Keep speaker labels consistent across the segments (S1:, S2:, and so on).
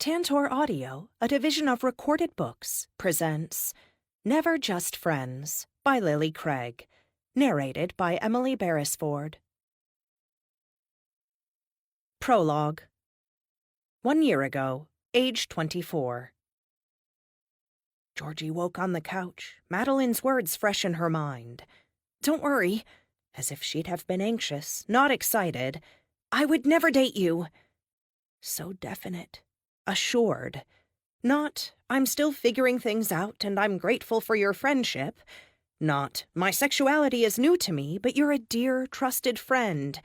S1: Tantor Audio, a division of Recorded Books, presents Never Just Friends by Lily Craig, narrated by Emily Beresford. Prologue. 1 year ago, age 24. Georgie woke on the couch, Madeline's words fresh in her mind. "Don't worry," as if she'd have been anxious, not excited. "I would never date you." So definite. Assured. Not, "I'm still figuring things out and I'm grateful for your friendship." Not, "My sexuality is new to me, but you're a dear, trusted friend."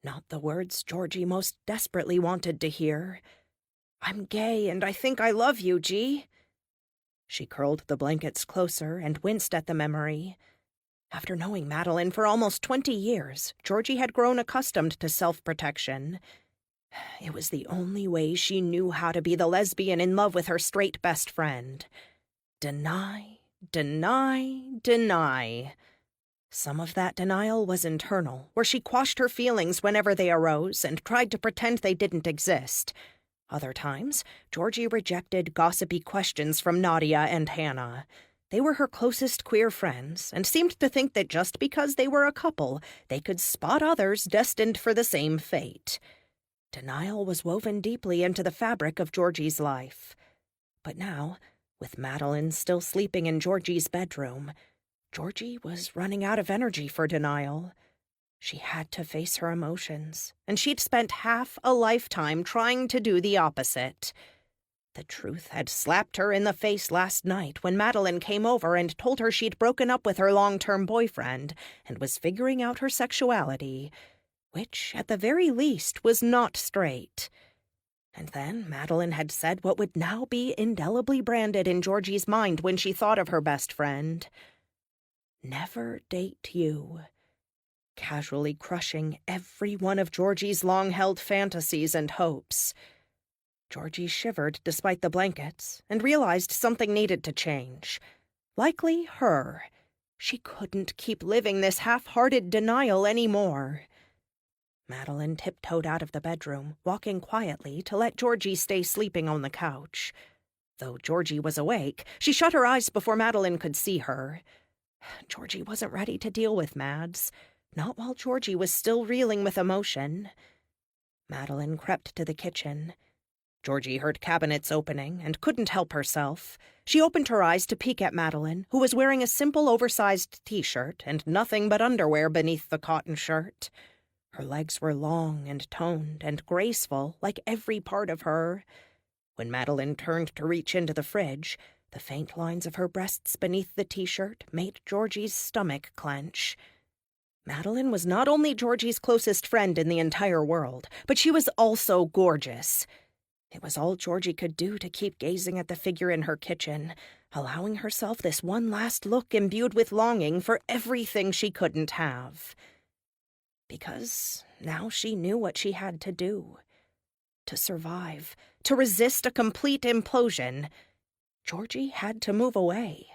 S1: Not the words Georgie most desperately wanted to hear. "I'm gay and I think I love you, G." She curled the blankets closer and winced at the memory. After knowing Madeline for almost 20 years, Georgie had grown accustomed to self-protection. It was the only way she knew how to be the lesbian in love with her straight best friend. Deny, deny, deny. Some of that denial was internal, where she quashed her feelings whenever they arose and tried to pretend they didn't exist. Other times, Georgie rejected gossipy questions from Nadia and Hannah. They were her closest queer friends, and seemed to think that just because they were a couple, they could spot others destined for the same fate. Denial was woven deeply into the fabric of Georgie's life. But now, with Madeline still sleeping in Georgie's bedroom, Georgie was running out of energy for denial. She had to face her emotions, and she'd spent half a lifetime trying to do the opposite. The truth had slapped her in the face last night when Madeline came over and told her she'd broken up with her long-term boyfriend and was figuring out her sexuality, which, at the very least, was not straight. And then Madeline had said what would now be indelibly branded in Georgie's mind when she thought of her best friend. Never date you. Casually crushing every one of Georgie's long-held fantasies and hopes. Georgie shivered despite the blankets and realized something needed to change. Likely her. She couldn't keep living this half-hearted denial anymore. Madeline tiptoed out of the bedroom, walking quietly to let Georgie stay sleeping on the couch. Though Georgie was awake, she shut her eyes before Madeline could see her. Georgie wasn't ready to deal with Mads, not while Georgie was still reeling with emotion. Madeline crept to the kitchen. Georgie heard cabinets opening and couldn't help herself. She opened her eyes to peek at Madeline, who was wearing a simple oversized t-shirt and nothing but underwear beneath the cotton shirt. Her legs were long and toned and graceful, like every part of her. When Madeline turned to reach into the fridge, the faint lines of her breasts beneath the t-shirt made Georgie's stomach clench. Madeline was not only Georgie's closest friend in the entire world, but she was also gorgeous. It was all Georgie could do to keep gazing at the figure in her kitchen, allowing herself this one last look imbued with longing for everything she couldn't have. Because now she knew what she had to do. To survive, to resist a complete implosion, Georgie had to move away.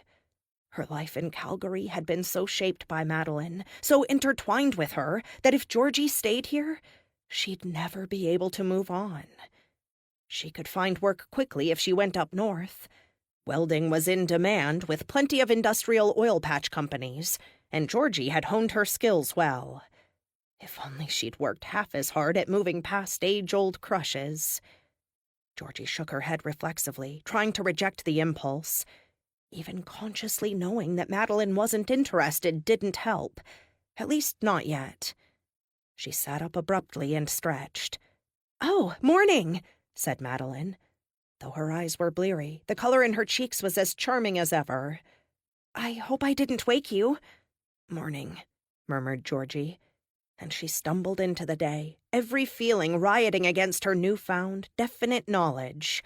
S1: Her life in Calgary had been so shaped by Madeline, so intertwined with her, that if Georgie stayed here, she'd never be able to move on. She could find work quickly if she went up north. Welding was in demand with plenty of industrial oil patch companies, and Georgie had honed her skills well. If only she'd worked half as hard at moving past age-old crushes. Georgie shook her head reflexively, trying to reject the impulse. Even consciously knowing that Madeline wasn't interested didn't help. At least not yet. She sat up abruptly and stretched. "Oh, morning," said Madeline. Though her eyes were bleary, the color in her cheeks was as charming as ever. "I hope I didn't wake you." "Morning," murmured Georgie. And she stumbled into the day, every feeling rioting against her newfound, definite knowledge.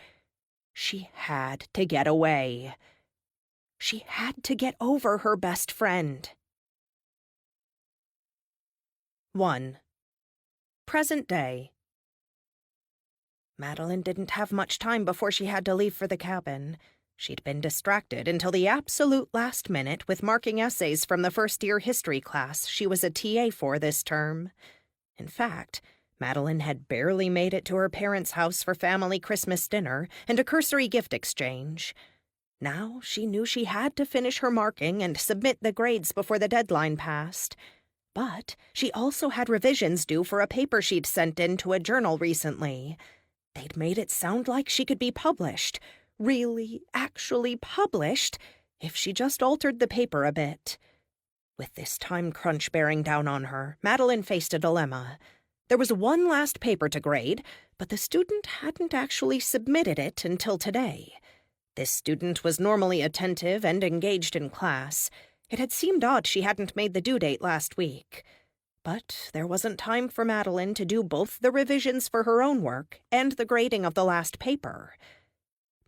S1: She had to get away. She had to get over her best friend. 1. Present day. Madeline didn't have much time before she had to leave for the cabin. She'd been distracted until the absolute last minute with marking essays from the first-year history class she was a TA for this term. In fact, Madeline had barely made it to her parents' house for family Christmas dinner and a cursory gift exchange. Now she knew she had to finish her marking and submit the grades before the deadline passed. But she also had revisions due for a paper she'd sent in to a journal recently. They'd made it sound like she could be published. Really, actually published, if she just altered the paper a bit. With this time crunch bearing down on her, Madeline faced a dilemma. There was one last paper to grade, but the student hadn't actually submitted it until today. This student was normally attentive and engaged in class. It had seemed odd she hadn't made the due date last week. But there wasn't time for Madeline to do both the revisions for her own work and the grading of the last paper.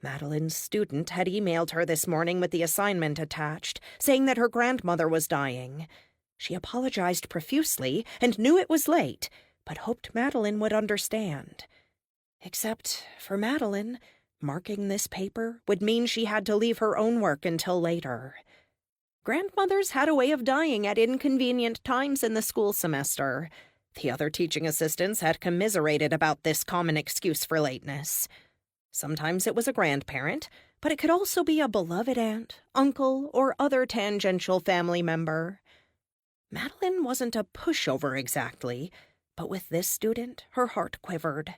S1: Madeline's student had emailed her this morning with the assignment attached, saying that her grandmother was dying. She apologized profusely and knew it was late, but hoped Madeline would understand. Except for Madeline, marking this paper would mean she had to leave her own work until later. Grandmothers had a way of dying at inconvenient times in the school semester. The other teaching assistants had commiserated about this common excuse for lateness. Sometimes it was a grandparent, but it could also be a beloved aunt, uncle, or other tangential family member. Madeline wasn't a pushover exactly, but with this student, her heart quivered.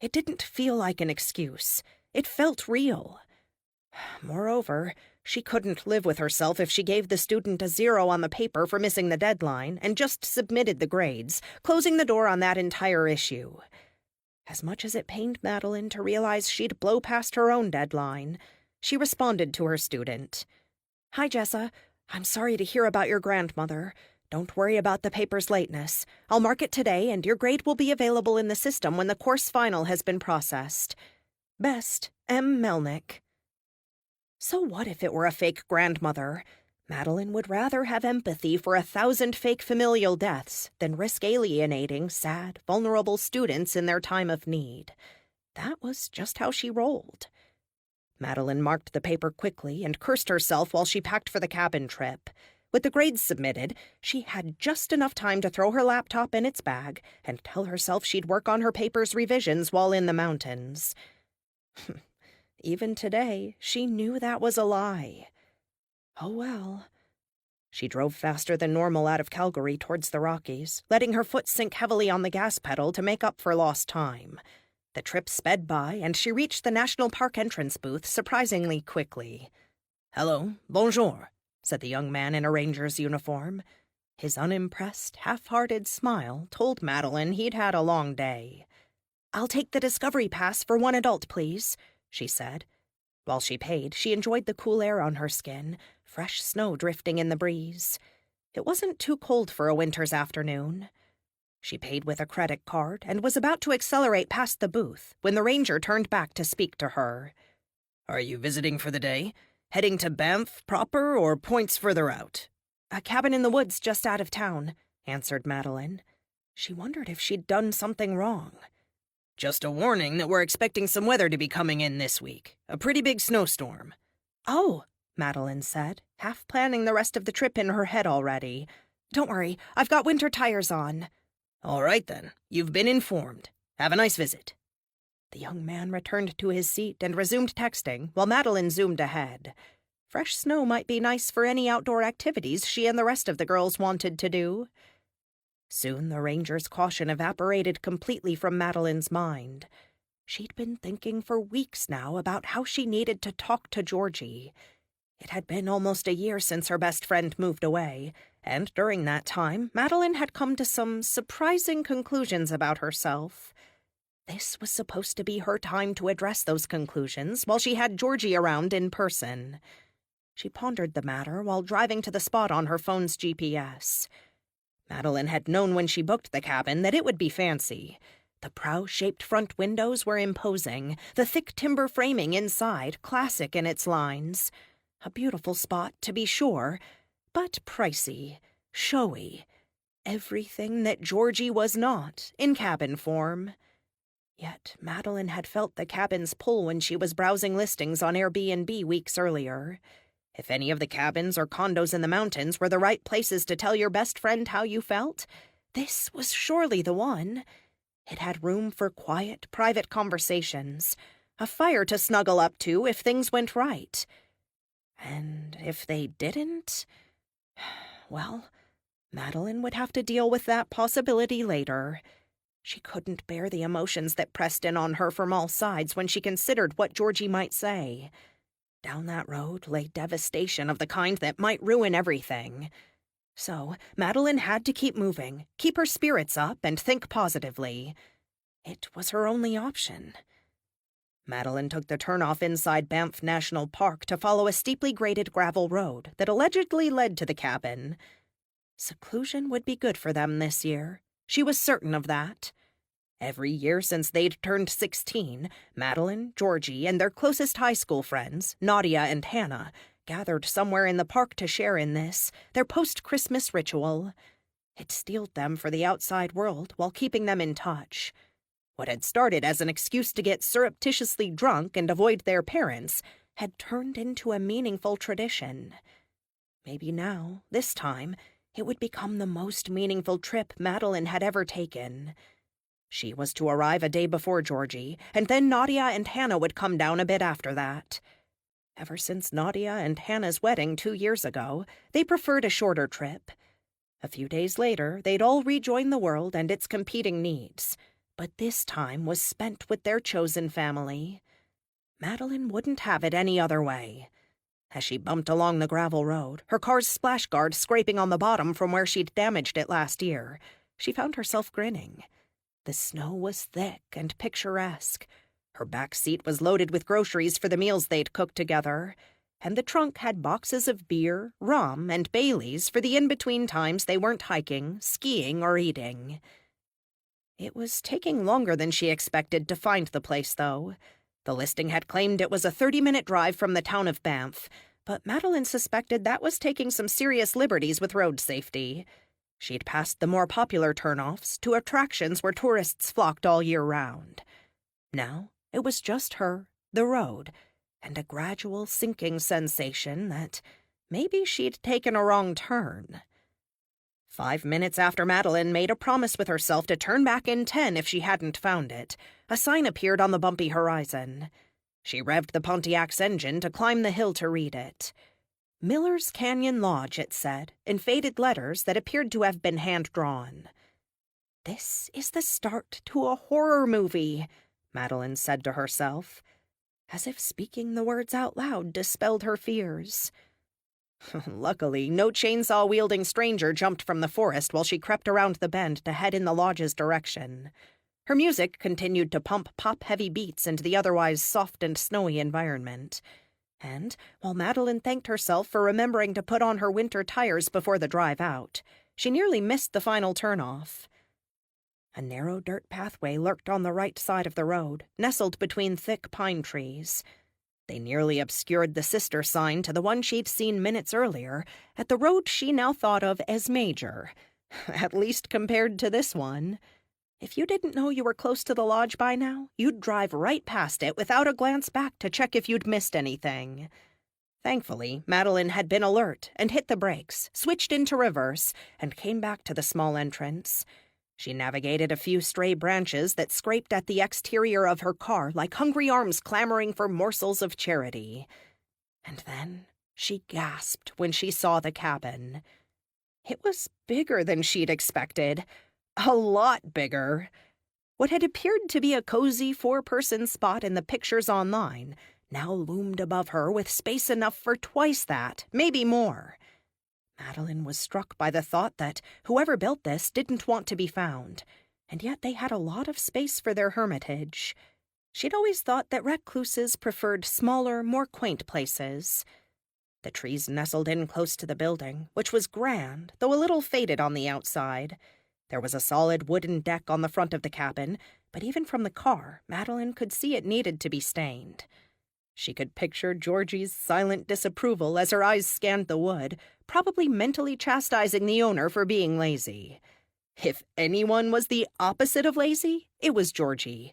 S1: It didn't feel like an excuse. It felt real. Moreover, she couldn't live with herself if she gave the student a 0 on the paper for missing the deadline and just submitted the grades, closing the door on that entire issue. As much as it pained Madeline to realize she'd blow past her own deadline, she responded to her student. "Hi, Jessa. I'm sorry to hear about your grandmother. Don't worry about the paper's lateness. I'll mark it today, and your grade will be available in the system when the course final has been processed. Best, M. Melnick." So what if it were a fake grandmother? Madeline would rather have empathy for 1,000 fake familial deaths than risk alienating sad, vulnerable students in their time of need. That was just how she rolled. Madeline marked the paper quickly and cursed herself while she packed for the cabin trip. With the grades submitted, she had just enough time to throw her laptop in its bag and tell herself she'd work on her paper's revisions while in the mountains. Even today, she knew that was a lie. Oh well. She drove faster than normal out of Calgary towards the Rockies, letting her foot sink heavily on the gas pedal to make up for lost time. The trip sped by, and she reached the National Park entrance booth surprisingly quickly. "Hello, bonjour," said the young man in a ranger's uniform. His unimpressed, half-hearted smile told Madeline he'd had a long day. "I'll take the Discovery Pass for one adult, please," she said. While she paid, she enjoyed the cool air on her skin, fresh snow drifting in the breeze. It wasn't too cold for a winter's afternoon. She paid with a credit card and was about to accelerate past the booth when the ranger turned back to speak to her. "Are you visiting for the day? Heading to Banff proper or points further out?" "A cabin in the woods just out of town," answered Madeline. She wondered if she'd done something wrong. "Just a warning that we're expecting some weather to be coming in this week. A pretty big snowstorm." "Oh," Madeline said, half planning the rest of the trip in her head already. "Don't worry, I've got winter tires on." "All right then, you've been informed. Have a nice visit." The young man returned to his seat and resumed texting while Madeline zoomed ahead. Fresh snow might be nice for any outdoor activities she and the rest of the girls wanted to do. Soon the ranger's caution evaporated completely from Madeline's mind. She'd been thinking for weeks now about how she needed to talk to Georgie. It had been almost a year since her best friend moved away, and during that time, Madeline had come to some surprising conclusions about herself. This was supposed to be her time to address those conclusions while she had Georgie around in person. She pondered the matter while driving to the spot on her phone's GPS. Madeline had known when she booked the cabin that it would be fancy. The prow-shaped front windows were imposing, the thick timber framing inside classic in its lines. A beautiful spot, to be sure, but pricey, showy. Everything that Georgie was not, in cabin form. Yet Madeline had felt the cabin's pull when she was browsing listings on Airbnb weeks earlier. If any of the cabins or condos in the mountains were the right places to tell your best friend how you felt, this was surely the one. It had room for quiet, private conversations, a fire to snuggle up to if things went right. And if they didn't, well, Madeline would have to deal with that possibility later. She couldn't bear the emotions that pressed in on her from all sides when she considered what Georgie might say. Down that road lay devastation of the kind that might ruin everything. So Madeline had to keep moving, keep her spirits up, and think positively. It was her only option. Madeline took the turnoff inside Banff National Park to follow a steeply graded gravel road that allegedly led to the cabin. Seclusion would be good for them this year. She was certain of that. Every year since they'd turned 16, Madeline, Georgie, and their closest high school friends, Nadia and Hannah, gathered somewhere in the park to share in this, their post-Christmas ritual. It steeled them for the outside world while keeping them in touch. What had started as an excuse to get surreptitiously drunk and avoid their parents had turned into a meaningful tradition. Maybe now, this time, it would become the most meaningful trip Madeline had ever taken. She was to arrive a day before Georgie, and then Nadia and Hannah would come down a bit after that. Ever since Nadia and Hannah's wedding 2 years ago, they preferred a shorter trip. A few days later, they'd all rejoin the world and its competing needs, but this time was spent with their chosen family. Madeline wouldn't have it any other way. As she bumped along the gravel road, her car's splash guard scraping on the bottom from where she'd damaged it last year, she found herself grinning. The snow was thick and picturesque. Her back seat was loaded with groceries for the meals they'd cooked together, and the trunk had boxes of beer, rum, and Baileys for the in-between times they weren't hiking, skiing, or eating. It was taking longer than she expected to find the place, though. The listing had claimed it was a 30-minute drive from the town of Banff, but Madeline suspected that was taking some serious liberties with road safety. She'd passed the more popular turnoffs to attractions where tourists flocked all year round. Now it was just her, the road, and a gradual sinking sensation that maybe she'd taken a wrong turn. 5 minutes after Madeline made a promise with herself to turn back in 10 if she hadn't found it, a sign appeared on the bumpy horizon. She revved the Pontiac's engine to climb the hill to read it. Miller's Canyon Lodge, it said, in faded letters that appeared to have been hand-drawn. This is the start to a horror movie, Madeline said to herself, as if speaking the words out loud dispelled her fears. Luckily, no chainsaw-wielding stranger jumped from the forest while she crept around the bend to head in the lodge's direction. Her music continued to pump pop-heavy beats into the otherwise soft and snowy environment. And, while Madeline thanked herself for remembering to put on her winter tires before the drive out, she nearly missed the final turnoff. A narrow dirt pathway lurked on the right side of the road, nestled between thick pine trees. They nearly obscured the sister sign to the one she'd seen minutes earlier, at the road she now thought of as major, at least compared to this one. If you didn't know you were close to the lodge by now, you'd drive right past it without a glance back to check if you'd missed anything. Thankfully, Madeline had been alert and hit the brakes, switched into reverse, and came back to the small entrance. She navigated a few stray branches that scraped at the exterior of her car like hungry arms clamoring for morsels of charity. And then she gasped when she saw the cabin. It was bigger than she'd expected. A lot bigger. What had appeared to be a cozy 4-person spot in the pictures online now loomed above her with space enough for twice that, maybe more. Madeline was struck by the thought that whoever built this didn't want to be found, and yet they had a lot of space for their hermitage. She'd always thought that recluses preferred smaller, more quaint places. The trees nestled in close to the building, which was grand, though a little faded on the outside. There was a solid wooden deck on the front of the cabin, but even from the car, Madeline could see it needed to be stained. She could picture Georgie's silent disapproval as her eyes scanned the wood, probably mentally chastising the owner for being lazy. If anyone was the opposite of lazy, it was Georgie.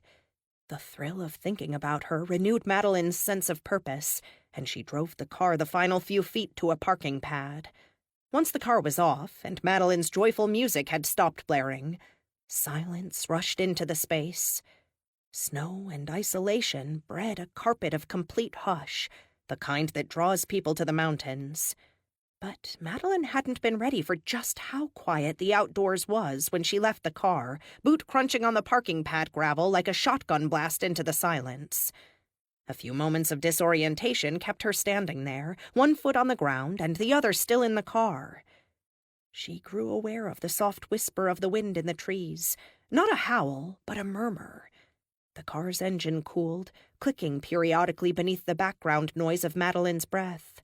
S1: The thrill of thinking about her renewed Madeline's sense of purpose, and she drove the car the final few feet to a parking pad. Once the car was off, and Madeline's joyful music had stopped blaring, Silence rushed into the space. Snow and isolation bred a carpet of complete hush, the kind that draws people to the mountains. But Madeline hadn't been ready for just how quiet the outdoors was when she left the car, boot crunching on the parking pad gravel like a shotgun blast into the silence. A few moments of disorientation kept her standing there, one foot on the ground and the other still in the car. She grew aware of the soft whisper of the wind in the trees, not a howl, but a murmur. The car's engine cooled, clicking periodically beneath the background noise of Madeline's breath.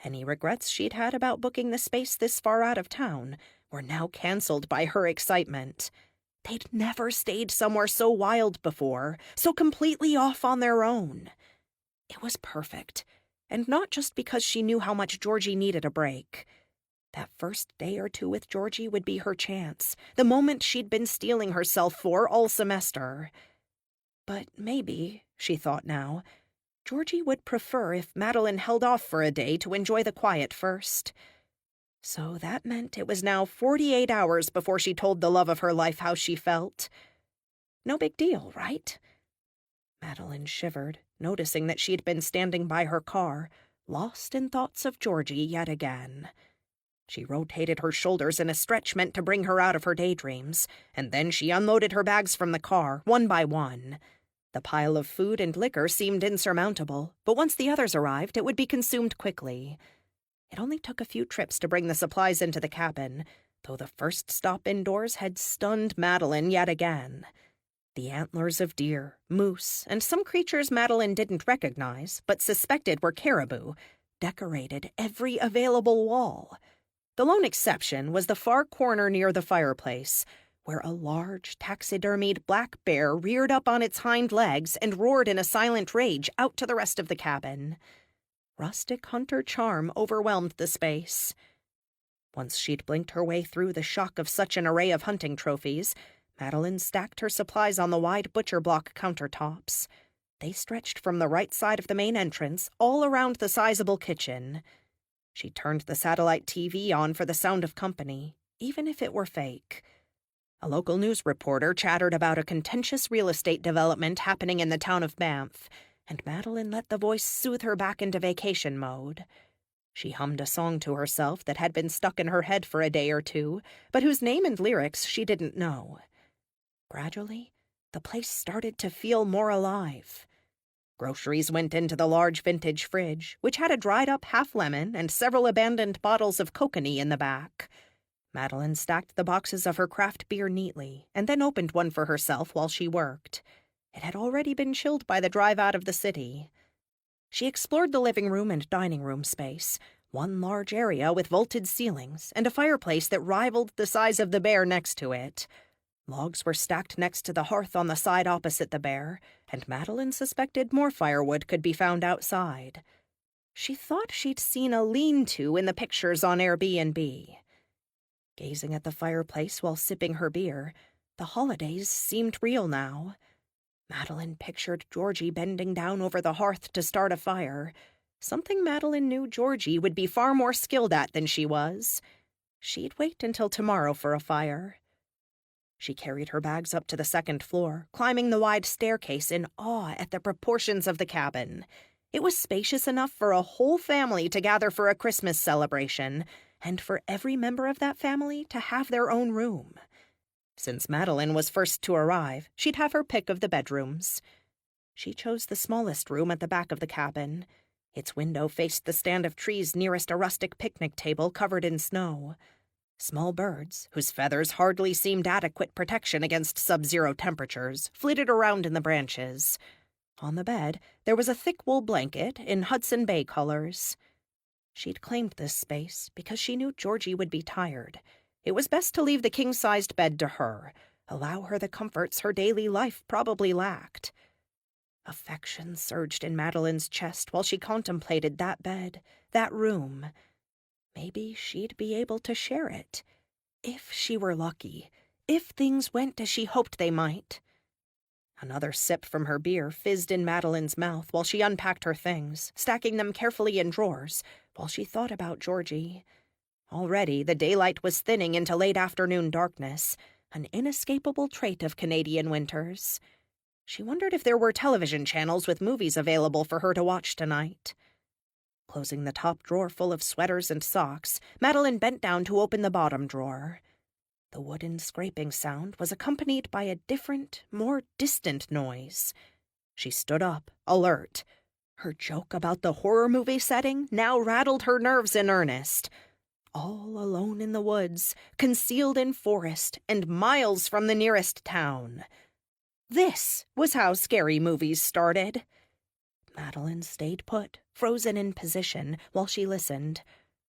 S1: Any regrets she'd had about booking the space this far out of town were now canceled by her excitement. They'd never stayed somewhere so wild before, so completely off on their own. It was perfect, and not just because she knew how much Georgie needed a break. That first day or two with Georgie would be her chance, the moment she'd been steeling herself for all semester. But maybe, she thought now, Georgie would prefer if Madeline held off for a day to enjoy the quiet first. So that meant it was now 48 hours before she told the love of her life how she felt. No big deal, right? Madeline shivered, noticing that she'd been standing by her car, lost in thoughts of Georgie yet again. She rotated her shoulders in a stretch meant to bring her out of her daydreams, and then she unloaded her bags from the car, one by one. The pile of food and liquor seemed insurmountable, but once the others arrived, it would be consumed quickly. It only took a few trips to bring the supplies into the cabin, though the first stop indoors had stunned Madeline yet again. The antlers of deer, moose, and some creatures Madeline didn't recognize, but suspected were caribou, decorated every available wall. The lone exception was the far corner near the fireplace, where a large, taxidermied black bear reared up on its hind legs and roared in a silent rage out to the rest of the cabin. Rustic hunter charm overwhelmed the space. Once she'd blinked her way through the shock of such an array of hunting trophies, Madeline stacked her supplies on the wide butcher block countertops. They stretched from the right side of the main entrance all around the sizable kitchen. She turned the satellite TV on for the sound of company, even if it were fake. A local news reporter chattered about a contentious real estate development happening in the town of Banff, and Madeline let the voice soothe her back into vacation mode. She hummed a song to herself that had been stuck in her head for a day or two, but whose name and lyrics she didn't know. Gradually, the place started to feel more alive. Groceries went into the large vintage fridge, which had a dried-up half-lemon and several abandoned bottles of kokanee in the back. Madeline stacked the boxes of her craft beer neatly, and then opened one for herself while she worked. It had already been chilled by the drive out of the city. She explored the living room and dining room space, one large area with vaulted ceilings and a fireplace that rivaled the size of the bear next to it. Logs were stacked next to the hearth on the side opposite the bear, and Madeline suspected more firewood could be found outside. She thought she'd seen a lean-to in the pictures on Airbnb. Gazing at the fireplace while sipping her beer, the holidays seemed real now. Madeline pictured Georgie bending down over the hearth to start a fire, something Madeline knew Georgie would be far more skilled at than she was. She'd wait until tomorrow for a fire. She carried her bags up to the second floor, climbing the wide staircase in awe at the proportions of the cabin. It was spacious enough for a whole family to gather for a Christmas celebration, and for every member of that family to have their own room. Since Madeline was first to arrive, she'd have her pick of the bedrooms. She chose the smallest room at the back of the cabin. Its window faced the stand of trees nearest a rustic picnic table covered in snow. Small birds, whose feathers hardly seemed adequate protection against sub-zero temperatures, flitted around in the branches. On the bed, there was a thick wool blanket in Hudson Bay colors. She'd claimed this space because she knew Georgie would be tired. It was best to leave the king-sized bed to her, allow her the comforts her daily life probably lacked. Affection surged in Madeline's chest while she contemplated that bed, that room. Maybe she'd be able to share it. If she were lucky. If things went as she hoped they might. Another sip from her beer fizzed in Madeline's mouth while she unpacked her things, stacking them carefully in drawers, while she thought about Georgie. Already the daylight was thinning into late afternoon darkness, an inescapable trait of Canadian winters. She wondered if there were television channels with movies available for her to watch tonight. Closing the top drawer full of sweaters and socks, Madeline bent down to open the bottom drawer. The wooden scraping sound was accompanied by a different, more distant noise. She stood up, alert. Her joke about the horror movie setting now rattled her nerves in earnest. All alone in the woods, concealed in forest, and miles from the nearest town. This was how scary movies started. Madeline stayed put, frozen in position, while she listened.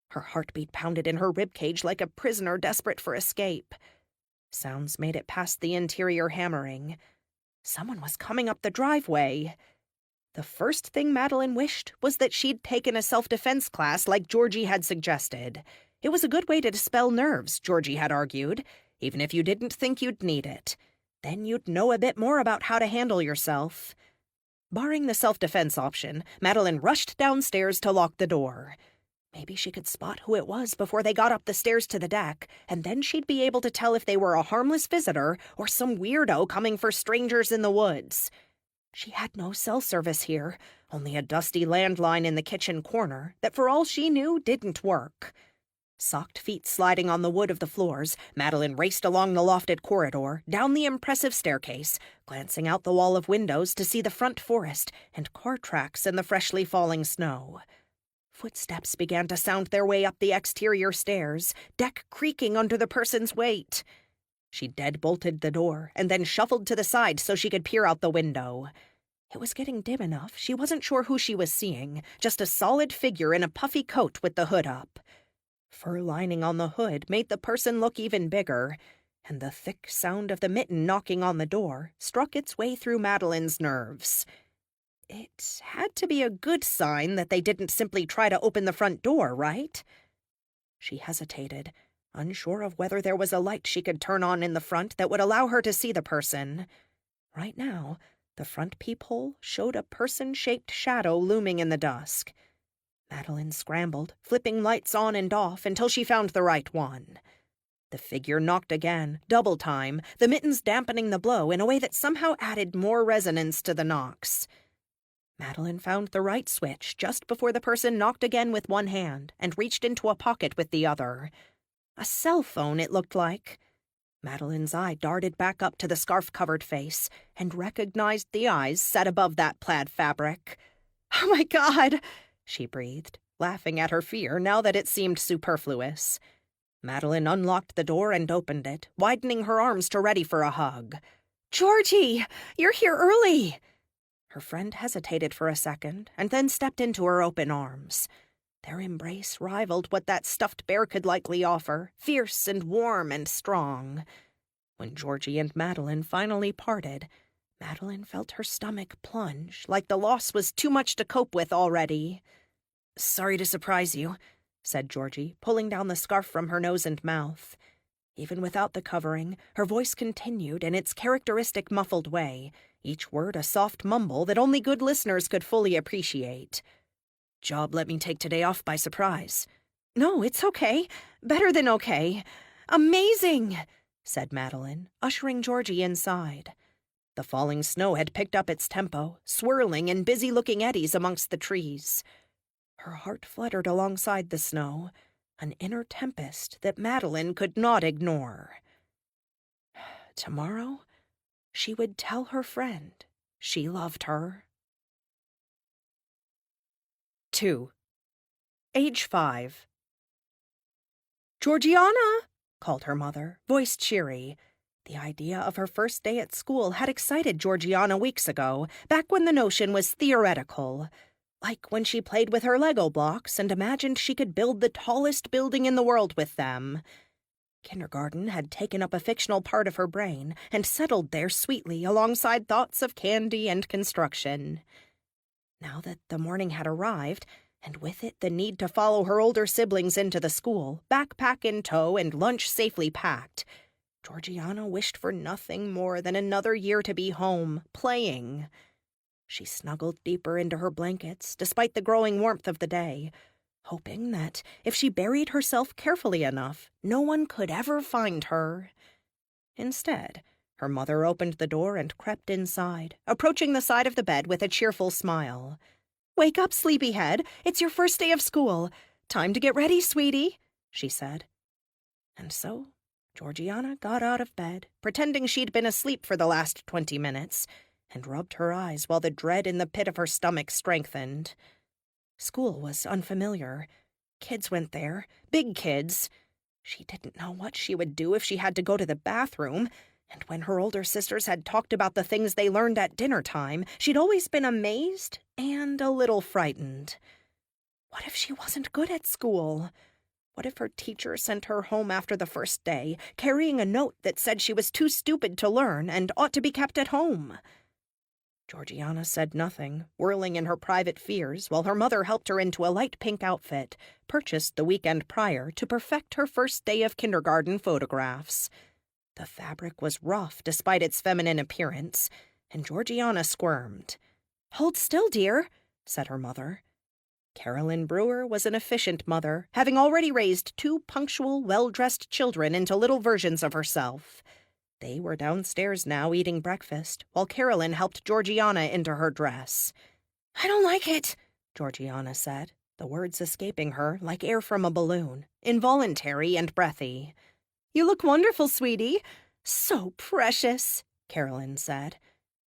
S1: Her heartbeat pounded in her ribcage like a prisoner desperate for escape. Sounds made it past the interior hammering. Someone was coming up the driveway. The first thing Madeline wished was that she'd taken a self-defense class like Georgie had suggested. It was a good way to dispel nerves, Georgie had argued, even if you didn't think you'd need it. Then you'd know a bit more about how to handle yourself. Barring the self-defense option, Madeline rushed downstairs to lock the door. Maybe she could spot who it was before they got up the stairs to the deck, and then she'd be able to tell if they were a harmless visitor or some weirdo coming for strangers in the woods. She had no cell service here, only a dusty landline in the kitchen corner that for all she knew didn't work. Socked feet sliding on the wood of the floors, Madeline raced along the lofted corridor, down the impressive staircase, glancing out the wall of windows to see the front forest and car tracks in the freshly falling snow. Footsteps began to sound their way up the exterior stairs, deck creaking under the person's weight. She deadbolted the door and then shuffled to the side so she could peer out the window. It was getting dim enough she wasn't sure who she was seeing, just a solid figure in a puffy coat with the hood up. Fur lining on the hood made the person look even bigger, and the thick sound of the mitten knocking on the door struck its way through Madeline's nerves. It had to be a good sign that they didn't simply try to open the front door, right? She hesitated, unsure of whether there was a light she could turn on in the front that would allow her to see the person. Right now, the front peephole showed a person-shaped shadow looming in the dusk. Madeline scrambled, flipping lights on and off until she found the right one. The figure knocked again, double time, the mittens dampening the blow in a way that somehow added more resonance to the knocks. Madeline found the right switch just before the person knocked again with one hand and reached into a pocket with the other. A cell phone, it looked like. Madeline's eye darted back up to the scarf-covered face and recognized the eyes set above that plaid fabric. "Oh my God!" she breathed, laughing at her fear now that it seemed superfluous. Madeline unlocked the door and opened it, widening her arms to ready for a hug. "Georgie, you're here early!" Her friend hesitated for a second and then stepped into her open arms. Their embrace rivaled what that stuffed bear could likely offer, fierce and warm and strong. When Georgie and Madeline finally parted, Madeline felt her stomach plunge, like the loss was too much to cope with already. "Sorry to surprise you," said Georgie, pulling down the scarf from her nose and mouth. Even without the covering, her voice continued in its characteristic muffled way, each word a soft mumble that only good listeners could fully appreciate. "Job let me take today off by surprise." "No, it's okay. Better than okay. Amazing!" said Madeline, ushering Georgie inside. The falling snow had picked up its tempo, swirling in busy-looking eddies amongst the trees. Her heart fluttered alongside the snow, an inner tempest that Madeline could not ignore. Tomorrow, she would tell her friend she loved her. 2. Age 5. "Georgiana!" called her mother, voice cheery. The idea of her first day at school had excited Georgiana weeks ago, back when the notion was theoretical. Like when she played with her Lego blocks and imagined she could build the tallest building in the world with them. Kindergarten had taken up a fictional part of her brain and settled there sweetly alongside thoughts of candy and construction. Now that the morning had arrived, and with it the need to follow her older siblings into the school, backpack in tow and lunch safely packed, Georgiana wished for nothing more than another year to be home, playing. She snuggled deeper into her blankets, despite the growing warmth of the day, hoping that if she buried herself carefully enough, no one could ever find her. Instead, her mother opened the door and crept inside, approaching the side of the bed with a cheerful smile. "Wake up, sleepyhead. It's your first day of school. Time to get ready, sweetie," she said. And so, Georgiana got out of bed, pretending she'd been asleep for the last 20 minutes, and rubbed her eyes while the dread in the pit of her stomach strengthened. School was unfamiliar. Kids went there, big kids. She didn't know what she would do if she had to go to the bathroom, and when her older sisters had talked about the things they learned at dinner time, she'd always been amazed and a little frightened. What if she wasn't good at school? What if her teacher sent her home after the first day, carrying a note that said she was too stupid to learn and ought to be kept at home? Georgiana said nothing, whirling in her private fears, while her mother helped her into a light pink outfit, purchased the weekend prior to perfect her first day of kindergarten photographs. The fabric was rough despite its feminine appearance, and Georgiana squirmed. "Hold still, dear," said her mother. Carolyn Brewer was an efficient mother, having already raised 2 punctual, well-dressed children into little versions of herself. They were downstairs now eating breakfast, while Carolyn helped Georgiana into her dress. "I don't like it," Georgiana said, the words escaping her like air from a balloon, involuntary and breathy. "You look wonderful, sweetie. So precious," Carolyn said.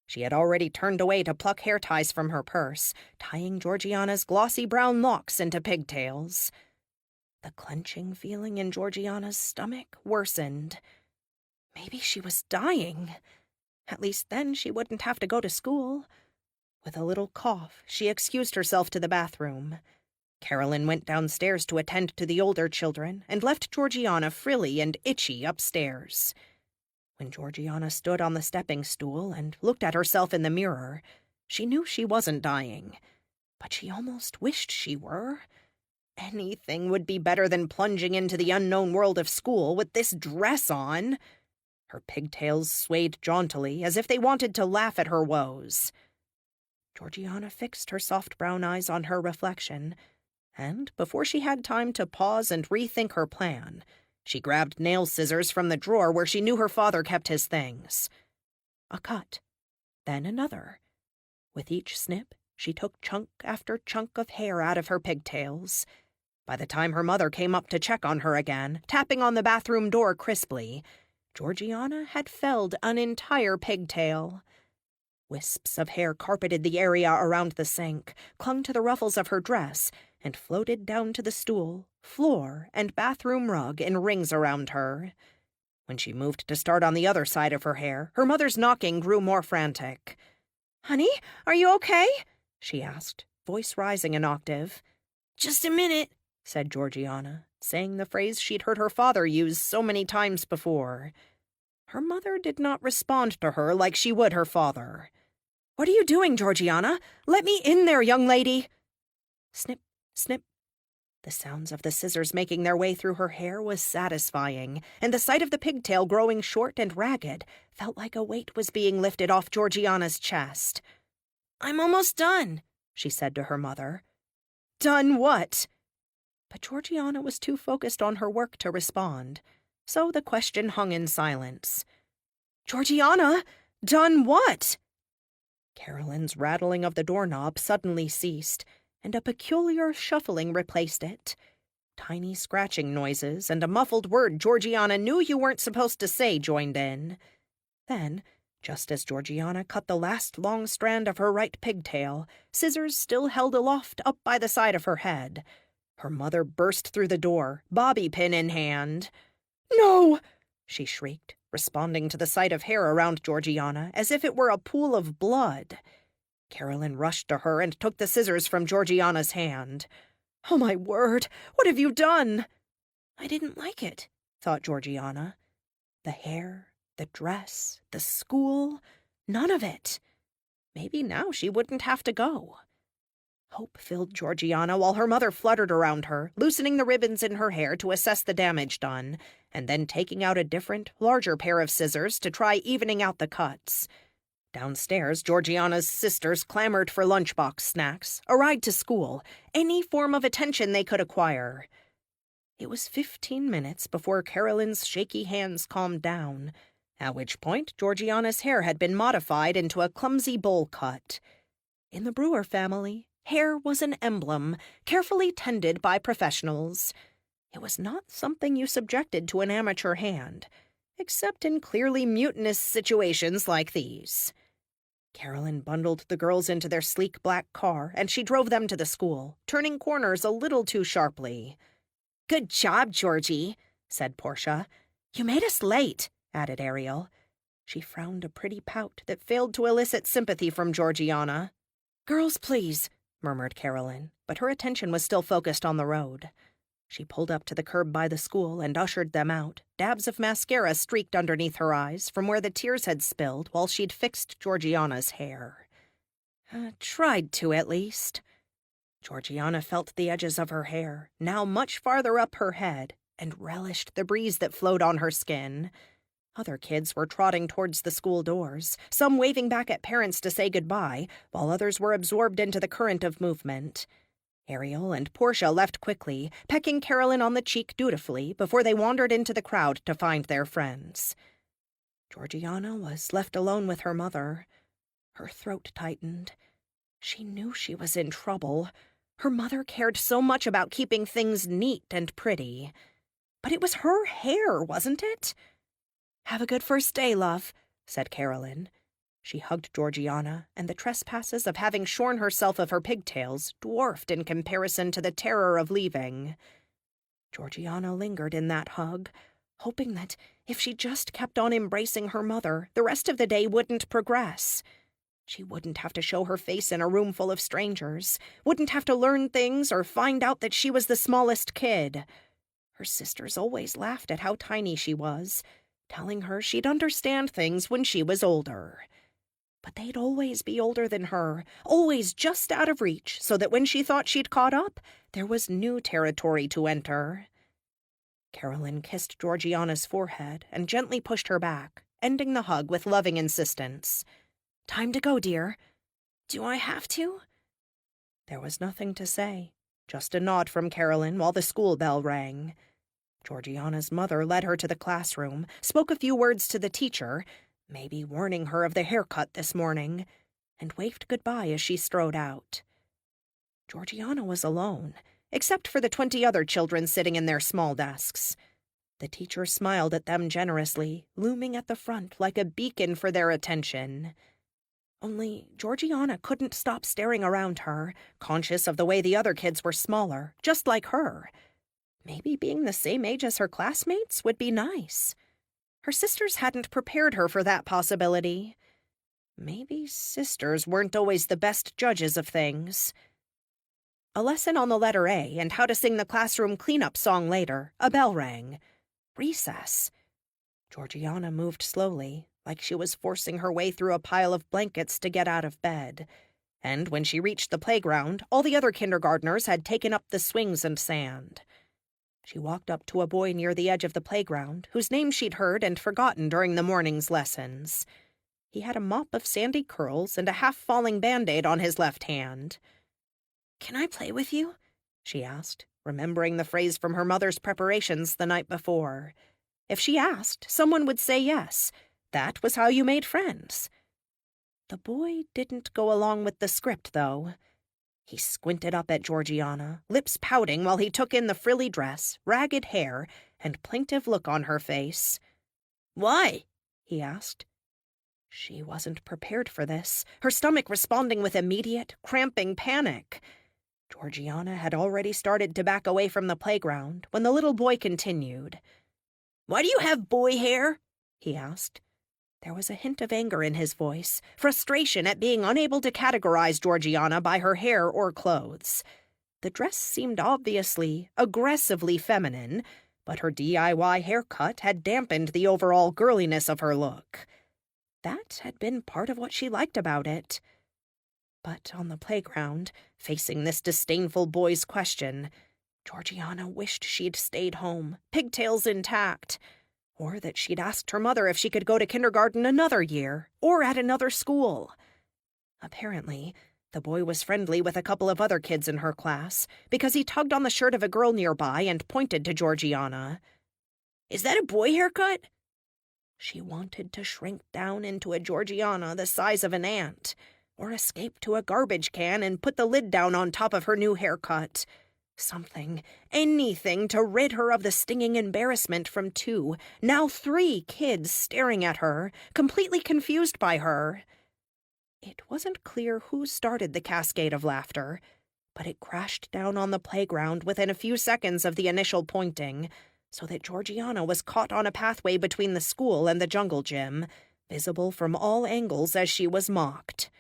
S1: She had already turned away to pluck hair ties from her purse, tying Georgiana's glossy brown locks into pigtails. The clenching feeling in Georgiana's stomach worsened. Maybe she was dying. At least then she wouldn't have to go to school. With a little cough, she excused herself to the bathroom. Carolyn went downstairs to attend to the older children and left Georgiana frilly and itchy upstairs. When Georgiana stood on the stepping stool and looked at herself in the mirror, she knew she wasn't dying, but she almost wished she were. Anything would be better than plunging into the unknown world of school with this dress on. Her pigtails swayed jauntily as if they wanted to laugh at her woes. Georgiana fixed her soft brown eyes on her reflection, and before she had time to pause and rethink her plan, she grabbed nail scissors from the drawer where she knew her father kept his things. A cut, then another. With each snip, she took chunk after chunk of hair out of her pigtails. By the time her mother came up to check on her again, tapping on the bathroom door crisply, Georgiana had felled an entire pigtail. Wisps of hair carpeted the area around the sink, clung to the ruffles of her dress, and floated down to the stool, floor, and bathroom rug in rings around her. When she moved to start on the other side of her hair, her mother's knocking grew more frantic. "Honey, are you okay?" she asked, voice rising an octave. "Just a minute," said Georgiana, saying the phrase she'd heard her father use so many times before. Her mother did not respond to her like she would her father. "What are you doing, Georgiana? Let me in there, young lady!" Snip, snip. The sounds of the scissors making their way through her hair was satisfying, and the sight of the pigtail growing short and ragged felt like a weight was being lifted off Georgiana's chest. "I'm almost done," she said to her mother. "Done what?" But Georgiana was too focused on her work to respond, so the question hung in silence. "Georgiana, done what?" Carolyn's rattling of the doorknob suddenly ceased, and a peculiar shuffling replaced it. Tiny scratching noises and a muffled word Georgiana knew you weren't supposed to say joined in. Then, just as Georgiana cut the last long strand of her right pigtail, scissors still held aloft up by the side of her head, her mother burst through the door, bobby pin in hand. "No!" she shrieked, responding to the sight of hair around Georgiana as if it were a pool of blood. Carolyn rushed to her and took the scissors from Georgiana's hand. "Oh, my word! What have you done?" "I didn't like it," thought Georgiana. The hair, the dress, the school, none of it. Maybe now she wouldn't have to go. Hope filled Georgiana while her mother fluttered around her, loosening the ribbons in her hair to assess the damage done, and then taking out a different, larger pair of scissors to try evening out the cuts. Downstairs, Georgiana's sisters clamored for lunchbox snacks, a ride to school, any form of attention they could acquire. It was 15 minutes before Carolyn's shaky hands calmed down, At which point, Georgiana's hair had been modified into a clumsy bowl cut. In the Brewer family, hair was an emblem, carefully tended by professionals. It was not something you subjected to an amateur hand, except in clearly mutinous situations like these. Carolyn bundled the girls into their sleek black car, and she drove them to the school, turning corners a little too sharply. "Good job, Georgie," said Portia. "You made us late," added Ariel. She frowned a pretty pout that failed to elicit sympathy from Georgiana. "Girls, please," murmured Carolyn, but her attention was still focused on the road. She pulled up to the curb by the school and ushered them out. Dabs of mascara streaked underneath her eyes from where the tears had spilled while she'd fixed Georgiana's hair. Tried to, at least. Georgiana felt the edges of her hair, now much farther up her head, and relished the breeze that flowed on her skin. Other kids were trotting towards the school doors, some waving back at parents to say goodbye, while others were absorbed into the current of movement. Ariel and Portia left quickly, pecking Carolyn on the cheek dutifully before they wandered into the crowd to find their friends. Georgiana was left alone with her mother. Her throat tightened. She knew she was in trouble. Her mother cared so much about keeping things neat and pretty. But it was her hair, wasn't it? "Have a good first day, love," said Carolyn. She hugged Georgiana, and the trespasses of having shorn herself of her pigtails dwarfed in comparison to the terror of leaving. Georgiana lingered in that hug, hoping that if she just kept on embracing her mother, the rest of the day wouldn't progress. She wouldn't have to show her face in a room full of strangers, wouldn't have to learn things or find out that she was the smallest kid. Her sisters always laughed at how tiny she was, telling her she'd understand things when she was older. But they'd always be older than her, always just out of reach, so that when she thought she'd caught up, there was new territory to enter. Carolyn kissed Georgiana's forehead and gently pushed her back, ending the hug with loving insistence. "Time to go, dear." "Do I have to?" There was nothing to say, just a nod from Carolyn while the school bell rang. Georgiana's mother led her to the classroom, spoke a few words to the teacher, maybe warning her of the haircut this morning, and waved goodbye as she strode out. Georgiana was alone, except for the 20 other children sitting in their small desks. The teacher smiled at them generously, looming at the front like a beacon for their attention. Only Georgiana couldn't stop staring around her, conscious of the way the other kids were smaller, just like her. Maybe being the same age as her classmates would be nice. Her sisters hadn't prepared her for that possibility. Maybe sisters weren't always the best judges of things. A lesson on the letter A and how to sing the classroom cleanup song later, a bell rang. Recess. Georgiana moved slowly, like she was forcing her way through a pile of blankets to get out of bed. And when she reached the playground, all the other kindergartners had taken up the swings and sand. She walked up to a boy near the edge of the playground, whose name she'd heard and forgotten during the morning's lessons. He had a mop of sandy curls and a half-falling Band-Aid on his left hand. "Can I play with you?" she asked, remembering the phrase from her mother's preparations the night before. If she asked, someone would say yes. That was how you made friends. The boy didn't go along with the script, though. He squinted up at Georgiana, lips pouting while he took in the frilly dress, ragged hair, and plaintive look on her face. "Why?" he asked. She wasn't prepared for this, her stomach responding with immediate, cramping panic. Georgiana had already started to back away from the playground when the little boy continued. "Why do you have boy hair?" he asked. There was a hint of anger in his voice, frustration at being unable to categorize Georgiana by her hair or clothes. The dress seemed obviously, aggressively feminine, but her DIY haircut had dampened the overall girliness of her look. That had been part of what she liked about it. But on the playground, facing this disdainful boy's question, Georgiana wished she'd stayed home, pigtails intact. Or that she'd asked her mother if she could go to kindergarten another year, or at another school. Apparently, the boy was friendly with a couple of other kids in her class, because he tugged on the shirt of a girl nearby and pointed to Georgiana. "Is that a boy haircut?" She wanted to shrink down into a Georgiana the size of an ant, or escape to a garbage can and put the lid down on top of her new haircut. Something, anything to rid her of the stinging embarrassment from 2, now 3 kids staring at her, completely confused by her. It wasn't clear who started the cascade of laughter, but it crashed down on the playground within a few seconds of the initial pointing, so that Georgiana was caught on a pathway between the school and the jungle gym, visible from all angles as she was mocked.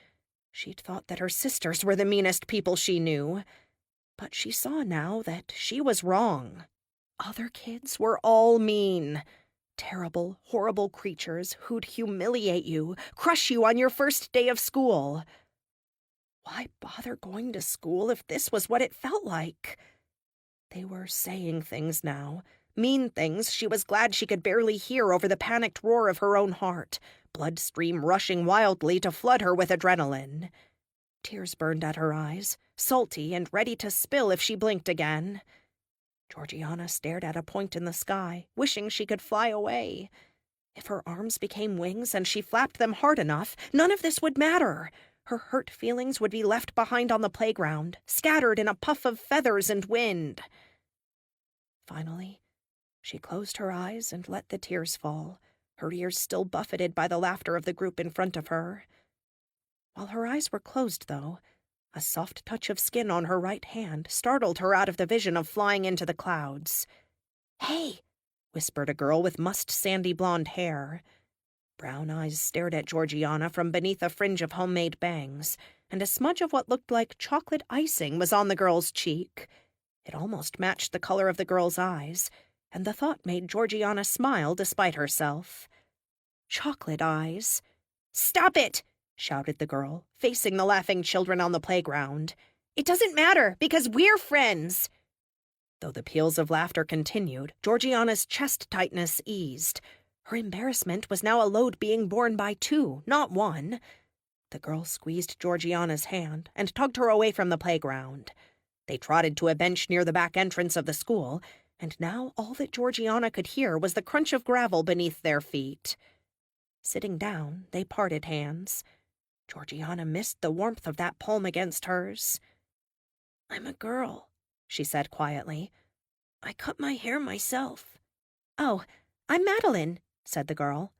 S1: She'd thought that her sisters were the meanest people she knew, but she saw now that she was wrong. Other kids were all mean. Terrible, horrible creatures who'd humiliate you, crush you on your first day of school. Why bother going to school if this was what it felt like? They were saying things now, mean things she was glad she could barely hear over the panicked roar of her own heart, bloodstream rushing wildly to flood her with adrenaline. Tears burned at her eyes, salty and ready to spill if she blinked again. Georgiana stared at a point in the sky, wishing she could fly away. If her arms became wings and she flapped them hard enough, none of this would matter. Her hurt feelings would be left behind on the playground, scattered in a puff of feathers and wind. Finally, she closed her eyes and let the tears fall, her ears still buffeted by the laughter of the group in front of her. While her eyes were closed, though, a soft touch of skin on her right hand startled her out of the vision of flying into the clouds. "Hey," whispered a girl with mussed sandy blonde hair. Brown eyes stared at Georgiana from beneath a fringe of homemade bangs, and a smudge of what looked like chocolate icing was on the girl's cheek. It almost matched the color of the girl's eyes, and the thought made Georgiana smile despite herself. Chocolate eyes. "Stop it!" shouted the girl, facing the laughing children on the playground. "It doesn't matter, because we're friends!" Though the peals of laughter continued, Georgiana's chest tightness eased. Her embarrassment was now a load being borne by 2, not 1. The girl squeezed Georgiana's hand and tugged her away from the playground. They trotted to a bench near the back entrance of the school, and now all that Georgiana could hear was the crunch of gravel beneath their feet. Sitting down, they parted hands. Georgiana missed the warmth of that palm against hers. "I'm a girl," she said quietly. "I cut my hair myself." "Oh, I'm Madeline," said the girl.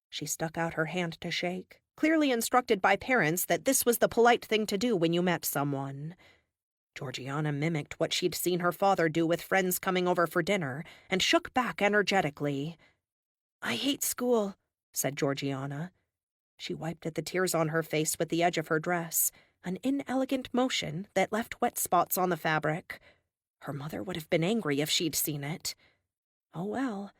S1: She stuck out her hand to shake, clearly instructed by parents that this was the polite thing to do when you met someone. Georgiana mimicked what she'd seen her father do with friends coming over for dinner, and shook back energetically. "I hate school," said Georgiana. She wiped at the tears on her face with the edge of her dress, an inelegant motion that left wet spots on the fabric. Her mother would have been angry if she'd seen it. Oh well.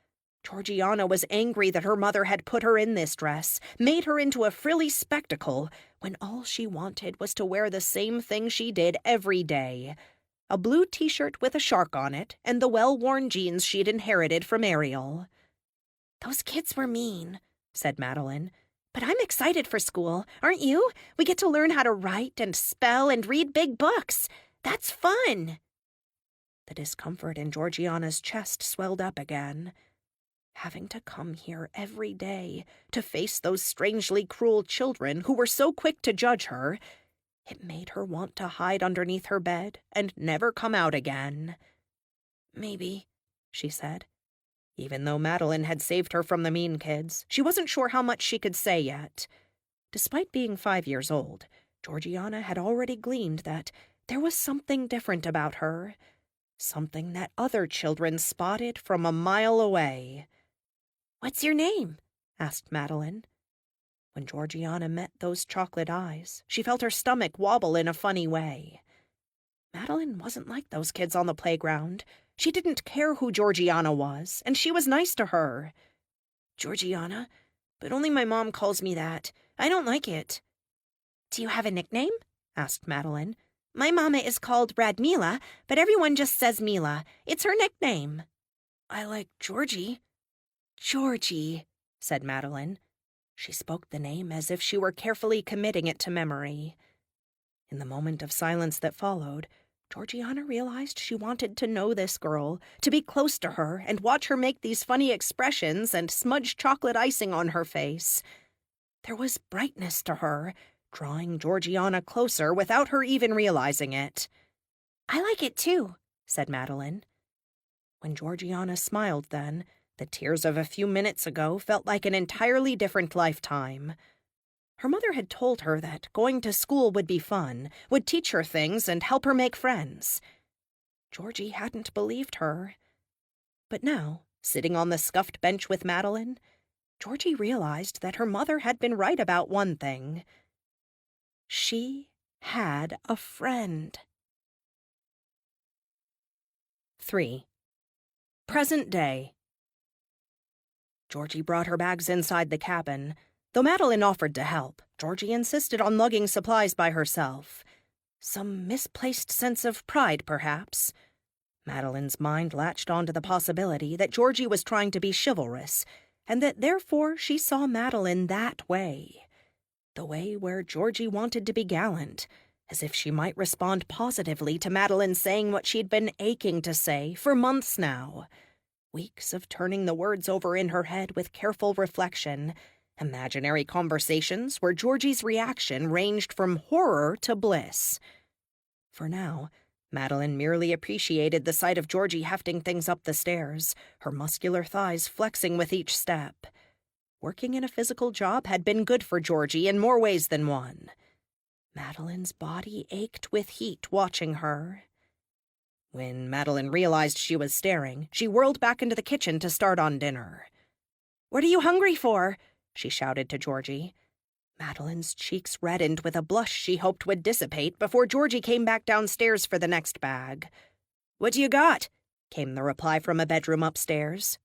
S1: Georgiana was angry that her mother had put her in this dress, made her into a frilly spectacle, when all she wanted was to wear the same thing she did every day. A blue t-shirt with a shark on it, and the well-worn jeans she'd inherited from Ariel. "Those kids were mean," said Madeline. "But I'm excited for school, aren't you? We get to learn how to write and spell and read big books. That's fun." The discomfort in Georgiana's chest swelled up again. Having to come here every day, to face those strangely cruel children who were so quick to judge her, it made her want to hide underneath her bed and never come out again. "Maybe," she said. Even though Madeline had saved her from the mean kids, she wasn't sure how much she could say yet. Despite being 5 years old, Georgiana had already gleaned that there was something different about her, something that other children spotted from a mile away. "What's your name?" asked Madeline. When Georgiana met those chocolate eyes, she felt her stomach wobble in a funny way. Madeline wasn't like those kids on the playground. She didn't care who Georgiana was, and she was nice to her. "Georgiana, but only my mom calls me that. I don't like it." "Do you have a nickname?" asked Madeline. "My mama is called Radmila, but everyone just says Mila. It's her nickname." "I like Georgie." "Georgie," said Madeline. She spoke the name as if she were carefully committing it to memory. In the moment of silence that followed, Georgiana realized she wanted to know this girl, to be close to her and watch her make these funny expressions and smudge chocolate icing on her face. There was brightness to her, drawing Georgiana closer without her even realizing it. "I like it too," said Madeline. When Georgiana smiled then, the tears of a few minutes ago felt like an entirely different lifetime. Her mother had told her that going to school would be fun, would teach her things and help her make friends. Georgie hadn't believed her. But now, sitting on the scuffed bench with Madeline, Georgie realized that her mother had been right about one thing. She had a friend. 3. Present day. Georgie brought her bags inside the cabin. Though Madeline offered to help, Georgie insisted on lugging supplies by herself. Some misplaced sense of pride, perhaps. Madeline's mind latched onto the possibility that Georgie was trying to be chivalrous, and that therefore she saw Madeline that way. The way where Georgie wanted to be gallant, as if she might respond positively to Madeline saying what she'd been aching to say for months now. Weeks of turning the words over in her head with careful reflection, imaginary conversations where Georgie's reaction ranged from horror to bliss. For now, Madeline merely appreciated the sight of Georgie hefting things up the stairs, her muscular thighs flexing with each step. Working in a physical job had been good for Georgie in more ways than one. Madeline's body ached with heat watching her. When Madeline realized she was staring, she whirled back into the kitchen to start on dinner. "What are you hungry for?" she shouted to Georgie. Madeline's cheeks reddened with a blush she hoped would dissipate before Georgie came back downstairs for the next bag. "What do you got?" came the reply from a bedroom upstairs.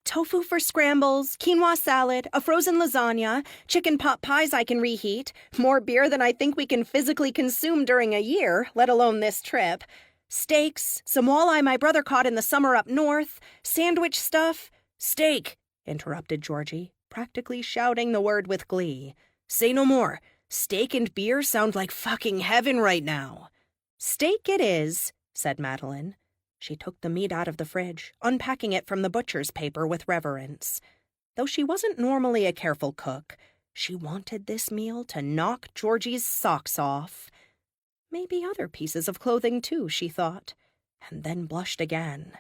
S1: "Tofu for scrambles, quinoa salad, a frozen lasagna, chicken pot pies I can reheat, more beer than I think we can physically consume during a year, let alone this trip. Steaks, some walleye my brother caught in the summer up north, sandwich stuff—" "Steak," interrupted Georgie, practically shouting the word with glee. "Say no more. Steak and beer sound like fucking heaven right now." "Steak it is," said Madeline. She took the meat out of the fridge, unpacking it from the butcher's paper with reverence. Though she wasn't normally a careful cook, she wanted this meal to knock Georgie's socks off. Maybe other pieces of clothing too, she thought, and then blushed again.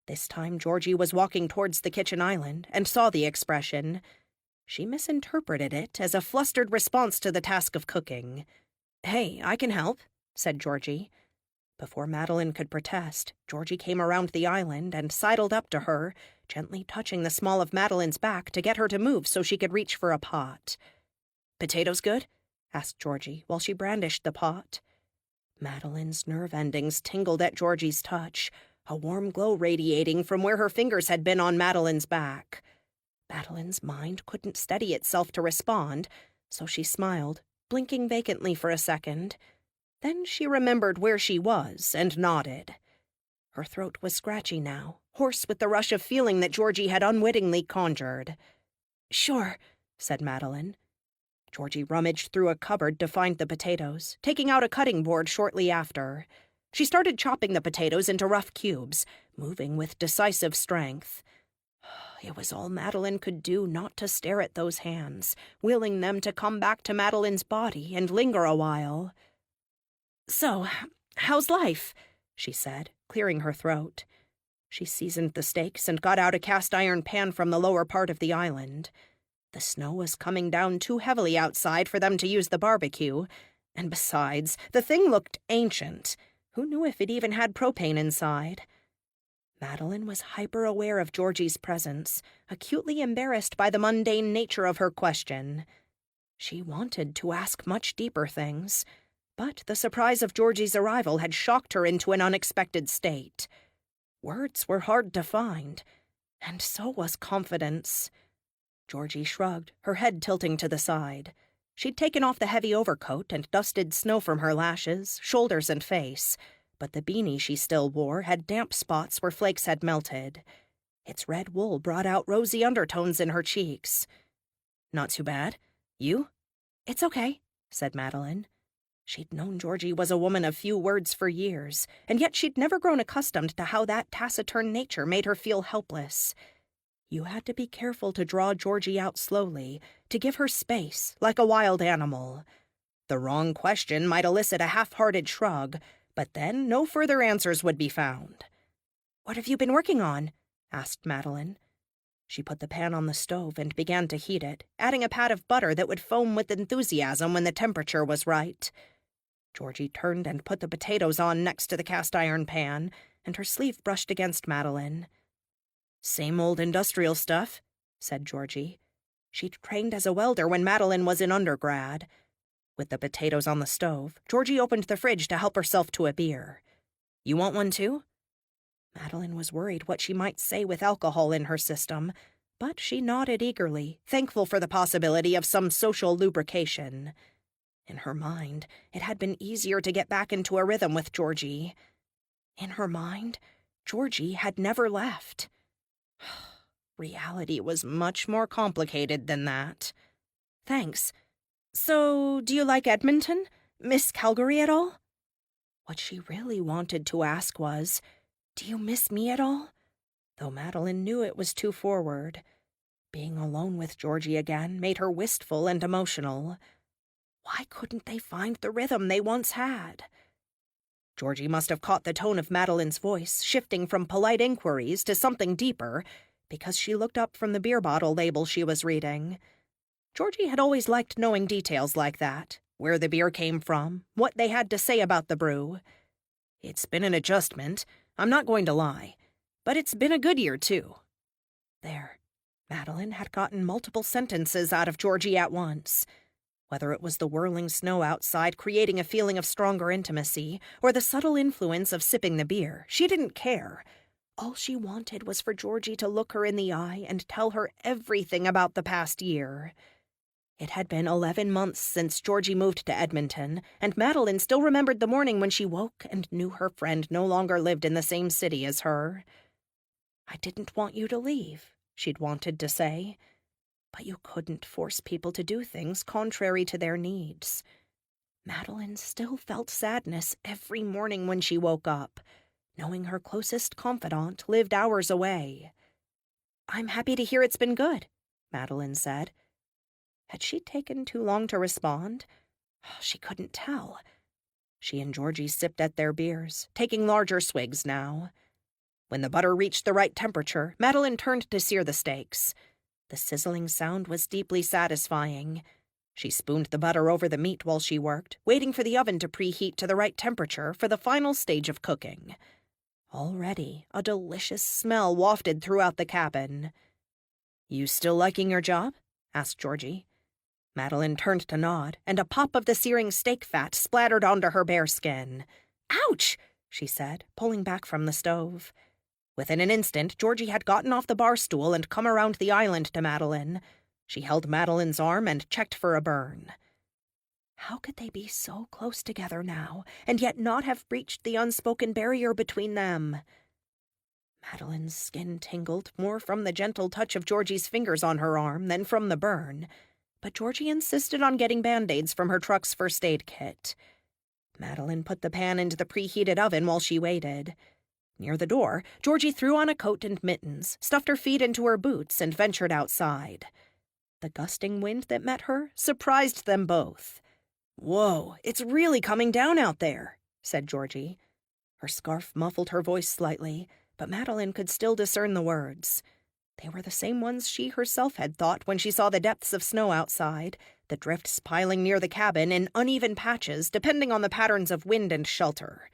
S1: This time Georgie was walking towards the kitchen island and saw the expression. She misinterpreted it as a flustered response to the task of cooking. "Hey, I can help," said Georgie. Before Madeline could protest, Georgie came around the island and sidled up to her, gently touching the small of Madeline's back to get her to move so she could reach for a pot. "Potatoes good?" asked Georgie while she brandished the pot. Madeline's nerve endings tingled at Georgie's touch, a warm glow radiating from where her fingers had been on Madeline's back. Madeline's mind couldn't steady itself to respond, so she smiled, blinking vacantly for a second. Then she remembered where she was and nodded. Her throat was scratchy now, hoarse with the rush of feeling that Georgie had unwittingly conjured. "Sure," said Madeline. Georgie rummaged through a cupboard to find the potatoes, taking out a cutting board shortly after. She started chopping the potatoes into rough cubes, moving with decisive strength. It was all Madeline could do not to stare at those hands, willing them to come back to Madeline's body and linger a while. "So, how's life?" she said, clearing her throat. She seasoned the steaks and got out a cast-iron pan from the lower part of the island. The snow was coming down too heavily outside for them to use the barbecue, and besides, the thing looked ancient. Who knew if it even had propane inside? Madeline was hyper-aware of Georgie's presence, acutely embarrassed by the mundane nature of her question. She wanted to ask much deeper things, but the surprise of Georgie's arrival had shocked her into an unexpected state. Words were hard to find, and so was confidence. Georgie shrugged, her head tilting to the side. She'd taken off the heavy overcoat and dusted snow from her lashes, shoulders, and face, but the beanie she still wore had damp spots where flakes had melted. Its red wool brought out rosy undertones in her cheeks. "Not too bad. You?" "It's okay," said Madeline. She'd known Georgie was a woman of few words for years, and yet she'd never grown accustomed to how that taciturn nature made her feel helpless. You had to be careful to draw Georgie out slowly, to give her space, like a wild animal. The wrong question might elicit a half-hearted shrug, but then no further answers would be found. "What have you been working on?" asked Madeline. She put the pan on the stove and began to heat it, adding a pat of butter that would foam with enthusiasm when the temperature was right. Georgie turned and put the potatoes on next to the cast-iron pan, and her sleeve brushed against Madeline. "Same old industrial stuff," said Georgie. She'd trained as a welder when Madeline was in undergrad. With the potatoes on the stove, Georgie opened the fridge to help herself to a beer. "You want one too?" Madeline was worried what she might say with alcohol in her system, but she nodded eagerly, thankful for the possibility of some social lubrication. In her mind, it had been easier to get back into a rhythm with Georgie. In her mind, Georgie had never left. Reality was much more complicated than that. "Thanks. So, do you like Edmonton? Miss Calgary at all?" What she really wanted to ask was, "Do you miss me at all?" Though Madeline knew it was too forward. Being alone with Georgie again made her wistful and emotional. Why couldn't they find the rhythm they once had? Georgie must have caught the tone of Madeline's voice, shifting from polite inquiries to something deeper, because she looked up from the beer bottle label she was reading. Georgie had always liked knowing details like that, where the beer came from, what they had to say about the brew. "It's been an adjustment, I'm not going to lie, but it's been a good year, too." There, Madeline had gotten multiple sentences out of Georgie at once. Whether it was the whirling snow outside creating a feeling of stronger intimacy, or the subtle influence of sipping the beer, she didn't care. All she wanted was for Georgie to look her in the eye and tell her everything about the past year. It had been 11 months since Georgie moved to Edmonton, and Madeline still remembered the morning when she woke and knew her friend no longer lived in the same city as her. "I didn't want you to leave," she'd wanted to say. But you couldn't force people to do things contrary to their needs. Madeline still felt sadness every morning when she woke up, knowing her closest confidant lived hours away. "I'm happy to hear it's been good," Madeline said. Had she taken too long to respond? She couldn't tell. She and Georgie sipped at their beers, taking larger swigs now. When the butter reached the right temperature, Madeline turned to sear the steaks. The sizzling sound was deeply satisfying. She spooned the butter over the meat while she worked, waiting for the oven to preheat to the right temperature for the final stage of cooking. Already, a delicious smell wafted throughout the cabin. "You still liking your job?" asked Georgie. Madeline turned to nod, and a pop of the searing steak fat splattered onto her bare skin. "Ouch!" she said, pulling back from the stove. Within an instant, Georgie had gotten off the bar stool and come around the island to Madeline. She held Madeline's arm and checked for a burn. How could they be so close together now, and yet not have breached the unspoken barrier between them? Madeline's skin tingled more from the gentle touch of Georgie's fingers on her arm than from the burn, but Georgie insisted on getting Band-Aids from her truck's first aid kit. Madeline put the pan into the preheated oven while she waited. Near the door, Georgie threw on a coat and mittens, stuffed her feet into her boots, and ventured outside. The gusting wind that met her surprised them both. "Whoa, it's really coming down out there," said Georgie. Her scarf muffled her voice slightly, but Madeline could still discern the words. They were the same ones she herself had thought when she saw the depths of snow outside, the drifts piling near the cabin in uneven patches depending on the patterns of wind and shelter.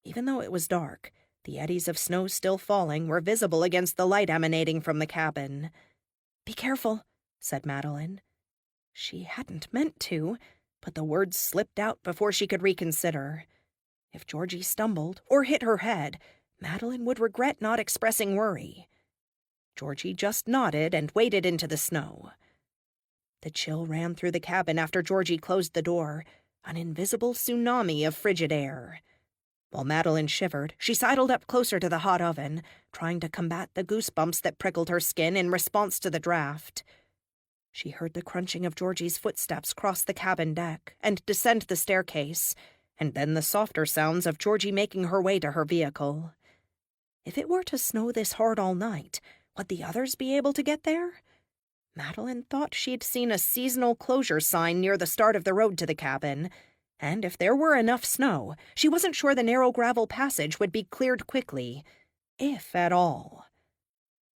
S1: Even though it was dark, the eddies of snow still falling were visible against the light emanating from the cabin. "Be careful," said Madeline. She hadn't meant to, but the words slipped out before she could reconsider. If Georgie stumbled or hit her head, Madeline would regret not expressing worry. Georgie just nodded and waded into the snow. The chill ran through the cabin after Georgie closed the door, an invisible tsunami of frigid air. While Madeline shivered, she sidled up closer to the hot oven, trying to combat the goosebumps that prickled her skin in response to the draft. She heard the crunching of Georgie's footsteps cross the cabin deck and descend the staircase, and then the softer sounds of Georgie making her way to her vehicle. If it were to snow this hard all night, would the others be able to get there? Madeline thought she'd seen a seasonal closure sign near the start of the road to the cabin, and if there were enough snow, she wasn't sure the narrow gravel passage would be cleared quickly, if at all.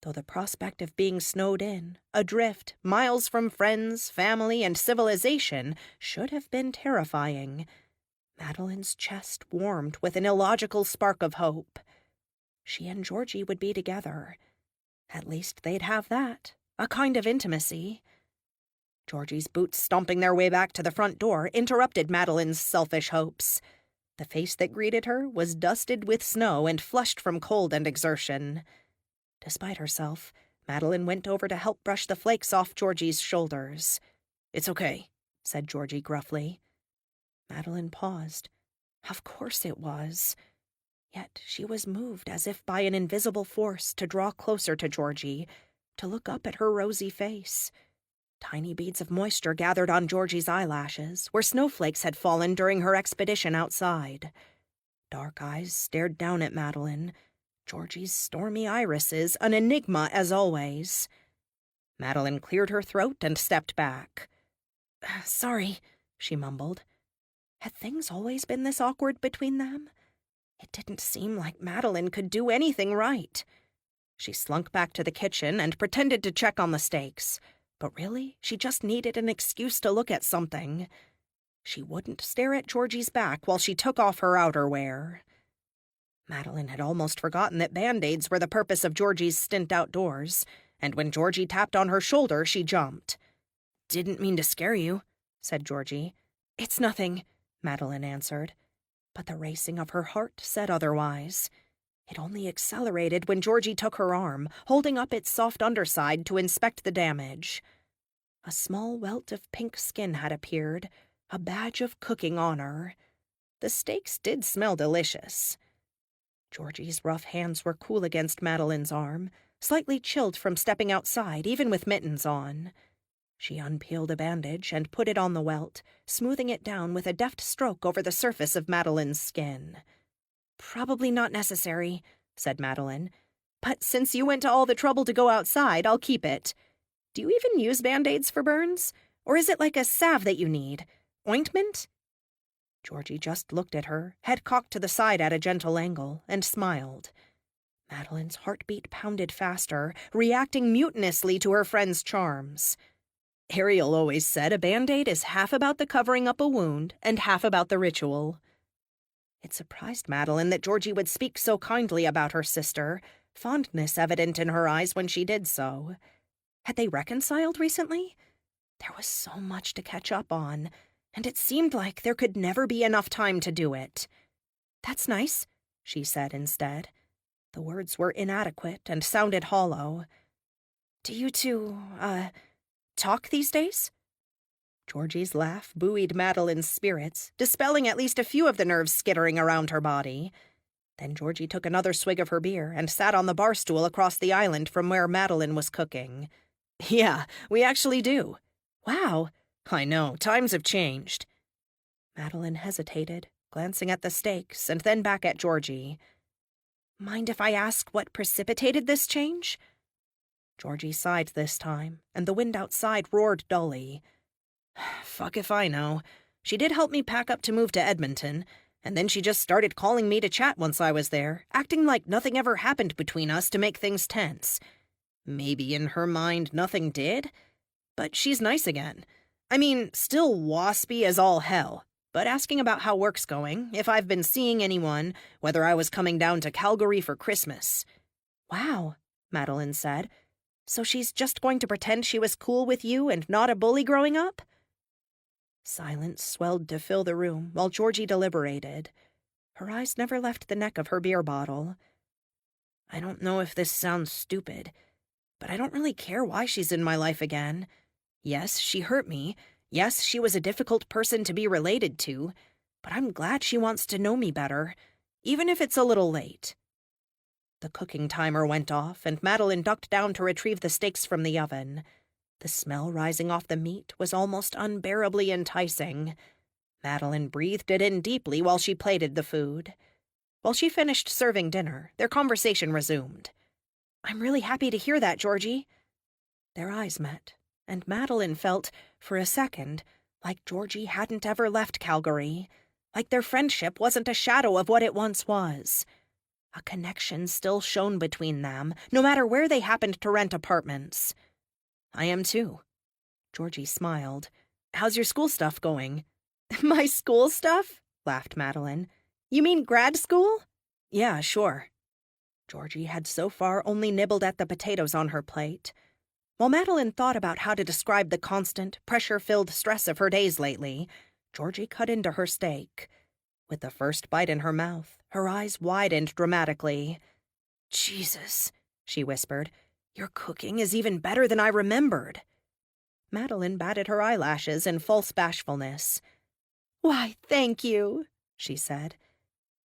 S1: Though the prospect of being snowed in, adrift, miles from friends, family, and civilization should have been terrifying, Madeline's chest warmed with an illogical spark of hope. She and Georgie would be together. At least they'd have that, a kind of intimacy. Georgie's boots stomping their way back to the front door interrupted Madeline's selfish hopes. The face that greeted her was dusted with snow and flushed from cold and exertion. Despite herself, Madeline went over to help brush the flakes off Georgie's shoulders. "It's okay," said Georgie gruffly. Madeline paused. Of course it was. Yet she was moved as if by an invisible force to draw closer to Georgie, to look up at her rosy face. Tiny beads of moisture gathered on Georgie's eyelashes, where snowflakes had fallen during her expedition outside. Dark eyes stared down at Madeline, Georgie's stormy irises an enigma as always. Madeline cleared her throat and stepped back. "Sorry," she mumbled. Had things always been this awkward between them? It didn't seem like Madeline could do anything right. She slunk back to the kitchen and pretended to check on the steaks, but really, she just needed an excuse to look at something. She wouldn't stare at Georgie's back while she took off her outerwear. Madeline had almost forgotten that Band-Aids were the purpose of Georgie's stint outdoors, and when Georgie tapped on her shoulder, she jumped. "Didn't mean to scare you," said Georgie. "It's nothing," Madeline answered. But the racing of her heart said otherwise. It only accelerated when Georgie took her arm, holding up its soft underside to inspect the damage. A small welt of pink skin had appeared, a badge of cooking honor. The steaks did smell delicious. Georgie's rough hands were cool against Madeline's arm, slightly chilled from stepping outside, even with mittens on. She unpeeled a bandage and put it on the welt, smoothing it down with a deft stroke over the surface of Madeline's skin. "Probably not necessary," said Madeline. "But since you went to all the trouble to go outside, I'll keep it. Do you even use Band-Aids for burns? Or is it like a salve that you need? Ointment?" Georgie just looked at her, head cocked to the side at a gentle angle, and smiled. Madeline's heartbeat pounded faster, reacting mutinously to her friend's charms. Ariel always said a Band-Aid is half about the covering up a wound and half about the ritual. It surprised Madeline that Georgie would speak so kindly about her sister, fondness evident in her eyes when she did so. Had they reconciled recently? There was so much to catch up on, and it seemed like there could never be enough time to do it. "That's nice," she said instead. The words were inadequate and sounded hollow. "Do you two, talk these days?" Georgie's laugh buoyed Madeline's spirits, dispelling at least a few of the nerves skittering around her body. Then Georgie took another swig of her beer and sat on the bar stool across the island from where Madeline was cooking. "Yeah, we actually do." "Wow." "I know, times have changed." Madeline hesitated, glancing at the steaks and then back at Georgie. "Mind if I ask what precipitated this change?" Georgie sighed this time, and the wind outside roared dully. "Fuck if I know. She did help me pack up to move to Edmonton, and then she just started calling me to chat once I was there, acting like nothing ever happened between us to make things tense. Maybe in her mind nothing did? But she's nice again. I mean, still waspy as all hell, but asking about how work's going, if I've been seeing anyone, whether I was coming down to Calgary for Christmas." "Wow," Madeline said. "So she's just going to pretend she was cool with you and not a bully growing up?" Silence swelled to fill the room while Georgie deliberated. Her eyes never left the neck of her beer bottle. "I don't know if this sounds stupid, but I don't really care why she's in my life again. Yes, she hurt me. Yes, she was a difficult person to be related to, but I'm glad she wants to know me better, even if it's a little late." The cooking timer went off, and Madeline ducked down to retrieve the steaks from the oven. The smell rising off the meat was almost unbearably enticing. Madeline breathed it in deeply while she plated the food. While she finished serving dinner, their conversation resumed. "I'm really happy to hear that, Georgie." Their eyes met, and Madeline felt, for a second, like Georgie hadn't ever left Calgary, like their friendship wasn't a shadow of what it once was. A connection still shone between them, no matter where they happened to rent apartments. "I am too." Georgie smiled. "How's your school stuff going?" "My school stuff?" laughed Madeline. "You mean grad school?" "Yeah, sure." Georgie had so far only nibbled at the potatoes on her plate. While Madeline thought about how to describe the constant, pressure-filled stress of her days lately, Georgie cut into her steak. With the first bite in her mouth, her eyes widened dramatically. "Jesus," she whispered, "your cooking is even better than I remembered." Madeline batted her eyelashes in false bashfulness. "Why, thank you," she said.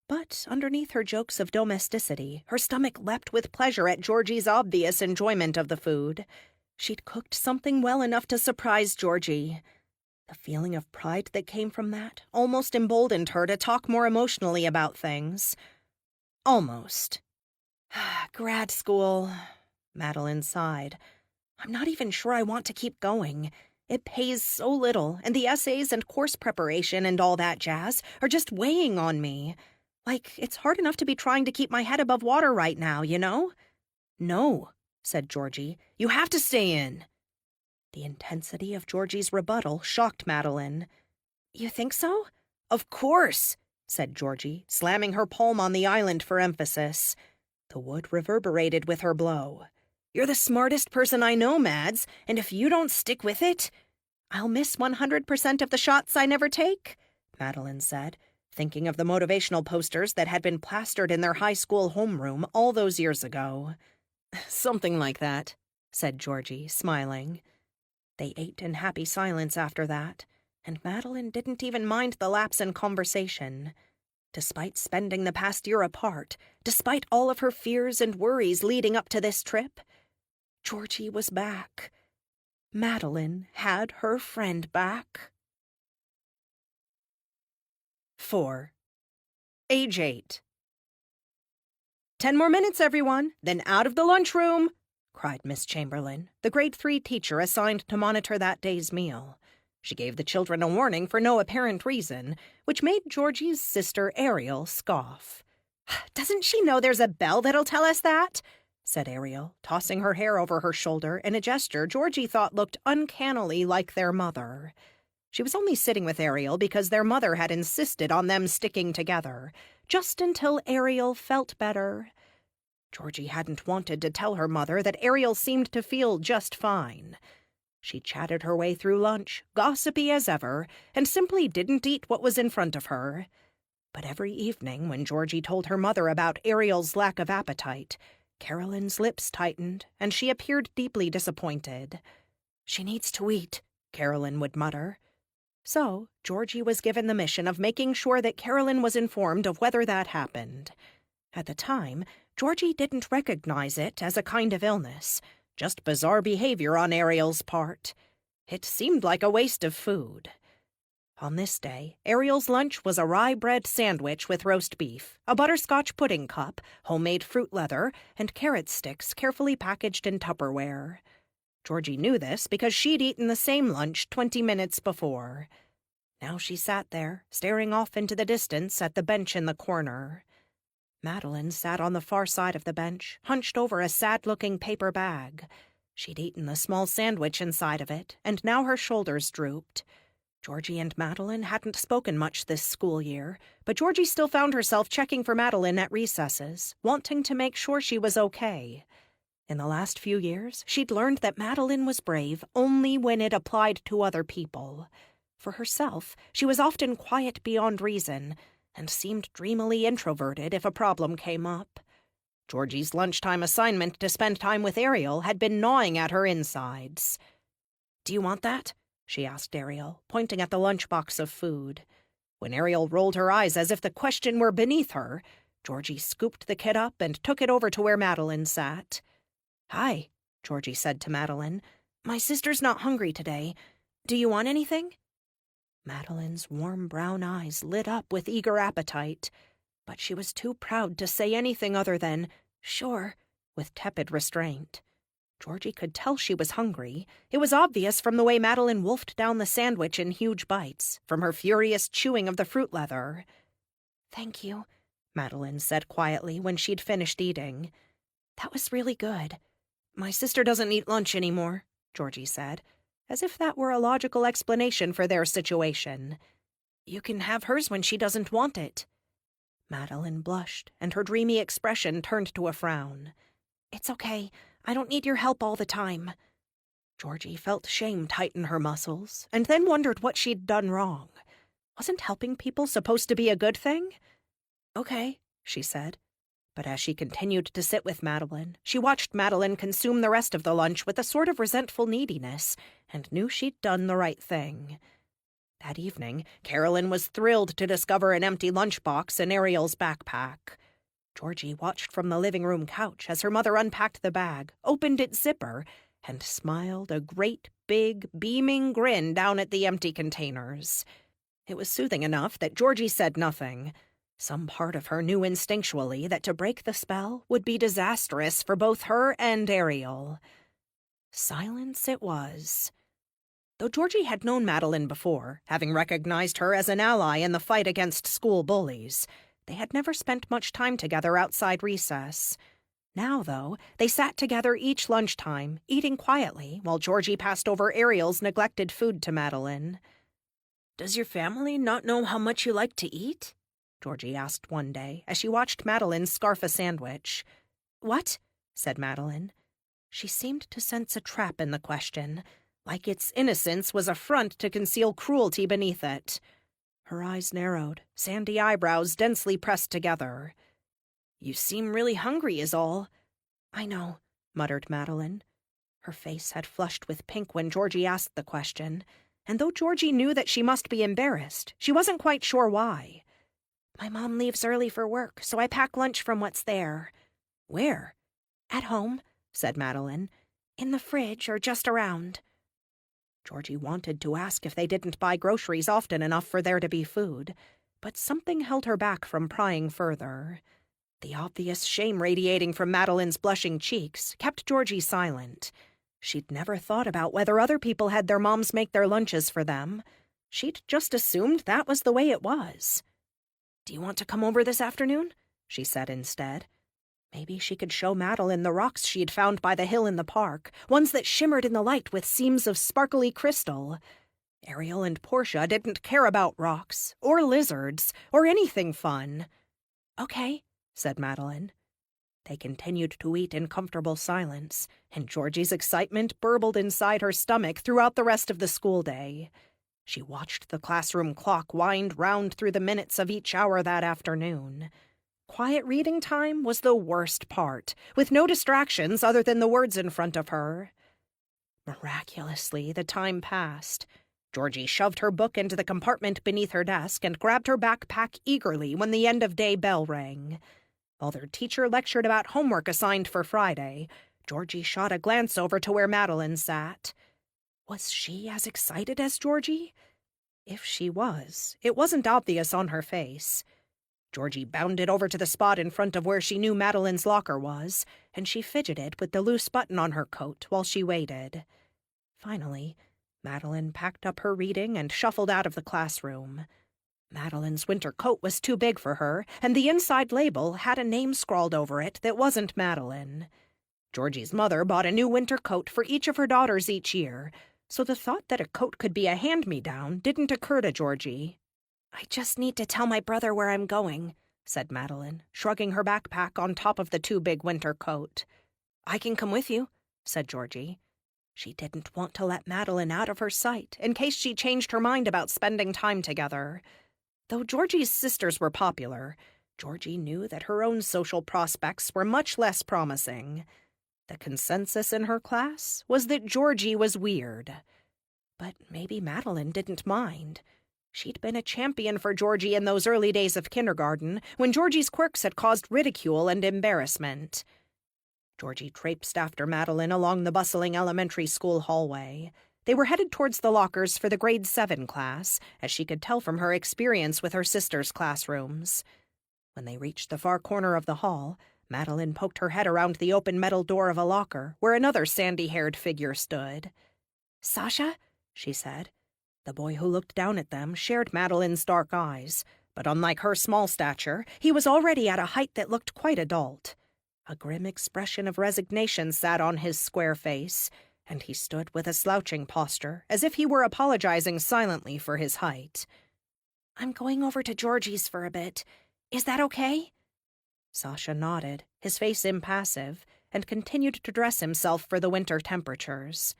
S1: But underneath her jokes of domesticity, her stomach leapt with pleasure at Georgie's obvious enjoyment of the food. She'd cooked something well enough to surprise Georgie. The feeling of pride that came from that almost emboldened her to talk more emotionally about things. Almost. "Grad school," Madeline sighed. "I'm not even sure I want to keep going. It pays so little, and the essays and course preparation and all that jazz are just weighing on me. Like, it's hard enough to be trying to keep my head above water right now, you know?" "No," said Georgie. "You have to stay in." The intensity of Georgie's rebuttal shocked Madeline. "You think so?" "Of course," said Georgie, slamming her palm on the island for emphasis. The wood reverberated with her blow. "You're the smartest person I know, Mads, and if you don't stick with it—" "I'll miss 100% of the shots I never take," Madeline said, thinking of the motivational posters that had been plastered in their high school homeroom all those years ago. "Something like that," said Georgie, smiling. They ate in happy silence after that, and Madeline didn't even mind the lapse in conversation. Despite spending the past year apart, despite all of her fears and worries leading up to this trip, Georgie was back. Madeline had her friend back. 4. Age 8. "10 more minutes, everyone, then out of the lunchroom," cried Miss Chamberlain, the grade 3 teacher assigned to monitor that day's meal. She gave the children a warning for no apparent reason, which made Georgie's sister Ariel scoff. "Doesn't she know there's a bell that'll tell us that?" said Ariel, tossing her hair over her shoulder in a gesture Georgie thought looked uncannily like their mother. She was only sitting with Ariel because their mother had insisted on them sticking together, just until Ariel felt better. Georgie hadn't wanted to tell her mother that Ariel seemed to feel just fine. She chatted her way through lunch, gossipy as ever, and simply didn't eat what was in front of her. But every evening when Georgie told her mother about Ariel's lack of appetite, Carolyn's lips tightened, and she appeared deeply disappointed. "She needs to eat," Carolyn would mutter. So, Georgie was given the mission of making sure that Carolyn was informed of whether that happened. At the time, Georgie didn't recognize it as a kind of illness, just bizarre behavior on Ariel's part. It seemed like a waste of food. On this day, Ariel's lunch was a rye bread sandwich with roast beef, a butterscotch pudding cup, homemade fruit leather, and carrot sticks carefully packaged in Tupperware. Georgie knew this because she'd eaten the same lunch 20 minutes before. Now she sat there, staring off into the distance at the bench in the corner. Madeline sat on the far side of the bench, hunched over a sad-looking paper bag. She'd eaten the small sandwich inside of it, and now her shoulders drooped. Georgie and Madeline hadn't spoken much this school year, but Georgie still found herself checking for Madeline at recesses, wanting to make sure she was okay. In the last few years, she'd learned that Madeline was brave only when it applied to other people. For herself, she was often quiet beyond reason, and seemed dreamily introverted if a problem came up. Georgie's lunchtime assignment to spend time with Ariel had been gnawing at her insides. "Do you want that?" she asked Ariel, pointing at the lunchbox of food. When Ariel rolled her eyes as if the question were beneath her, Georgie scooped the kid up and took it over to where Madeline sat. "Hi," Georgie said to Madeline. My sister's not hungry today. Do you want anything?" Madeline's warm brown eyes lit up with eager appetite, but she was too proud to say anything other than, "Sure," with tepid restraint. Georgie could tell she was hungry. It was obvious from the way Madeline wolfed down the sandwich in huge bites, from her furious chewing of the fruit leather. "Thank you," Madeline said quietly when she'd finished eating. "That was really good." "My sister doesn't eat lunch anymore," Georgie said, as if that were a logical explanation for their situation. "You can have hers when she doesn't want it." Madeline blushed, and her dreamy expression turned to a frown. "It's okay. I don't need your help all the time." Georgie felt shame tighten her muscles, and then wondered what she'd done wrong. Wasn't helping people supposed to be a good thing? "Okay," she said. But as she continued to sit with Madeline, she watched Madeline consume the rest of the lunch with a sort of resentful neediness, and knew she'd done the right thing. That evening, Carolyn was thrilled to discover an empty lunchbox in Ariel's backpack. Georgie watched from the living room couch as her mother unpacked the bag, opened its zipper, and smiled a great, big, beaming grin down at the empty containers. It was soothing enough that Georgie said nothing. Some part of her knew instinctually that to break the spell would be disastrous for both her and Ariel. Silence it was. Though Georgie had known Madeline before, having recognized her as an ally in the fight against school bullies, they had never spent much time together outside recess. Now, though, they sat together each lunchtime, eating quietly, while Georgie passed over Ariel's neglected food to Madeline. "Does your family not know how much you like to eat?" Georgie asked one day, as she watched Madeline scarf a sandwich. "What?" said Madeline. She seemed to sense a trap in the question, like its innocence was a front to conceal cruelty beneath it. Her eyes narrowed, sandy eyebrows densely pressed together. "You seem really hungry is all." "I know," muttered Madeline. Her face had flushed with pink when Georgie asked the question, and though Georgie knew that she must be embarrassed, she wasn't quite sure why. "My mom leaves early for work, so I pack lunch from what's there." "Where?" "At home," said Madeline. "In the fridge or just around." Georgie wanted to ask if they didn't buy groceries often enough for there to be food, but something held her back from prying further. The obvious shame radiating from Madeline's blushing cheeks kept Georgie silent. She'd never thought about whether other people had their moms make their lunches for them. She'd just assumed that was the way it was. "Do you want to come over this afternoon?" she said instead. Maybe she could show Madeline the rocks she'd found by the hill in the park, ones that shimmered in the light with seams of sparkly crystal. Ariel and Portia didn't care about rocks, or lizards, or anything fun. "Okay," said Madeline. They continued to eat in comfortable silence, and Georgie's excitement burbled inside her stomach throughout the rest of the school day. She watched the classroom clock wind round through the minutes of each hour that afternoon. Quiet reading time was the worst part, with no distractions other than the words in front of her. Miraculously, the time passed. Georgie shoved her book into the compartment beneath her desk and grabbed her backpack eagerly when the end-of-day bell rang. While their teacher lectured about homework assigned for Friday, Georgie shot a glance over to where Madeline sat. Was she as excited as Georgie? If she was, it wasn't obvious on her face. Georgie bounded over to the spot in front of where she knew Madeline's locker was, and she fidgeted with the loose button on her coat while she waited. Finally, Madeline packed up her reading and shuffled out of the classroom. Madeline's winter coat was too big for her, and the inside label had a name scrawled over it that wasn't Madeline. Georgie's mother bought a new winter coat for each of her daughters each year, so the thought that a coat could be a hand-me-down didn't occur to Georgie. "I just need to tell my brother where I'm going," said Madeline, shrugging her backpack on top of the too big winter coat. "I can come with you," said Georgie. She didn't want to let Madeline out of her sight in case she changed her mind about spending time together. Though Georgie's sisters were popular, Georgie knew that her own social prospects were much less promising. The consensus in her class was that Georgie was weird. But maybe Madeline didn't mind. She'd been a champion for Georgie in those early days of kindergarten, when Georgie's quirks had caused ridicule and embarrassment. Georgie traipsed after Madeline along the bustling elementary school hallway. They were headed towards the lockers for the grade 7 class, as she could tell from her experience with her sister's classrooms. When they reached the far corner of the hall, Madeline poked her head around the open metal door of a locker where another sandy-haired figure stood. "Sasha?" she said. The boy who looked down at them shared Madeline's dark eyes, but unlike her small stature, he was already at a height that looked quite adult. A grim expression of resignation sat on his square face, and he stood with a slouching posture, as if he were apologizing silently for his height. "I'm going over to Georgie's for a bit. Is that okay?" Sasha nodded, his face impassive, and continued to dress himself for the winter temperatures.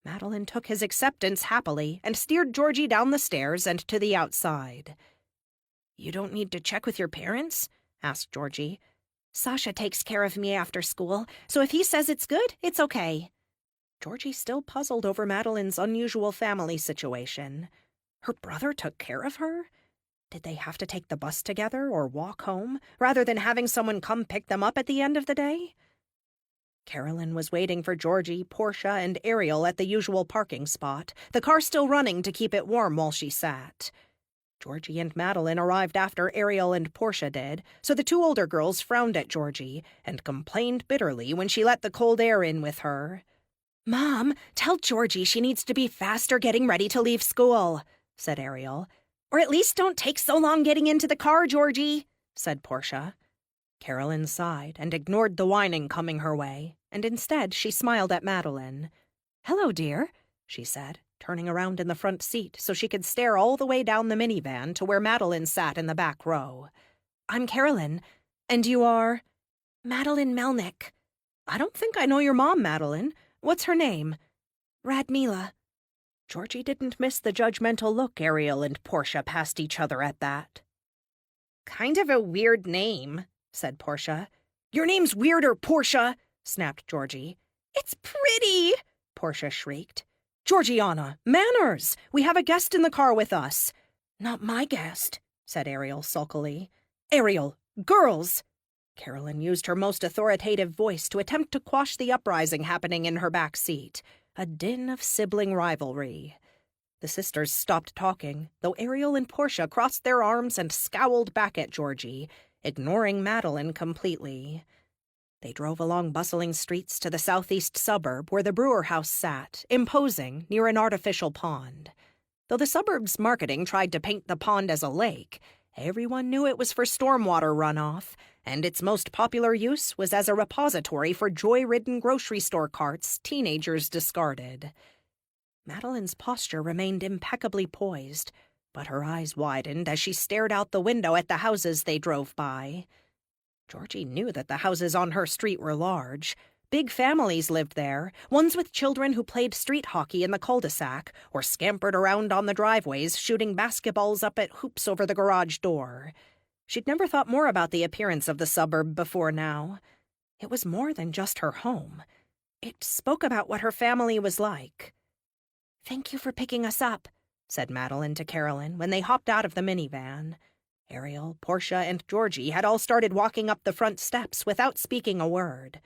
S1: Madeline took his acceptance happily and steered Georgie down the stairs and to the outside. "You don't need to check with your parents?" asked Georgie. "Sasha takes care of me after school, so if he says it's good, it's okay." Georgie still puzzled over Madeline's unusual family situation. Her brother took care of her? Did they have to take the bus together or walk home, rather than having someone come pick them up at the end of the day? Carolyn was waiting for Georgie, Portia, and Ariel at the usual parking spot, the car still running to keep it warm while she sat. Georgie and Madeline arrived after Ariel and Portia did, so the two older girls frowned at Georgie and complained bitterly when she let the cold air in with her. "Mom, tell Georgie she needs to be faster getting ready to leave school," said Ariel. "Or at least don't take so long getting into the car, Georgie," said Portia. Carolyn sighed and ignored the whining coming her way, and instead she smiled at Madeline. "Hello, dear," she said, turning around in the front seat so she could stare all the way down the minivan to where Madeline sat in the back row. "I'm Carolyn, and you are—" "Madeline Melnick." "I don't think I know your mom, Madeline. What's her name?" "Radmila." Georgie didn't miss the judgmental look Ariel and Portia passed each other at that. "Kind of a weird name," said Portia. "Your name's weirder, Portia," snapped Georgie. "It's pretty," Portia shrieked. "Georgiana, manners! We have a guest in the car with us." "Not my guest," said Ariel sulkily. "Ariel, girls!" Carolyn used her most authoritative voice to attempt to quash the uprising happening in her back seat, a din of sibling rivalry. The sisters stopped talking, though Ariel and Portia crossed their arms and scowled back at Georgie, ignoring Madeline completely. They drove along bustling streets to the southeast suburb where the brewer house sat, imposing, near an artificial pond. Though the suburb's marketing tried to paint the pond as a lake, everyone knew it was for stormwater runoff, and its most popular use was as a repository for joy-ridden grocery store carts teenagers discarded. Madeline's posture remained impeccably poised, but her eyes widened as she stared out the window at the houses they drove by. Georgie knew that the houses on her street were large. Big families lived there, ones with children who played street hockey in the cul-de-sac or scampered around on the driveways shooting basketballs up at hoops over the garage door. She'd never thought more about the appearance of the suburb before now. It was more than just her home. It spoke about what her family was like. "Thank you for picking us up," said Madeline to Carolyn when they hopped out of the minivan. Ariel, Portia, and Georgie had all started walking up the front steps without speaking a word.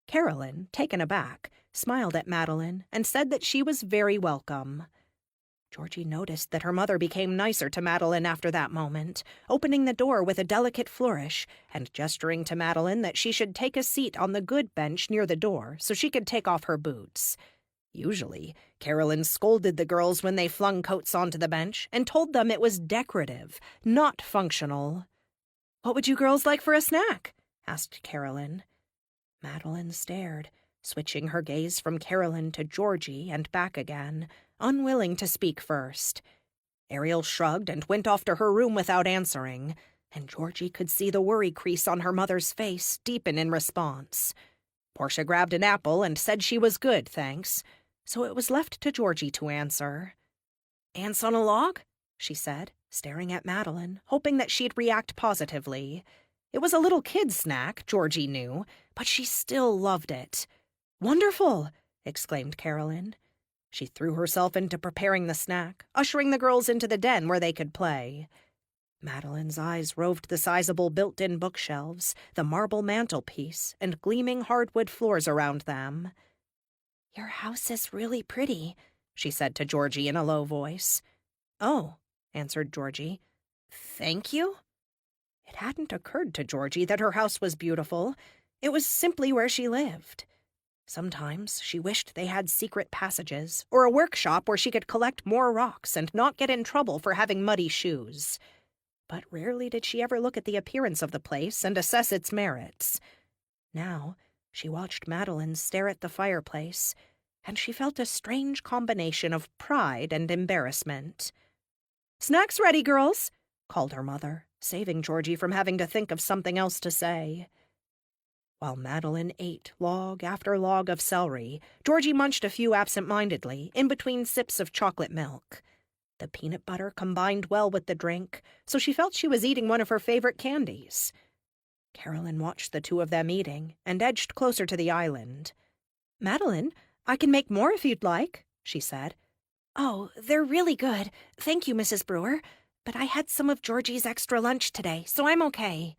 S1: Carolyn, taken aback, smiled at Madeline and said that she was very welcome. Georgie noticed that her mother became nicer to Madeline after that moment, opening the door with a delicate flourish and gesturing to Madeline that she should take a seat on the good bench near the door so she could take off her boots. Usually, Carolyn scolded the girls when they flung coats onto the bench and told them it was decorative, not functional. "What would you girls like for a snack?" asked Carolyn. Madeline stared, switching her gaze from Carolyn to Georgie and back again, unwilling to speak first. Ariel shrugged and went off to her room without answering, and Georgie could see the worry crease on her mother's face deepen in response. Portia grabbed an apple and said she was good, thanks, so it was left to Georgie to answer. "Ants on a log?" she said, staring at Madeline, hoping that she'd react positively. It was a little kid snack, Georgie knew, but she still loved it. "Wonderful!" exclaimed Carolyn. She threw herself into preparing the snack, ushering the girls into the den where they could play. Madeline's eyes roved the sizable built-in bookshelves, the marble mantelpiece, and gleaming hardwood floors around them. "Your house is really pretty," she said to Georgie in a low voice. "Oh," answered Georgie. "Thank you?" It hadn't occurred to Georgie that her house was beautiful. It was simply where she lived. Sometimes she wished they had secret passages, or a workshop where she could collect more rocks and not get in trouble for having muddy shoes. But rarely did she ever look at the appearance of the place and assess its merits. Now she watched Madeline stare at the fireplace, and she felt a strange combination of pride and embarrassment. "Snacks ready, girls," called her mother, saving Georgie from having to think of something else to say. While Madeline ate log after log of celery, Georgie munched a few absent-mindedly, in between sips of chocolate milk. The peanut butter combined well with the drink, so she felt she was eating one of her favorite candies. Carolyn watched the two of them eating and edged closer to the island. "Madeline, I can make more if you'd like," she said. "Oh, they're really good. Thank you, Mrs. Brewer. But I had some of Georgie's extra lunch today, so I'm okay."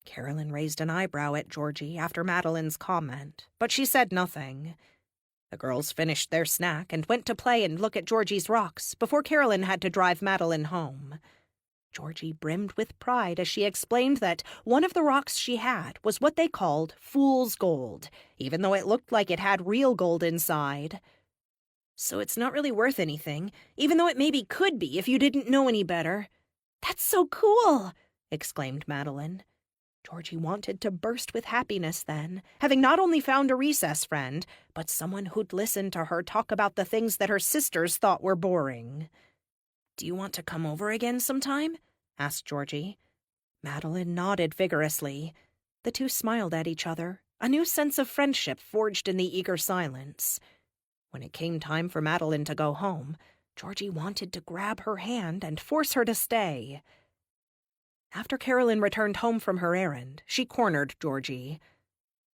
S1: Carolyn raised an eyebrow at Georgie after Madeline's comment, but she said nothing. The girls finished their snack and went to play and look at Georgie's rocks before Carolyn had to drive Madeline home. Georgie brimmed with pride as she explained that one of the rocks she had was what they called fool's gold, even though it looked like it had real gold inside. "So it's not really worth anything, even though it maybe could be if you didn't know any better." "That's so cool!" exclaimed Madeline. Georgie wanted to burst with happiness then, having not only found a recess friend, but someone who'd listen to her talk about the things that her sisters thought were boring. "Do you want to come over again sometime?" asked Georgie. Madeline nodded vigorously. The two smiled at each other, a new sense of friendship forged in the eager silence. When it came time for Madeline to go home, Georgie wanted to grab her hand and force her to stay. After Carolyn returned home from her errand, she cornered Georgie.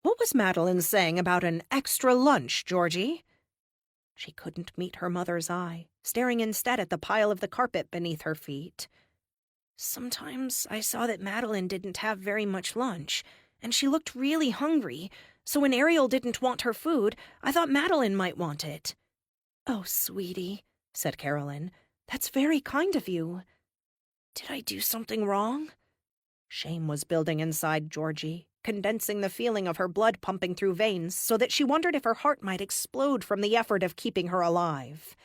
S1: "What was Madeline saying about an extra lunch, Georgie?" She couldn't meet her mother's eye, staring instead at the pile of the carpet beneath her feet. "Sometimes I saw that Madeline didn't have very much lunch, and she looked really hungry, so when Ariel didn't want her food, I thought Madeline might want it." "Oh, sweetie," said Carolyn, "that's very kind of you." "Did I do something wrong?" Shame was building inside Georgie, condensing the feeling of her blood pumping through veins so that she wondered if her heart might explode from the effort of keeping her alive.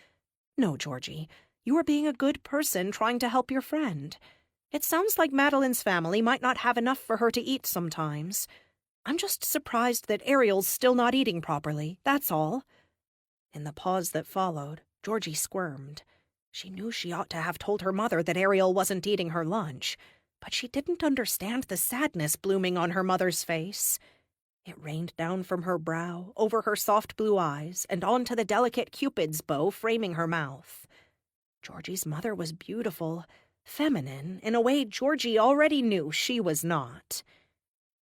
S1: "No, Georgie, you are being a good person trying to help your friend. It sounds like Madeline's family might not have enough for her to eat sometimes. I'm just surprised that Ariel's still not eating properly, that's all." In the pause that followed, Georgie squirmed. She knew she ought to have told her mother that Ariel wasn't eating her lunch, but she didn't understand the sadness blooming on her mother's face. It rained down from her brow, over her soft blue eyes, and onto the delicate Cupid's bow framing her mouth. Georgie's mother was beautiful, feminine, in a way Georgie already knew she was not.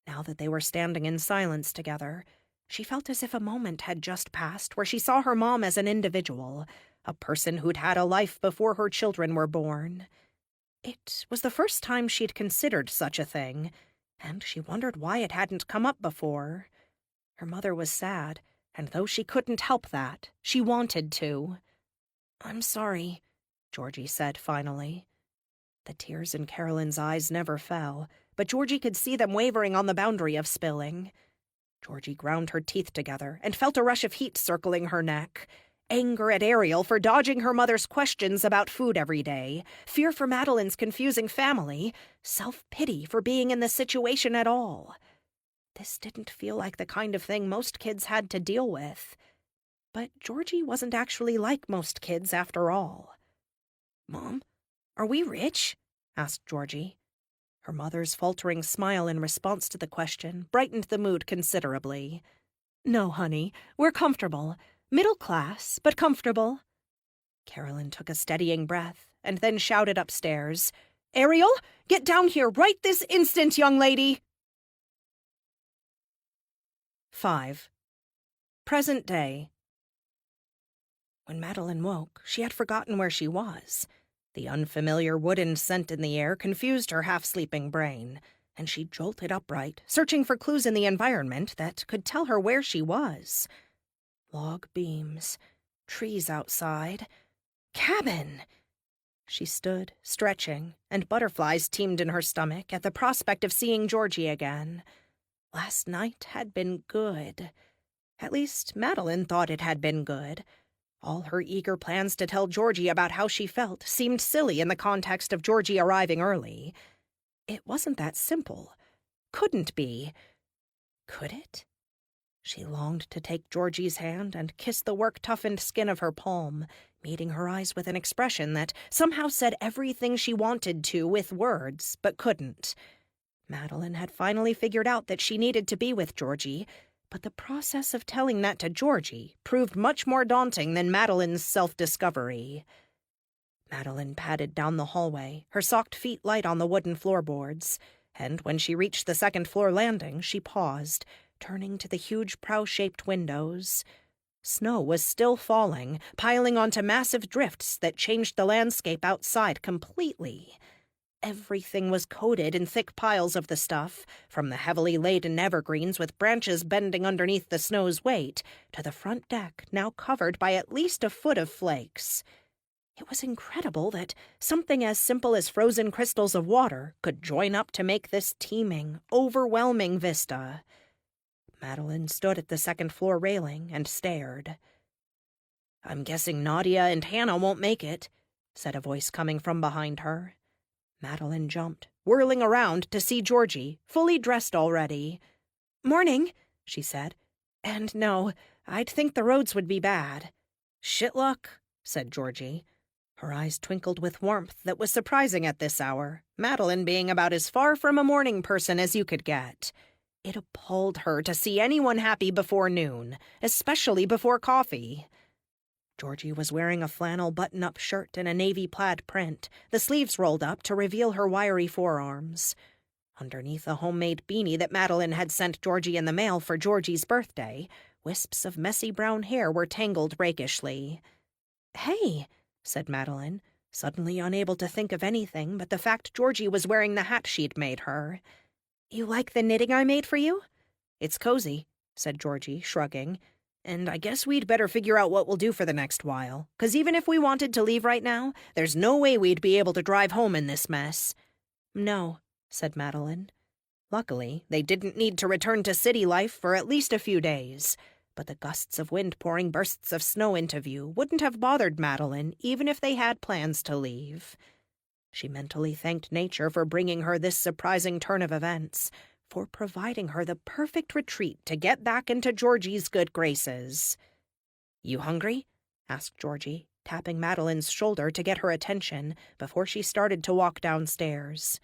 S1: Now that they were standing in silence together, she felt as if a moment had just passed where she saw her mom as an individual, a person who'd had a life before her children were born. It was the first time she'd considered such a thing, and she wondered why it hadn't come up before. Her mother was sad, and though she couldn't help that, she wanted to. "I'm sorry," Georgie said finally. The tears in Carolyn's eyes never fell, but Georgie could see them wavering on the boundary of spilling. Georgie ground her teeth together and felt a rush of heat circling her neck. Anger at Ariel for dodging her mother's questions about food every day, fear for Madeline's confusing family, self-pity for being in the situation at all. This didn't feel like the kind of thing most kids had to deal with. But Georgie wasn't actually like most kids after all. "Mom, are we rich?" asked Georgie. Her mother's faltering smile in response to the question brightened the mood considerably. "No, honey, we're comfortable. Middle class, but comfortable." Carolyn took a steadying breath and then shouted upstairs, "Ariel, get down here right this instant, young lady!" 5. Present day. When Madeline woke, she had forgotten where she was. The unfamiliar wooden scent in the air confused her half-sleeping brain, and she jolted upright, searching for clues in the environment that could tell her where she was. Log beams, trees outside, cabin. She stood, stretching, and butterflies teemed in her stomach at the prospect of seeing Georgie again. Last night had been good. At least Madeline thought it had been good. All her eager plans to tell Georgie about how she felt seemed silly in the context of Georgie arriving early. It wasn't that simple. Couldn't be. Could it? She longed to take Georgie's hand and kiss the work-toughened skin of her palm, meeting her eyes with an expression that somehow said everything she wanted to with words, but couldn't. Madeline had finally figured out that she needed to be with Georgie, but the process of telling that to Georgie proved much more daunting than Madeline's self-discovery. Madeline padded down the hallway, her socked feet light on the wooden floorboards, and when she reached the second-floor landing, she paused, turning to the huge prow-shaped windows. Snow was still falling, piling onto massive drifts that changed the landscape outside completely. Everything was coated in thick piles of the stuff, from the heavily laden evergreens with branches bending underneath the snow's weight, to the front deck now covered by at least a foot of flakes. It was incredible that something as simple as frozen crystals of water could join up to make this teeming, overwhelming vista. Madeline stood at the second-floor railing and stared. "I'm guessing Nadia and Hannah won't make it," said a voice coming from behind her. Madeline jumped, whirling around to see Georgie, fully dressed already. "Morning," she said. "And no, I'd think the roads would be bad." "Shit luck," said Georgie. Her eyes twinkled with warmth that was surprising at this hour, Madeline being about as far from a morning person as you could get. It appalled her to see anyone happy before noon, especially before coffee. Georgie was wearing a flannel button-up shirt in a navy plaid print, the sleeves rolled up to reveal her wiry forearms. Underneath a homemade beanie that Madeline had sent Georgie in the mail for Georgie's birthday, wisps of messy brown hair were tangled rakishly. "Hey," said Madeline, suddenly unable to think of anything but the fact Georgie was wearing the hat she'd made her. "You like the knitting I made for you?" "It's cozy," said Georgie, shrugging. "And I guess we'd better figure out what we'll do for the next while, 'cause even if we wanted to leave right now, there's no way we'd be able to drive home in this mess." "No," said Madeline. Luckily, they didn't need to return to city life for at least a few days, but the gusts of wind pouring bursts of snow into view wouldn't have bothered Madeline even if they had plans to leave. She mentally thanked nature for bringing her this surprising turn of events, for providing her the perfect retreat to get back into Georgie's good graces. "You hungry?" asked Georgie, tapping Madeline's shoulder to get her attention before she started to walk downstairs.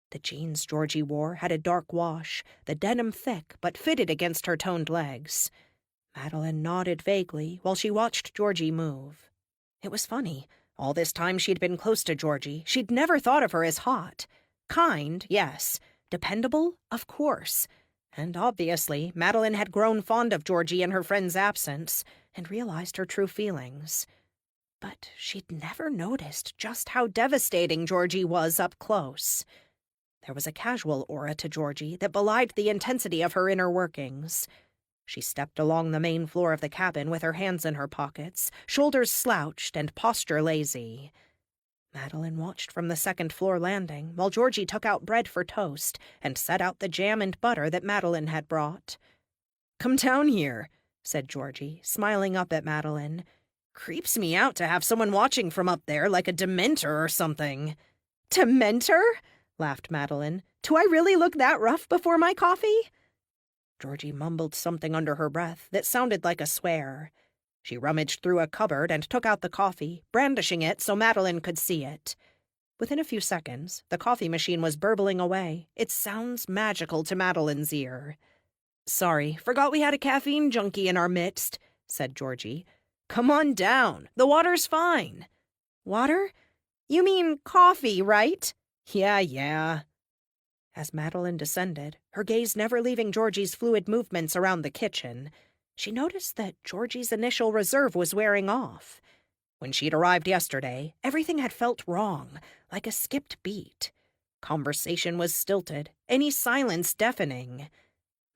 S1: The jeans Georgie wore had a dark wash, the denim thick but fitted against her toned legs. Madeline nodded vaguely while she watched Georgie move. It was funny. All this time she'd been close to Georgie, she'd never thought of her as hot. Kind, yes. Dependable, of course. And obviously, Madeline had grown fond of Georgie in her friend's absence and realized her true feelings. But she'd never noticed just how devastating Georgie was up close. There was a casual aura to Georgie that belied the intensity of her inner workings. She stepped along the main floor of the cabin with her hands in her pockets, shoulders slouched and posture lazy. Madeline watched from the second-floor landing while Georgie took out bread for toast and set out the jam and butter that Madeline had brought. "Come down here," said Georgie, smiling up at Madeline. "Creeps me out to have someone watching from up there like a dementor or something." "Dementor?" laughed Madeline. "Do I really look that rough before my coffee?" Georgie mumbled something under her breath that sounded like a swear. She rummaged through a cupboard and took out the coffee, brandishing it so Madeline could see it. Within a few seconds, the coffee machine was burbling away, its sounds magical to Madeline's ear. "Sorry, forgot we had a caffeine junkie in our midst," said Georgie. "Come on down. The water's fine." "Water? You mean coffee, right?" Yeah. As Madeline descended, her gaze never leaving Georgie's fluid movements around the kitchen, she noticed that Georgie's initial reserve was wearing off. When she'd arrived yesterday, everything had felt wrong, like a skipped beat. Conversation was stilted, any silence deafening.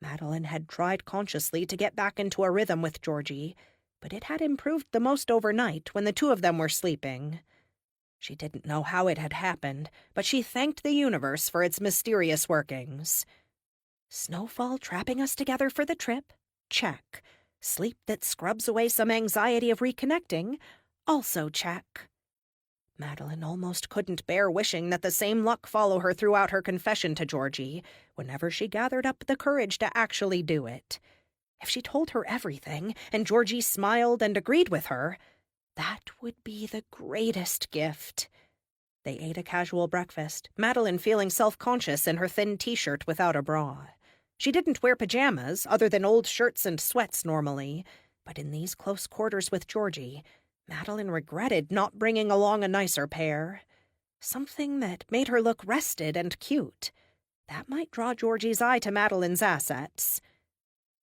S1: Madeline had tried consciously to get back into a rhythm with Georgie, but it had improved the most overnight when the two of them were sleeping. She didn't know how it had happened, but she thanked the universe for its mysterious workings. Snowfall trapping us together for the trip? Check. Sleep that scrubs away some anxiety of reconnecting? Also check. Madeline almost couldn't bear wishing that the same luck follow her throughout her confession to Georgie, whenever she gathered up the courage to actually do it. If she told her everything, and Georgie smiled and agreed with her, that would be the greatest gift. They ate a casual breakfast, Madeline feeling self-conscious in her thin t-shirt without a bra. She didn't wear pajamas, other than old shirts and sweats normally, but in these close quarters with Georgie, Madeline regretted not bringing along a nicer pair. Something that made her look rested and cute. That might draw Georgie's eye to Madeline's assets.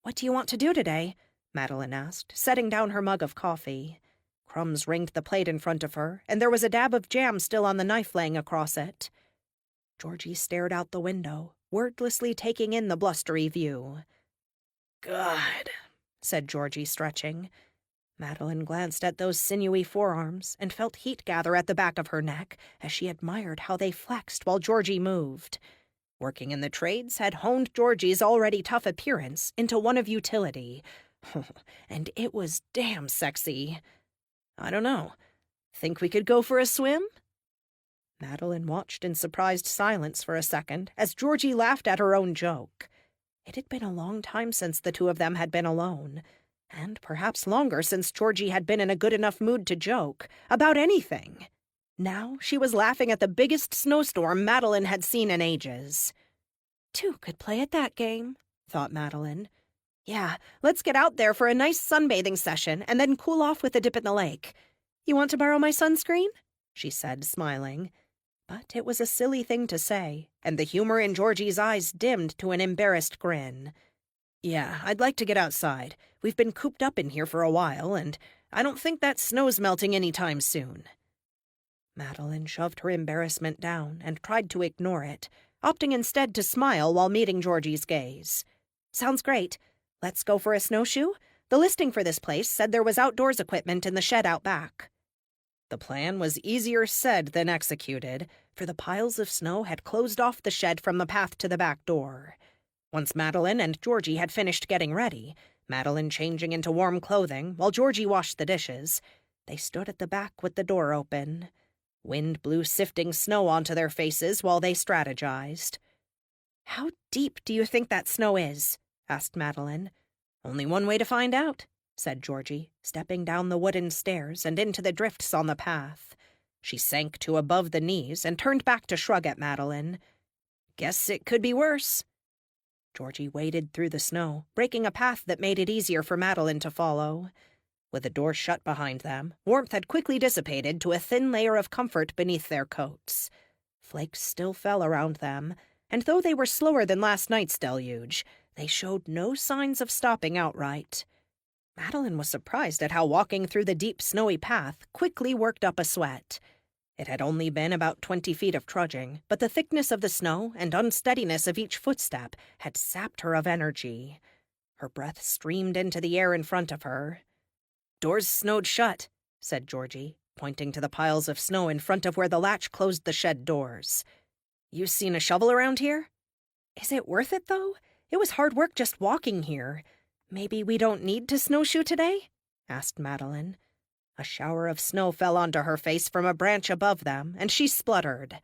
S1: "What do you want to do today?" Madeline asked, setting down her mug of coffee. Crumbs ringed the plate in front of her, and there was a dab of jam still on the knife laying across it. Georgie stared out the window, wordlessly taking in the blustery view. "God," said Georgie, stretching. Madeline glanced at those sinewy forearms and felt heat gather at the back of her neck as she admired how they flexed while Georgie moved. Working in the trades had honed Georgie's already tough appearance into one of utility. And it was damn sexy. "I don't know. Think we could go for a swim?" Madeline watched in surprised silence for a second as Georgie laughed at her own joke. It had been a long time since the two of them had been alone, and perhaps longer since Georgie had been in a good enough mood to joke about anything. Now she was laughing at the biggest snowstorm Madeline had seen in ages. "Two could play at that game," thought Madeline. "Yeah, let's get out there for a nice sunbathing session and then cool off with a dip in the lake. You want to borrow my sunscreen?" she said, smiling. But it was a silly thing to say, and the humor in Georgie's eyes dimmed to an embarrassed grin. "Yeah, I'd like to get outside. We've been cooped up in here for a while, and I don't think that snow's melting any time soon." Madeline shoved her embarrassment down and tried to ignore it, opting instead to smile while meeting Georgie's gaze. "Sounds great. Let's go for a snowshoe? The listing for this place said there was outdoors equipment in the shed out back." The plan was easier said than executed, for the piles of snow had closed off the shed from the path to the back door. Once Madeline and Georgie had finished getting ready, Madeline changing into warm clothing while Georgie washed the dishes, they stood at the back with the door open. Wind blew sifting snow onto their faces while they strategized. "How deep do you think that snow is?" asked Madeline. "Only one way to find out," said Georgie, stepping down the wooden stairs and into the drifts on the path. She sank to above the knees and turned back to shrug at Madeline. "Guess it could be worse." Georgie waded through the snow, breaking a path that made it easier for Madeline to follow. With the door shut behind them, warmth had quickly dissipated to a thin layer of comfort beneath their coats. Flakes still fell around them, and though they were slower than last night's deluge, they showed no signs of stopping outright. Madeline was surprised at how walking through the deep snowy path quickly worked up a sweat. It had only been about 20 feet of trudging, but the thickness of the snow and unsteadiness of each footstep had sapped her of energy. Her breath streamed into the air in front of her. "Doors snowed shut," said Georgie, pointing to the piles of snow in front of where the latch closed the shed doors. "You seen a shovel around here?" "Is it worth it, though? It was hard work just walking here. Maybe we don't need to snowshoe today?" asked Madeline. A shower of snow fell onto her face from a branch above them, and she spluttered.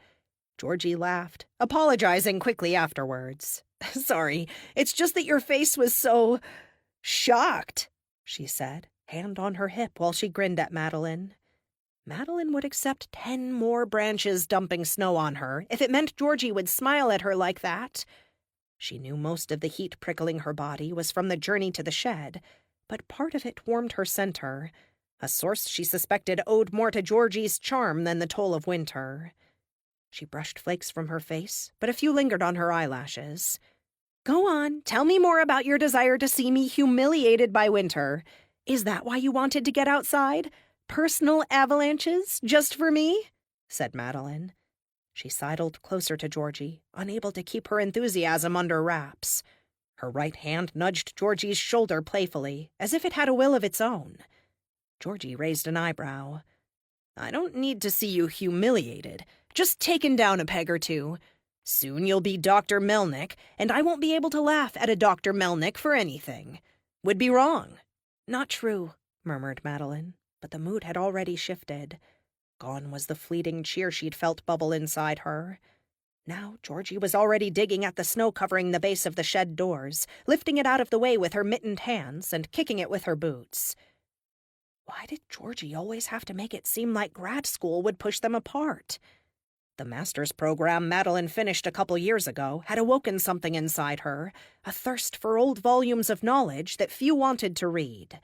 S1: Georgie laughed, apologizing quickly afterwards. "Sorry, it's just that your face was so shocked," she said, hand on her hip while she grinned at Madeline. Madeline would accept 10 more branches dumping snow on her if it meant Georgie would smile at her like that. She knew most of the heat prickling her body was from the journey to the shed, but part of it warmed her center, a source she suspected owed more to Georgie's charm than the toll of winter. She brushed flakes from her face, but a few lingered on her eyelashes. "Go on, tell me more about your desire to see me humiliated by winter. Is that why you wanted to get outside? Personal avalanches, just for me?" said Madeline. She sidled closer to Georgie, unable to keep her enthusiasm under wraps. Her right hand nudged Georgie's shoulder playfully, as if it had a will of its own. Georgie raised an eyebrow. "I don't need to see you humiliated, just taken down a peg or two. Soon you'll be Dr. Melnick, and I won't be able to laugh at a Dr. Melnick for anything. Would be wrong." "Not true," murmured Madeline, but the mood had already shifted. Gone was the fleeting cheer she'd felt bubble inside her. Now Georgie was already digging at the snow covering the base of the shed doors, lifting it out of the way with her mittened hands and kicking it with her boots. Why did Georgie always have to make it seem like grad school would push them apart? The master's program Madeline finished a couple years ago had awoken something inside her, a thirst for old volumes of knowledge that few wanted to read.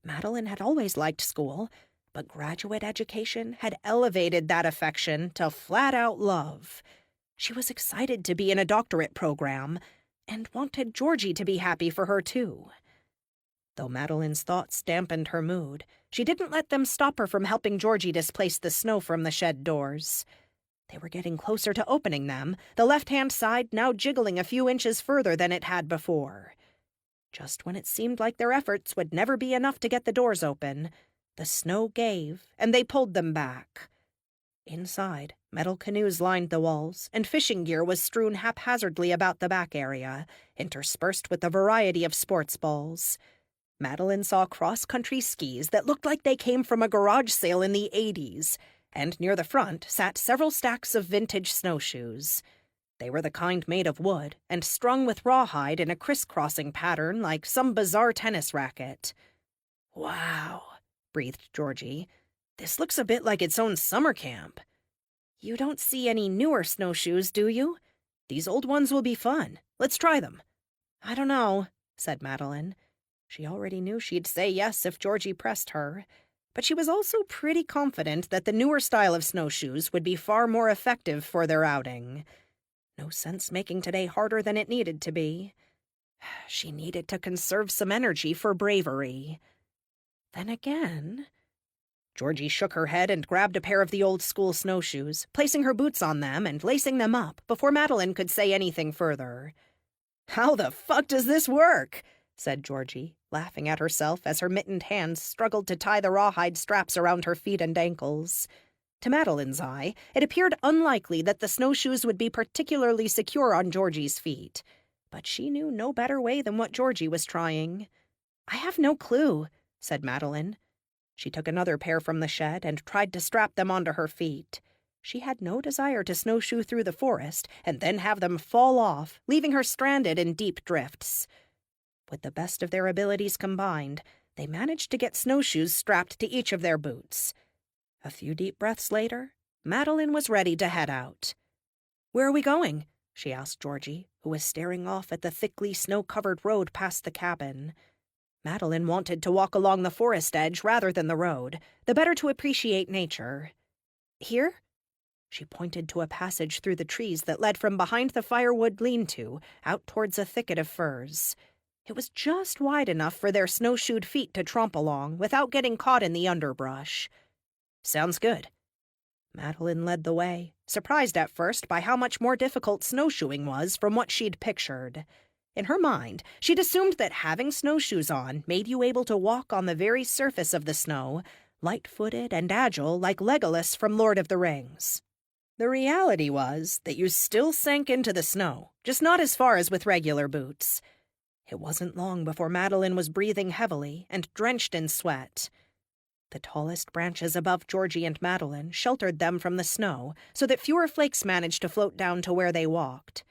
S1: Madeline had always liked school, but graduate education had elevated that affection to flat-out love. She was excited to be in a doctorate program, and wanted Georgie to be happy for her, too. Though Madeline's thoughts dampened her mood, she didn't let them stop her from helping Georgie displace the snow from the shed doors. They were getting closer to opening them, the left-hand side now jiggling a few inches further than it had before. Just when it seemed like their efforts would never be enough to get the doors open, the snow gave, and they pulled them back. Inside, metal canoes lined the walls, and fishing gear was strewn haphazardly about the back area, interspersed with a variety of sports balls. Madeline saw cross-country skis that looked like they came from a garage sale in the 80s, and near the front sat several stacks of vintage snowshoes. They were the kind made of wood, and strung with rawhide in a crisscrossing pattern like some bizarre tennis racket. "Wow," breathed Georgie. "This looks a bit like its own summer camp." "You don't see any newer snowshoes, do you? These old ones will be fun. Let's try them." "I don't know," said Madeline. She already knew she'd say yes if Georgie pressed her, but she was also pretty confident that the newer style of snowshoes would be far more effective for their outing. No sense making today harder than it needed to be. She needed to conserve some energy for bravery. Then again... Georgie shook her head and grabbed a pair of the old-school snowshoes, placing her boots on them and lacing them up before Madeline could say anything further. "How the fuck does this work?" said Georgie, laughing at herself as her mittened hands struggled to tie the rawhide straps around her feet and ankles. To Madeline's eye, it appeared unlikely that the snowshoes would be particularly secure on Georgie's feet, but she knew no better way than what Georgie was trying. "I have no clue," said Madeline. She took another pair from the shed and tried to strap them onto her feet. She had no desire to snowshoe through the forest and then have them fall off, leaving her stranded in deep drifts. With the best of their abilities combined, they managed to get snowshoes strapped to each of their boots. A few deep breaths later, Madeline was ready to head out. "Where are we going?" she asked Georgie, who was staring off at the thickly snow-covered road past the cabin. Madeline wanted to walk along the forest edge rather than the road, the better to appreciate nature. "Here?" She pointed to a passage through the trees that led from behind the firewood lean-to, out towards a thicket of firs. It was just wide enough for their snowshoed feet to tromp along without getting caught in the underbrush. "Sounds good." Madeline led the way, surprised at first by how much more difficult snowshoeing was from what she'd pictured. In her mind, she'd assumed that having snowshoes on made you able to walk on the very surface of the snow, light-footed and agile like Legolas from Lord of the Rings. The reality was that you still sank into the snow, just not as far as with regular boots. It wasn't long before Madeline was breathing heavily and drenched in sweat. The tallest branches above Georgie and Madeline sheltered them from the snow so that fewer flakes managed to float down to where they walked.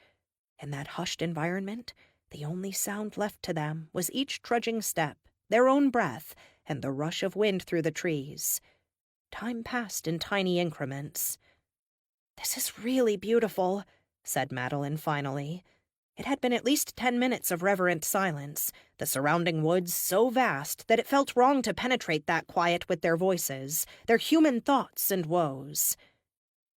S1: In that hushed environment, the only sound left to them was each trudging step, their own breath, and the rush of wind through the trees. Time passed in tiny increments. "This is really beautiful," said Madeline finally. It had been at least 10 minutes of reverent silence, the surrounding woods so vast that it felt wrong to penetrate that quiet with their voices, their human thoughts and woes.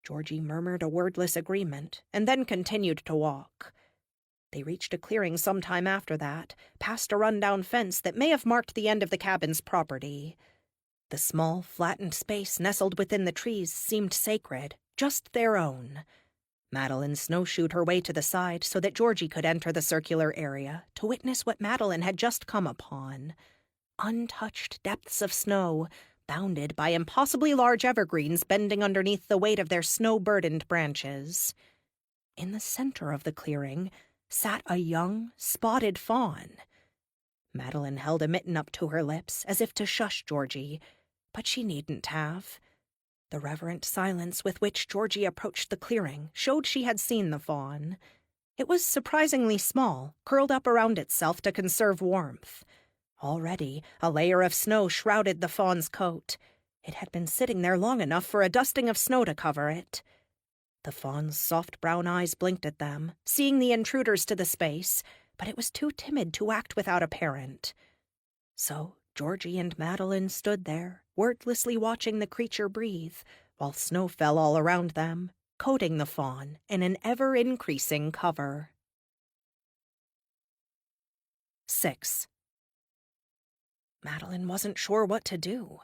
S1: Georgie murmured a wordless agreement, and then continued to walk. They reached a clearing some time after that, past a run-down fence that may have marked the end of the cabin's property. The small, flattened space nestled within the trees seemed sacred, just their own. Madeline snowshoed her way to the side so that Georgie could enter the circular area to witness what Madeline had just come upon. Untouched depths of snow, bounded by impossibly large evergreens bending underneath the weight of their snow-burdened branches. In the center of the clearing sat a young, spotted fawn. Madeline held a mitten up to her lips as if to shush Georgie, but she needn't have. The reverent silence with which Georgie approached the clearing showed she had seen the fawn. It was surprisingly small, curled up around itself to conserve warmth. Already, a layer of snow shrouded the fawn's coat. It had been sitting there long enough for a dusting of snow to cover it. The fawn's soft brown eyes blinked at them, seeing the intruders to the space, but it was too timid to act without a parent. So Georgie and Madeline stood there, wordlessly watching the creature breathe, while snow fell all around them, coating the fawn in an ever-increasing cover. 6. Madeline wasn't sure what to do.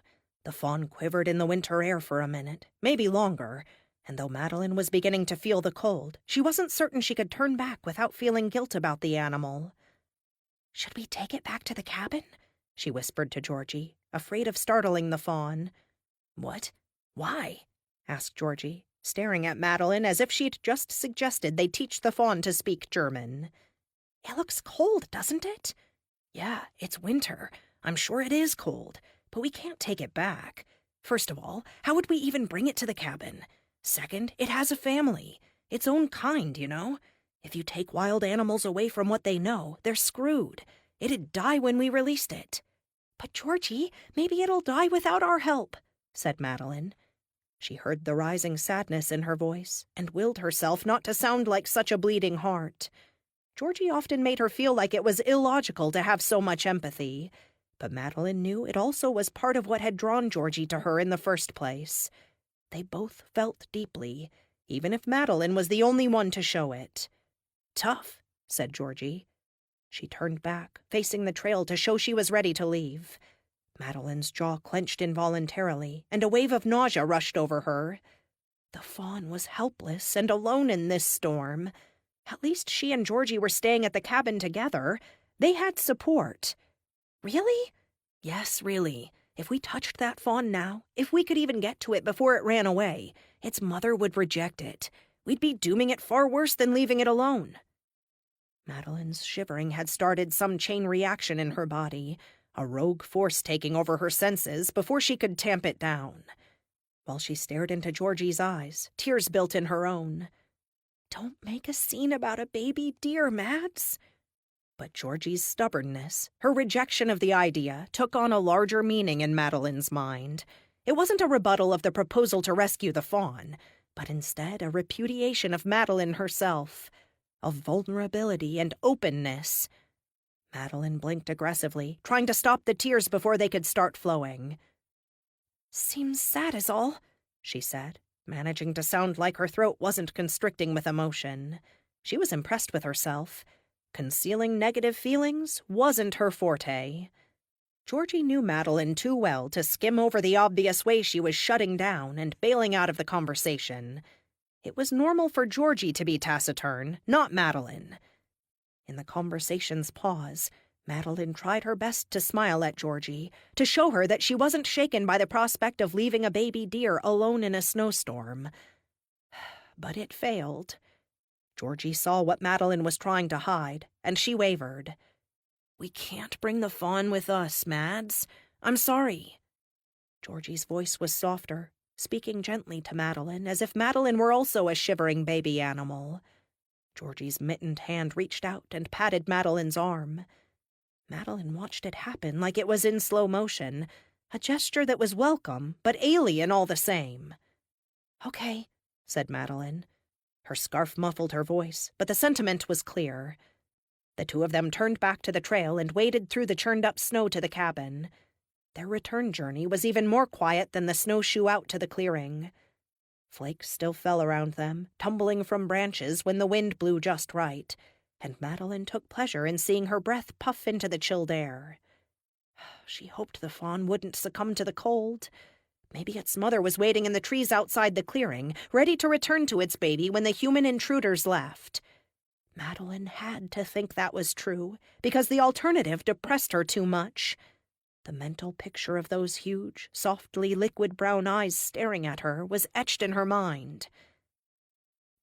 S1: The fawn quivered in the winter air for a minute, maybe longer, and though Madeline was beginning to feel the cold, she wasn't certain she could turn back without feeling guilt about the animal. "Should we take it back to the cabin?" she whispered to Georgie, afraid of startling the fawn. "What? Why?" asked Georgie, staring at Madeline as if she'd just suggested they teach the fawn to speak German. "It looks cold, doesn't it?" "Yeah, it's winter. I'm sure it is cold, but we can't take it back. First of all, how would we even bring it to the cabin? Second, it has a family. Its own kind, you know. If you take wild animals away from what they know, they're screwed. It'd die when we released it." "But, Georgie, maybe it'll die without our help," said Madeline. She heard the rising sadness in her voice and willed herself not to sound like such a bleeding heart. Georgie often made her feel like it was illogical to have so much empathy, but Madeline knew it also was part of what had drawn Georgie to her in the first place. They both felt deeply, even if Madeline was the only one to show it. "Tough," said Georgie. She turned back, facing the trail to show she was ready to leave. Madeline's jaw clenched involuntarily, and a wave of nausea rushed over her. The fawn was helpless and alone in this storm. At least she and Georgie were staying at the cabin together. They had support. "Really?" "Yes, really. If we touched that fawn now, if we could even get to it before it ran away, its mother would reject it. We'd be dooming it far worse than leaving it alone." Madeline's shivering had started some chain reaction in her body, a rogue force taking over her senses before she could tamp it down. While she stared into Georgie's eyes, tears built in her own. "Don't make a scene about a baby deer, Mads." But Georgie's stubbornness, her rejection of the idea, took on a larger meaning in Madeline's mind. It wasn't a rebuttal of the proposal to rescue the fawn, but instead a repudiation of Madeline herself, of vulnerability and openness. Madeline blinked aggressively, trying to stop the tears before they could start flowing. "Seems sad is all," she said, managing to sound like her throat wasn't constricting with emotion. She was impressed with herself. Concealing negative feelings wasn't her forte. Georgie knew Madeline too well to skim over the obvious way she was shutting down and bailing out of the conversation. It was normal for Georgie to be taciturn, not Madeline. In the conversation's pause, Madeline tried her best to smile at Georgie, to show her that she wasn't shaken by the prospect of leaving a baby deer alone in a snowstorm. But it failed. Georgie saw what Madeline was trying to hide, and she wavered. "We can't bring the fawn with us, Mads. I'm sorry." Georgie's voice was softer, speaking gently to Madeline, as if Madeline were also a shivering baby animal. Georgie's mittened hand reached out and patted Madeline's arm. Madeline watched it happen like it was in slow motion, a gesture that was welcome, but alien all the same. "Okay," said Madeline. Her scarf muffled her voice, but the sentiment was clear. The two of them turned back to the trail and waded through the churned-up snow to the cabin. Their return journey was even more quiet than the snowshoe out to the clearing. Flakes still fell around them, tumbling from branches when the wind blew just right, and Madeline took pleasure in seeing her breath puff into the chilled air. She hoped the fawn wouldn't succumb to the cold. Maybe its mother was waiting in the trees outside the clearing, ready to return to its baby when the human intruders left. Madeline had to think that was true, because the alternative depressed her too much. The mental picture of those huge, softly liquid brown eyes staring at her was etched in her mind.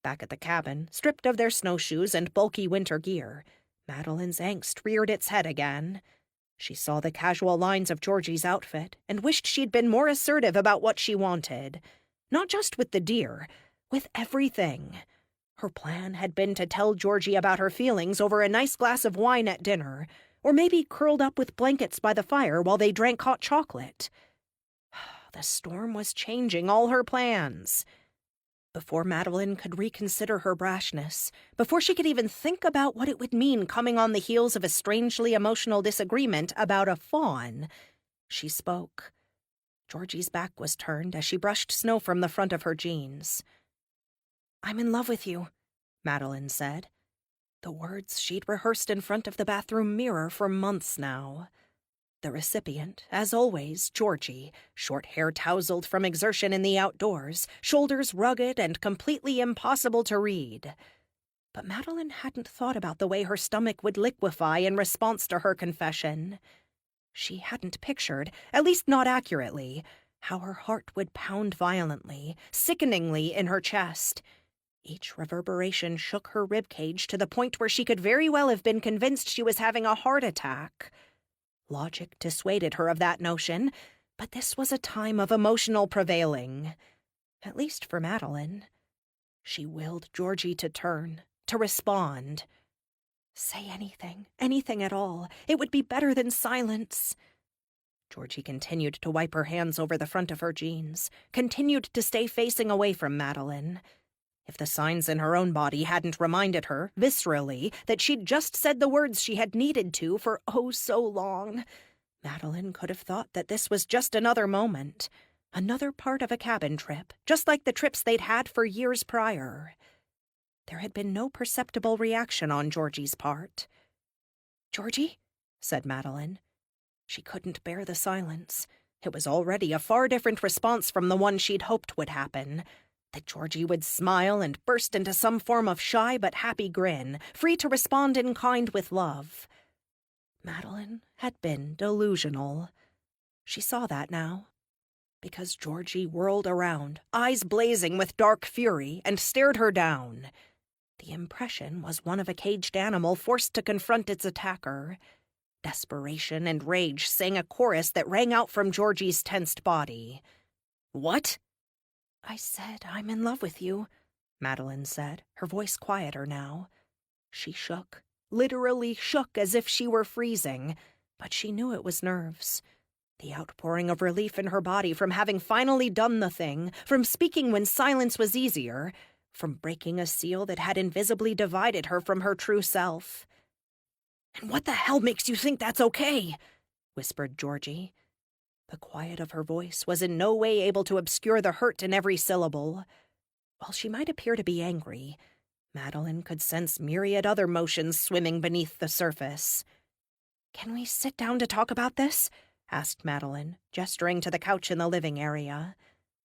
S1: Back at the cabin, stripped of their snowshoes and bulky winter gear, Madeline's angst reared its head again. She saw the casual lines of Georgie's outfit and wished she'd been more assertive about what she wanted. Not just with the deer, with everything. Her plan had been to tell Georgie about her feelings over a nice glass of wine at dinner, or maybe curled up with blankets by the fire while they drank hot chocolate. The storm was changing all her plans. Before Madeline could reconsider her brashness, before she could even think about what it would mean coming on the heels of a strangely emotional disagreement about a fawn, she spoke. Georgie's back was turned as she brushed snow from the front of her jeans. "I'm in love with you," Madeline said. The words she'd rehearsed in front of the bathroom mirror for months now. The recipient, as always, Georgie, short hair tousled from exertion in the outdoors, shoulders rugged and completely impossible to read. But Madeline hadn't thought about the way her stomach would liquefy in response to her confession. She hadn't pictured, at least not accurately, how her heart would pound violently, sickeningly in her chest. Each reverberation shook her ribcage to the point where she could very well have been convinced she was having a heart attack. Logic dissuaded her of that notion, but this was a time of emotional prevailing. At least for Madeline. She willed Georgie to turn, to respond. Say anything, anything at all. It would be better than silence. Georgie continued to wipe her hands over the front of her jeans, continued to stay facing away from Madeline. If the signs in her own body hadn't reminded her, viscerally, that she'd just said the words she had needed to for oh so long, Madeline could have thought that this was just another moment, another part of a cabin trip, just like the trips they'd had for years prior. There had been no perceptible reaction on Georgie's part. "Georgie?" said Madeline. She couldn't bear the silence. It was already a far different response from the one she'd hoped would happen. That Georgie would smile and burst into some form of shy but happy grin, free to respond in kind with love. Madeline had been delusional. She saw that now. Because Georgie whirled around, eyes blazing with dark fury, and stared her down. The impression was one of a caged animal forced to confront its attacker. Desperation and rage sang a chorus that rang out from Georgie's tensed body. "What?" "I said I'm in love with you," Madeline said, her voice quieter now. She shook, literally shook as if she were freezing, but she knew it was nerves. The outpouring of relief in her body from having finally done the thing, from speaking when silence was easier, from breaking a seal that had invisibly divided her from her true self. "And what the hell makes you think that's okay?" whispered Georgie. The quiet of her voice was in no way able to obscure the hurt in every syllable. While she might appear to be angry, Madeline could sense myriad other motions swimming beneath the surface. "Can we sit down to talk about this?" asked Madeline, gesturing to the couch in the living area.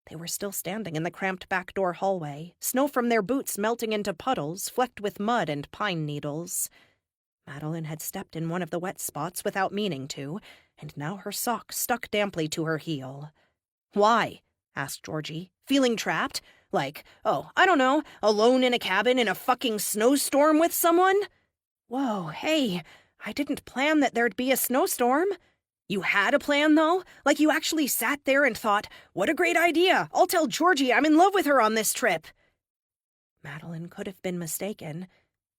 S1: They were still standing in the cramped back door hallway, snow from their boots melting into puddles flecked with mud and pine needles. Madeline had stepped in one of the wet spots without meaning to, and now her sock stuck damply to her heel. "Why?" asked Georgie, feeling trapped. Like, oh, I don't know, alone in a cabin in a fucking snowstorm with someone? Whoa, hey, I didn't plan that there'd be a snowstorm. You had a plan, though? Like you actually sat there and thought, what a great idea, I'll tell Georgie I'm in love with her on this trip. Madeline could have been mistaken,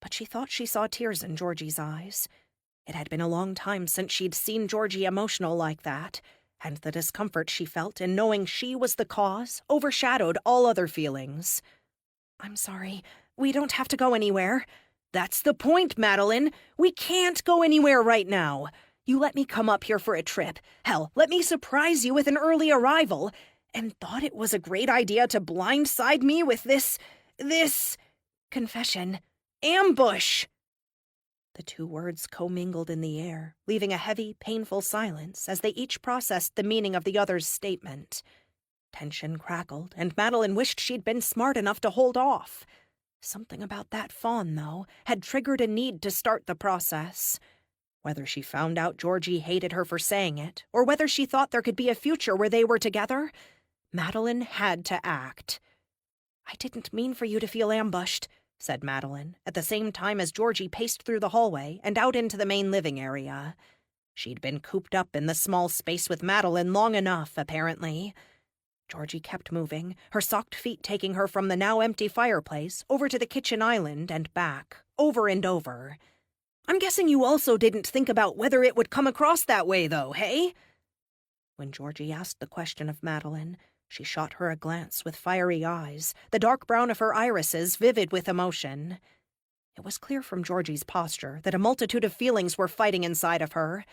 S1: but she thought she saw tears in Georgie's eyes. It had been a long time since she'd seen Georgie emotional like that, and the discomfort she felt in knowing she was the cause overshadowed all other feelings. "I'm sorry, we don't have to go anywhere." "That's the point, Madeline. We can't go anywhere right now. You let me come up here for a trip. Hell, let me surprise you with an early arrival, and thought it was a great idea to blindside me with this confession. Ambush!" The two words commingled in the air, leaving a heavy, painful silence as they each processed the meaning of the other's statement. Tension crackled, and Madeline wished she'd been smart enough to hold off. Something about that fawn, though, had triggered a need to start the process. Whether she found out Georgie hated her for saying it, or whether she thought there could be a future where they were together, Madeline had to act. "I didn't mean for you to feel ambushed," said Madeline, at the same time as Georgie paced through the hallway and out into the main living area. She'd been cooped up in the small space with Madeline long enough, apparently. Georgie kept moving, her socked feet taking her from the now-empty fireplace over to the kitchen island and back, over and over. "I'm guessing you also didn't think about whether it would come across that way, though, hey?" When Georgie asked the question of Madeline, she shot her a glance with fiery eyes, the dark brown of her irises vivid with emotion. It was clear from Georgie's posture that a multitude of feelings were fighting inside of her.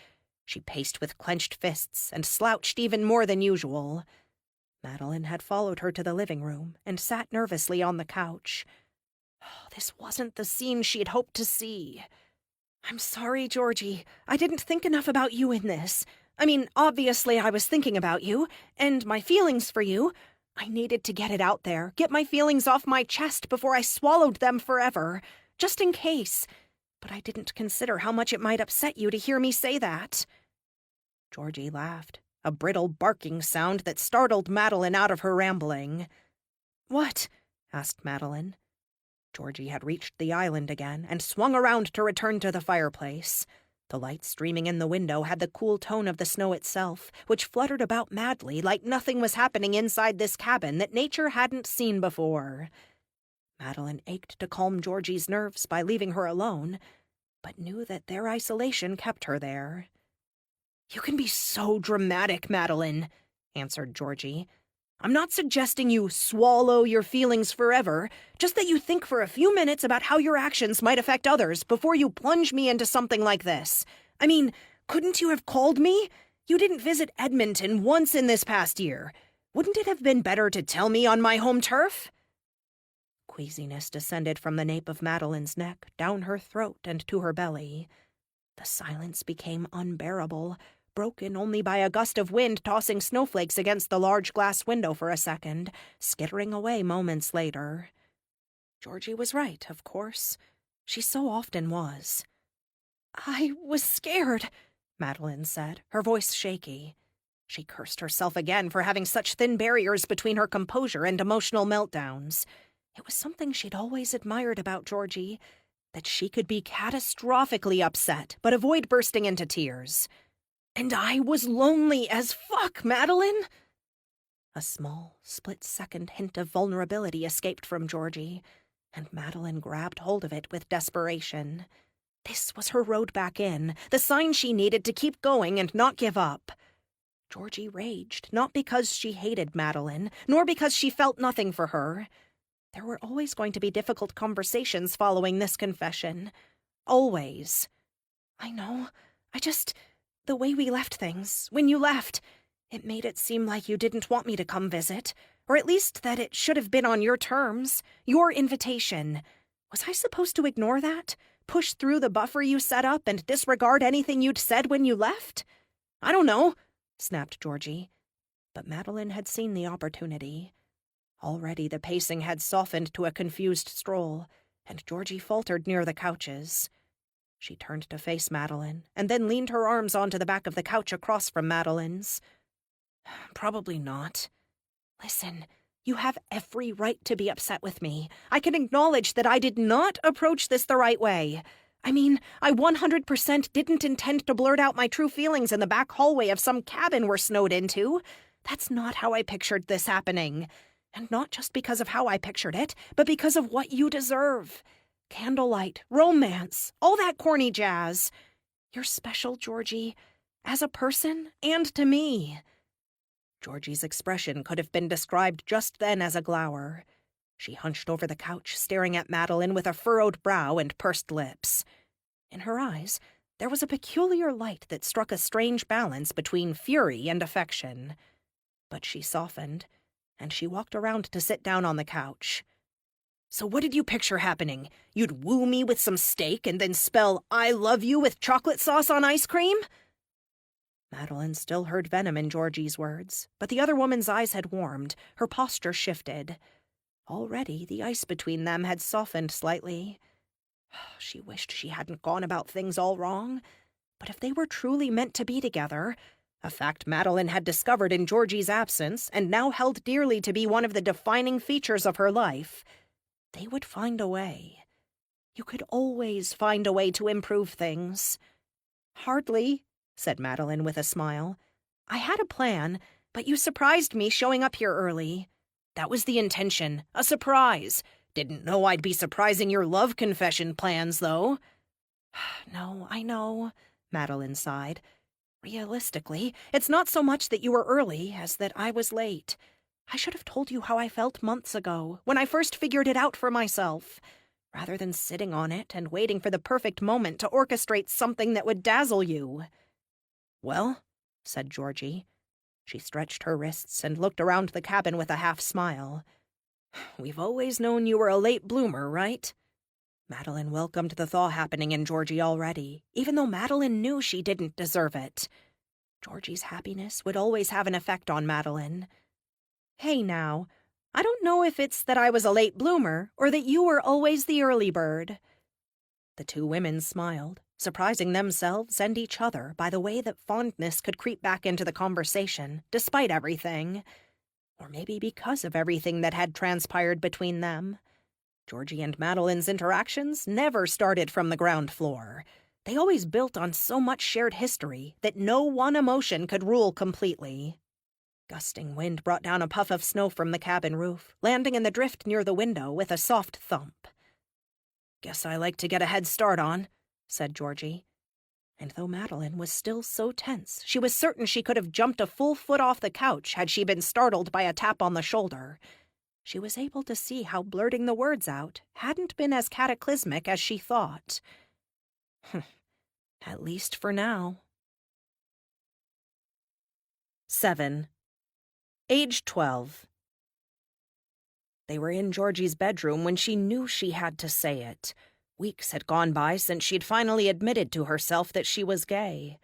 S1: She paced with clenched fists and slouched even more than usual. Madeline had followed her to the living room and sat nervously on the couch. Oh, this wasn't the scene she'd hoped to see. "I'm sorry, Georgie. I didn't think enough about you in this. I mean, obviously I was thinking about you, and my feelings for you. I needed to get it out there, get my feelings off my chest before I swallowed them forever, just in case. But I didn't consider how much it might upset you to hear me say that." Georgie laughed, a brittle barking sound that startled Madeline out of her rambling. "What?" asked Madeline. Georgie had reached the island again and swung around to return to the fireplace. The light streaming in the window had the cool tone of the snow itself, which fluttered about madly like nothing was happening inside this cabin that nature hadn't seen before. Madeline ached to calm Georgie's nerves by leaving her alone, but knew that their isolation kept her there. "You can be so dramatic, Madeline," answered Georgie. "I'm not suggesting you swallow your feelings forever, just that you think for a few minutes about how your actions might affect others before you plunge me into something like this. I mean, couldn't you have called me? You didn't visit Edmonton once in this past year. Wouldn't it have been better to tell me on my home turf?" Queasiness descended from the nape of Madeline's neck, down her throat and to her belly. The silence became unbearable, broken only by a gust of wind tossing snowflakes against the large glass window for a second, skittering away moments later. Georgie was right, of course. She so often was. "I was scared," Madeline said, her voice shaky. She cursed herself again for having such thin barriers between her composure and emotional meltdowns. It was something she'd always admired about Georgie, that she could be catastrophically upset but avoid bursting into tears. "And I was lonely as fuck, Madeline!" A small, split-second hint of vulnerability escaped from Georgie, and Madeline grabbed hold of it with desperation. This was her road back in, the sign she needed to keep going and not give up. Georgie raged, not because she hated Madeline, nor because she felt nothing for her. There were always going to be difficult conversations following this confession. Always. "I know. The way we left things, when you left, it made it seem like you didn't want me to come visit, or at least that it should have been on your terms, your invitation. Was I supposed to ignore that? Push through the buffer you set up and disregard anything you'd said when you left?" "I don't know," snapped Georgie. But Madeline had seen the opportunity. Already the pacing had softened to a confused stroll, and Georgie faltered near the couches. She turned to face Madeline, and then leaned her arms onto the back of the couch across from Madeline's. "Probably not. Listen, you have every right to be upset with me. I can acknowledge that I did not approach this the right way. I mean, I 100% didn't intend to blurt out my true feelings in the back hallway of some cabin we're snowed into. That's not how I pictured this happening. And not just because of how I pictured it, but because of what you deserve. Candlelight, romance, all that corny jazz. You're special, Georgie, as a person and to me." Georgie's expression could have been described just then as a glower. She hunched over the couch, staring at Madeline with a furrowed brow and pursed lips. In her eyes, there was a peculiar light that struck a strange balance between fury and affection. But she softened, and she walked around to sit down on the couch. So what did you picture happening? You'd woo me with some steak and then spell I love you with chocolate sauce on ice cream? Madeline still heard venom in Georgie's words, but the other woman's eyes had warmed, her posture shifted. Already the ice between them had softened slightly. She wished she hadn't gone about things all wrong. But if they were truly meant to be together, a fact Madeline had discovered in Georgie's absence and now held dearly to be one of the defining features of her life, they would find a way. You could always find a way to improve things. Hardly, said Madeline with a smile. I had a plan, but you surprised me showing up here early. That was the intention, a surprise. Didn't know I'd be surprising your love confession plans, though. No, I know, Madeline sighed. Realistically, it's not so much that you were early as that I was late. I should have told you how I felt months ago, when I first figured it out for myself, rather than sitting on it and waiting for the perfect moment to orchestrate something that would dazzle you. Well, said Georgie. She stretched her wrists and looked around the cabin with a half-smile. We've always known you were a late bloomer, right? Madeline welcomed the thaw happening in Georgie already, even though Madeline knew she didn't deserve it. Georgie's happiness would always have an effect on Madeline. Hey now, I don't know if it's that I was a late bloomer or that you were always the early bird. The two women smiled, surprising themselves and each other by the way that fondness could creep back into the conversation, despite everything. Or maybe because of everything that had transpired between them. Georgie and Madeline's interactions never started from the ground floor. They always built on so much shared history that no one emotion could rule completely. Gusting wind brought down a puff of snow from the cabin roof, landing in the drift near the window with a soft thump. Guess I like to get a head start on, said Georgie. And though Madeline was still so tense, she was certain she could have jumped a full foot off the couch had she been startled by a tap on the shoulder. She was able to see how blurting the words out hadn't been as cataclysmic as she thought. At least for now. 7. Age 12. They were in Georgie's bedroom when she knew she had to say it. Weeks had gone by since she'd finally admitted to herself that she was gay.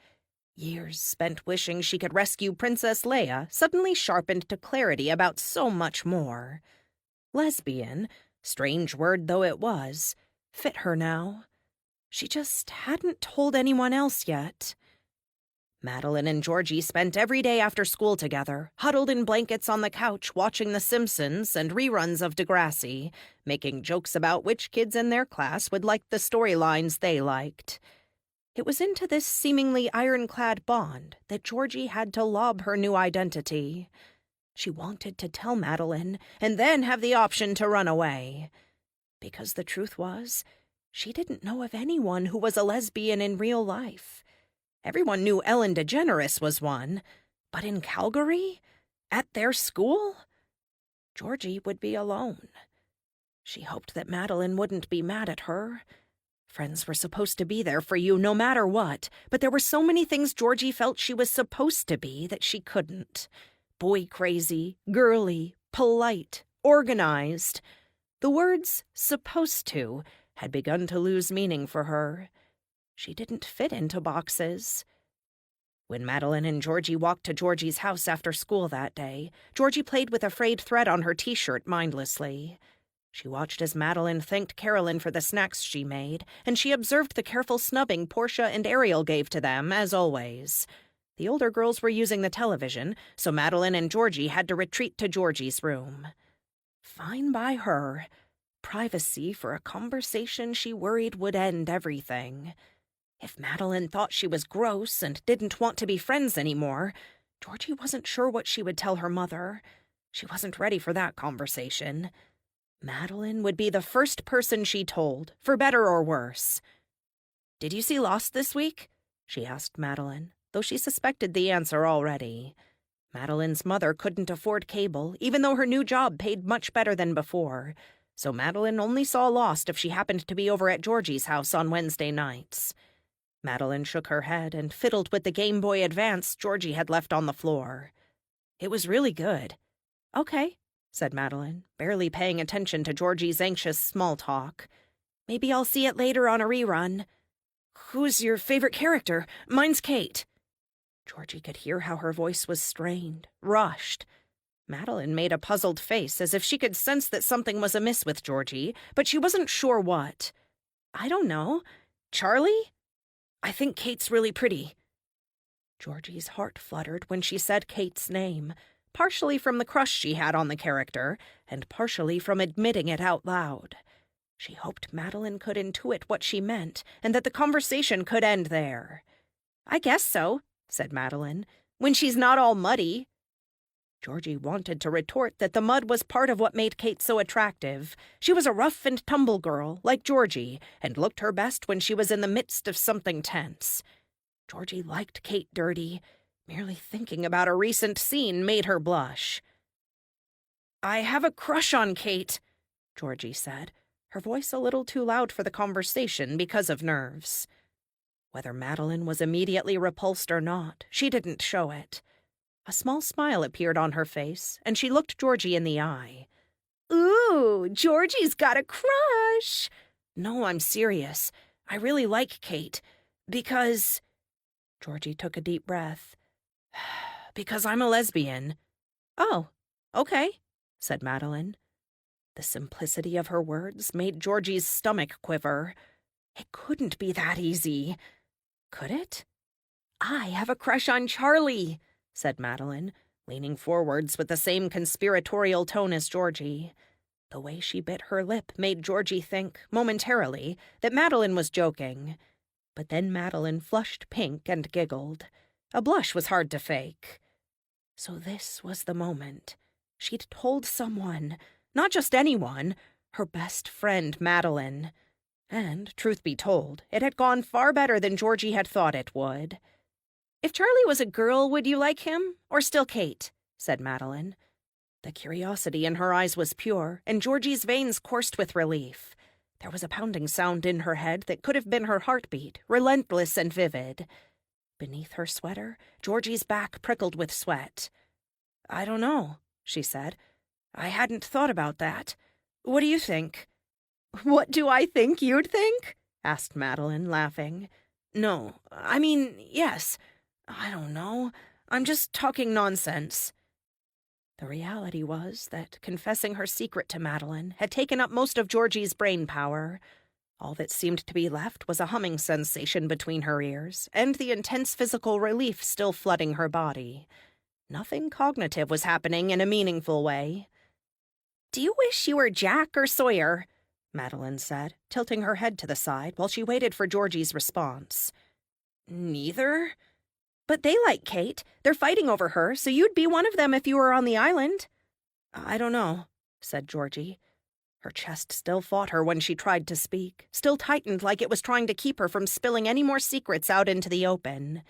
S1: Years spent wishing she could rescue Princess Leia suddenly sharpened to clarity about so much more. Lesbian, strange word though it was, fit her now. She just hadn't told anyone else yet. Madeline and Georgie spent every day after school together, huddled in blankets on the couch watching The Simpsons and reruns of Degrassi, making jokes about which kids in their class would like the storylines they liked. It was into this seemingly ironclad bond that Georgie had to lob her new identity. She wanted to tell Madeline and then have the option to run away. Because the truth was, she didn't know of anyone who was a lesbian in real life. Everyone knew Ellen DeGeneres was one, but in Calgary? At their school? Georgie would be alone. She hoped that Madeline wouldn't be mad at her. Friends were supposed to be there for you no matter what, but there were so many things Georgie felt she was supposed to be that she couldn't. Boy crazy, girly, polite, organized. The words "supposed to" had begun to lose meaning for her. She didn't fit into boxes. When Madeline and Georgie walked to Georgie's house after school that day, Georgie played with a frayed thread on her t-shirt mindlessly. She watched as Madeline thanked Carolyn for the snacks she made, and she observed the careful snubbing Portia and Ariel gave to them, as always. The older girls were using the television, so Madeline and Georgie had to retreat to Georgie's room. Fine by her. Privacy for a conversation she worried would end everything. If Madeline thought she was gross and didn't want to be friends anymore, Georgie wasn't sure what she would tell her mother. She wasn't ready for that conversation. Madeline would be the first person she told, for better or worse. "Did you see Lost this week?" she asked Madeline, though she suspected the answer already. Madeline's mother couldn't afford cable, even though her new job paid much better than before, so Madeline only saw Lost if she happened to be over at Georgie's house on Wednesday nights. Madeline shook her head and fiddled with the Game Boy Advance Georgie had left on the floor. "It was really good." "Okay," said Madeline, barely paying attention to Georgie's anxious small talk. "Maybe I'll see it later on a rerun." "Who's your favorite character? Mine's Kate." Georgie could hear how her voice was strained, rushed. Madeline made a puzzled face, as if she could sense that something was amiss with Georgie, but she wasn't sure what. "I don't know. Charlie? I think Kate's really pretty." Georgie's heart fluttered when she said Kate's name, partially from the crush she had on the character, and partially from admitting it out loud. She hoped Madeline could intuit what she meant, and that the conversation could end there. "I guess so," said Madeline, "when she's not all muddy." Georgie wanted to retort that the mud was part of what made Kate so attractive. She was a rough-and-tumble girl, like Georgie, and looked her best when she was in the midst of something tense. Georgie liked Kate dirty. Merely thinking about a recent scene made her blush. "I have a crush on Kate," Georgie said, her voice a little too loud for the conversation because of nerves. Whether Madeline was immediately repulsed or not, she didn't show it. A small smile appeared on her face, and she looked Georgie in the eye. "Ooh, Georgie's got a crush." "No, I'm serious. I really like Kate. Because—" Georgie took a deep breath. "Because I'm a lesbian." "Oh, okay," said Madeline. The simplicity of her words made Georgie's stomach quiver. It couldn't be that easy. Could it? "I have a crush on Charlie," said Madeline, leaning forwards with the same conspiratorial tone as Georgie. The way she bit her lip made Georgie think, momentarily, that Madeline was joking. But then Madeline flushed pink and giggled. A blush was hard to fake. So this was the moment. She'd told someone, not just anyone, her best friend Madeline. And, truth be told, it had gone far better than Georgie had thought it would. "If Charlie was a girl, would you like him? Or still Kate?" said Madeline. The curiosity in her eyes was pure, and Georgie's veins coursed with relief. There was a pounding sound in her head that could have been her heartbeat, relentless and vivid. Beneath her sweater, Georgie's back prickled with sweat. "I don't know," she said. "I hadn't thought about that. What do you think?" "What do I think you'd think?" asked Madeline, laughing. "No, I mean, yes. I don't know. I'm just talking nonsense." The reality was that confessing her secret to Madeline had taken up most of Georgie's brain power. All that seemed to be left was a humming sensation between her ears, and the intense physical relief still flooding her body. Nothing cognitive was happening in a meaningful way. "Do you wish you were Jack or Sawyer?" Madeline said, tilting her head to the side while she waited for Georgie's response. "Neither." "But they like Kate. They're fighting over her, so you'd be one of them if you were on the island." "I don't know," said Georgie. Her chest still fought her when she tried to speak, still tightened like it was trying to keep her from spilling any more secrets out into the open.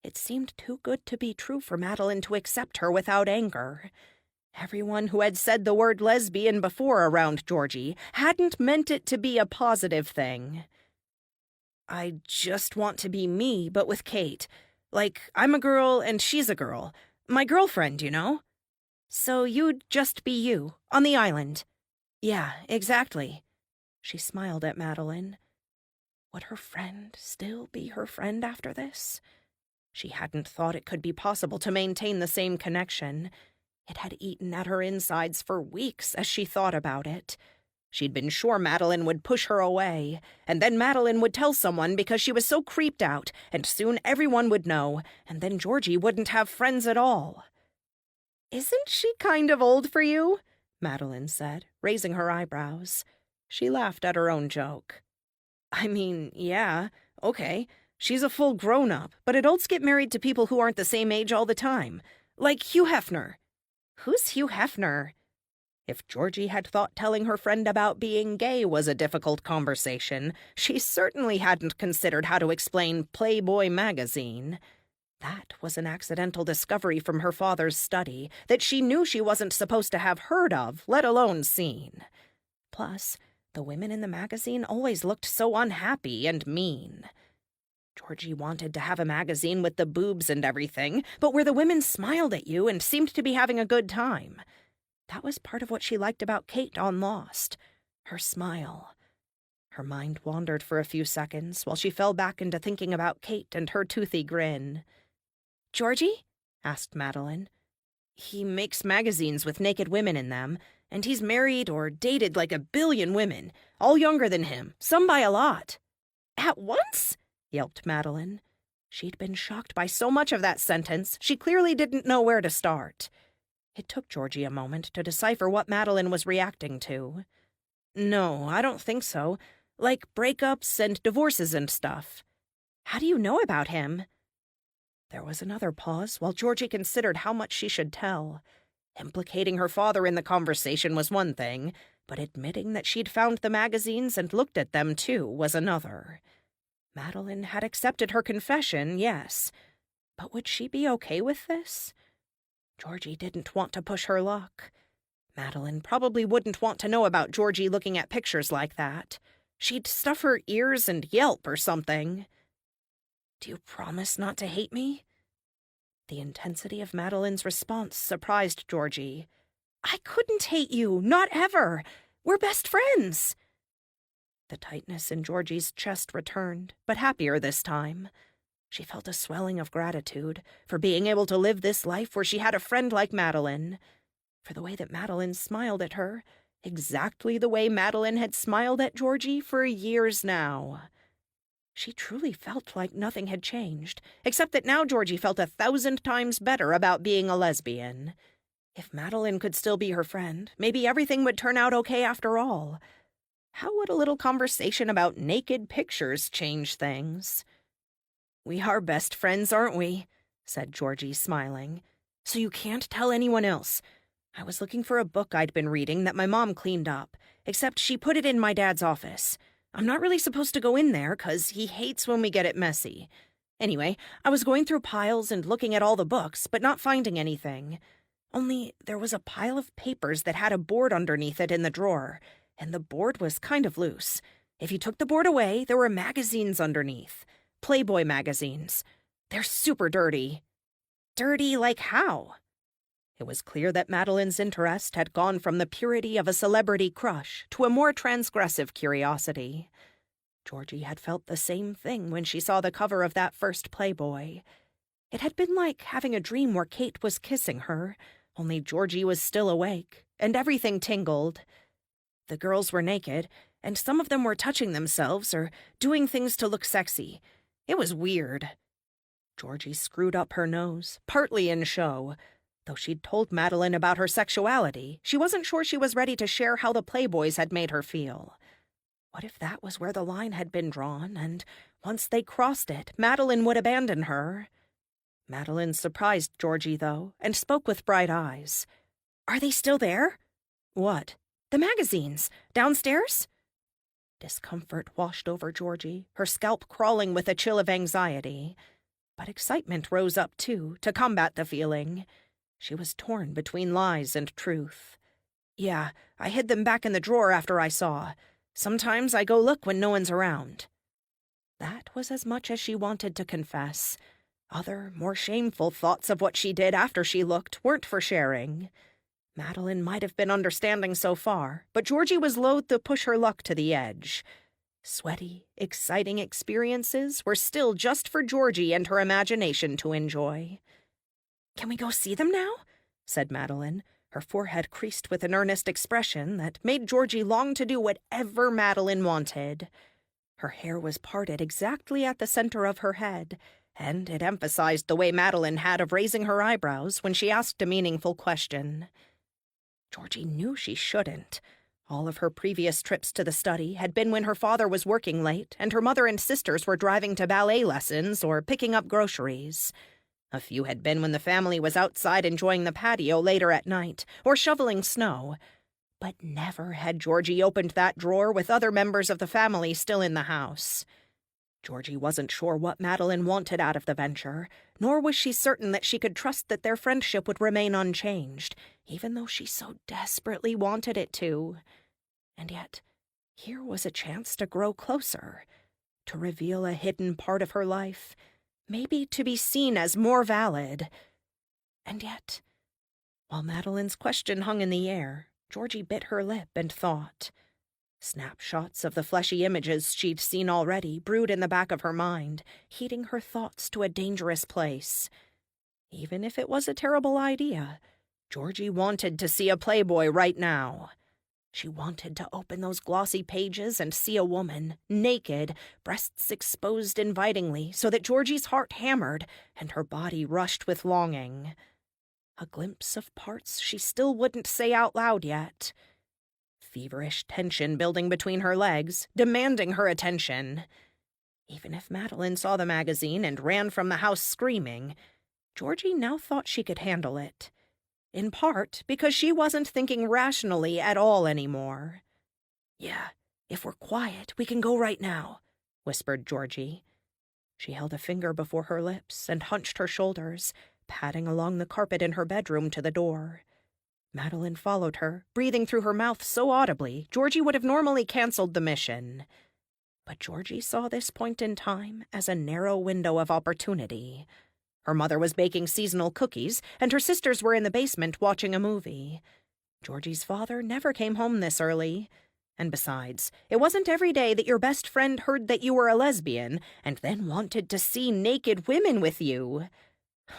S1: It seemed too good to be true for Madeline to accept her without anger. Everyone who had said the word lesbian before around Georgie hadn't meant it to be a positive thing. "I just want to be me, but with Kate. Like, I'm a girl and she's a girl. My girlfriend, you know." "So you'd just be you, on the island?" "Yeah, exactly." She smiled at Madeline. Would her friend still be her friend after this? She hadn't thought it could be possible to maintain the same connection. It had eaten at her insides for weeks as she thought about it. She'd been sure Madeline would push her away, and then Madeline would tell someone because she was so creeped out, and soon everyone would know, and then Georgie wouldn't have friends at all. "Isn't she kind of old for you?" Madeline said, raising her eyebrows. She laughed at her own joke. "I mean, yeah, okay, she's a full grown-up, but adults get married to people who aren't the same age all the time. Like Hugh Hefner." "Who's Hugh Hefner?" If Georgie had thought telling her friend about being gay was a difficult conversation, she certainly hadn't considered how to explain Playboy magazine. That was an accidental discovery from her father's study that she knew she wasn't supposed to have heard of, let alone seen. Plus, the women in the magazine always looked so unhappy and mean. Georgie wanted to have a magazine with the boobs and everything, but where the women smiled at you and seemed to be having a good time. That was part of what she liked about Kate on Lost. Her smile. Her mind wandered for a few seconds while she fell back into thinking about Kate and her toothy grin. "Georgie?" asked Madeline. "He makes magazines with naked women in them, and he's married or dated like 1,000,000,000 women, all younger than him, some by a lot." "At once?" yelped Madeline. She'd been shocked by so much of that sentence, she clearly didn't know where to start. It took Georgie a moment to decipher what Madeline was reacting to. "No, I don't think so. Like breakups and divorces and stuff." "How do you know about him?" There was another pause while Georgie considered how much she should tell. Implicating her father in the conversation was one thing, but admitting that she'd found the magazines and looked at them too was another. Madeline had accepted her confession, yes, but would she be okay with this? Georgie didn't want to push her luck. Madeline probably wouldn't want to know about Georgie looking at pictures like that. She'd stuff her ears and yelp or something. "Do you promise not to hate me?" The intensity of Madeline's response surprised Georgie. "I couldn't hate you, not ever. We're best friends." The tightness in Georgie's chest returned, but happier this time. She felt a swelling of gratitude for being able to live this life where she had a friend like Madeline, for the way that Madeline smiled at her, exactly the way Madeline had smiled at Georgie for years now. She truly felt like nothing had changed, except that now Georgie felt 1,000 times better about being a lesbian. If Madeline could still be her friend, maybe everything would turn out okay after all. How would a little conversation about naked pictures change things? "We are best friends, aren't we?" said Georgie, smiling. "So you can't tell anyone else. I was looking for a book I'd been reading that my mom cleaned up, except she put it in my dad's office. I'm not really supposed to go in there, 'cause he hates when we get it messy. Anyway, I was going through piles and looking at all the books, but not finding anything. Only there was a pile of papers that had a board underneath it in the drawer, and the board was kind of loose. If you took the board away, there were magazines underneath. Playboy magazines. They're super dirty." "Dirty like how?" It was clear that Madeline's interest had gone from the purity of a celebrity crush to a more transgressive curiosity. Georgie had felt the same thing when she saw the cover of that first Playboy. It had been like having a dream where Kate was kissing her, only Georgie was still awake, and everything tingled. The girls were naked, and some of them were touching themselves or doing things to look sexy. It was weird. Georgie screwed up her nose, partly in show. Though she'd told Madeline about her sexuality, she wasn't sure she was ready to share how the Playboys had made her feel. What if that was where the line had been drawn, and once they crossed it, Madeline would abandon her? Madeline surprised Georgie, though, and spoke with bright eyes. "Are they still there?" "What?" "The magazines. Downstairs?" Discomfort washed over Georgie, her scalp crawling with a chill of anxiety. But excitement rose up, too, to combat the feeling. She was torn between lies and truth. "Yeah, I hid them back in the drawer after I saw. Sometimes I go look when no one's around." That was as much as she wanted to confess. Other, more shameful thoughts of what she did after she looked weren't for sharing. Madeline might have been understanding so far, but Georgie was loath to push her luck to the edge. Sweaty, exciting experiences were still just for Georgie and her imagination to enjoy. "Can we go see them now?" said Madeline, her forehead creased with an earnest expression that made Georgie long to do whatever Madeline wanted. Her hair was parted exactly at the center of her head, and it emphasized the way Madeline had of raising her eyebrows when she asked a meaningful question. Georgie knew she shouldn't. All of her previous trips to the study had been when her father was working late and her mother and sisters were driving to ballet lessons or picking up groceries. A few had been when the family was outside enjoying the patio later at night or shoveling snow. But never had Georgie opened that drawer with other members of the family still in the house. Georgie wasn't sure what Madeline wanted out of the venture, nor was she certain that she could trust that their friendship would remain unchanged, even though she so desperately wanted it to. And yet, here was a chance to grow closer, to reveal a hidden part of her life, maybe to be seen as more valid. And yet, While Madeline's question hung in the air, Georgie bit her lip and thought. Snapshots of the fleshy images she'd seen already brewed in the back of her mind, heating her thoughts to a dangerous place. Even if it was a terrible idea, Georgie wanted to see a Playboy right now. She wanted to open those glossy pages and see a woman, naked, breasts exposed invitingly, so that Georgie's heart hammered and her body rushed with longing. A glimpse of parts she still wouldn't say out loud yet. Feverish tension building between her legs, demanding her attention. Even if Madeline saw the magazine and ran from the house screaming, Georgie now thought she could handle it. In part because she wasn't thinking rationally at all anymore. "Yeah, if we're quiet, we can go right now," whispered Georgie. She held a finger before her lips and hunched her shoulders, padding along the carpet in her bedroom to the door. Madeline followed her, breathing through her mouth so audibly, Georgie would have normally canceled the mission. But Georgie saw this point in time as a narrow window of opportunity. Her mother was baking seasonal cookies, and her sisters were in the basement watching a movie. Georgie's father never came home this early. And besides, it wasn't every day that your best friend heard that you were a lesbian and then wanted to see naked women with you.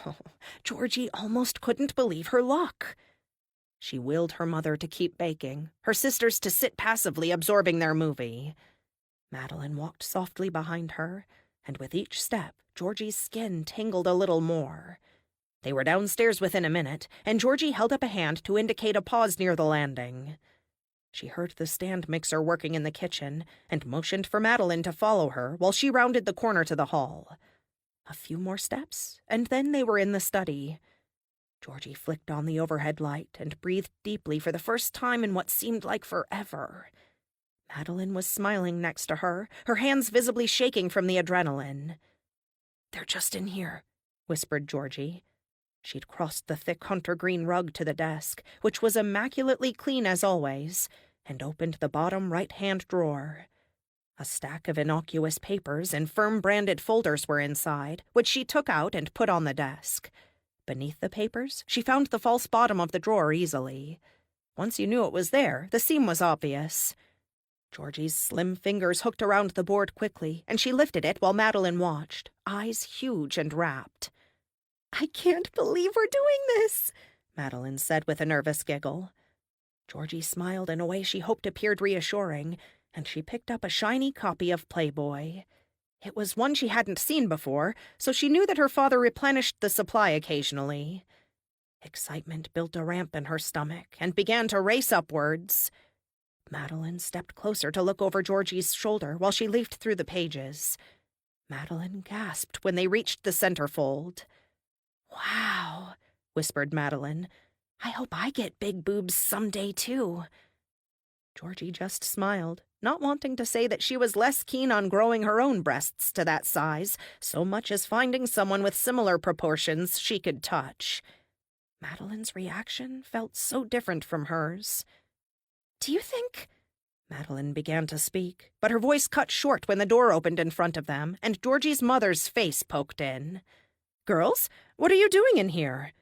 S1: Oh, Georgie almost couldn't believe her luck. She willed her mother to keep baking, her sisters to sit passively absorbing their movie. Madeline walked softly behind her, and with each step, Georgie's skin tingled a little more. They were downstairs within a minute, and Georgie held up a hand to indicate a pause near the landing. She heard the stand mixer working in the kitchen, and motioned for Madeline to follow her while she rounded the corner to the hall. A few more steps, and then they were in the study. Georgie flicked on the overhead light and breathed deeply for the first time in what seemed like forever. Madeline was smiling next to her, her hands visibly shaking from the adrenaline. "They're just in here," whispered Georgie. She'd crossed the thick hunter green rug to the desk, which was immaculately clean as always, and opened the bottom right-hand drawer. A stack of innocuous papers in firm-branded folders were inside, which she took out and put on the desk. Beneath the papers, she found the false bottom of the drawer easily. Once you knew it was there, the seam was obvious. Georgie's slim fingers hooked around the board quickly, and she lifted it while Madeline watched, eyes huge and rapt. "I can't believe we're doing this," Madeline said with a nervous giggle. Georgie smiled in a way she hoped appeared reassuring, and she picked up a shiny copy of Playboy. It was one she hadn't seen before, so she knew that her father replenished the supply occasionally. Excitement built a ramp in her stomach and began to race upwards. Madeline stepped closer to look over Georgie's shoulder while she leafed through the pages. Madeline gasped when they reached the centerfold. "Wow," whispered Madeline. "I hope I get big boobs someday, too." Georgie just smiled, not wanting to say that she was less keen on growing her own breasts to that size, so much as finding someone with similar proportions she could touch. Madeline's reaction felt so different from hers. "Do you think—" Madeline began to speak, but her voice cut short when the door opened in front of them, and Georgie's mother's face poked in. "Girls, what are you doing in here?"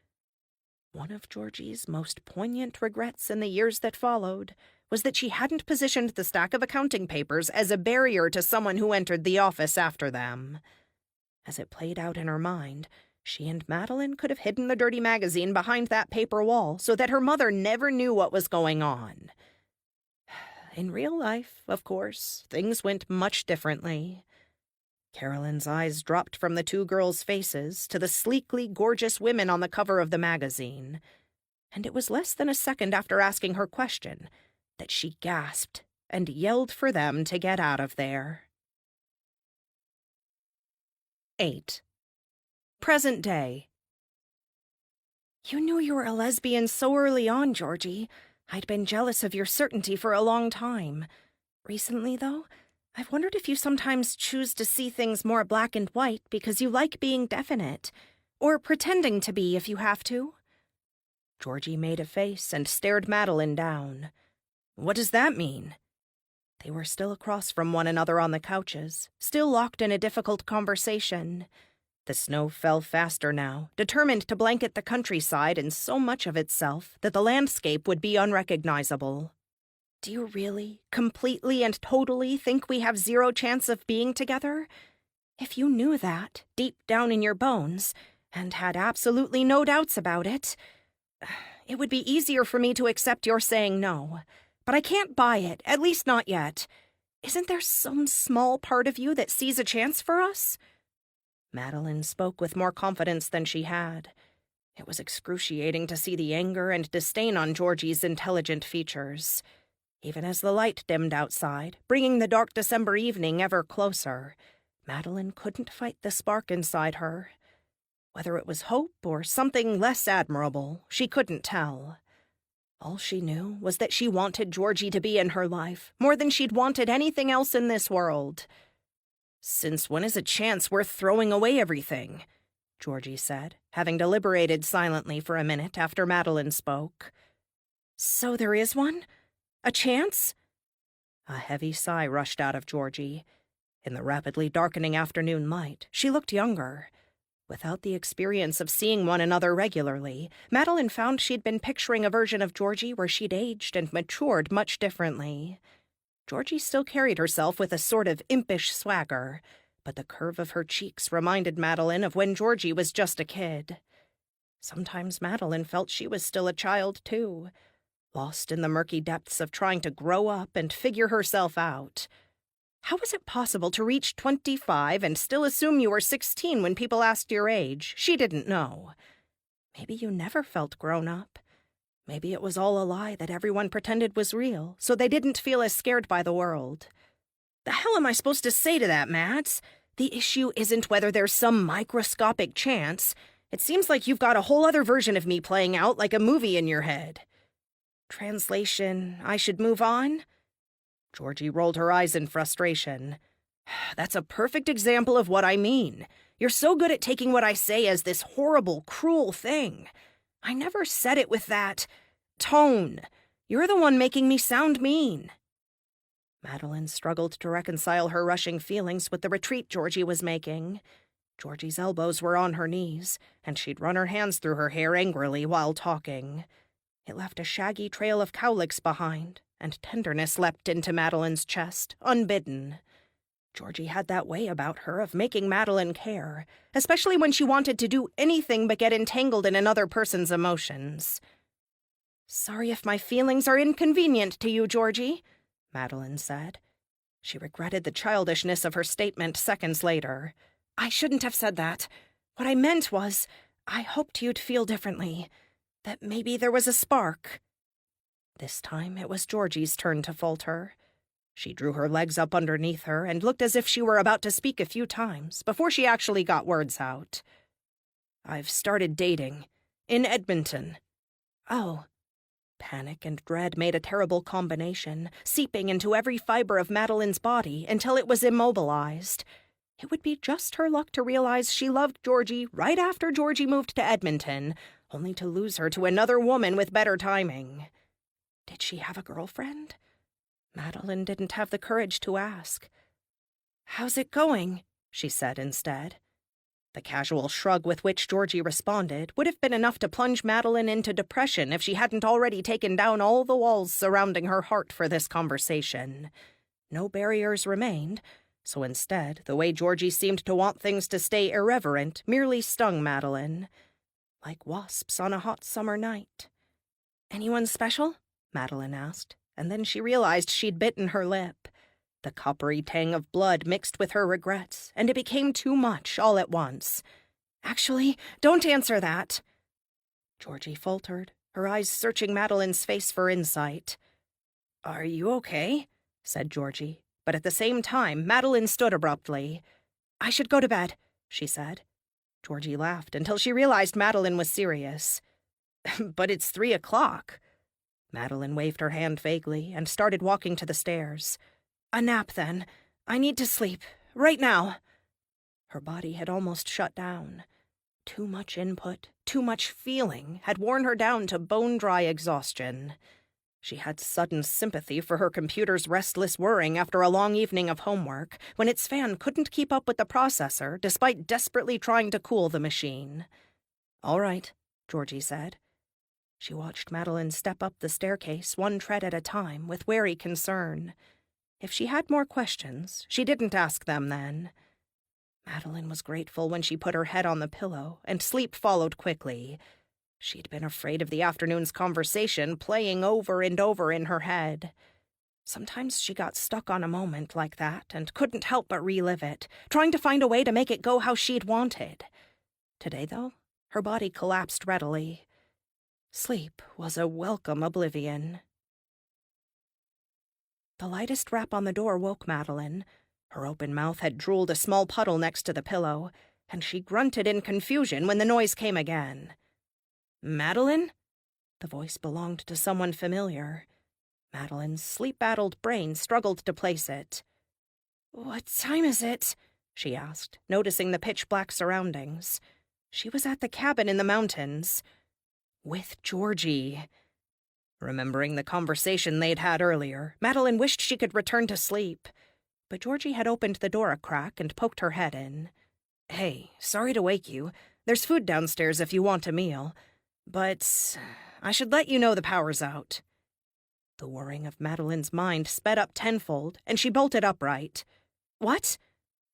S1: One of Georgie's most poignant regrets in the years that followed was that she hadn't positioned the stack of accounting papers as a barrier to someone who entered the office after them. As it played out in her mind, she and Madeline could have hidden the dirty magazine behind that paper wall so that her mother never knew what was going on. In real life, of course, things went much differently. Carolyn's eyes dropped from the two girls' faces to the sleekly gorgeous women on the cover of the magazine, and it was less than a second after asking her question that she gasped and yelled for them to get out of there. 8. Present day. "You knew you were a lesbian so early on, Georgie. I'd been jealous of your certainty for a long time. Recently, though, I've wondered if you sometimes choose to see things more black and white because you like being definite, or pretending to be if you have to." Georgie made a face and stared Madeline down. "What does that mean?" They were still across from one another on the couches, still locked in a difficult conversation. The snow fell faster now, determined to blanket the countryside in so much of itself that the landscape would be unrecognizable. Do you really, completely and totally think we have zero chance of being together? If you knew that, deep down in your bones, and had absolutely no doubts about it, it would be easier for me to accept your saying no. But I can't buy it, at least not yet. Isn't there some small part of you that sees a chance for us? Madeline spoke with more confidence than she had. It was excruciating to see the anger and disdain on Georgie's intelligent features. Even as the light dimmed outside, bringing the dark December evening ever closer, Madeline couldn't fight the spark inside her. Whether it was hope or something less admirable, she couldn't tell. All she knew was that she wanted Georgie to be in her life, more than she'd wanted anything else in this world. "Since when is a chance worth throwing away everything?" Georgie said, having deliberated silently for a minute after Madeline spoke. "So there is one? A chance?" A heavy sigh rushed out of Georgie. In the rapidly darkening afternoon light, she looked younger. Without the experience of seeing one another regularly, Madeline found she'd been picturing a version of Georgie where she'd aged and matured much differently. Georgie still carried herself with a sort of impish swagger, but the curve of her cheeks reminded Madeline of when Georgie was just a kid. Sometimes Madeline felt she was still a child, too, lost in the murky depths of trying to grow up and figure herself out. How was it possible to reach 25 and still assume you were 16 when people asked your age? She didn't know. Maybe you never felt grown up. Maybe it was all a lie that everyone pretended was real, so they didn't feel as scared by the world. The hell am I supposed to say to that, Mads? The issue isn't whether there's some microscopic chance. It seems like you've got a whole other version of me playing out like a movie in your head. Translation, I should move on? Georgie rolled her eyes in frustration. That's a perfect example of what I mean. You're so good at taking what I say as this horrible, cruel thing. I never said it with that tone. You're the one making me sound mean. Madeline struggled to reconcile her rushing feelings with the retreat Georgie was making. Georgie's elbows were on her knees, and she'd run her hands through her hair angrily while talking. It left a shaggy trail of cowlicks behind, and tenderness leapt into Madeline's chest, unbidden. Georgie had that way about her of making Madeline care, especially when she wanted to do anything but get entangled in another person's emotions. "Sorry if my feelings are inconvenient to you, Georgie," Madeline said. She regretted the childishness of her statement seconds later. "I shouldn't have said that. What I meant was, I hoped you'd feel differently. That maybe there was a spark." This time it was Georgie's turn to falter. She drew her legs up underneath her and looked as if she were about to speak a few times before she actually got words out. "I've started dating. In Edmonton." "Oh." Panic and dread made a terrible combination, seeping into every fiber of Madeline's body until it was immobilized. It would be just her luck to realize she loved Georgie right after Georgie moved to Edmonton, only to lose her to another woman with better timing. Did she have a girlfriend? Madeline didn't have the courage to ask. "How's it going?" she said instead. The casual shrug with which Georgie responded would have been enough to plunge Madeline into depression if she hadn't already taken down all the walls surrounding her heart for this conversation. No barriers remained, so instead, the way Georgie seemed to want things to stay irreverent merely stung Madeline, like wasps on a hot summer night. "Anyone special?" Madeline asked, and then she realized she'd bitten her lip. The coppery tang of blood mixed with her regrets, and it became too much all at once. "Actually, don't answer that." Georgie faltered, her eyes searching Madeline's face for insight. "Are you okay?" said Georgie, but at the same time Madeline stood abruptly. "I should go to bed," she said. Georgie laughed until she realized Madeline was serious. "But it's 3:00. Madeline waved her hand vaguely and started walking to the stairs. "A nap, then. I need to sleep. Right now." Her body had almost shut down. Too much input, too much feeling had worn her down to bone-dry exhaustion. She had sudden sympathy for her computer's restless whirring after a long evening of homework, when its fan couldn't keep up with the processor despite desperately trying to cool the machine. "All right," Georgie said. She watched Madeline step up the staircase one tread at a time with wary concern. If she had more questions, she didn't ask them then. Madeline was grateful when she put her head on the pillow, and sleep followed quickly. She'd been afraid of the afternoon's conversation playing over and over in her head. Sometimes she got stuck on a moment like that and couldn't help but relive it, trying to find a way to make it go how she'd wanted. Today, though, her body collapsed readily. Sleep was a welcome oblivion. The lightest rap on the door woke Madeline. Her open mouth had drooled a small puddle next to the pillow, and she grunted in confusion when the noise came again. "Madeline?" The voice belonged to someone familiar. Madeline's sleep-addled brain struggled to place it. "What time is it?" she asked, noticing the pitch-black surroundings. She was at the cabin in the mountains. With Georgie. Remembering the conversation they'd had earlier, Madeline wished she could return to sleep. But Georgie had opened the door a crack and poked her head in. "Hey, sorry to wake you. There's food downstairs if you want a meal. But I should let you know the power's out." The whirring of Madeline's mind sped up tenfold, and she bolted upright. "What?"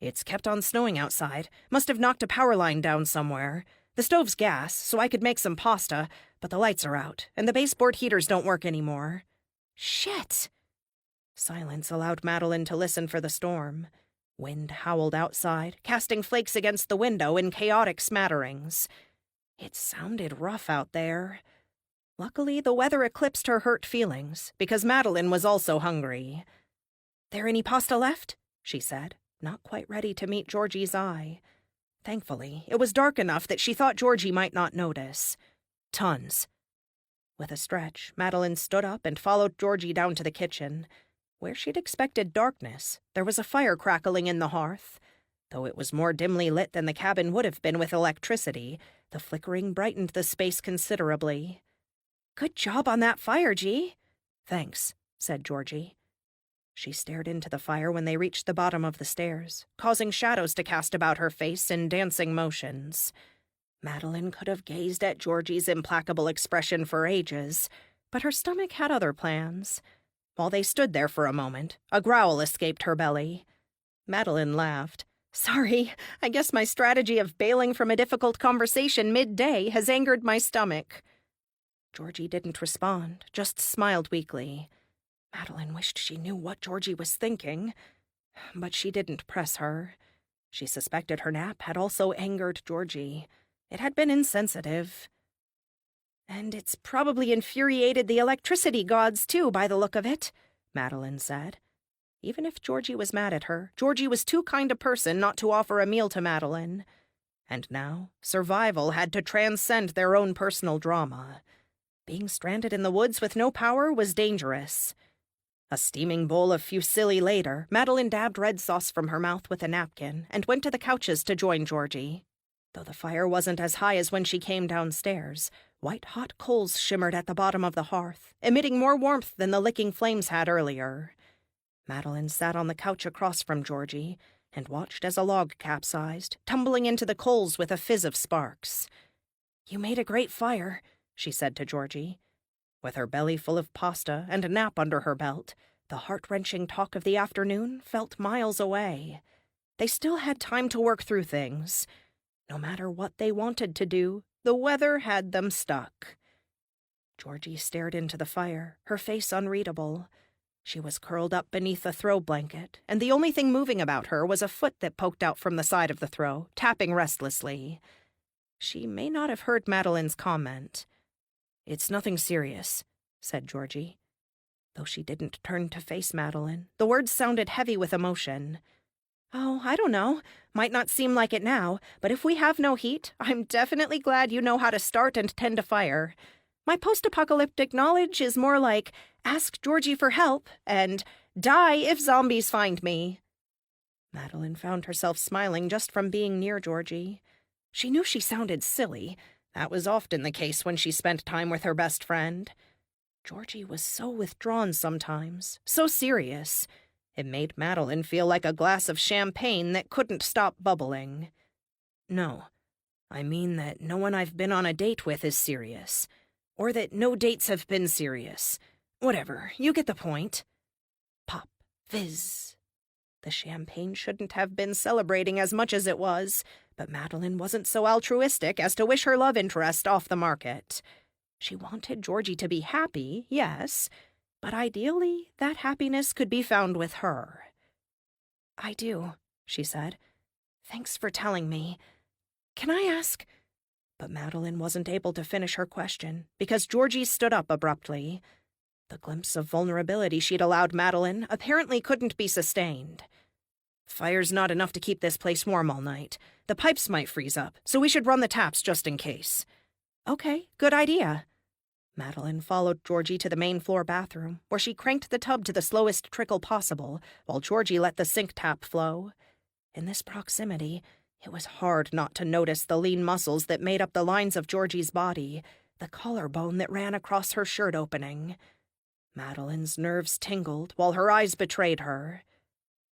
S1: "It's kept on snowing outside. Must have knocked a power line down somewhere. The stove's gas, so I could make some pasta, but the lights are out, and the baseboard heaters don't work anymore." "Shit!" Silence allowed Madeline to listen for the storm. Wind howled outside, casting flakes against the window in chaotic smatterings. It sounded rough out there. Luckily, the weather eclipsed her hurt feelings, because Madeline was also hungry. "There any pasta left?" she said, not quite ready to meet Georgie's eye. Thankfully, it was dark enough that she thought Georgie might not notice. "Tons." With a stretch, Madeline stood up and followed Georgie down to the kitchen. Where she'd expected darkness, there was a fire crackling in the hearth. Though it was more dimly lit than the cabin would have been with electricity, the flickering brightened the space considerably. "Good job on that fire, G." "Thanks," said Georgie. She stared into the fire when they reached the bottom of the stairs, causing shadows to cast about her face in dancing motions. Madeline could have gazed at Georgie's implacable expression for ages, but her stomach had other plans. While they stood there for a moment, a growl escaped her belly. Madeline laughed. "Sorry, I guess my strategy of bailing from a difficult conversation midday has angered my stomach." Georgie didn't respond, just smiled weakly. Madeline wished she knew what Georgie was thinking, but she didn't press her. She suspected her nap had also angered Georgie. It had been insensitive. "And it's probably infuriated the electricity gods, too, by the look of it," Madeline said. Even if Georgie was mad at her, Georgie was too kind a person not to offer a meal to Madeline. And now, survival had to transcend their own personal drama. Being stranded in the woods with no power was dangerous. A steaming bowl of fusilli later, Madeline dabbed red sauce from her mouth with a napkin and went to the couches to join Georgie. Though the fire wasn't as high as when she came downstairs, white-hot coals shimmered at the bottom of the hearth, emitting more warmth than the licking flames had earlier. Madeline sat on the couch across from Georgie and watched as a log capsized, tumbling into the coals with a fizz of sparks. "You made a great fire," she said to Georgie. With her belly full of pasta and a nap under her belt, the heart-wrenching talk of the afternoon felt miles away. They still had time to work through things. No matter what they wanted to do, the weather had them stuck. Georgie stared into the fire, her face unreadable. She was curled up beneath a throw blanket, and the only thing moving about her was a foot that poked out from the side of the throw, tapping restlessly. She may not have heard Madeline's comment. "It's nothing serious," said Georgie. Though she didn't turn to face Madeline, the words sounded heavy with emotion. "Oh, I don't know. Might not seem like it now, but if we have no heat, I'm definitely glad you know how to start and tend a fire. My post-apocalyptic knowledge is more like, ask Georgie for help, and die if zombies find me." Madeline found herself smiling just from being near Georgie. She knew she sounded silly. That was often the case when she spent time with her best friend. Georgie was so withdrawn sometimes, so serious. It made Madeline feel like a glass of champagne that couldn't stop bubbling. No, I mean that no one I've been on a date with is serious. Or that no dates have been serious. Whatever, you get the point. Pop, fizz. The champagne shouldn't have been celebrating as much as it was, but Madeline wasn't so altruistic as to wish her love interest off the market. She wanted Georgie to be happy, yes, but ideally that happiness could be found with her. "I do," she said. "Thanks for telling me. Can I ask—" But Madeline wasn't able to finish her question because Georgie stood up abruptly. The glimpse of vulnerability she'd allowed Madeline apparently couldn't be sustained. "Fire's not enough to keep this place warm all night. The pipes might freeze up, so we should run the taps just in case." "Okay, good idea." Madeline followed Georgie to the main floor bathroom, where she cranked the tub to the slowest trickle possible, while Georgie let the sink tap flow. In this proximity, it was hard not to notice the lean muscles that made up the lines of Georgie's body, the collarbone that ran across her shirt opening. Madeline's nerves tingled while her eyes betrayed her.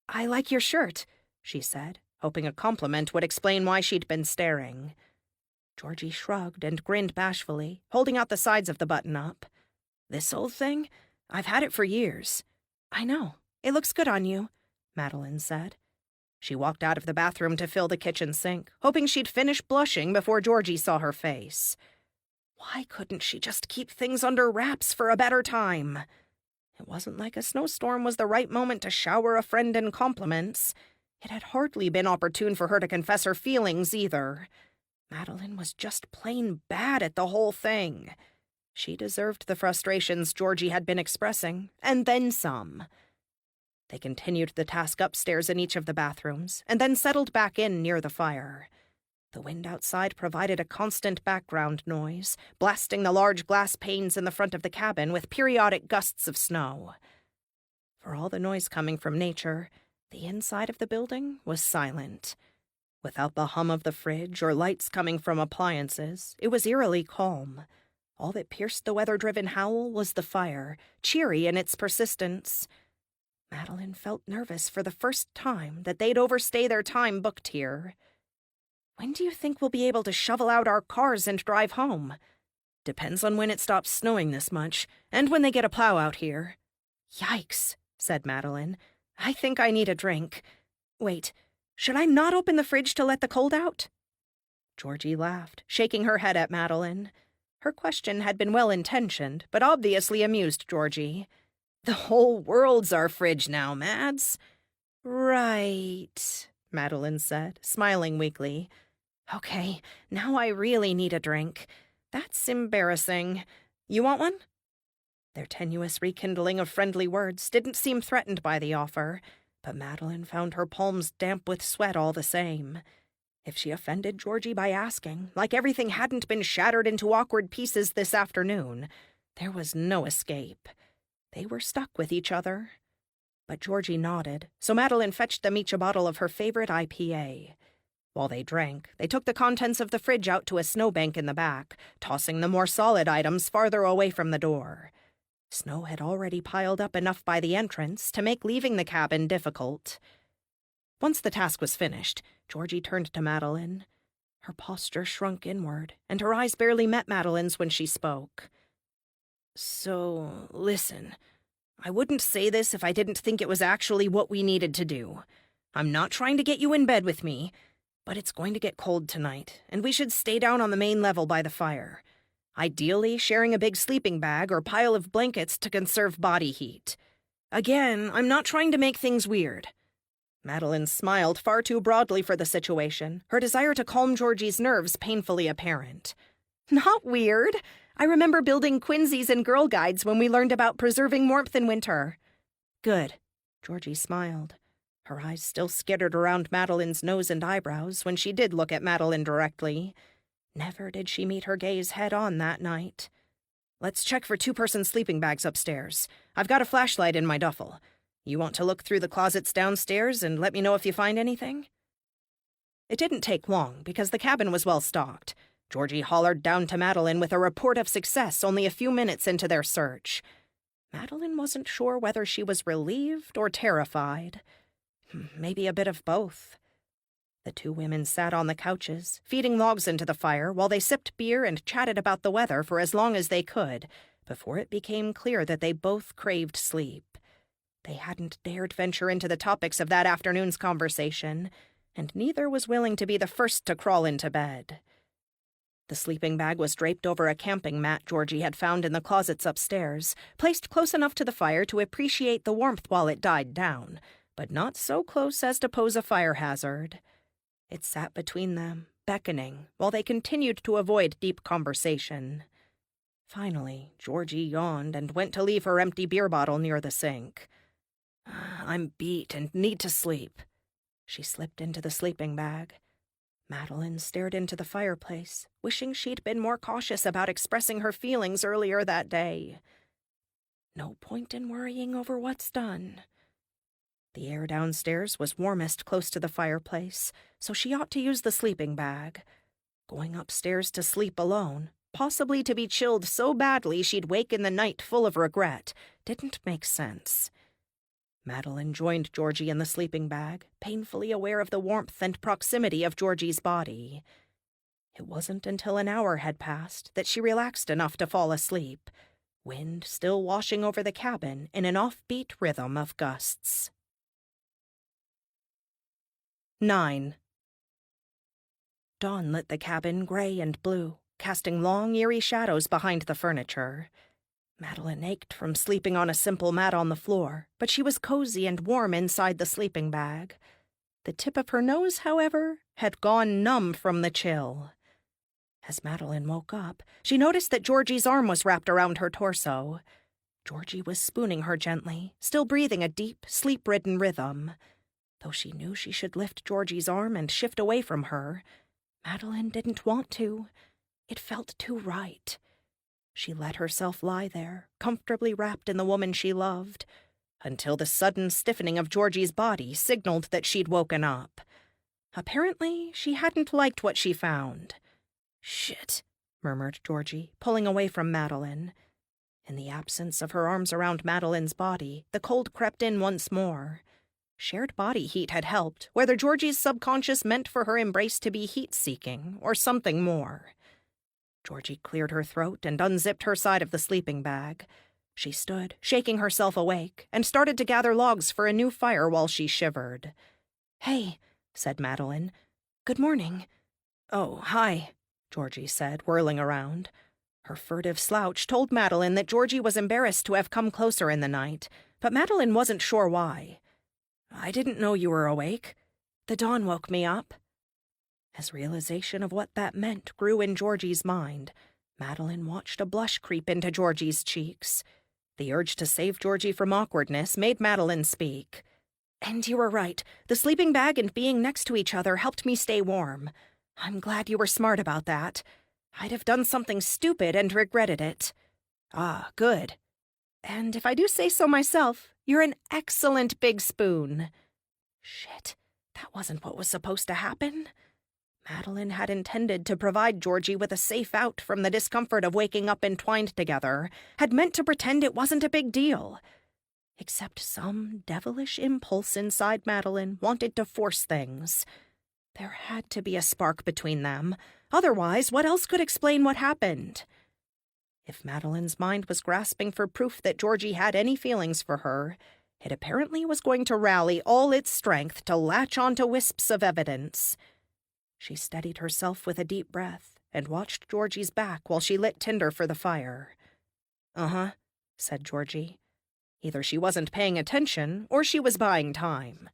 S1: "I like your shirt," she said, hoping a compliment would explain why she'd been staring. Georgie shrugged and grinned bashfully, holding out the sides of the button-up. "This old thing? I've had it for years." "I know. It looks good on you," Madeline said. She walked out of the bathroom to fill the kitchen sink, hoping she'd finish blushing before Georgie saw her face. Why couldn't she just keep things under wraps for a better time? It wasn't like a snowstorm was the right moment to shower a friend in compliments. It had hardly been opportune for her to confess her feelings either. Madeline was just plain bad at the whole thing. She deserved the frustrations Georgie had been expressing, and then some. They continued the task upstairs in each of the bathrooms, and then settled back in near the fire. The wind outside provided a constant background noise, blasting the large glass panes in the front of the cabin with periodic gusts of snow. For all the noise coming from nature, the inside of the building was silent. Without the hum of the fridge or lights coming from appliances, it was eerily calm. All that pierced the weather-driven howl was the fire, cheery in its persistence. Madeline felt nervous for the first time that they'd overstay their time booked here. "When do you think we'll be able to shovel out our cars and drive home?" "Depends on when it stops snowing this much, and when they get a plow out here." "Yikes," said Madeline. "I think I need a drink. Wait, should I not open the fridge to let the cold out?" Georgie laughed, shaking her head at Madeline. Her question had been well-intentioned, but obviously amused Georgie. "The whole world's our fridge now, Mads." "Right," Madeline said, smiling weakly. "Okay, now I really need a drink. That's embarrassing. You want one?" Their tenuous rekindling of friendly words didn't seem threatened by the offer, but Madeline found her palms damp with sweat all the same. If she offended Georgie by asking, like everything hadn't been shattered into awkward pieces this afternoon, there was no escape. They were stuck with each other. But Georgie nodded, so Madeline fetched them each a bottle of her favorite IPA. While they drank, they took the contents of the fridge out to a snowbank in the back, tossing the more solid items farther away from the door. Snow had already piled up enough by the entrance to make leaving the cabin difficult. Once the task was finished, Georgie turned to Madeline. Her posture shrunk inward, and her eyes barely met Madeline's when she spoke. "So, listen, I wouldn't say this if I didn't think it was actually what we needed to do. I'm not trying to get you in bed with me, but it's going to get cold tonight, and we should stay down on the main level by the fire. Ideally, sharing a big sleeping bag or pile of blankets to conserve body heat. Again, I'm not trying to make things weird." Madeline smiled far too broadly for the situation, her desire to calm Georgie's nerves painfully apparent. "Not weird. I remember building quinzies and Girl Guides when we learned about preserving warmth in winter." "Good." Georgie smiled. Her eyes still skittered around Madeline's nose and eyebrows when she did look at Madeline directly. Never did she meet her gaze head-on that night. "Let's check for two-person sleeping bags upstairs. I've got a flashlight in my duffel. You want to look through the closets downstairs and let me know if you find anything?" It didn't take long because the cabin was well stocked. Georgie hollered down to Madeline with a report of success only a few minutes into their search. Madeline wasn't sure whether she was relieved or terrified. Maybe a bit of both. The two women sat on the couches, feeding logs into the fire while they sipped beer and chatted about the weather for as long as they could, before it became clear that they both craved sleep. They hadn't dared venture into the topics of that afternoon's conversation, and neither was willing to be the first to crawl into bed. The sleeping bag was draped over a camping mat Georgie had found in the closets upstairs, placed close enough to the fire to appreciate the warmth while it died down, but not so close as to pose a fire hazard. It sat between them, beckoning, while they continued to avoid deep conversation. Finally, Georgie yawned and went to leave her empty beer bottle near the sink. "I'm beat and need to sleep." She slipped into the sleeping bag. Madeline stared into the fireplace, wishing she'd been more cautious about expressing her feelings earlier that day. No point in worrying over what's done. The air downstairs was warmest close to the fireplace, so she ought to use the sleeping bag. Going upstairs to sleep alone, possibly to be chilled so badly she'd wake in the night full of regret, didn't make sense. Madeline joined Georgie in the sleeping bag, painfully aware of the warmth and proximity of Georgie's body. It wasn't until an hour had passed that she relaxed enough to fall asleep, wind still washing over the cabin in an offbeat rhythm of gusts. 9. Dawn lit the cabin gray and blue, casting long, eerie shadows behind the furniture. Madeline ached from sleeping on a simple mat on the floor, but she was cozy and warm inside the sleeping bag. The tip of her nose, however, had gone numb from the chill. As Madeline woke up, she noticed that Georgie's arm was wrapped around her torso. Georgie was spooning her gently, still breathing a deep, sleep-ridden rhythm. Though she knew she should lift Georgie's arm and shift away from her, Madeline didn't want to. It felt too right. She let herself lie there, comfortably wrapped in the woman she loved, until the sudden stiffening of Georgie's body signaled that she'd woken up. Apparently, she hadn't liked what she found. "Shit," murmured Georgie, pulling away from Madeline. In the absence of her arms around Madeline's body, the cold crept in once more. Shared body heat had helped, whether Georgie's subconscious meant for her embrace to be heat-seeking or something more. Georgie cleared her throat and unzipped her side of the sleeping bag. She stood, shaking herself awake, and started to gather logs for a new fire while she shivered. "Hey," said Madeline. "Good morning." "Oh, hi," Georgie said, whirling around. Her furtive slouch told Madeline that Georgie was embarrassed to have come closer in the night, but Madeline wasn't sure why. "I didn't know you were awake. The dawn woke me up." As realization of what that meant grew in Georgie's mind, Madeline watched a blush creep into Georgie's cheeks. The urge to save Georgie from awkwardness made Madeline speak. "And you were right. The sleeping bag and being next to each other helped me stay warm. I'm glad you were smart about that. I'd have done something stupid and regretted it." "Ah, good." "And if I do say so myself, you're an excellent big spoon." Shit, that wasn't what was supposed to happen. Madeline had intended to provide Georgie with a safe out from the discomfort of waking up entwined together, had meant to pretend it wasn't a big deal. Except some devilish impulse inside Madeline wanted to force things. There had to be a spark between them. Otherwise, what else could explain what happened? If Madeline's mind was grasping for proof that Georgie had any feelings for her, it apparently was going to rally all its strength to latch onto wisps of evidence. She steadied herself with a deep breath and watched Georgie's back while she lit tinder for the fire. "Uh-huh," said Georgie. Either she wasn't paying attention or she was buying time.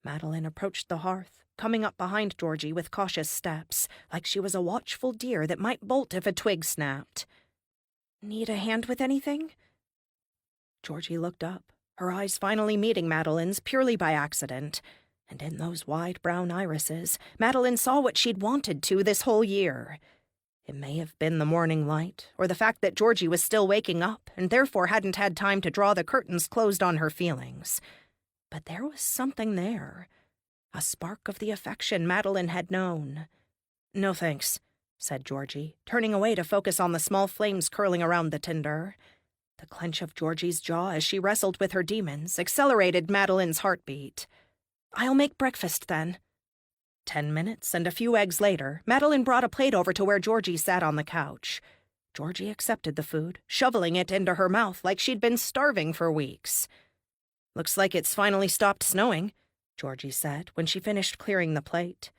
S1: Madeline approached the hearth, coming up behind Georgie with cautious steps, like she was a watchful deer that might bolt if a twig snapped. "Need a hand with anything?" Georgie looked up, her eyes finally meeting Madeline's purely by accident, and in those wide brown irises, Madeline saw what she'd wanted to this whole year. It may have been the morning light, or the fact that Georgie was still waking up and therefore hadn't had time to draw the curtains closed on her feelings. But there was something there, a spark of the affection Madeline had known. "No thanks," said Georgie, turning away to focus on the small flames curling around the tinder. The clench of Georgie's jaw as she wrestled with her demons accelerated Madeline's heartbeat. "I'll make breakfast, then." 10 minutes and a few eggs later, Madeline brought a plate over to where Georgie sat on the couch. Georgie accepted the food, shoveling it into her mouth like she'd been starving for weeks. "Looks like it's finally stopped snowing," Georgie said when she finished clearing the plate.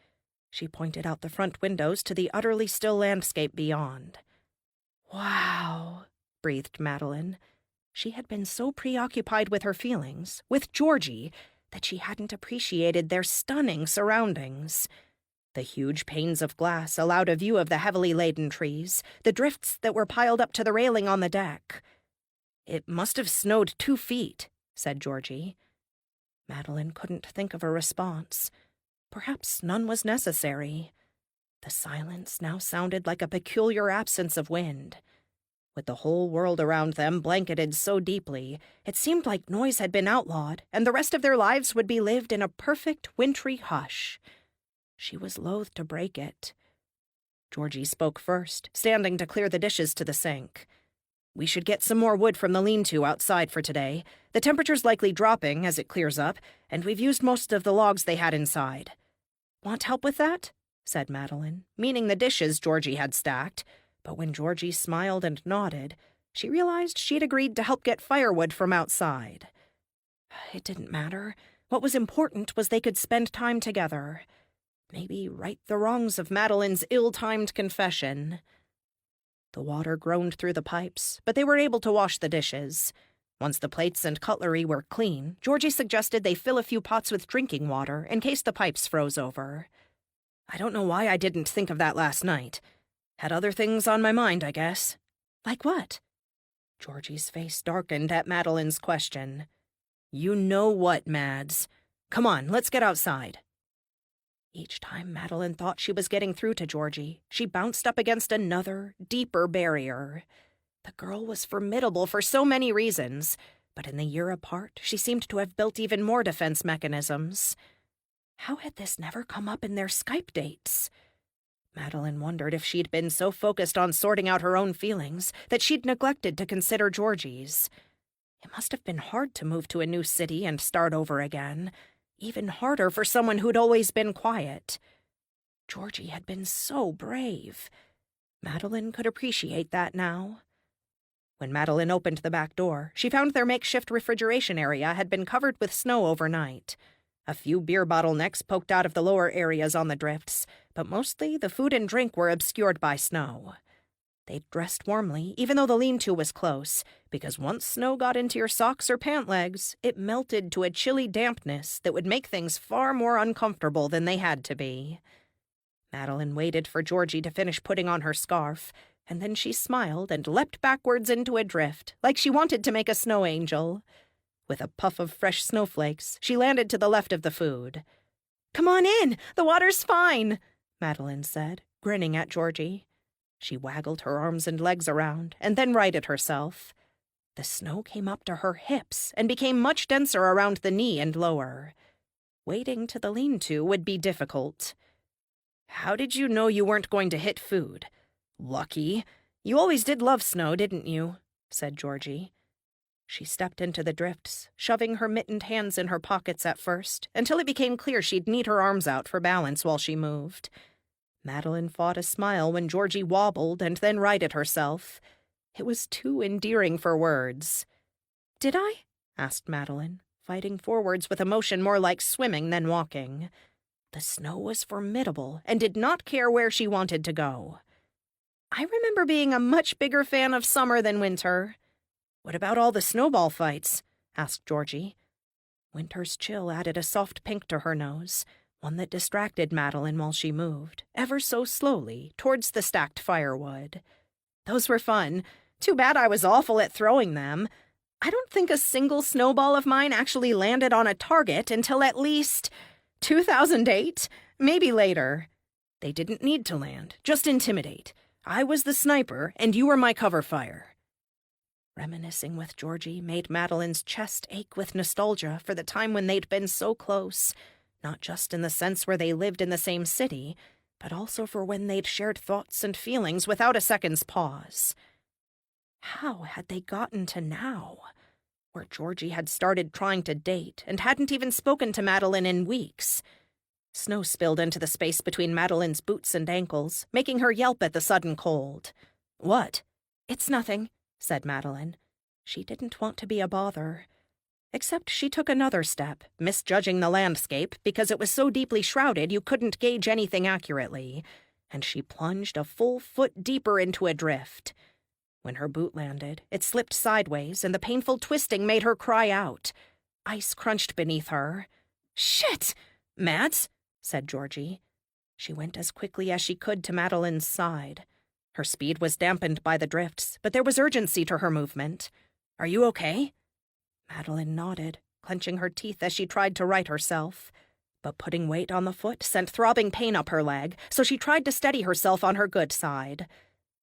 S1: She pointed out the front windows to the utterly still landscape beyond. "Wow," breathed Madeline. She had been so preoccupied with her feelings, with Georgie, that she hadn't appreciated their stunning surroundings. The huge panes of glass allowed a view of the heavily laden trees, the drifts that were piled up to the railing on the deck. "It must have snowed 2 feet," said Georgie. Madeline couldn't think of a response. Perhaps none was necessary. The silence now sounded like a peculiar absence of wind. With the whole world around them blanketed so deeply, it seemed like noise had been outlawed, and the rest of their lives would be lived in a perfect wintry hush. She was loath to break it. Georgie spoke first, standing to clear the dishes to the sink. "We should get some more wood from the lean-to outside for today. The temperature's likely dropping as it clears up, and we've used most of the logs they had inside." "Want help with that?" said Madeline, meaning the dishes Georgie had stacked. But when Georgie smiled and nodded, she realized she'd agreed to help get firewood from outside. It didn't matter. What was important was they could spend time together. Maybe right the wrongs of Madeline's ill-timed confession. The water groaned through the pipes, but they were able to wash the dishes. Once the plates and cutlery were clean, Georgie suggested they fill a few pots with drinking water in case the pipes froze over. "I don't know why I didn't think of that last night. Had other things on my mind, I guess." "Like what?" Georgie's face darkened at Madeline's question. "You know what, Mads. Come on, let's get outside." Each time Madeline thought she was getting through to Georgie, she bounced up against another, deeper barrier. The girl was formidable for so many reasons, but in the year apart, she seemed to have built even more defense mechanisms. How had this never come up in their Skype dates? Madeline wondered if she'd been so focused on sorting out her own feelings that she'd neglected to consider Georgie's. It must have been hard to move to a new city and start over again. Even harder for someone who'd always been quiet. Georgie had been so brave. Madeline could appreciate that now. When Madeline opened the back door, she found their makeshift refrigeration area had been covered with snow overnight. A few beer bottlenecks poked out of the lower areas on the drifts, but mostly the food and drink were obscured by snow. They'd dressed warmly, even though the lean-to was close, because once snow got into your socks or pant legs, it melted to a chilly dampness that would make things far more uncomfortable than they had to be. Madeline waited for Georgie to finish putting on her scarf, and then she smiled and leapt backwards into a drift, like she wanted to make a snow angel. With a puff of fresh snowflakes, she landed to the left of the food. "Come on in! The water's fine!" Madeline said, grinning at Georgie. She waggled her arms and legs around, and then righted herself. The snow came up to her hips and became much denser around the knee and lower. Wading to the lean-to would be difficult. "How did you know you weren't going to hit food? Lucky. You always did love snow, didn't you?" said Georgie. She stepped into the drifts, shoving her mittened hands in her pockets at first, until it became clear she'd need her arms out for balance while she moved. Madeline fought a smile when Georgie wobbled and then righted herself. It was too endearing for words. "Did I?" asked Madeline, fighting forwards with a motion more like swimming than walking. The snow was formidable and did not care where she wanted to go. "I remember being a much bigger fan of summer than winter." "What about all the snowball fights?" asked Georgie. Winter's chill added a soft pink to her nose, one that distracted Madeline while she moved, ever so slowly, towards the stacked firewood. "Those were fun. Too bad I was awful at throwing them. I don't think a single snowball of mine actually landed on a target until at least 2008, maybe later. They didn't need to land, just intimidate. I was the sniper, and you were my cover fire." Reminiscing with Georgie made Madeline's chest ache with nostalgia for the time when they'd been so close, not just in the sense where they lived in the same city, but also for when they'd shared thoughts and feelings without a second's pause. How had they gotten to now, where Georgie had started trying to date and hadn't even spoken to Madeline in weeks? Snow spilled into the space between Madeline's boots and ankles, making her yelp at the sudden cold. "What?" "It's nothing," said Madeline. She didn't want to be a bother. Except she took another step, misjudging the landscape because it was so deeply shrouded you couldn't gauge anything accurately, and she plunged a full foot deeper into a drift. When her boot landed, it slipped sideways, and the painful twisting made her cry out. Ice crunched beneath her. "Shit! Mads?" said Georgie. She went as quickly as she could to Madeline's side. Her speed was dampened by the drifts, but there was urgency to her movement. "Are you okay?" Madeline nodded, clenching her teeth as she tried to right herself. But putting weight on the foot sent throbbing pain up her leg, so she tried to steady herself on her good side.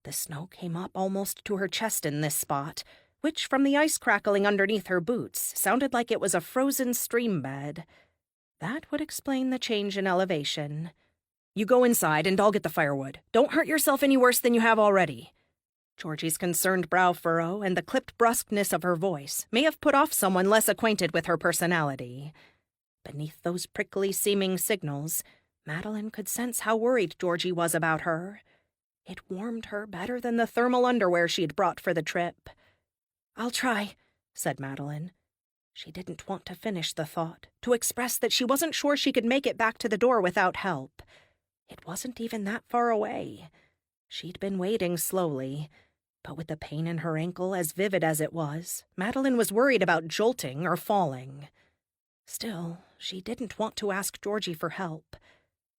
S1: The snow came up almost to her chest in this spot, which, from the ice crackling underneath her boots, sounded like it was a frozen stream bed. That would explain the change in elevation. "You go inside, and I'll get the firewood. Don't hurt yourself any worse than you have already." Georgie's concerned brow furrow and the clipped brusqueness of her voice may have put off someone less acquainted with her personality. Beneath those prickly-seeming signals, Madeline could sense how worried Georgie was about her. It warmed her better than the thermal underwear she'd brought for the trip. "I'll try," said Madeline. She didn't want to finish the thought, to express that she wasn't sure she could make it back to the door without help. It wasn't even that far away. She'd been waiting slowly, but with the pain in her ankle as vivid as it was, Madeline was worried about jolting or falling. Still, she didn't want to ask Georgie for help.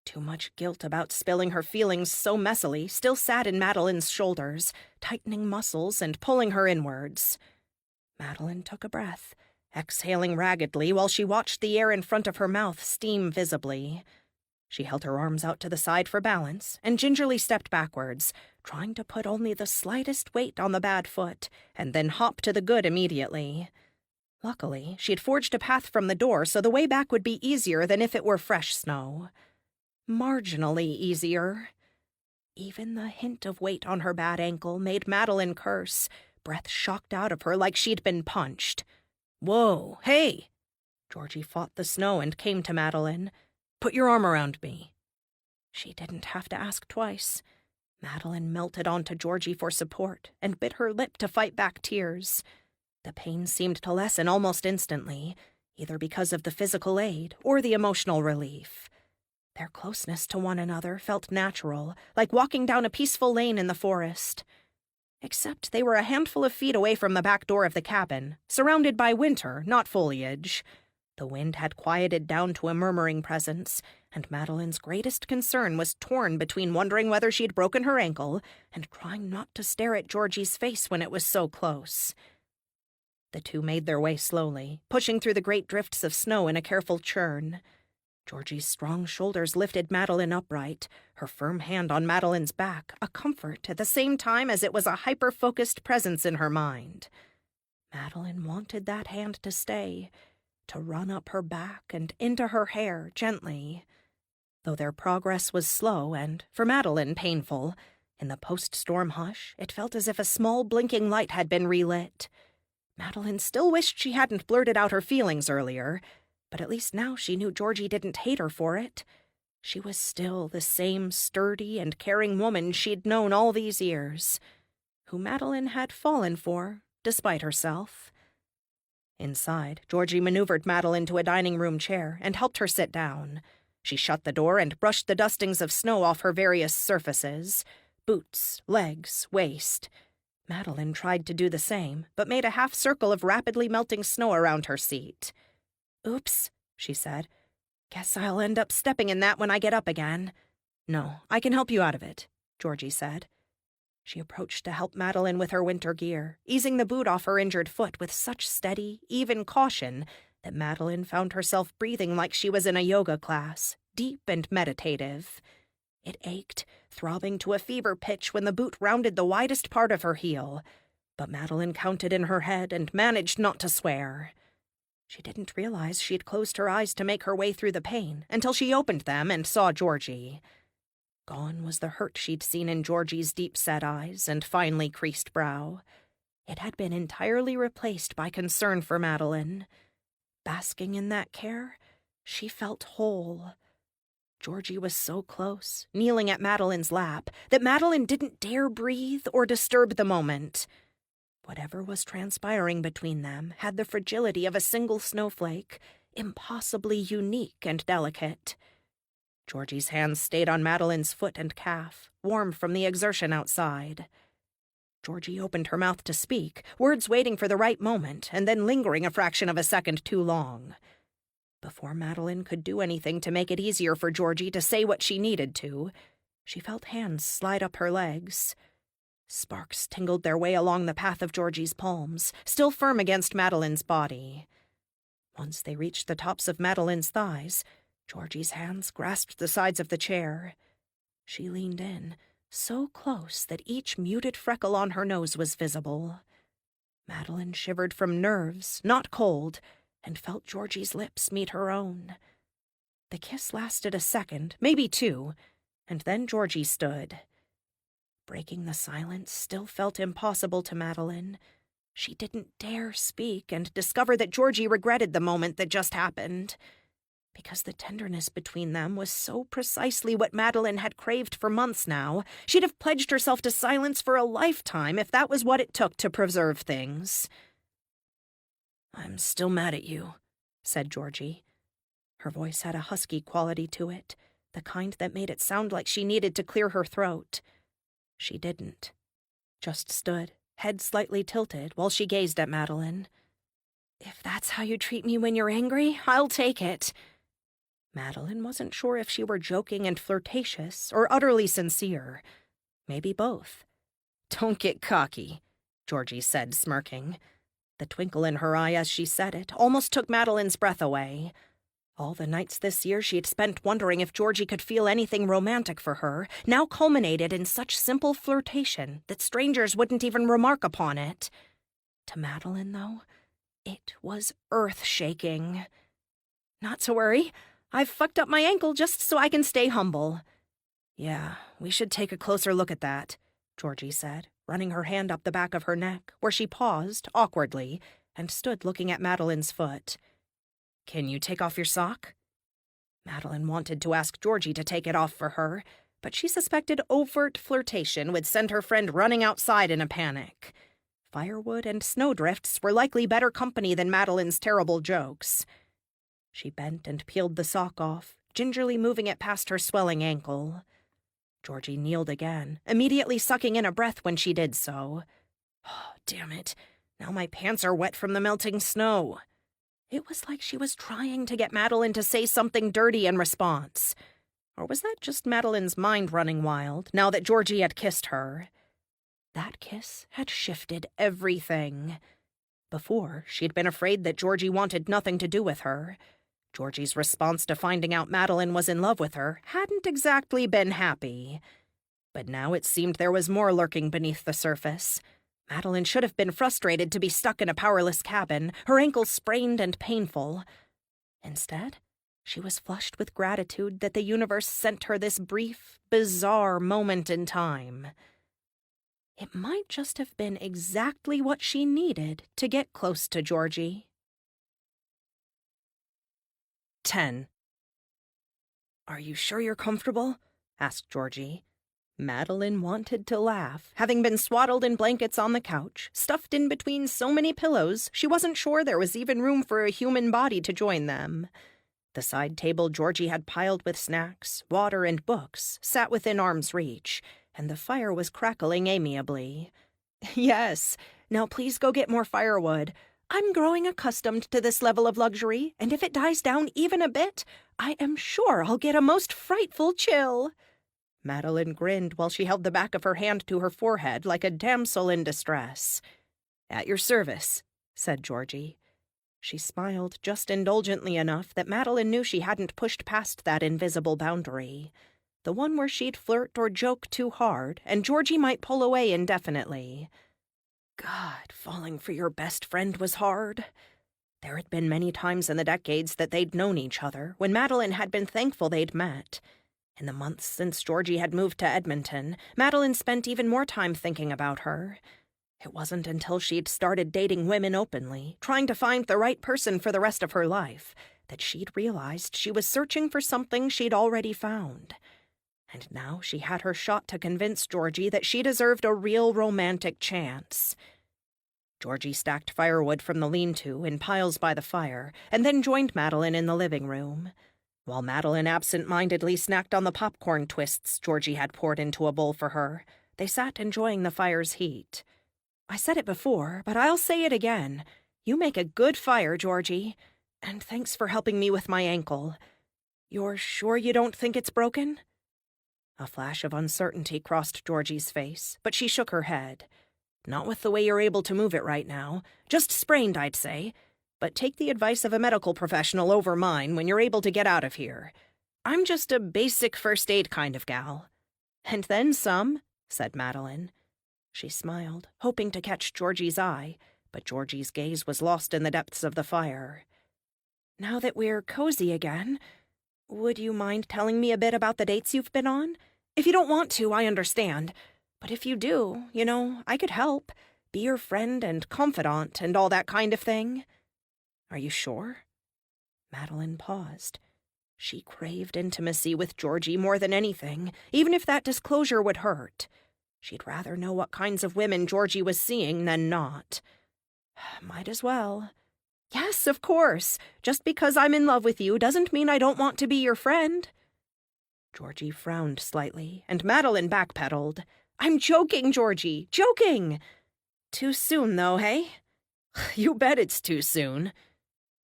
S1: Too much guilt about spilling her feelings so messily still sat in Madeline's shoulders, tightening muscles and pulling her inwards. Madeline took a breath, exhaling raggedly while she watched the air in front of her mouth steam visibly. She held her arms out to the side for balance and gingerly stepped backwards, trying to put only the slightest weight on the bad foot and then hop to the good immediately. Luckily, she'd forged a path from the door so the way back would be easier than if it were fresh snow. Marginally easier. Even the hint of weight on her bad ankle made Madeline curse, breath shocked out of her like she'd been punched. "Whoa, hey!" Georgie fought the snow and came to Madeline. "Put your arm around me." She didn't have to ask twice. Madeline melted onto Georgie for support and bit her lip to fight back tears. The pain seemed to lessen almost instantly, either because of the physical aid or the emotional relief. Their closeness to one another felt natural, like walking down a peaceful lane in the forest. Except they were a handful of feet away from the back door of the cabin, surrounded by winter, not foliage. The wind had quieted down to a murmuring presence, and Madeline's greatest concern was torn between wondering whether she'd broken her ankle and trying not to stare at Georgie's face when it was so close. The two made their way slowly, pushing through the great drifts of snow in a careful churn. Georgie's strong shoulders lifted Madeline upright, her firm hand on Madeline's back, a comfort at the same time as it was a hyper-focused presence in her mind. Madeline wanted that hand to stay, to run up her back and into her hair gently. Though their progress was slow and, for Madeline, painful, in the post-storm hush, it felt as if a small blinking light had been relit. Madeline still wished she hadn't blurted out her feelings earlier, but at least now she knew Georgie didn't hate her for it. She was still the same sturdy and caring woman she'd known all these years, who Madeline had fallen for, despite herself. Inside, Georgie maneuvered Madeline to a dining room chair and helped her sit down. She shut the door and brushed the dustings of snow off her various surfaces, boots, legs, waist. Madeline tried to do the same, but made a half circle of rapidly melting snow around her seat. "Oops," she said. "Guess I'll end up stepping in that when I get up again." "No, I can help you out of it," Georgie said. She approached to help Madeline with her winter gear, easing the boot off her injured foot with such steady, even caution that Madeline found herself breathing like she was in a yoga class, deep and meditative. It ached, throbbing to a fever pitch when the boot rounded the widest part of her heel, but Madeline counted in her head and managed not to swear. She didn't realize she'd closed her eyes to make her way through the pain until she opened them and saw Georgie. Gone was the hurt she'd seen in Georgie's deep-set eyes and finely creased brow. It had been entirely replaced by concern for Madeline. Basking in that care, she felt whole. Georgie was so close, kneeling at Madeline's lap, that Madeline didn't dare breathe or disturb the moment. Whatever was transpiring between them had the fragility of a single snowflake, impossibly unique and delicate. Georgie's hands stayed on Madeline's foot and calf, warm from the exertion outside. Georgie opened her mouth to speak, words waiting for the right moment and then lingering a fraction of a second too long. Before Madeline could do anything to make it easier for Georgie to say what she needed to, she felt hands slide up her legs. Sparks tingled their way along the path of Georgie's palms, still firm against Madeline's body. Once they reached the tops of Madeline's thighs, Georgie's hands grasped the sides of the chair. She leaned in, so close that each muted freckle on her nose was visible. Madeline shivered from nerves, not cold, and felt Georgie's lips meet her own. The kiss lasted a second, maybe two, and then Georgie stood. Breaking the silence still felt impossible to Madeline. She didn't dare speak and discover that Georgie regretted the moment that just happened. Because the tenderness between them was so precisely what Madeline had craved for months now, she'd have pledged herself to silence for a lifetime if that was what it took to preserve things. "I'm still mad at you," said Georgie. Her voice had a husky quality to it, the kind that made it sound like she needed to clear her throat. She didn't. Just stood, head slightly tilted, while she gazed at Madeline. "If that's how you treat me when you're angry, I'll take it." Madeline wasn't sure if she were joking and flirtatious or utterly sincere. Maybe both. "Don't get cocky," Georgie said, smirking. The twinkle in her eye as she said it almost took Madeline's breath away. All the nights this year she had spent wondering if Georgie could feel anything romantic for her, now culminated in such simple flirtation that strangers wouldn't even remark upon it. To Madeline, though, it was earth-shaking. "Not to worry. I've fucked up my ankle just so I can stay humble." "Yeah, we should take a closer look at that," Georgie said, running her hand up the back of her neck, where she paused, awkwardly, and stood looking at Madeline's foot. "Can you take off your sock?" Madeline wanted to ask Georgie to take it off for her, but she suspected overt flirtation would send her friend running outside in a panic. Firewood and snowdrifts were likely better company than Madeline's terrible jokes. She bent and peeled the sock off, gingerly moving it past her swelling ankle. Georgie kneeled again, immediately sucking in a breath when she did so. "Oh, damn it. Now my pants are wet from the melting snow." It was like she was trying to get Madeline to say something dirty in response. Or was that just Madeline's mind running wild, now that Georgie had kissed her? That kiss had shifted everything. Before, she'd been afraid that Georgie wanted nothing to do with her. Georgie's response to finding out Madeline was in love with her hadn't exactly been happy. But now it seemed there was more lurking beneath the surface. Madeline should have been frustrated to be stuck in a powerless cabin, her ankles sprained and painful. Instead, she was flushed with gratitude that the universe sent her this brief, bizarre moment in time. It might just have been exactly what she needed to get close to Georgie. 10. "Are you sure you're comfortable?" asked Georgie. Madeline wanted to laugh, having been swaddled in blankets on the couch, stuffed in between so many pillows she wasn't sure there was even room for a human body to join them. The side table Georgie had piled with snacks, water, and books sat within arm's reach, and the fire was crackling amiably. "Yes, now please go get more firewood. I'm growing accustomed to this level of luxury, and if it dies down even a bit, I am sure I'll get a most frightful chill." Madeline grinned while she held the back of her hand to her forehead like a damsel in distress. "At your service," said Georgie. She smiled just indulgently enough that Madeline knew she hadn't pushed past that invisible boundary, the one where she'd flirt or joke too hard, and Georgie might pull away indefinitely. God, falling for your best friend was hard. There had been many times in the decades that they'd known each other when Madeline had been thankful they'd met. In the months since Georgie had moved to Edmonton, Madeline spent even more time thinking about her. It wasn't until she'd started dating women openly, trying to find the right person for the rest of her life, that she'd realized she was searching for something she'd already found. And now she had her shot to convince Georgie that she deserved a real romantic chance. Georgie stacked firewood from the lean-to in piles by the fire, and then joined Madeline in the living room. While Madeline absent-mindedly snacked on the popcorn twists Georgie had poured into a bowl for her, they sat enjoying the fire's heat. "I said it before, but I'll say it again. You make a good fire, Georgie. And thanks for helping me with my ankle. You're sure you don't think it's broken?" A flash of uncertainty crossed Georgie's face, but she shook her head. "Not with the way you're able to move it right now. Just sprained, I'd say. But take the advice of a medical professional over mine when you're able to get out of here. I'm just a basic first aid kind of gal." "And then some," said Madeline. She smiled, hoping to catch Georgie's eye, but Georgie's gaze was lost in the depths of the fire. "Now that we're cozy again, would you mind telling me a bit about the dates you've been on? If you don't want to, I understand. But if you do, I could help. Be your friend and confidant and all that kind of thing." "Are you sure?" Madeline paused. She craved intimacy with Georgie more than anything, even if that disclosure would hurt. She'd rather know what kinds of women Georgie was seeing than not. "Might as well. Yes, of course. Just because I'm in love with you doesn't mean I don't want to be your friend." Georgie frowned slightly, and Madeline backpedaled. "I'm joking, Georgie, joking!" "Too soon, though, hey?" "You bet it's too soon."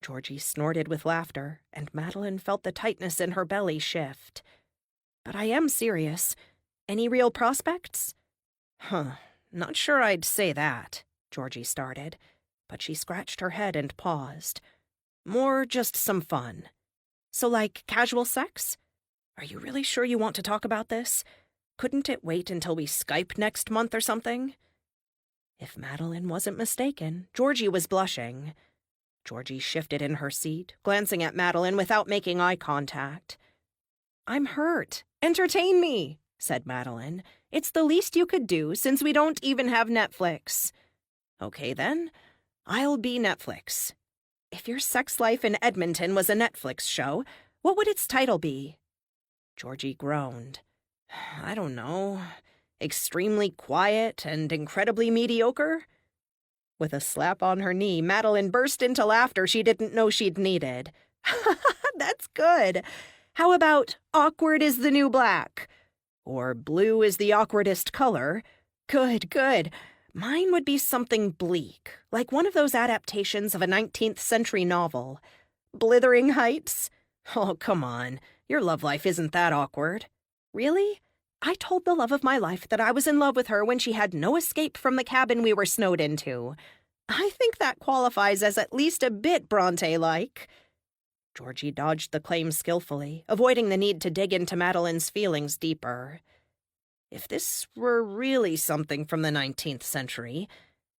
S1: Georgie snorted with laughter, and Madeline felt the tightness in her belly shift. "But I am serious. Any real prospects?" Not sure I'd say that," Georgie started, but she scratched her head and paused. "More just some fun." "So like casual sex? Are you really sure you want to talk about this? Couldn't it wait until we Skype next month or something?" If Madeline wasn't mistaken, Georgie was blushing. Georgie shifted in her seat, glancing at Madeline without making eye contact. "I'm hurt. Entertain me," said Madeline. "It's the least you could do, since we don't even have Netflix." "Okay, then. I'll be Netflix." "If your sex life in Edmonton was a Netflix show, what would its title be?" Georgie groaned. "I don't know. Extremely quiet and incredibly mediocre?" With a slap on her knee, Madeline burst into laughter she didn't know she'd needed. "That's good. How about Awkward is the New Black? Or Blue is the Awkwardest Color? Good, good. Mine would be something bleak, like one of those adaptations of a 19th century novel. Blithering Heights? Oh, come on. Your love life isn't that awkward." "Really? I told the love of my life that I was in love with her when she had no escape from the cabin we were snowed into. I think that qualifies as at least a bit Bronte-like." Georgie dodged the claim skillfully, avoiding the need to dig into Madeline's feelings deeper. "If this were really something from the 19th century,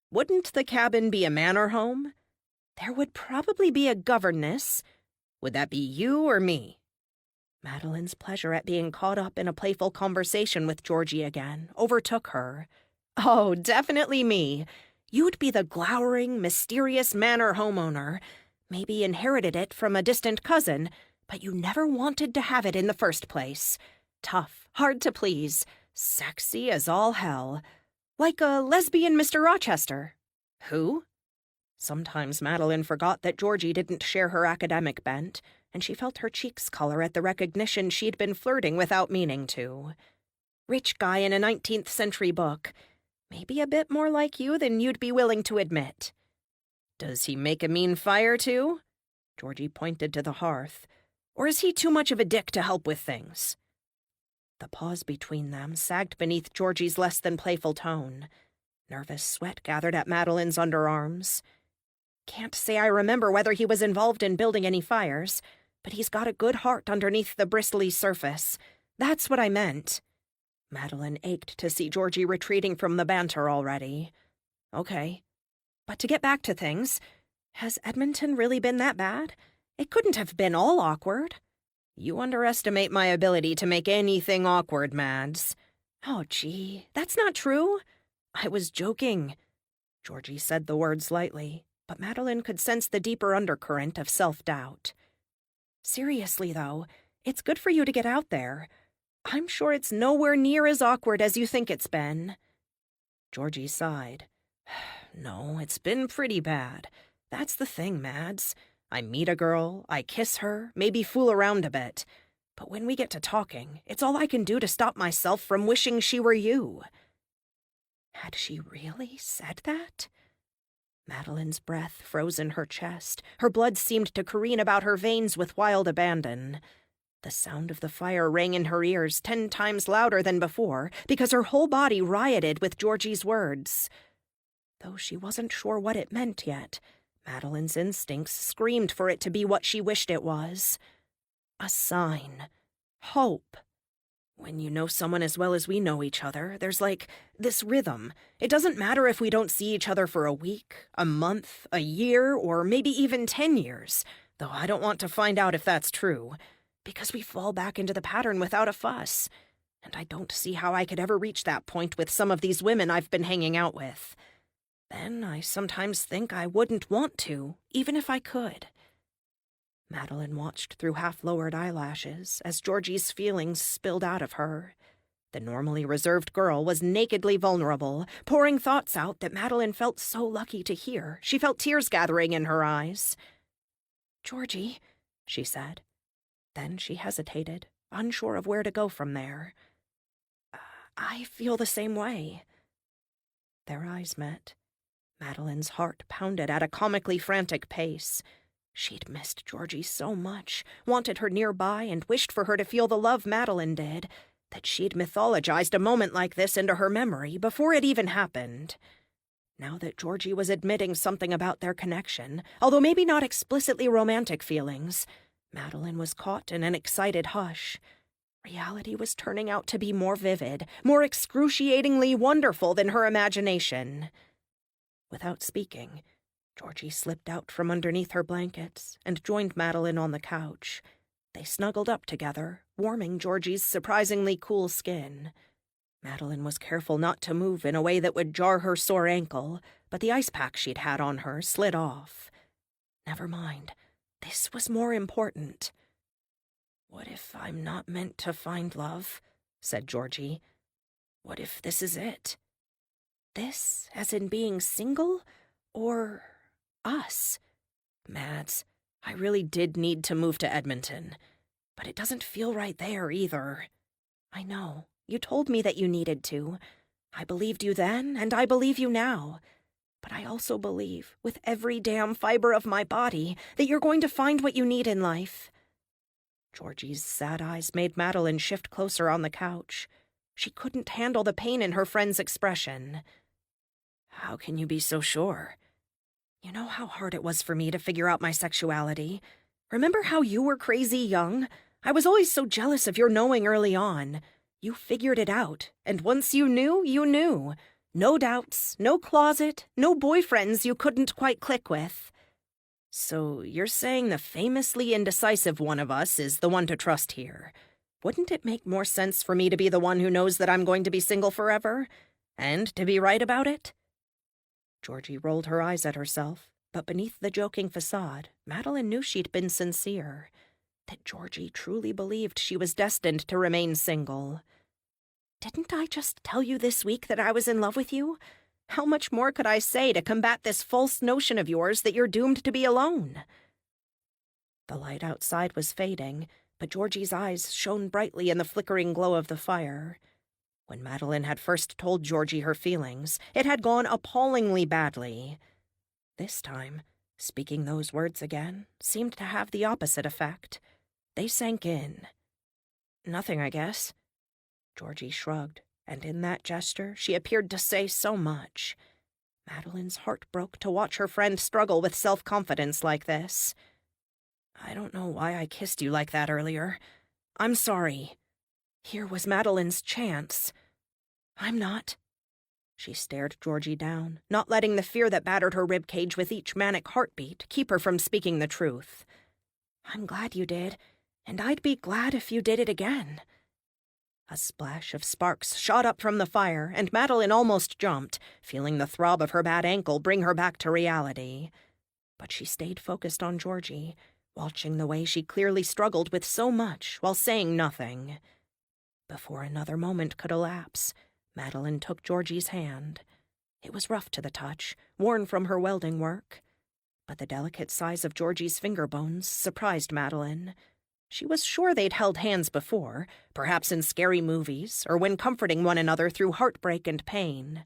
S1: wouldn't the cabin be a manor home?" "There would probably be a governess." "Would that be you or me?" Madeline's pleasure at being caught up in a playful conversation with Georgie again overtook her. "Oh, definitely me. You'd be the glowering, mysterious manor homeowner. Maybe inherited it from a distant cousin, but you never wanted to have it in the first place. Tough, hard to please, sexy as all hell. Like a lesbian Mr. Rochester." "Who?" Sometimes Madeline forgot that Georgie didn't share her academic bent, and she felt her cheeks color at the recognition she'd been flirting without meaning to. "Rich guy in a 19th century book. Maybe a bit more like you than you'd be willing to admit." "Does he make a mean fire, too?" Georgie pointed to the hearth. "Or is he too much of a dick to help with things?" The pause between them sagged beneath Georgie's less than playful tone. Nervous sweat gathered at Madeline's underarms. "Can't say I remember whether he was involved in building any fires, but he's got a good heart underneath the bristly surface. That's what I meant." Madeline ached to see Georgie retreating from the banter already. "Okay. But to get back to things, has Edmonton really been that bad? It couldn't have been all awkward." You underestimate my ability to make anything awkward, Mads. Oh, gee, that's not true. I was joking. Georgie said the words lightly, but Madeline could sense the deeper undercurrent of self-doubt. Seriously, though, it's good for you to get out there. I'm sure it's nowhere near as awkward as you think it's been. Georgie sighed. No, it's been pretty bad. That's the thing, Mads. I meet a girl, I kiss her, maybe fool around a bit. But when we get to talking, it's all I can do to stop myself from wishing she were you. Had she really said that? Madeline's breath froze in her chest. Her blood seemed to careen about her veins with wild abandon. The sound of the fire rang in her ears 10 times louder than before, because her whole body rioted with Georgie's words. Though she wasn't sure what it meant yet, Madeline's instincts screamed for it to be what she wished it was. A sign. Hope. When you know someone as well as we know each other, there's this rhythm. It doesn't matter if we don't see each other for a week, a month, a year, or maybe even 10 years, though I don't want to find out if that's true, because we fall back into the pattern without a fuss, and I don't see how I could ever reach that point with some of these women I've been hanging out with. Then I sometimes think I wouldn't want to, even if I could. Madeline watched through half-lowered eyelashes as Georgie's feelings spilled out of her. The normally reserved girl was nakedly vulnerable, pouring thoughts out that Madeline felt so lucky to hear. She felt tears gathering in her eyes. "Georgie," she said. Then she hesitated, unsure of where to go from there. "I feel the same way." Their eyes met. Madeline's heart pounded at a comically frantic pace. She'd missed Georgie so much, wanted her nearby, and wished for her to feel the love Madeline did, that she'd mythologized a moment like this into her memory before it even happened. Now that Georgie was admitting something about their connection, although maybe not explicitly romantic feelings, Madeline was caught in an excited hush. Reality was turning out to be more vivid, more excruciatingly wonderful than her imagination. Without speaking, Georgie slipped out from underneath her blankets and joined Madeline on the couch. They snuggled up together, warming Georgie's surprisingly cool skin. Madeline was careful not to move in a way that would jar her sore ankle, but the ice pack she'd had on her slid off. Never mind. This was more important. "What if I'm not meant to find love?" said Georgie. "What if this is it? This, as in being single, or us? Mads, I really did need to move to Edmonton, but it doesn't feel right there either. I know, you told me that you needed to. I believed you then, and I believe you now. But I also believe, with every damn fiber of my body, that you're going to find what you need in life." Georgie's sad eyes made Madeline shift closer on the couch. She couldn't handle the pain in her friend's expression. "How can you be so sure? You know how hard it was for me to figure out my sexuality. Remember how you were crazy young? I was always so jealous of your knowing early on. You figured it out, and once you knew, you knew. No doubts, no closet, no boyfriends you couldn't quite click with. So you're saying the famously indecisive one of us is the one to trust here. Wouldn't it make more sense for me to be the one who knows that I'm going to be single forever? And to be right about it?" Georgie rolled her eyes at herself, but beneath the joking facade, Madeline knew she'd been sincere, that Georgie truly believed she was destined to remain single. "Didn't I just tell you this week that I was in love with you? How much more could I say to combat this false notion of yours that you're doomed to be alone?" The light outside was fading, but Georgie's eyes shone brightly in the flickering glow of the fire. When Madeline had first told Georgie her feelings, it had gone appallingly badly. This time, speaking those words again seemed to have the opposite effect. They sank in. "Nothing, I guess." Georgie shrugged, and in that gesture she appeared to say so much. Madeline's heart broke to watch her friend struggle with self-confidence like this. "I don't know why I kissed you like that earlier. I'm sorry." Here was Madeline's chance. "I'm not." She stared Georgie down, not letting the fear that battered her ribcage with each manic heartbeat keep her from speaking the truth. "I'm glad you did. and I'd be glad if you did it again." A splash of sparks shot up from the fire, and Madeline almost jumped, feeling the throb of her bad ankle bring her back to reality. But she stayed focused on Georgie, watching the way she clearly struggled with so much while saying nothing. Before another moment could elapse, Madeline took Georgie's hand. It was rough to the touch, worn from her welding work. But the delicate size of Georgie's finger bones surprised Madeline. She was sure they'd held hands before, perhaps in scary movies, or when comforting one another through heartbreak and pain.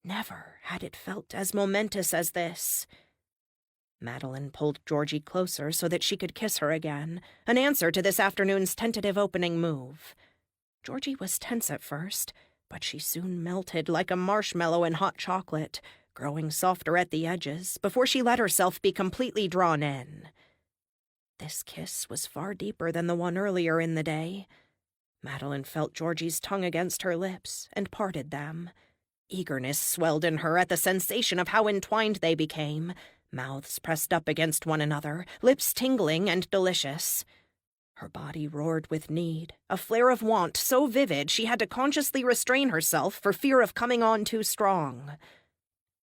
S1: Never had it felt as momentous as this. Madeline pulled Georgie closer so that she could kiss her again, an answer to this afternoon's tentative opening move. Georgie was tense at first, but she soon melted like a marshmallow in hot chocolate, growing softer at the edges before she let herself be completely drawn in. This kiss was far deeper than the one earlier in the day. Madeline felt Georgie's tongue against her lips and parted them. Eagerness swelled in her at the sensation of how entwined they became, mouths pressed up against one another, lips tingling and delicious. Her body roared with need, a flare of want so vivid she had to consciously restrain herself for fear of coming on too strong.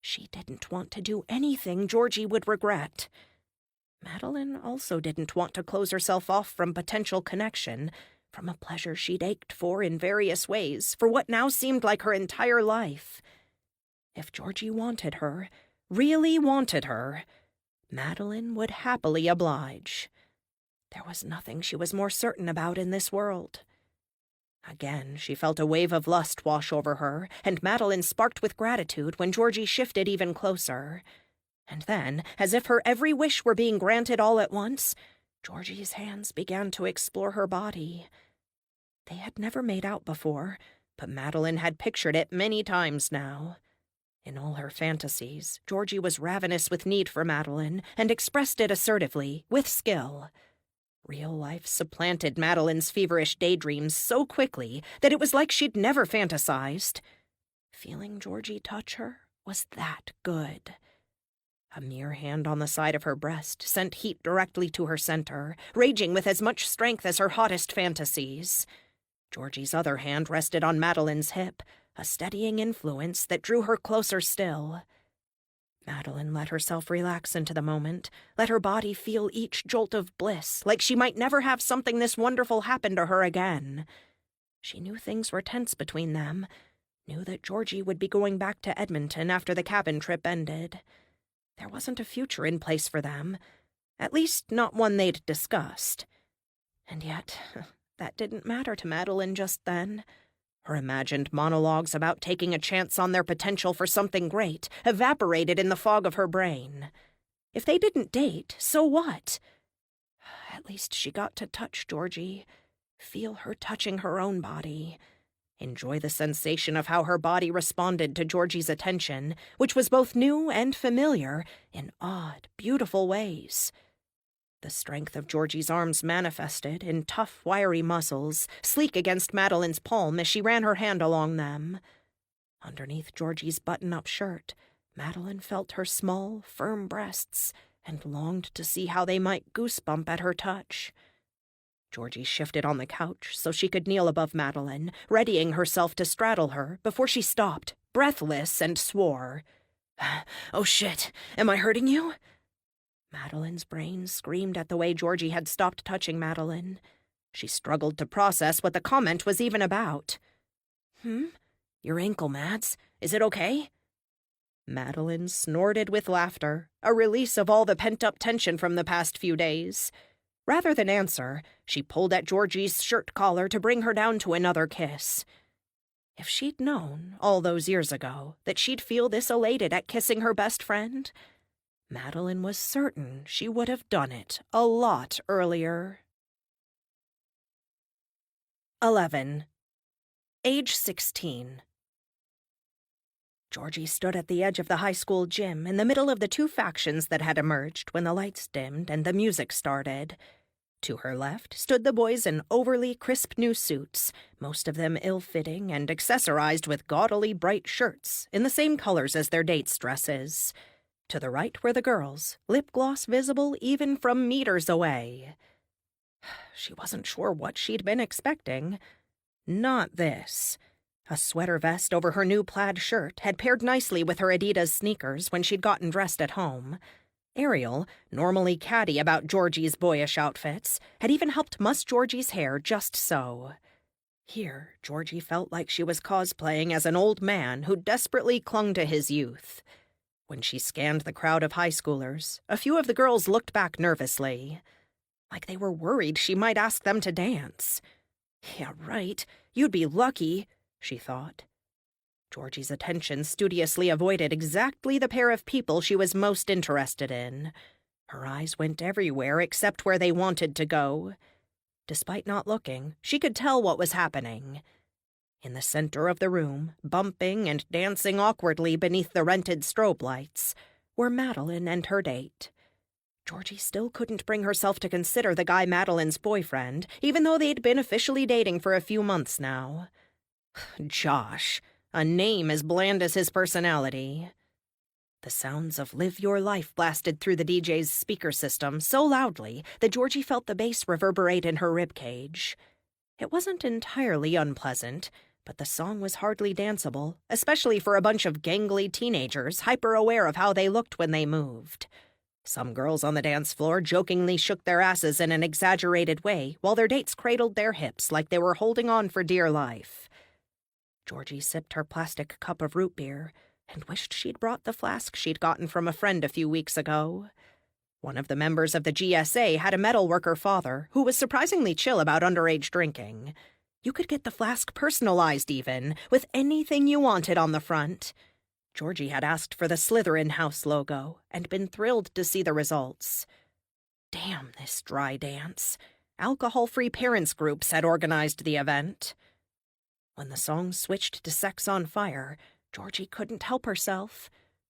S1: She didn't want to do anything Georgie would regret. Madeline also didn't want to close herself off from potential connection, from a pleasure she'd ached for in various ways for what now seemed like her entire life. If Georgie wanted her, really wanted her, Madeline would happily oblige. There was nothing she was more certain about in this world. Again, she felt a wave of lust wash over her, and Madeline sparked with gratitude when Georgie shifted even closer. And then, as if her every wish were being granted all at once, Georgie's hands began to explore her body. They had never made out before, but Madeline had pictured it many times now. In all her fantasies, Georgie was ravenous with need for Madeline, and expressed it assertively, with skill. Real life supplanted Madeline's feverish daydreams so quickly that it was like she'd never fantasized. Feeling Georgie touch her was that good. A mere hand on the side of her breast sent heat directly to her center, raging with as much strength as her hottest fantasies. Georgie's other hand rested on Madeline's hip, a steadying influence that drew her closer still. Madeline let herself relax into the moment, let her body feel each jolt of bliss, like she might never have something this wonderful happen to her again. She knew things were tense between them, knew that Georgie would be going back to Edmonton after the cabin trip ended. There wasn't a future in place for them, at least not one they'd discussed. And yet, that didn't matter to Madeline just then. Her imagined monologues about taking a chance on their potential for something great evaporated in the fog of her brain. If they didn't date, so what? At least she got to touch Georgie, feel her touching her own body, enjoy the sensation of how her body responded to Georgie's attention, which was both new and familiar in odd, beautiful ways. The strength of Georgie's arms manifested in tough, wiry muscles, sleek against Madeline's palm as she ran her hand along them. Underneath Georgie's button-up shirt, Madeline felt her small, firm breasts and longed to see how they might goosebump at her touch. Georgie shifted on the couch so she could kneel above Madeline, readying herself to straddle her before she stopped, breathless, and swore. "Oh shit, am I hurting you?" Madeline's brain screamed at the way Georgie had stopped touching Madeline. She struggled to process what the comment was even about. Your ankle, Mads. Is it okay?" Madeline snorted with laughter, a release of all the pent-up tension from the past few days. Rather than answer, she pulled at Georgie's shirt collar to bring her down to another kiss. If she'd known, all those years ago, that she'd feel this elated at kissing her best friend, Madeline was certain she would have done it a lot earlier. 11. Age 16. Georgie stood at the edge of the high school gym in the middle of the two factions that had emerged when the lights dimmed and the music started. To her left stood the boys in overly crisp new suits, most of them ill-fitting and accessorized with gaudily bright shirts in the same colors as their dates' dresses. To the right were the girls, lip gloss visible even from meters away. She wasn't sure what she'd been expecting. Not this. A sweater vest over her new plaid shirt had paired nicely with her Adidas sneakers when she'd gotten dressed at home. Ariel, normally catty about Georgie's boyish outfits, had even helped muss Georgie's hair just so. Here, Georgie felt like she was cosplaying as an old man who desperately clung to his youth. When she scanned the crowd of high schoolers, a few of the girls looked back nervously, like they were worried she might ask them to dance. Yeah, right, you'd be lucky, she thought. Georgie's attention studiously avoided exactly the pair of people she was most interested in. Her eyes went everywhere except where they wanted to go. Despite not looking, she could tell what was happening. In the center of the room, bumping and dancing awkwardly beneath the rented strobe lights, were Madeline and her date. Georgie still couldn't bring herself to consider the guy Madeline's boyfriend, even though they'd been officially dating for a few months now. Josh, a name as bland as his personality. The sounds of Live Your Life blasted through the DJ's speaker system so loudly that Georgie felt the bass reverberate in her ribcage. It wasn't entirely unpleasant, but the song was hardly danceable, especially for a bunch of gangly teenagers hyper-aware of how they looked when they moved. Some girls on the dance floor jokingly shook their asses in an exaggerated way, while their dates cradled their hips like they were holding on for dear life. Georgie sipped her plastic cup of root beer and wished she'd brought the flask she'd gotten from a friend a few weeks ago. One of the members of the GSA had a metalworker father who was surprisingly chill about underage drinking. You could get the flask personalized even, with anything you wanted on the front. Georgie had asked for the Slytherin House logo and been thrilled to see the results. Damn this dry dance. Alcohol-free parents groups had organized the event. When the song switched to Sex on Fire, Georgie couldn't help herself.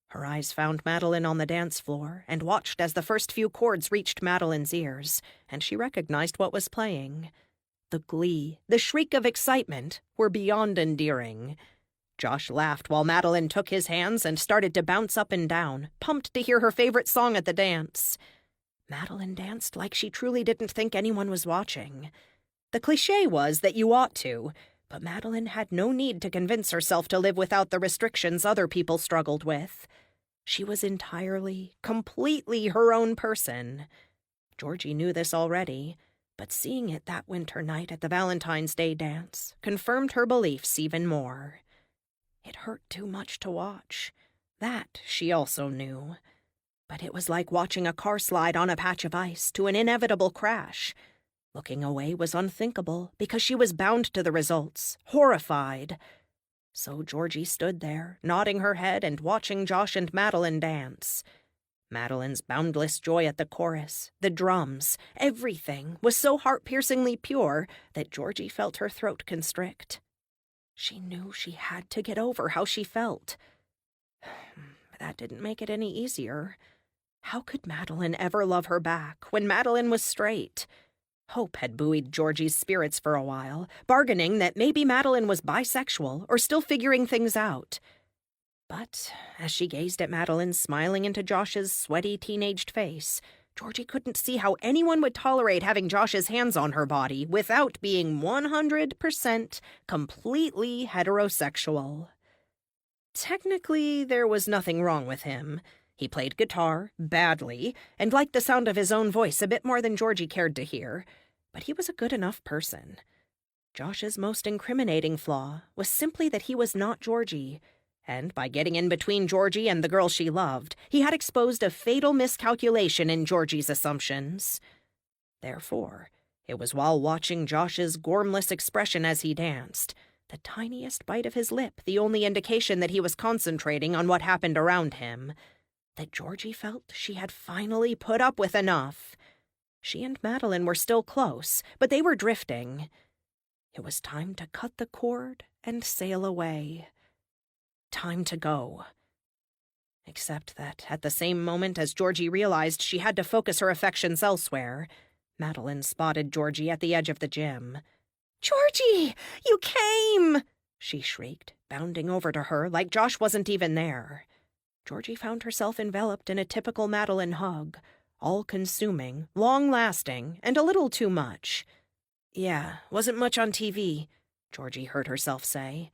S1: Her eyes found Madeline on the dance floor and watched as the first few chords reached Madeline's ears, and she recognized what was playing. The glee, the shriek of excitement, were beyond endearing. Josh laughed while Madeline took his hands and started to bounce up and down, pumped to hear her favorite song at the dance. Madeline danced like she truly didn't think anyone was watching. The cliché was that you ought to, but Madeline had no need to convince herself to live without the restrictions other people struggled with. She was entirely, completely her own person. Georgie knew this already, but seeing it that winter night at the Valentine's Day dance confirmed her beliefs even more. It hurt too much to watch. That she also knew. But it was like watching a car slide on a patch of ice to an inevitable crash. Looking away was unthinkable because she was bound to the results, horrified. So Georgie stood there, nodding her head and watching Josh and Madeline dance. Madeline's boundless joy at the chorus, the drums, everything was so heart-piercingly pure that Georgie felt her throat constrict. She knew she had to get over how she felt. But that didn't make it any easier. How could Madeline ever love her back when Madeline was straight? Hope had buoyed Georgie's spirits for a while, bargaining that maybe Madeline was bisexual or still figuring things out. But as she gazed at Madeline smiling into Josh's sweaty teenaged face, Georgie couldn't see how anyone would tolerate having Josh's hands on her body without being 100% completely heterosexual. Technically, there was nothing wrong with him. He played guitar, badly, and liked the sound of his own voice a bit more than Georgie cared to hear, but he was a good enough person. Josh's most incriminating flaw was simply that he was not Georgie, and by getting in between Georgie and the girl she loved, he had exposed a fatal miscalculation in Georgie's assumptions. Therefore, it was while watching Josh's gormless expression as he danced, the tiniest bite of his lip the only indication that he was concentrating on what happened around him, that Georgie felt she had finally put up with enough. She and Madeline were still close, but they were drifting. It was time to cut the cord and sail away. Time to go. Except that at the same moment as Georgie realized she had to focus her affections elsewhere, Madeline spotted Georgie at the edge of the gym. "Georgie, you came!" she shrieked, bounding over to her like Josh wasn't even there. Georgie found herself enveloped in a typical Madeline hug, all-consuming, long-lasting, and a little too much. Yeah, wasn't much on TV, Georgie heard herself say.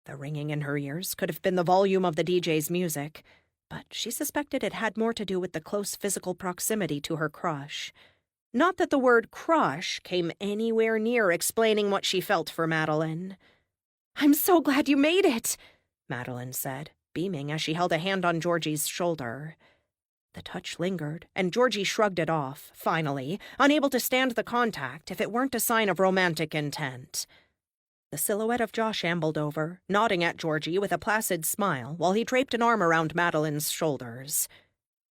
S1: The ringing in her ears could have been the volume of the DJ's music, but she suspected it had more to do with the close physical proximity to her crush. Not that the word crush came anywhere near explaining what she felt for Madeline. "I'm so glad you made it," Madeline said, beaming as she held a hand on Georgie's shoulder. The touch lingered, and Georgie shrugged it off, finally, unable to stand the contact if it weren't a sign of romantic intent. The silhouette of Josh ambled over, nodding at Georgie with a placid smile while he draped an arm around Madeline's shoulders.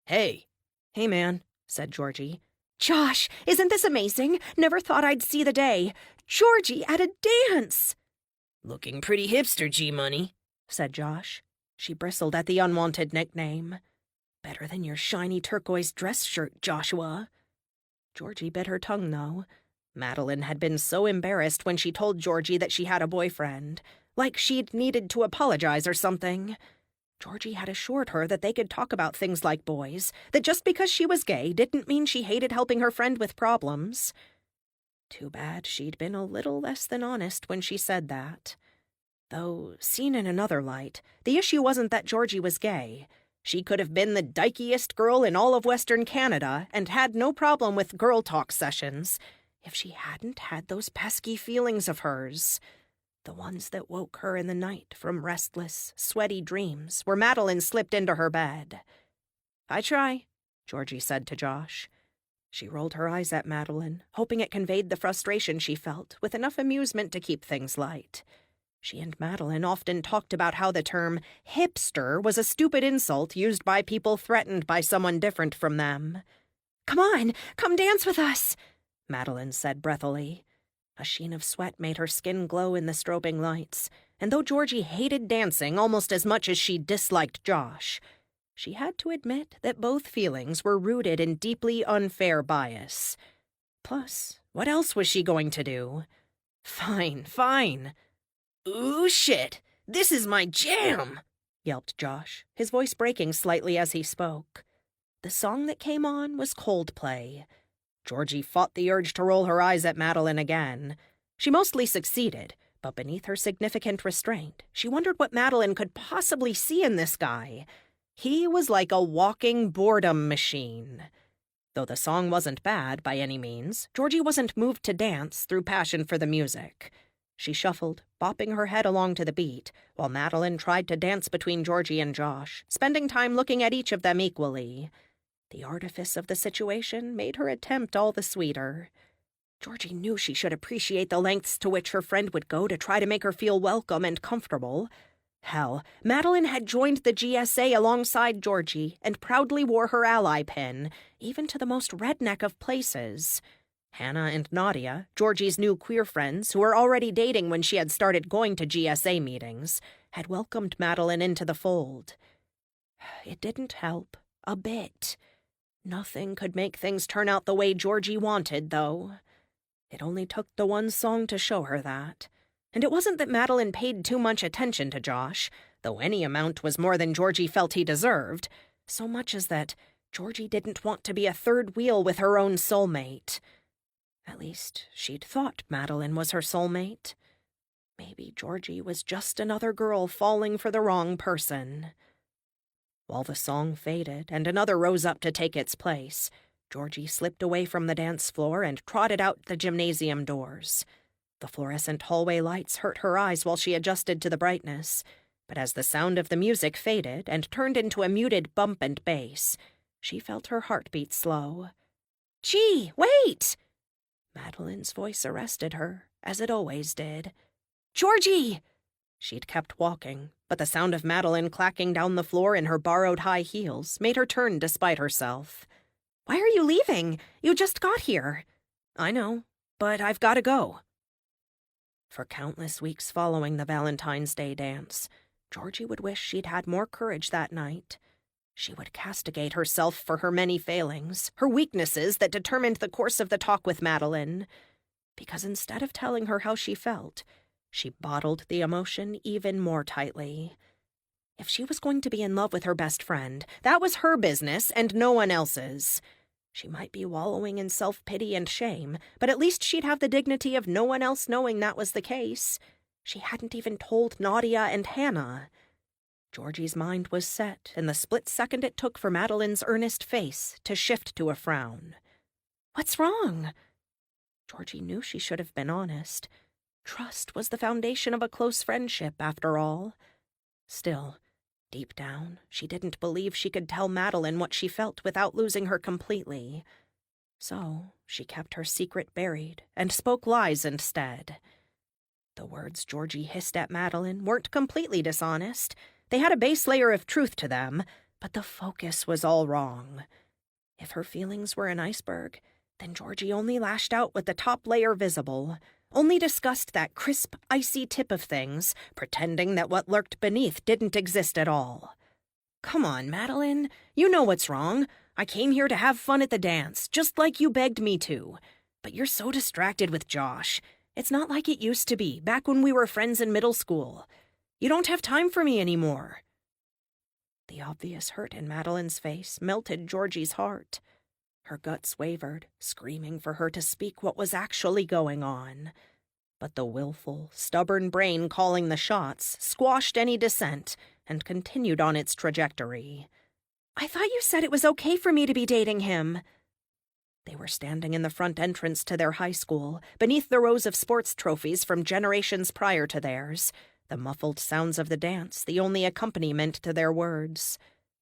S1: "Hey." "Hey, man," said Georgie. "Josh, isn't this amazing? Never thought I'd see the day. Georgie at a dance!"
S2: "Looking pretty hipster, G-Money,"
S1: said Josh. She bristled at the unwanted nickname. "Better than your shiny turquoise dress shirt, Joshua." Georgie bit her tongue, though. Madeline had been so embarrassed when she told Georgie that she had a boyfriend, like she'd needed to apologize or something. Georgie had assured her that they could talk about things like boys, that just because she was gay didn't mean she hated helping her friend with problems. Too bad she'd been a little less than honest when she said that. Though, seen in another light, the issue wasn't that Georgie was gay. She could have been the dykiest girl in all of Western Canada and had no problem with girl talk sessions if she hadn't had those pesky feelings of hers. The ones that woke her in the night from restless, sweaty dreams where Madeline slipped into her bed. "I try," Georgie said to Josh. She rolled her eyes at Madeline, hoping it conveyed the frustration she felt, with enough amusement to keep things light. She and Madeline often talked about how the term hipster was a stupid insult used by people threatened by someone different from them. "Come on, come dance with us," Madeline said breathily. A sheen of sweat made her skin glow in the strobing lights, and though Georgie hated dancing almost as much as she disliked Josh, she had to admit that both feelings were rooted in deeply unfair bias. Plus, what else was she going to do? Fine.
S2: "Ooh, shit! This is my jam!"
S1: yelped Josh, his voice breaking slightly as he spoke. The song that came on was Coldplay. Georgie fought the urge to roll her eyes at Madeline again. She mostly succeeded, but beneath her significant restraint, she wondered what Madeline could possibly see in this guy. He was like a walking boredom machine. Though the song wasn't bad by any means, Georgie wasn't moved to dance through passion for the music. She shuffled, bopping her head along to the beat, while Madeline tried to dance between Georgie and Josh, spending time looking at each of them equally. The artifice of the situation made her attempt all the sweeter. Georgie knew she should appreciate the lengths to which her friend would go to try to make her feel welcome and comfortable. Hell, Madeline had joined the GSA alongside Georgie and proudly wore her ally pin, even to the most redneck of places. Hannah and Nadia, Georgie's new queer friends who were already dating when she had started going to GSA meetings, had welcomed Madeline into the fold. It didn't help, a bit. Nothing could make things turn out the way Georgie wanted, though. It only took the one song to show her that. And it wasn't that Madeline paid too much attention to Josh, though any amount was more than Georgie felt he deserved, so much as that Georgie didn't want to be a third wheel with her own soulmate. At least, she'd thought Madeline was her soulmate. Maybe Georgie was just another girl falling for the wrong person. While the song faded and another rose up to take its place, Georgie slipped away from the dance floor and trotted out the gymnasium doors. The fluorescent hallway lights hurt her eyes while she adjusted to the brightness, but as the sound of the music faded and turned into a muted bump and bass, she felt her heartbeat slow. "Gee, wait!" Madeline's voice arrested her, as it always did. "Georgie!" She'd kept walking, but the sound of Madeline clacking down the floor in her borrowed high heels made her turn despite herself. "Why are you leaving? You just got here." "I know, but I've got to go." For countless weeks following the Valentine's Day dance, Georgie would wish she'd had more courage that night. She would castigate herself for her many failings, her weaknesses that determined the course of the talk with Madeline. Because instead of telling her how she felt, she bottled the emotion even more tightly. If she was going to be in love with her best friend, that was her business and no one else's. She might be wallowing in self-pity and shame, but at least she'd have the dignity of no one else knowing that was the case. She hadn't even told Nadia and Hannah. Georgie's mind was set in the split second it took for Madeline's earnest face to shift to a frown. "What's wrong?" Georgie knew she should have been honest. Trust was the foundation of a close friendship, after all. Still, deep down, she didn't believe she could tell Madeline what she felt without losing her completely. So she kept her secret buried and spoke lies instead. The words Georgie hissed at Madeline weren't completely dishonest. They had a base layer of truth to them, but the focus was all wrong. If her feelings were an iceberg, then Georgie only lashed out with the top layer visible, only discussed that crisp, icy tip of things, pretending that what lurked beneath didn't exist at all. "Come on, Madeline. You know what's wrong. I came here to have fun at the dance, just like you begged me to. But you're so distracted with Josh. It's not like it used to be, back when we were friends in middle school. You don't have time for me anymore." The obvious hurt in Madeline's face melted Georgie's heart. Her guts wavered, screaming for her to speak what was actually going on. But the willful, stubborn brain calling the shots squashed any dissent and continued on its trajectory. "I thought you said it was okay for me to be dating him." They were standing in the front entrance to their high school, beneath the rows of sports trophies from generations prior to theirs, the muffled sounds of the dance the only accompaniment to their words.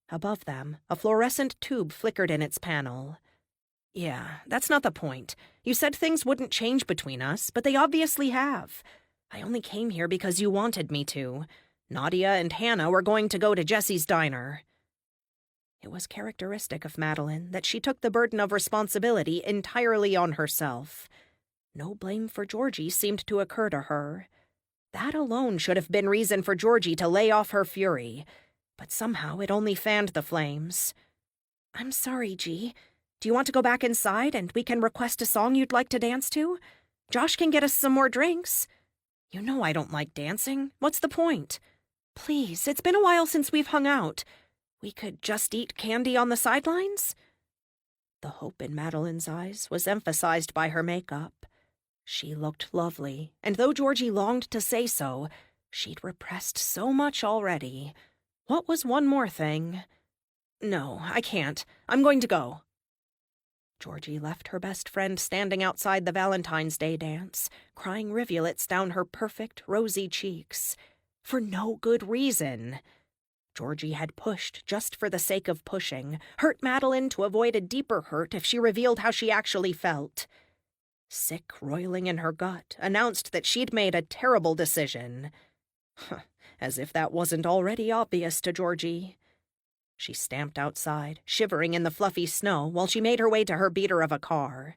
S1: Above them, a fluorescent tube flickered in its panel. "Yeah, that's not the point. You said things wouldn't change between us, but they obviously have. I only came here because you wanted me to. Nadia and Hannah were going to go to Jessie's diner." It was characteristic of Madeline that she took the burden of responsibility entirely on herself. No blame for Georgie seemed to occur to her. That alone should have been reason for Georgie to lay off her fury, but somehow it only fanned the flames. "I'm sorry, G. Do you want to go back inside and we can request a song you'd like to dance to? Josh can get us some more drinks. You know I don't like dancing. What's the point? Please, it's been a while since we've hung out. We could just eat candy on the sidelines?" The hope in Madeline's eyes was emphasized by her makeup. She looked lovely, and though Georgie longed to say so, she'd repressed so much already. What was one more thing? "No, I can't. I'm going to go." Georgie left her best friend standing outside the Valentine's Day dance, crying rivulets down her perfect, rosy cheeks. For no good reason. Georgie had pushed just for the sake of pushing, hurt Madeline to avoid a deeper hurt if she revealed how she actually felt. Sick roiling in her gut announced that she'd made a terrible decision. As if that wasn't already obvious to Georgie. She stamped outside, shivering in the fluffy snow, while she made her way to her beater of a car.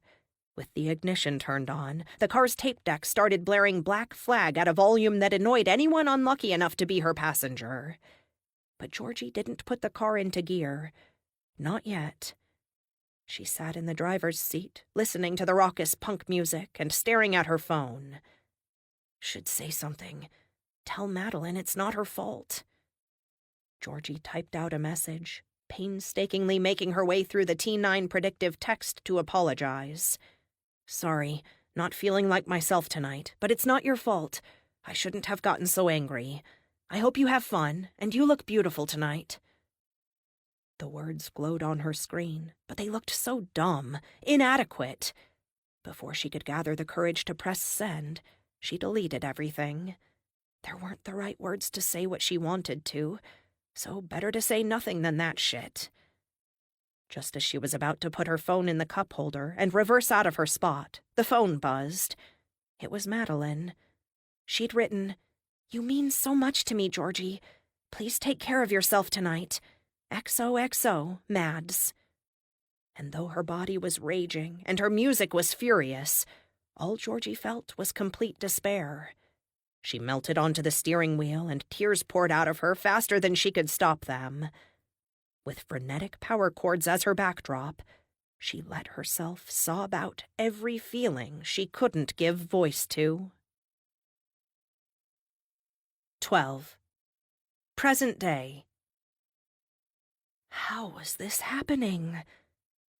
S1: With the ignition turned on, the car's tape deck started blaring Black Flag at a volume that annoyed anyone unlucky enough to be her passenger. But Georgie didn't put the car into gear. Not yet. She sat in the driver's seat, listening to the raucous punk music and staring at her phone. Should say something. Tell Madeline it's not her fault. Georgie typed out a message, painstakingly making her way through the T9 predictive text to apologize. "Sorry, not feeling like myself tonight, but it's not your fault. I shouldn't have gotten so angry. I hope you have fun, and you look beautiful tonight." The words glowed on her screen, but they looked so dumb, inadequate. Before she could gather the courage to press send, she deleted everything. There weren't the right words to say what she wanted to, so better to say nothing than that shit. Just as she was about to put her phone in the cup holder and reverse out of her spot, the phone buzzed. It was Madeline. She'd written, "You mean so much to me, Georgie. Please take care of yourself tonight. XOXO, Mads." And though her body was raging and her music was furious, all Georgie felt was complete despair. She melted onto the steering wheel and tears poured out of her faster than she could stop them. With frenetic power chords as her backdrop, she let herself sob out every feeling she couldn't give voice to. 12. Present day. How was this happening?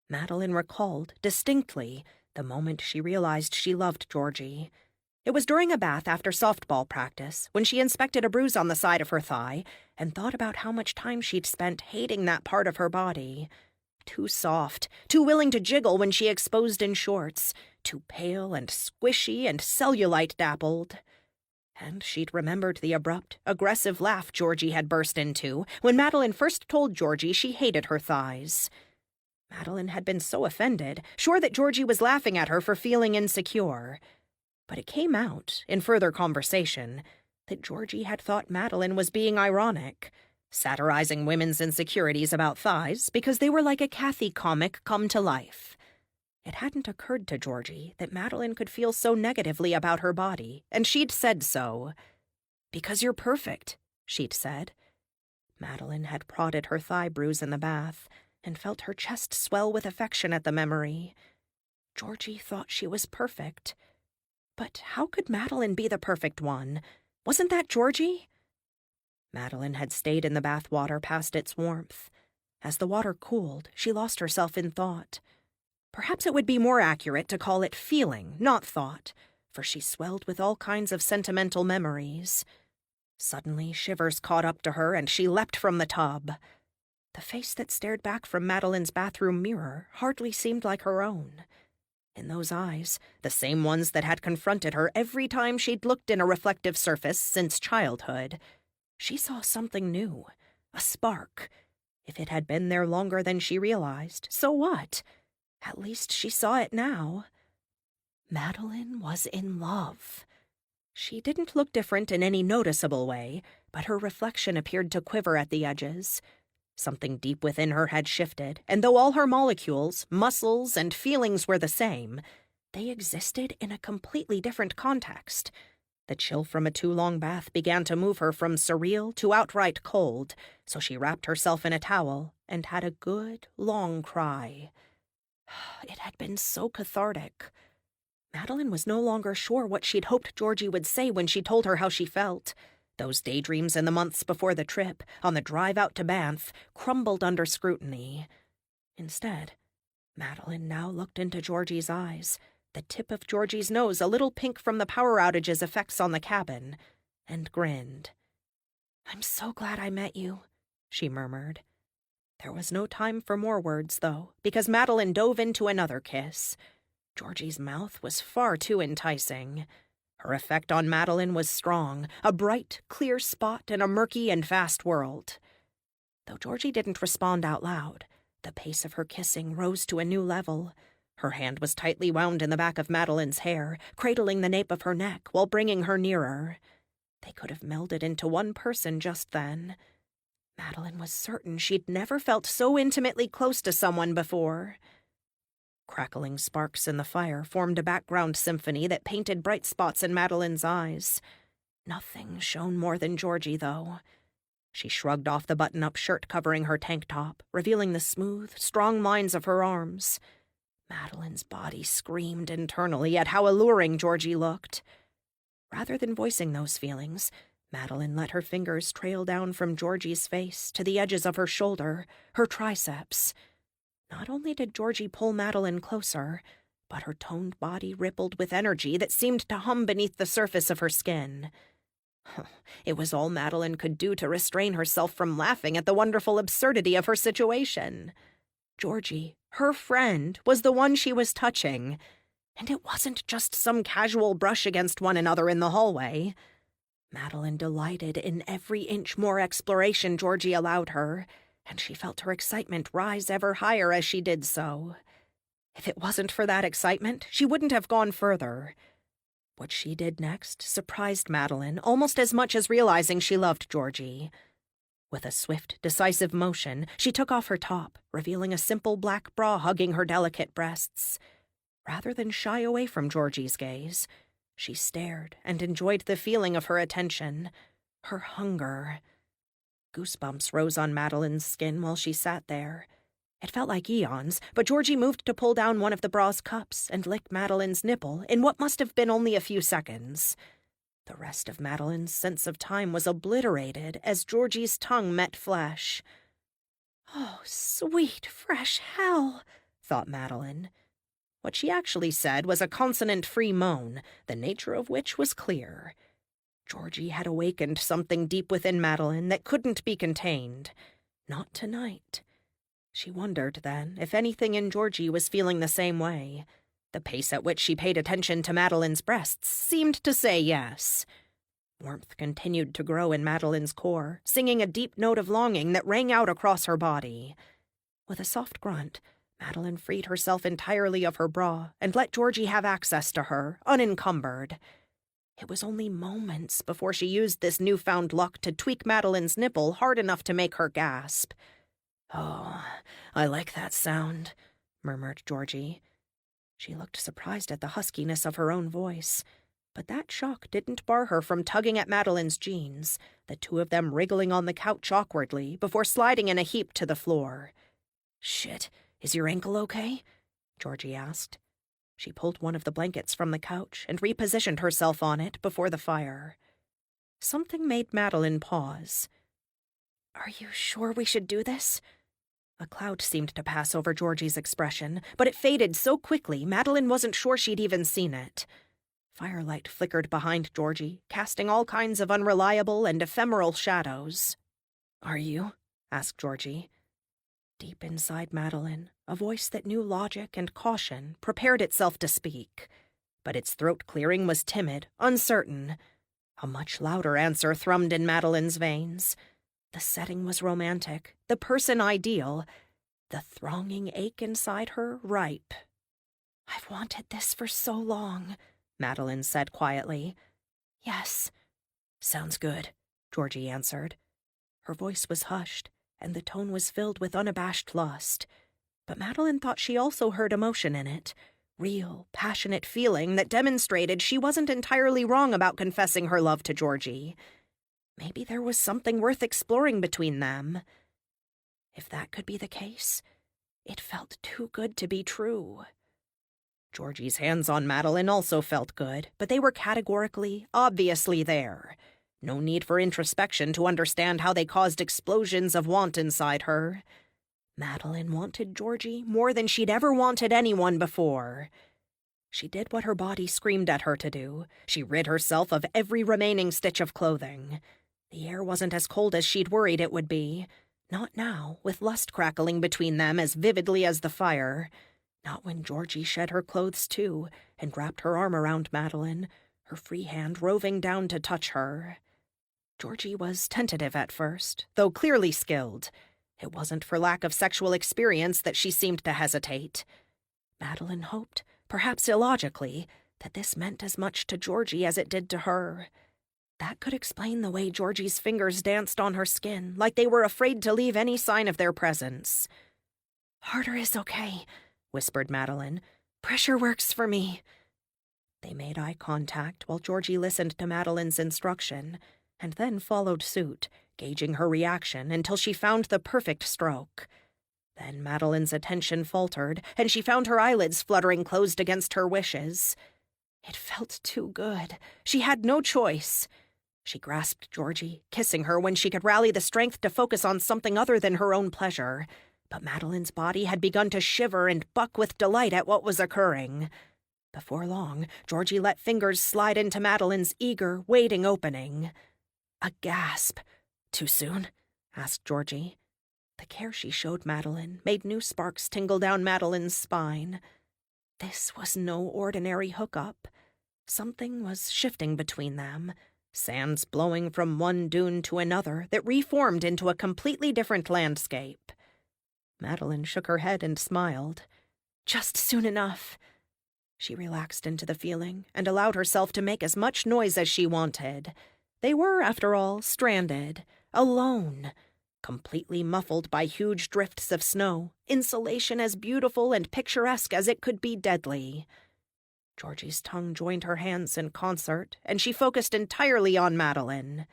S1: Madeline recalled, distinctly, the moment she realized she loved Georgie. It was during a bath after softball practice, when she inspected a bruise on the side of her thigh and thought about how much time she'd spent hating that part of her body. Too soft, too willing to jiggle when she exposed in shorts, too pale and squishy and cellulite dappled. And she'd remembered the abrupt, aggressive laugh Georgie had burst into when Madeline first told Georgie she hated her thighs. Madeline had been so offended, sure that Georgie was laughing at her for feeling insecure. But it came out, in further conversation, that Georgie had thought Madeline was being ironic, satirizing women's insecurities about thighs because they were like a Kathy comic come to life. It hadn't occurred to Georgie that Madeline could feel so negatively about her body, and she'd said so. "Because you're perfect," she'd said. Madeline had prodded her thigh bruise in the bath and felt her chest swell with affection at the memory. Georgie thought she was perfect. But how could Madeline be the perfect one? Wasn't that Georgie? Madeline had stayed in the bath water past its warmth. As the water cooled, she lost herself in thought. Perhaps it would be more accurate to call it feeling, not thought, for she swelled with all kinds of sentimental memories. Suddenly, shivers caught up to her, and she leapt from the tub. The face that stared back from Madeline's bathroom mirror hardly seemed like her own. In those eyes, the same ones that had confronted her every time she'd looked in a reflective surface since childhood, she saw something new, a spark. If it had been there longer than she realized, so what? At least she saw it now. Madeline was in love. She didn't look different in any noticeable way, but her reflection appeared to quiver at the edges. Something deep within her had shifted, and though all her molecules, muscles, and feelings were the same, they existed in a completely different context. The chill from a too-long bath began to move her from surreal to outright cold, so she wrapped herself in a towel and had a good, long cry. It had been so cathartic. Madeline was no longer sure what she'd hoped Georgie would say when she told her how she felt. Those daydreams in the months before the trip, on the drive out to Banff, crumbled under scrutiny. Instead, Madeline now looked into Georgie's eyes, the tip of Georgie's nose a little pink from the power outage's effects on the cabin, and grinned. "I'm so glad I met you," she murmured. There was no time for more words, though, because Madeline dove into another kiss. Georgie's mouth was far too enticing. Her effect on Madeline was strong, a bright, clear spot in a murky and vast world. Though Georgie didn't respond out loud, the pace of her kissing rose to a new level. Her hand was tightly wound in the back of Madeline's hair, cradling the nape of her neck while bringing her nearer. They could have melded into one person just then. Madeline was certain she'd never felt so intimately close to someone before. Crackling sparks in the fire formed a background symphony that painted bright spots in Madeline's eyes. Nothing shone more than Georgie, though. She shrugged off the button-up shirt covering her tank top, revealing the smooth, strong lines of her arms. Madeline's body screamed internally at how alluring Georgie looked. Rather than voicing those feelings, Madeline let her fingers trail down from Georgie's face to the edges of her shoulder, her triceps. Not only did Georgie pull Madeline closer, but her toned body rippled with energy that seemed to hum beneath the surface of her skin. It was all Madeline could do to restrain herself from laughing at the wonderful absurdity of her situation. Georgie, her friend, was the one she was touching, and it wasn't just some casual brush against one another in the hallway. Madeline delighted in every inch more exploration Georgie allowed her, and she felt her excitement rise ever higher as she did so. If it wasn't for that excitement, she wouldn't have gone further. What she did next surprised Madeline almost as much as realizing she loved Georgie. With a swift, decisive motion, she took off her top, revealing a simple black bra hugging her delicate breasts. Rather than shy away from Georgie's gaze, she stared and enjoyed the feeling of her attention, her hunger. Goosebumps rose on Madeline's skin while she sat there. It felt like eons, but Georgie moved to pull down one of the bra's cups and lick Madeline's nipple in what must have been only a few seconds. The rest of Madeline's sense of time was obliterated as Georgie's tongue met flesh. "Oh, sweet, fresh hell," thought Madeline. What she actually said was a consonant-free moan, the nature of which was clear. Georgie had awakened something deep within Madeline that couldn't be contained. Not tonight. She wondered, then, if anything in Georgie was feeling the same way. The pace at which she paid attention to Madeline's breasts seemed to say yes. Warmth continued to grow in Madeline's core, singing a deep note of longing that rang out across her body. With a soft grunt, Madeline freed herself entirely of her bra and let Georgie have access to her, unencumbered. It was only moments before she used this newfound luck to tweak Madeline's nipple hard enough to make her gasp. "Oh, I like that sound," murmured Georgie. She looked surprised at the huskiness of her own voice. But that shock didn't bar her from tugging at Madeline's jeans, the two of them wriggling on the couch awkwardly before sliding in a heap to the floor. "Shit, is your ankle okay?" Georgie asked. She pulled one of the blankets from the couch and repositioned herself on it before the fire. Something made Madeline pause. "Are you sure we should do this?" A cloud seemed to pass over Georgie's expression, but it faded so quickly Madeline wasn't sure she'd even seen it. Firelight flickered behind Georgie, casting all kinds of unreliable and ephemeral shadows. "Are you?" asked Georgie. Deep inside Madeline, a voice that knew logic and caution prepared itself to speak. But its throat-clearing was timid, uncertain. A much louder answer thrummed in Madeline's veins. The setting was romantic, the person ideal, the thronging ache inside her ripe. "I've wanted this for so long," Madeline said quietly. "Yes." "Sounds good," Georgie answered. Her voice was hushed, and the tone was filled with unabashed lust. But Madeline thought she also heard emotion in it, real, passionate feeling that demonstrated she wasn't entirely wrong about confessing her love to Georgie. Maybe there was something worth exploring between them. If that could be the case, it felt too good to be true. Georgie's hands on Madeline also felt good, but they were categorically, obviously there. No need for introspection to understand how they caused explosions of want inside her. Madeline wanted Georgie more than she'd ever wanted anyone before. She did what her body screamed at her to do. She rid herself of every remaining stitch of clothing. The air wasn't as cold as she'd worried it would be. Not now, with lust crackling between them as vividly as the fire. Not when Georgie shed her clothes too, and wrapped her arm around Madeline, her free hand roving down to touch her. Georgie was tentative at first, though clearly skilled. It wasn't for lack of sexual experience that she seemed to hesitate. Madeline hoped, perhaps illogically, that this meant as much to Georgie as it did to her. That could explain the way Georgie's fingers danced on her skin, like they were afraid to leave any sign of their presence. "Harder is okay," whispered Madeline. "Pressure works for me." They made eye contact while Georgie listened to Madeline's instruction, and then followed suit, gauging her reaction until she found the perfect stroke. Then Madeline's attention faltered, and she found her eyelids fluttering closed against her wishes. It felt too good. She had no choice. She grasped Georgie, kissing her when she could rally the strength to focus on something other than her own pleasure. But Madeline's body had begun to shiver and buck with delight at what was occurring. Before long, Georgie let fingers slide into Madeline's eager, waiting opening. A gasp. "Too soon?" asked Georgie. The care she showed Madeline made new sparks tingle down Madeline's spine. This was no ordinary hookup. Something was shifting between them, sands blowing from one dune to another that reformed into a completely different landscape. Madeline shook her head and smiled. "Just soon enough." She relaxed into the feeling and allowed herself to make as much noise as she wanted. They were, after all, stranded, alone, completely muffled by huge drifts of snow, insulation as beautiful and picturesque as it could be deadly. Georgie's tongue joined her hands in concert, and she focused entirely on Madeline.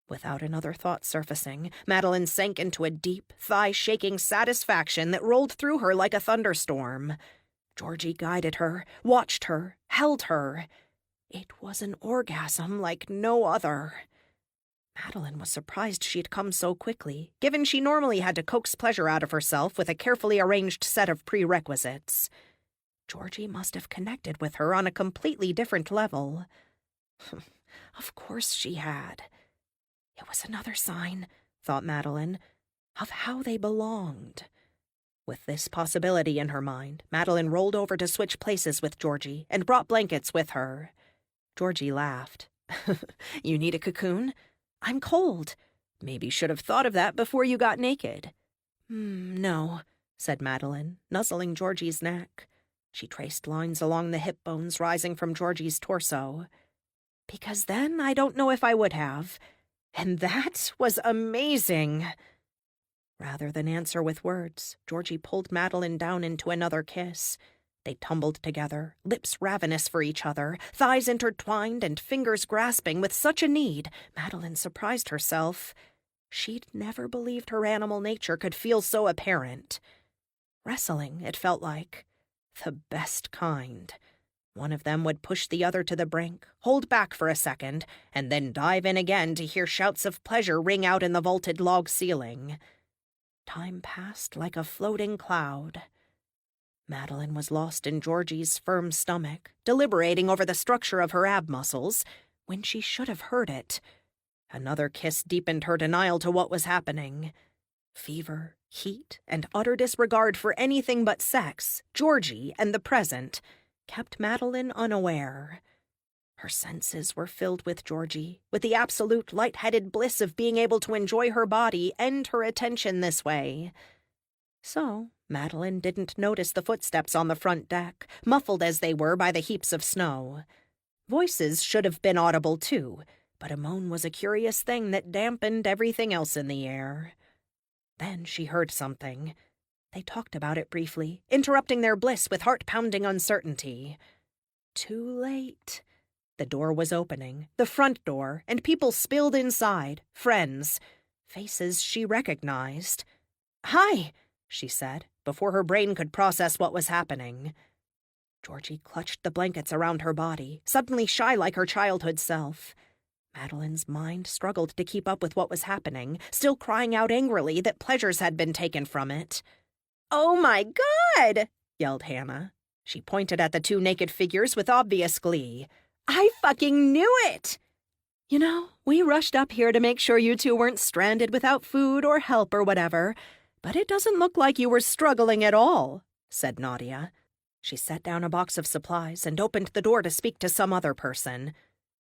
S1: Without another thought surfacing, Madeline sank into a deep, thigh-shaking satisfaction that rolled through her like a thunderstorm. Georgie guided her, watched her, held her. It was an orgasm like no other. Madeline was surprised she'd come so quickly, given she normally had to coax pleasure out of herself with a carefully arranged set of prerequisites. Georgie must have connected with her on a completely different level. Of course she had. It was another sign, thought Madeline, of how they belonged. With this possibility in her mind, Madeline rolled over to switch places with Georgie and brought blankets with her. Georgie laughed. You need a cocoon? I'm cold. Maybe should have thought of that before you got naked. No, said Madeline, nuzzling Georgie's neck. She traced lines along the hip bones rising from Georgie's torso. Because then I don't know if I would have. And that was amazing. Rather than answer with words, Georgie pulled Madeline down into another kiss. They tumbled together, lips ravenous for each other, thighs intertwined and fingers grasping with such a need, Madeline surprised herself. She'd never believed her animal nature could feel so apparent. Wrestling, it felt like. The best kind. One of them would push the other to the brink, hold back for a second, and then dive in again to hear shouts of pleasure ring out in the vaulted log ceiling. Time passed like a floating cloud. Madeline was lost in Georgie's firm stomach, deliberating over the structure of her ab muscles, when she should have heard it. Another kiss deepened her denial to what was happening. Fever, heat, and utter disregard for anything but sex, Georgie, and the present, kept Madeline unaware. Her senses were filled with Georgie, with the absolute light-headed bliss of being able to enjoy her body and her attention this way. So, Madeline didn't notice the footsteps on the front deck, muffled as they were by the heaps of snow. Voices should have been audible, too, but a moan was a curious thing that dampened everything else in the air. Then she heard something. They talked about it briefly, interrupting their bliss with heart-pounding uncertainty. Too late. The door was opening, the front door, and people spilled inside, friends, faces she recognized. "Hi," she said, before her brain could process what was happening. Georgie clutched the blankets around her body, suddenly shy like her childhood self. Madeline's mind struggled to keep up with what was happening, still crying out angrily that pleasures had been taken from it. "Oh my God!" yelled Hannah. She pointed at the two naked figures with obvious glee. "I fucking knew it!" "You know, we rushed up here to make sure you two weren't stranded without food or help or whatever, but it doesn't look like you were struggling at all," said Nadia. She set down a box of supplies and opened the door to speak to some other person.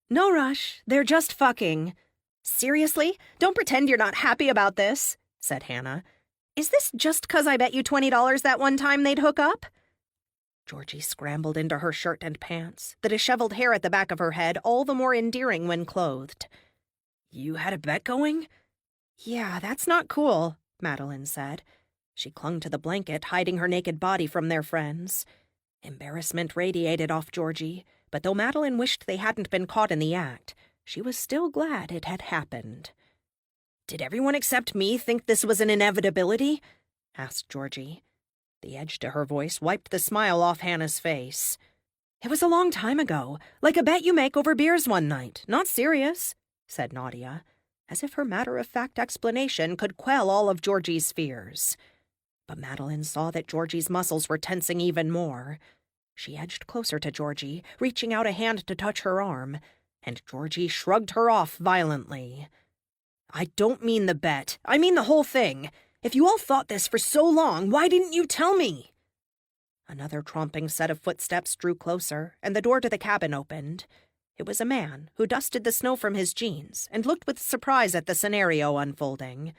S1: "No rush, they're just fucking." "Seriously? Don't pretend you're not happy about this," said Hannah. "Is this just 'cause I bet you $20 that one time they'd hook up?" Georgie scrambled into her shirt and pants, the disheveled hair at the back of her head all the more endearing when clothed. "You had a bet going?" "Yeah, that's not cool," Madeline said. She clung to the blanket, hiding her naked body from their friends. Embarrassment radiated off Georgie, but though Madeline wished they hadn't been caught in the act, she was still glad it had happened. "Did everyone except me think this was an inevitability?" asked Georgie. The edge to her voice wiped the smile off Hannah's face. "It was a long time ago, like a bet you make over beers one night, not serious," said Nadia, as if her matter-of-fact explanation could quell all of Georgie's fears. But Madeline saw that Georgie's muscles were tensing even more. She edged closer to Georgie, reaching out a hand to touch her arm, and Georgie shrugged her off violently. "I don't mean the bet. I mean the whole thing. If you all thought this for so long, why didn't you tell me?" Another tromping set of footsteps drew closer, and the door to the cabin opened. It was a man who dusted the snow from his jeans and looked with surprise at the scenario unfolding.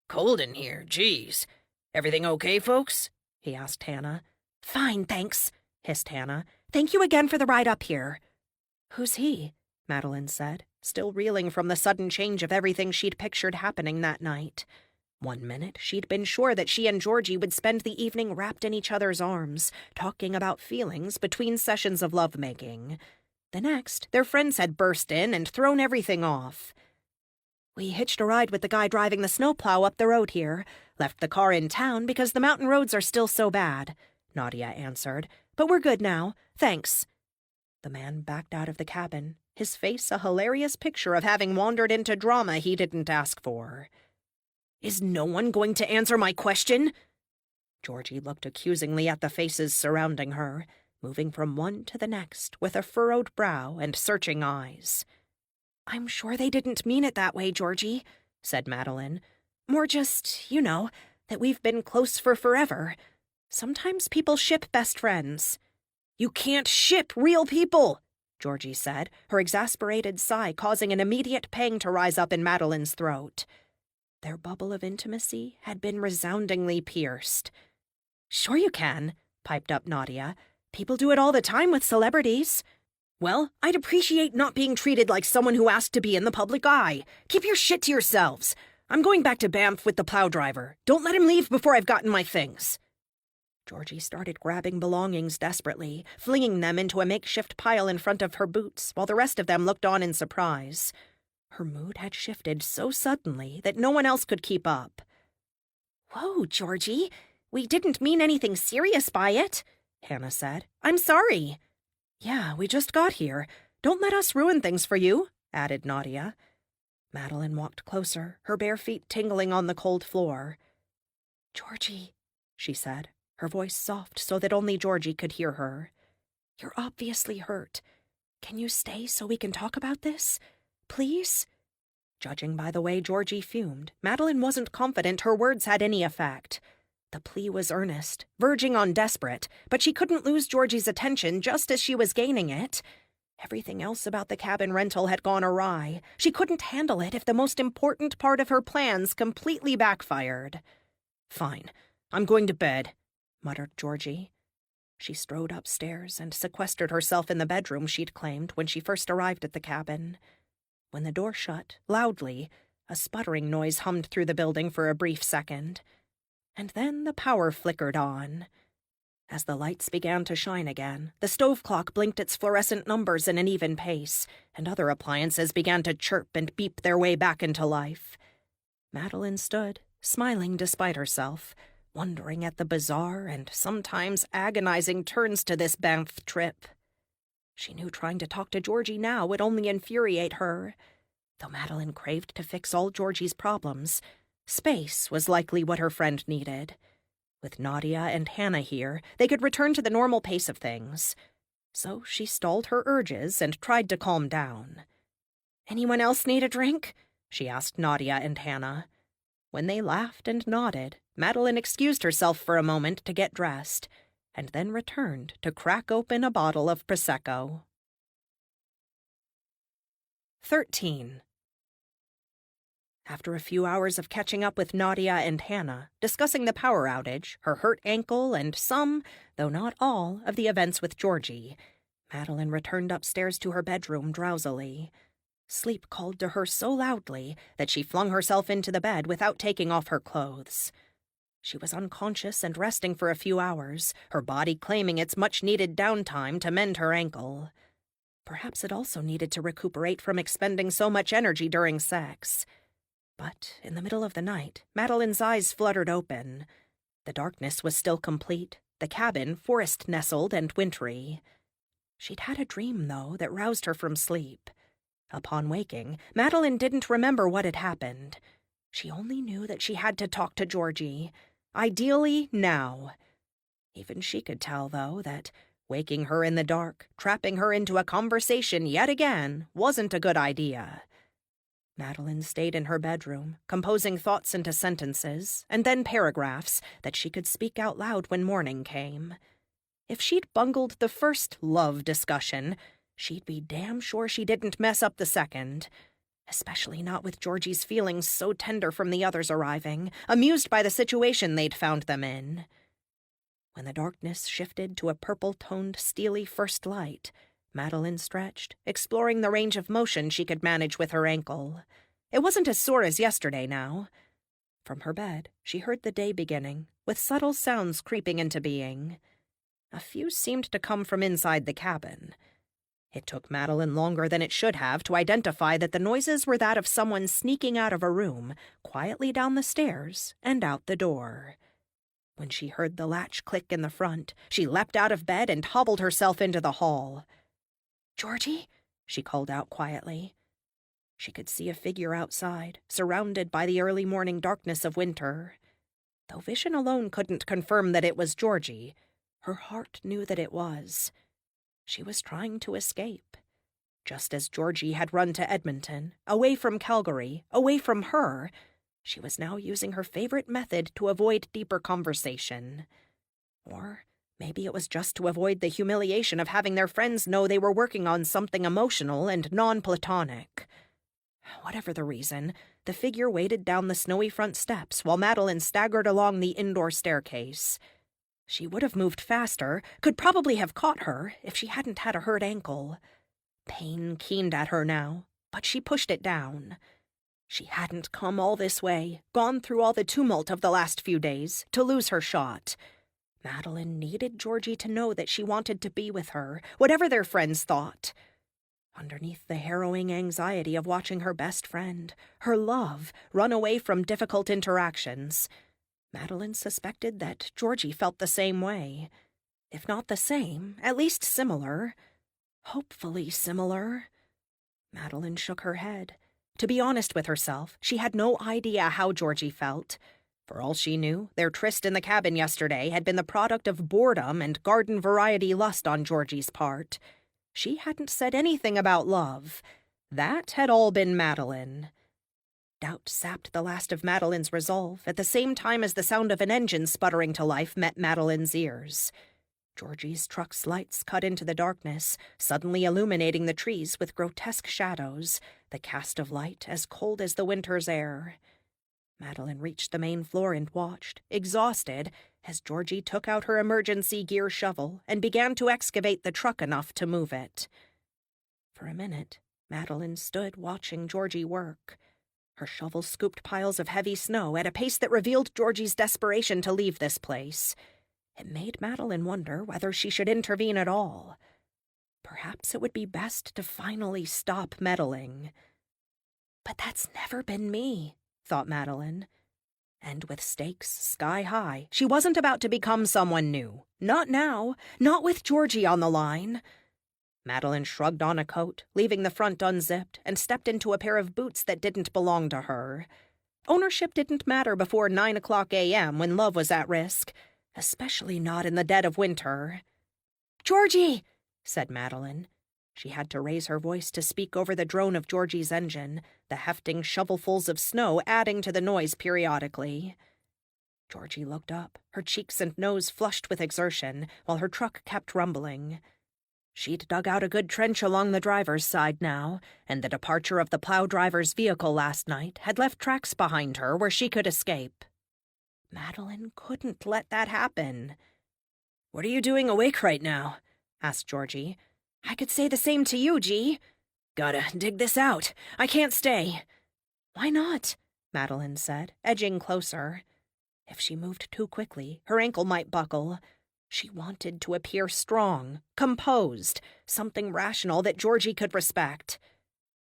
S2: Cold in here, geez. Everything okay, folks?
S1: He asked Hannah. "Fine, thanks," hissed Hannah. "Thank you again for the ride up here." "Who's he?" Madeline said, still reeling from the sudden change of everything she'd pictured happening that night. 1 minute, she'd been sure that she and Georgie would spend the evening wrapped in each other's arms, talking about feelings between sessions of lovemaking. The next, their friends had burst in and thrown everything off. "We hitched a ride with the guy driving the snowplow up the road here. Left the car in town because the mountain roads are still so bad," Nadia answered. "But we're good now. Thanks." The man backed out of the cabin, his face a hilarious picture of having wandered into drama he didn't ask for.
S2: Is no one going to answer my question?
S1: Georgie looked accusingly at the faces surrounding her, moving from one to the next with a furrowed brow and searching eyes.
S3: "I'm sure they didn't mean it that way, Georgie," said Madeline. "More just, that we've been close for forever. Sometimes people ship best friends."
S2: You can't ship real people,
S1: Georgie said, her exasperated sigh causing an immediate pang to rise up in Madeline's throat. Their bubble of intimacy had been resoundingly pierced.
S3: "Sure you can," piped up Nadia. "People do it all the time with celebrities."
S2: Well, I'd appreciate not being treated like someone who asked to be in the public eye. Keep your shit to yourselves. I'm going back to Banff with the plow driver. Don't let him leave before I've gotten my things.
S1: Georgie started grabbing belongings desperately, flinging them into a makeshift pile in front of her boots, while the rest of them looked on in surprise. Her mood had shifted so suddenly that no one else could keep up.
S3: "Whoa, Georgie. We didn't mean anything serious by it," Hannah said. "I'm sorry."
S1: "Yeah, we just got here. Don't let us ruin things for you," added Nadia. Madeline walked closer, her bare feet tingling on the cold floor.
S3: "Georgie,"
S1: she said, her voice soft so that only Georgie could hear her. "You're obviously hurt. Can you stay so we can talk about this? Please?" Judging by the way Georgie fumed, Madeline wasn't confident her words had any effect. The plea was earnest, verging on desperate, but she couldn't lose Georgie's attention just as she was gaining it. Everything else about the cabin rental had gone awry. She couldn't handle it if the most important part of her plans completely backfired.
S2: "Fine. I'm going to bed,"
S1: muttered Georgie. She strode upstairs and sequestered herself in the bedroom she'd claimed when she first arrived at the cabin. When the door shut, loudly, a sputtering noise hummed through the building for a brief second. And then the power flickered on. As the lights began to shine again, the stove clock blinked its fluorescent numbers in an even pace, and other appliances began to chirp and beep their way back into life. Madeline stood, smiling despite herself, wondering at the bizarre and sometimes agonizing turns to this Banff trip. She knew trying to talk to Georgie now would only infuriate her. Though Madeline craved to fix all Georgie's problems, space was likely what her friend needed. With Nadia and Hannah here, they could return to the normal pace of things. So she stalled her urges and tried to calm down.
S3: "Anyone else need a drink?"
S1: she asked Nadia and Hannah. When they laughed and nodded, Madeline excused herself for a moment to get dressed, and then returned to crack open a bottle of Prosecco. 13. After a few hours of catching up with Nadia and Hannah, discussing the power outage, her hurt ankle, and some, though not all, of the events with Georgie, Madeline returned upstairs to her bedroom drowsily. Sleep called to her so loudly that she flung herself into the bed without taking off her clothes. She was unconscious and resting for a few hours, her body claiming its much-needed downtime to mend her ankle. Perhaps it also needed to recuperate from expending so much energy during sex. But in the middle of the night, Madeline's eyes fluttered open. The darkness was still complete, the cabin forest-nestled and wintry. She'd had a dream, though, that roused her from sleep. Upon waking, Madeline didn't remember what had happened. She only knew that she had to talk to Georgie. Ideally, now. Even she could tell, though, that waking her in the dark, trapping her into a conversation yet again, wasn't a good idea. Madeline stayed in her bedroom, composing thoughts into sentences, and then paragraphs, that she could speak out loud when morning came. If she'd bungled the first love discussion, she'd be damn sure she didn't mess up the second. Especially not with Georgie's feelings so tender from the others arriving, amused by the situation they'd found them in. When the darkness shifted to a purple-toned, steely first light, Madeline stretched, exploring the range of motion she could manage with her ankle. It wasn't as sore as yesterday now. From her bed, she heard the day beginning, with subtle sounds creeping into being. A few seemed to come from inside the cabin. It took Madeline longer than it should have to identify that the noises were that of someone sneaking out of a room, quietly down the stairs, and out the door. When she heard the latch click in the front, she leapt out of bed and hobbled herself into the hall.
S3: "Georgie?" she called out quietly. She could see a figure outside, surrounded by the early morning darkness of winter. Though vision alone couldn't confirm that it was Georgie, her heart knew that it was. She was trying to escape. Just as Georgie had run to Edmonton, away from Calgary, away from her, she was now using her favorite method to avoid deeper conversation. Or maybe it was just to avoid the humiliation of having their friends know they were working on something emotional and non-platonic. Whatever the reason, the figure waded down the snowy front steps while Madeline staggered along the indoor staircase. She would have moved faster, could probably have caught her if she hadn't had a hurt ankle. Pain keened at her now, but she pushed it down. She hadn't come all this way, gone through all the tumult of the last few days, to lose her shot. Madeline needed Georgie to know that she wanted to be with her, whatever their friends thought. Underneath the harrowing anxiety of watching her best friend, her love, run away from difficult interactions, Madeline suspected that Georgie felt the same way. If not the same, at least similar. Hopefully similar. Madeline shook her head. To be honest with herself, she had no idea how Georgie felt. For all she knew, their tryst in the cabin yesterday had been the product of boredom and garden-variety lust on Georgie's part. She hadn't said anything about love. That had all been Madeline. Doubt sapped the last of Madeline's resolve at the same time as the sound of an engine sputtering to life met Madeline's ears. Georgie's truck's lights cut into the darkness, suddenly illuminating the trees with grotesque shadows, the cast of light as cold as the winter's air. Madeline reached the main floor and watched, exhausted, as Georgie took out her emergency gear shovel and began to excavate the truck enough to move it. For a minute, Madeline stood watching Georgie work. Her shovel scooped piles of heavy snow at a pace that revealed Georgie's desperation to leave this place. It made Madeline wonder whether she should intervene at all. Perhaps it would be best to finally stop meddling. But that's never been me, thought Madeline. And with stakes sky high, she wasn't about to become someone new. Not now. Not with Georgie on the line. Madeline shrugged on a coat, leaving the front unzipped, and stepped into a pair of boots that didn't belong to her. Ownership didn't matter before 9:00 a.m. when love was at risk, especially not in the dead of winter. "Georgie!" said Madeline. She had to raise her voice to speak over the drone of Georgie's engine, the hefting shovelfuls of snow adding to the noise periodically. Georgie looked up, her cheeks and nose flushed with exertion, while her truck kept rumbling. She'd dug out a good trench along the driver's side now, and the departure of the plow driver's vehicle last night had left tracks behind her where she could escape. Madeline couldn't let that happen. "What are you doing awake right now?" asked Georgie. "I could say the same to you, G." "Gotta dig this out. I can't stay." "Why not?" Madeline said, edging closer. If she moved too quickly, her ankle might buckle. She wanted to appear strong, composed, something rational that Georgie could respect.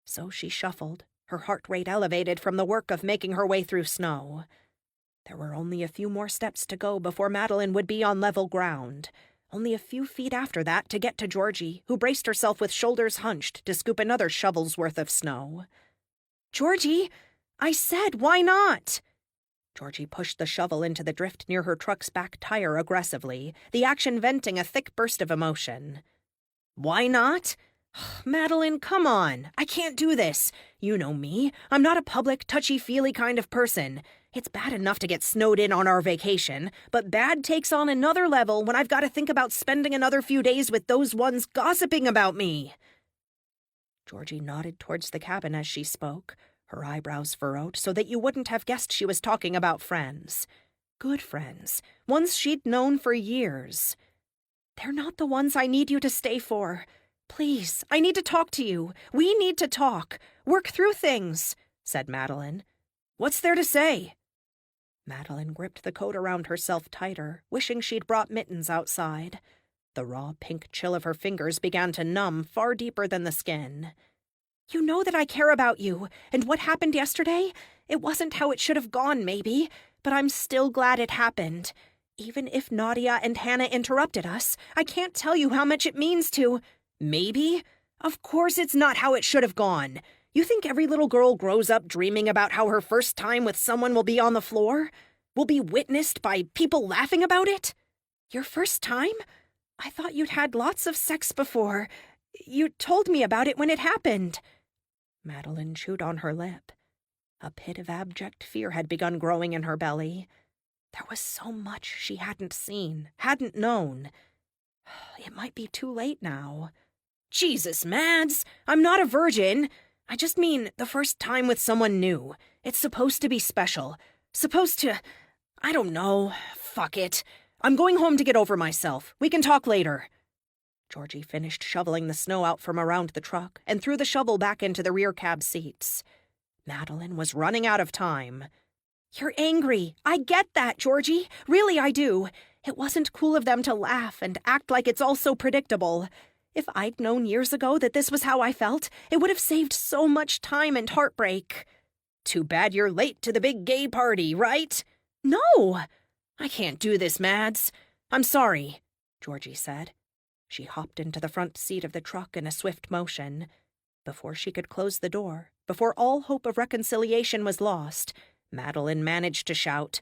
S3: So she shuffled, her heart rate elevated from the work of making her way through snow. There were only a few more steps to go before Madeline would be on level ground. Only a few feet after that to get to Georgie, who braced herself with shoulders hunched to scoop another shovel's worth of snow. "Georgie, I said, why not?" Georgie pushed the shovel into the drift near her truck's back tire aggressively, the action venting a thick burst of emotion. "Why not? Madeline, come on. I can't do this. You know me. I'm not a public, touchy-feely kind of person. It's bad enough to get snowed in on our vacation, but bad takes on another level when I've got to think about spending another few days with those ones gossiping about me." Georgie nodded towards the cabin as she spoke, her eyebrows furrowed so that you wouldn't have guessed she was talking about friends. Good friends, ones she'd known for years. "They're not the ones I need you to stay for. Please, I need to talk to you. We need to talk. Work through things," said Madeline. "What's there to say?" Madeline gripped the coat around herself tighter, wishing she'd brought mittens outside. The raw pink chill of her fingers began to numb far deeper than the skin. "You know that I care about you, and what happened yesterday? It wasn't how it should have gone, maybe, but I'm still glad it happened. Even if Nadia and Hannah interrupted us, I can't tell you how much it means to—" "Maybe?
S2: Of course it's not how it should have gone. You think every little girl grows up dreaming about how her first time with someone will be on the floor? Will be witnessed by people laughing about it? Your first time? I thought you'd had lots of sex before. You told me about it when it happened.
S3: Madeline chewed on her lip. A pit of abject fear had begun growing in her belly. There was so much she hadn't seen, hadn't known. It might be too late now.
S2: Jesus, Mads! I'm not a virgin. I just mean the first time with someone new. It's supposed to be special. Supposed to... I don't know. Fuck it. I'm going home to get over myself. We can talk later.
S3: Georgie finished shoveling the snow out from around the truck and threw the shovel back into the rear cab seats. Madeline was running out of time.
S2: You're angry. I get that, Georgie. Really, I do. It wasn't cool of them to laugh and act like it's all so predictable. If I'd known years ago that this was how I felt, it would have saved so much time and heartbreak. Too bad you're late to the big gay party, right? No! I can't do this, Mads. I'm sorry, Georgie said. She hopped into the front seat of the truck in a swift motion. Before she could close the door, before all hope of reconciliation was lost, Madeline managed to shout,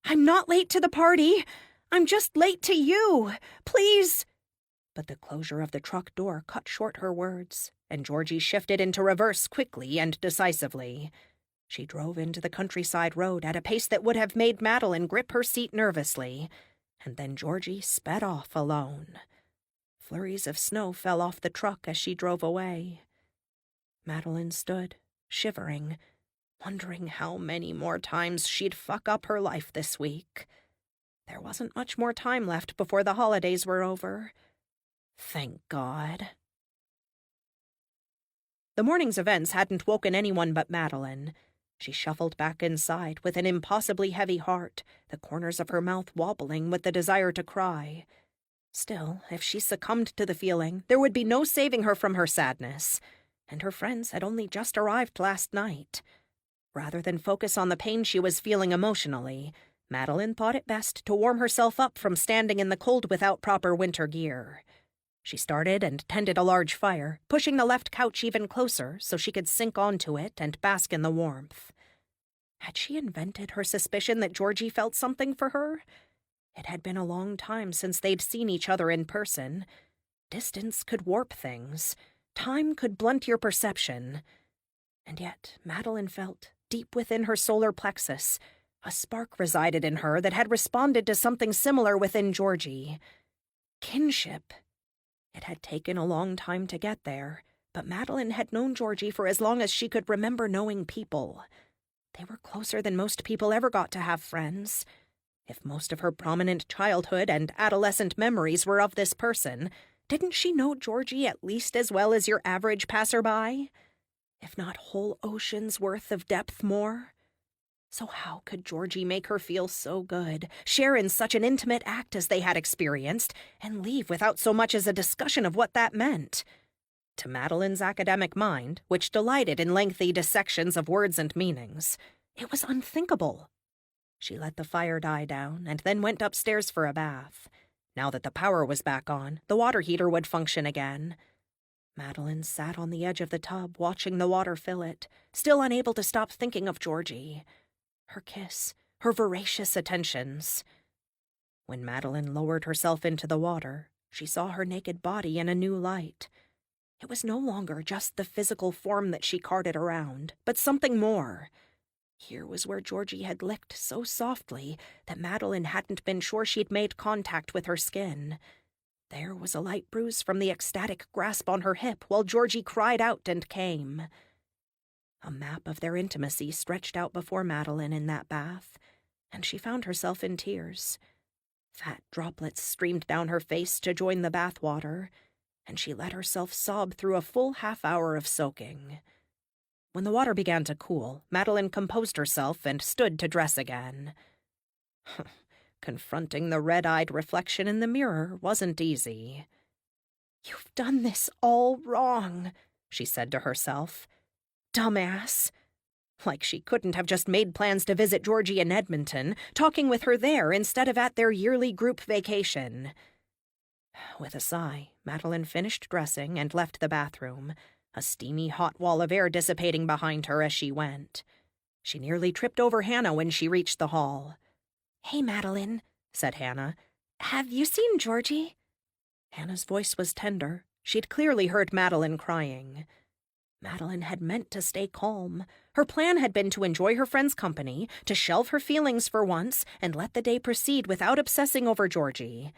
S2: I'm not late to the party. I'm just late to you. Please.
S3: But the closure of the truck door cut short her words, and Georgie shifted into reverse quickly and decisively. She drove into the countryside road at a pace that would have made Madeline grip her seat nervously, and then Georgie sped off alone. Flurries of snow fell off the truck as she drove away. Madeline stood, shivering, wondering how many more times she'd fuck up her life this week. There wasn't much more time left before the holidays were over. Thank God. The morning's events hadn't woken anyone but Madeline. She shuffled back inside with an impossibly heavy heart, the corners of her mouth wobbling with the desire to cry. Still, if she succumbed to the feeling, there would be no saving her from her sadness, and her friends had only just arrived last night. Rather than focus on the pain she was feeling emotionally, Madeline thought it best to warm herself up from standing in the cold without proper winter gear. She started and tended a large fire, pushing the left couch even closer so she could sink onto it and bask in the warmth. Had she invented her suspicion that Georgie felt something for her? It had been a long time since they'd seen each other in person. Distance could warp things. Time could blunt your perception. And yet Madeline felt, deep within her solar plexus, a spark resided in her that had responded to something similar within Georgie. Kinship. It had taken a long time to get there, but Madeline had known Georgie for as long as she could remember knowing people. They were closer than most people ever got to have friends. If most of her prominent childhood and adolescent memories were of this person, didn't she know Georgie at least as well as your average passerby? If not whole oceans worth of depth more? So how could Georgie make her feel so good, share in such an intimate act as they had experienced, and leave without so much as a discussion of what that meant? To Madeline's academic mind, which delighted in lengthy dissections of words and meanings, it was unthinkable. She let the fire die down and then went upstairs for a bath. Now that the power was back on, the water heater would function again. Madeline sat on the edge of the tub, watching the water fill it, still unable to stop thinking of Georgie. Her kiss, her voracious attentions. When Madeline lowered herself into the water, she saw her naked body in a new light. It was no longer just the physical form that she carted around, but something more. Here was where Georgie had licked so softly that Madeline hadn't been sure she'd made contact with her skin. There was a light bruise from the ecstatic grasp on her hip while Georgie cried out and came. A map of their intimacy stretched out before Madeline in that bath, and she found herself in tears. Fat droplets streamed down her face to join the bath water, and she let herself sob through a full half-hour of soaking. When the water began to cool, Madeline composed herself and stood to dress again. Confronting the red-eyed reflection in the mirror wasn't easy. "You've done this all wrong," she said to herself. Dumbass. Like she couldn't have just made plans to visit Georgie in Edmonton, talking with her there instead of at their yearly group vacation. With a sigh, Madeline finished dressing and left the bathroom, a steamy hot wall of air dissipating behind her as she went. She nearly tripped over Hannah when she reached the hall.
S2: "Hey, Madeline,"
S3: said Hannah.
S2: "have you seen Georgie?"
S3: Hannah's voice was tender. She'd clearly heard Madeline crying. Madeline had meant to stay calm. Her plan had been to enjoy her friend's company, to shelve her feelings for once, and let the day proceed without obsessing over Georgie.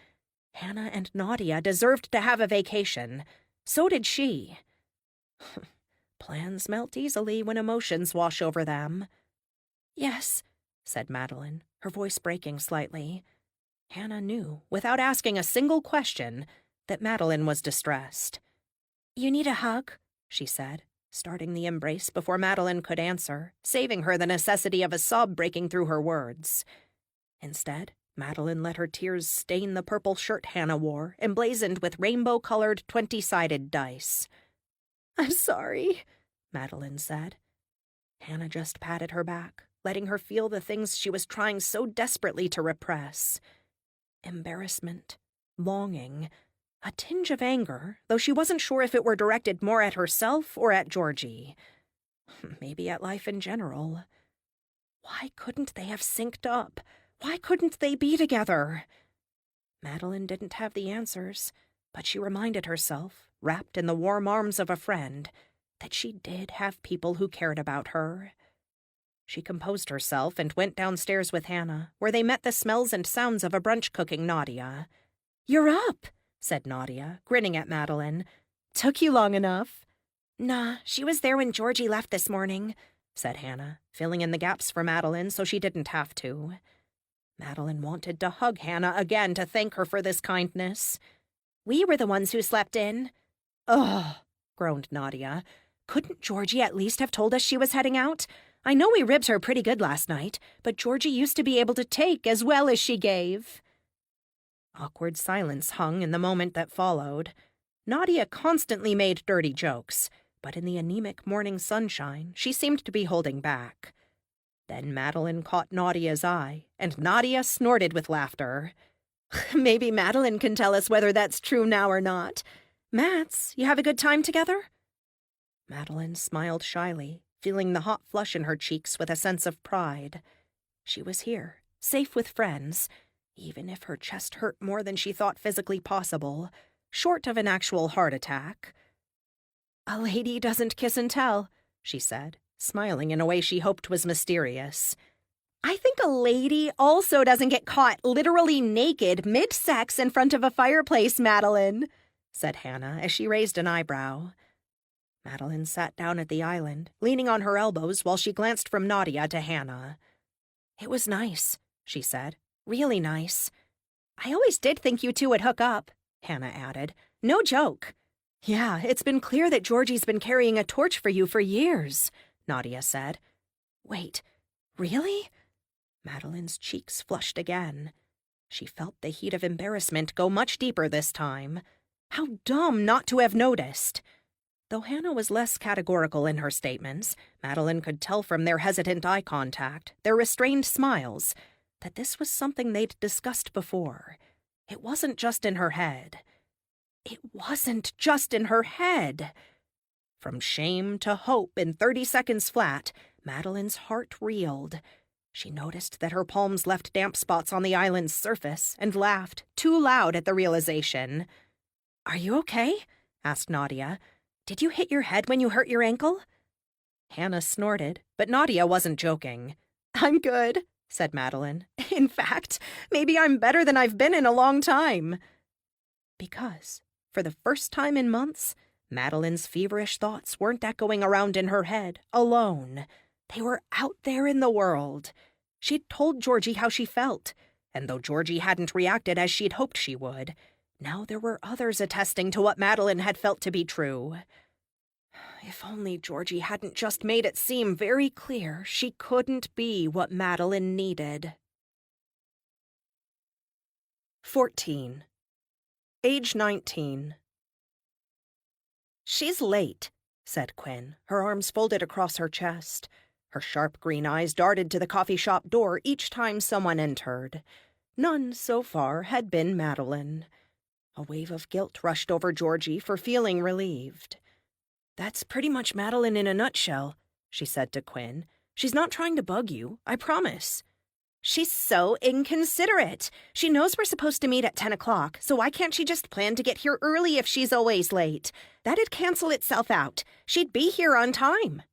S3: Hannah and Nadia deserved to have a vacation. So did she. Plans melt easily when emotions wash over them.
S2: "Yes,"
S3: said Madeline, her voice breaking slightly. Hannah knew, without asking a single question, that Madeline was distressed.
S2: "You need a hug?"
S3: she said, starting the embrace before Madeline could answer, saving her the necessity of a sob breaking through her words. Instead, Madeline let her tears stain the purple shirt Hannah wore, emblazoned with rainbow-colored 20-sided dice.
S2: "I'm sorry,"
S3: Madeline said. Hannah just patted her back, letting her feel the things she was trying so desperately to repress. Embarrassment, longing, a tinge of anger, though she wasn't sure if it were directed more at herself or at Georgie. Maybe at life in general. Why couldn't they have synced up? Why couldn't they be together? Madeline didn't have the answers, but she reminded herself, wrapped in the warm arms of a friend, that she did have people who cared about her. She composed herself and went downstairs with Hannah, where they met the smells and sounds of a brunch cooking Nadia.
S2: "You're up,"
S3: said Nadia, grinning at Madeline. "Took you long enough?"
S2: "Nah, she was there when Georgie left this morning,"
S3: said Hannah, filling in the gaps for Madeline so she didn't have to. Madeline wanted to hug Hannah again to thank her for this kindness.
S2: "We were the ones who slept in."
S3: "Ugh," groaned Nadia. "Couldn't Georgie at least have told us she was heading out?
S2: I know we ribbed her pretty good last night, but Georgie used to be able to take as well as she gave."
S3: Awkward silence hung in the moment that followed. Nadia constantly made dirty jokes, but in the anemic morning sunshine, she seemed to be holding back. Then Madeline caught Nadia's eye, and Nadia snorted with laughter.
S2: "Maybe Madeline can tell us whether that's true now or not. Mats, you have a good time together?"
S3: Madeline smiled shyly, feeling the hot flush in her cheeks with a sense of pride. She was here, safe with friends, even if her chest hurt more than she thought physically possible, short of an actual heart attack.
S2: "A lady doesn't kiss and tell,"
S3: she said, smiling in a way she hoped was mysterious.
S2: "I think a lady also doesn't get caught literally naked mid-sex in front of a fireplace, Madeline,"
S3: said Hannah as she raised an eyebrow. Madeline sat down at the island, leaning on her elbows while she glanced from Nadia to Hannah. "It was nice," she said. "Really nice."
S2: "I always did think you two would hook up," Hannah added. "No joke."
S3: "Yeah, it's been clear that Georgie's been carrying a torch for you for years," Nadia said. "Wait, really?" Madeline's cheeks flushed again. She felt the heat of embarrassment go much deeper this time. How dumb not to have noticed. Though Hannah was less categorical in her statements, Madeline could tell from their hesitant eye contact, their restrained smiles, that this was something they'd discussed before. It wasn't just in her head. It wasn't just in her head. From shame to hope in 30 seconds flat, Madeline's heart reeled. She noticed that her palms left damp spots on the island's surface and laughed, too loud at the realization. "Are you okay?" asked Nadia. "Did you hit your head when you hurt your ankle?" Hannah snorted, but Nadia wasn't joking.
S2: "I'm good,"
S3: said Madeline. "In fact, maybe I'm better than I've been in a long time." Because, for the first time in months, Madeline's feverish thoughts weren't echoing around in her head, alone. They were out there in the world. She'd told Georgie how she felt, and though Georgie hadn't reacted as she'd hoped she would, now there were others attesting to what Madeline had felt to be true. If only Georgie hadn't just made it seem very clear she couldn't be what Madeline needed. 14. Age 19. "She's late," said Quinn, her arms folded across her chest. Her sharp green eyes darted to the coffee shop door each time someone entered. None, so far, had been Madeline. A wave of guilt rushed over Georgie for feeling relieved. "That's pretty much Madeline in a nutshell," she said to Quinn. "She's not trying to bug you, I promise."
S2: She's so inconsiderate. She knows we're supposed to meet at 10 o'clock, so why can't she just plan to get here early if she's always late? That'd cancel itself out. She'd be here on time.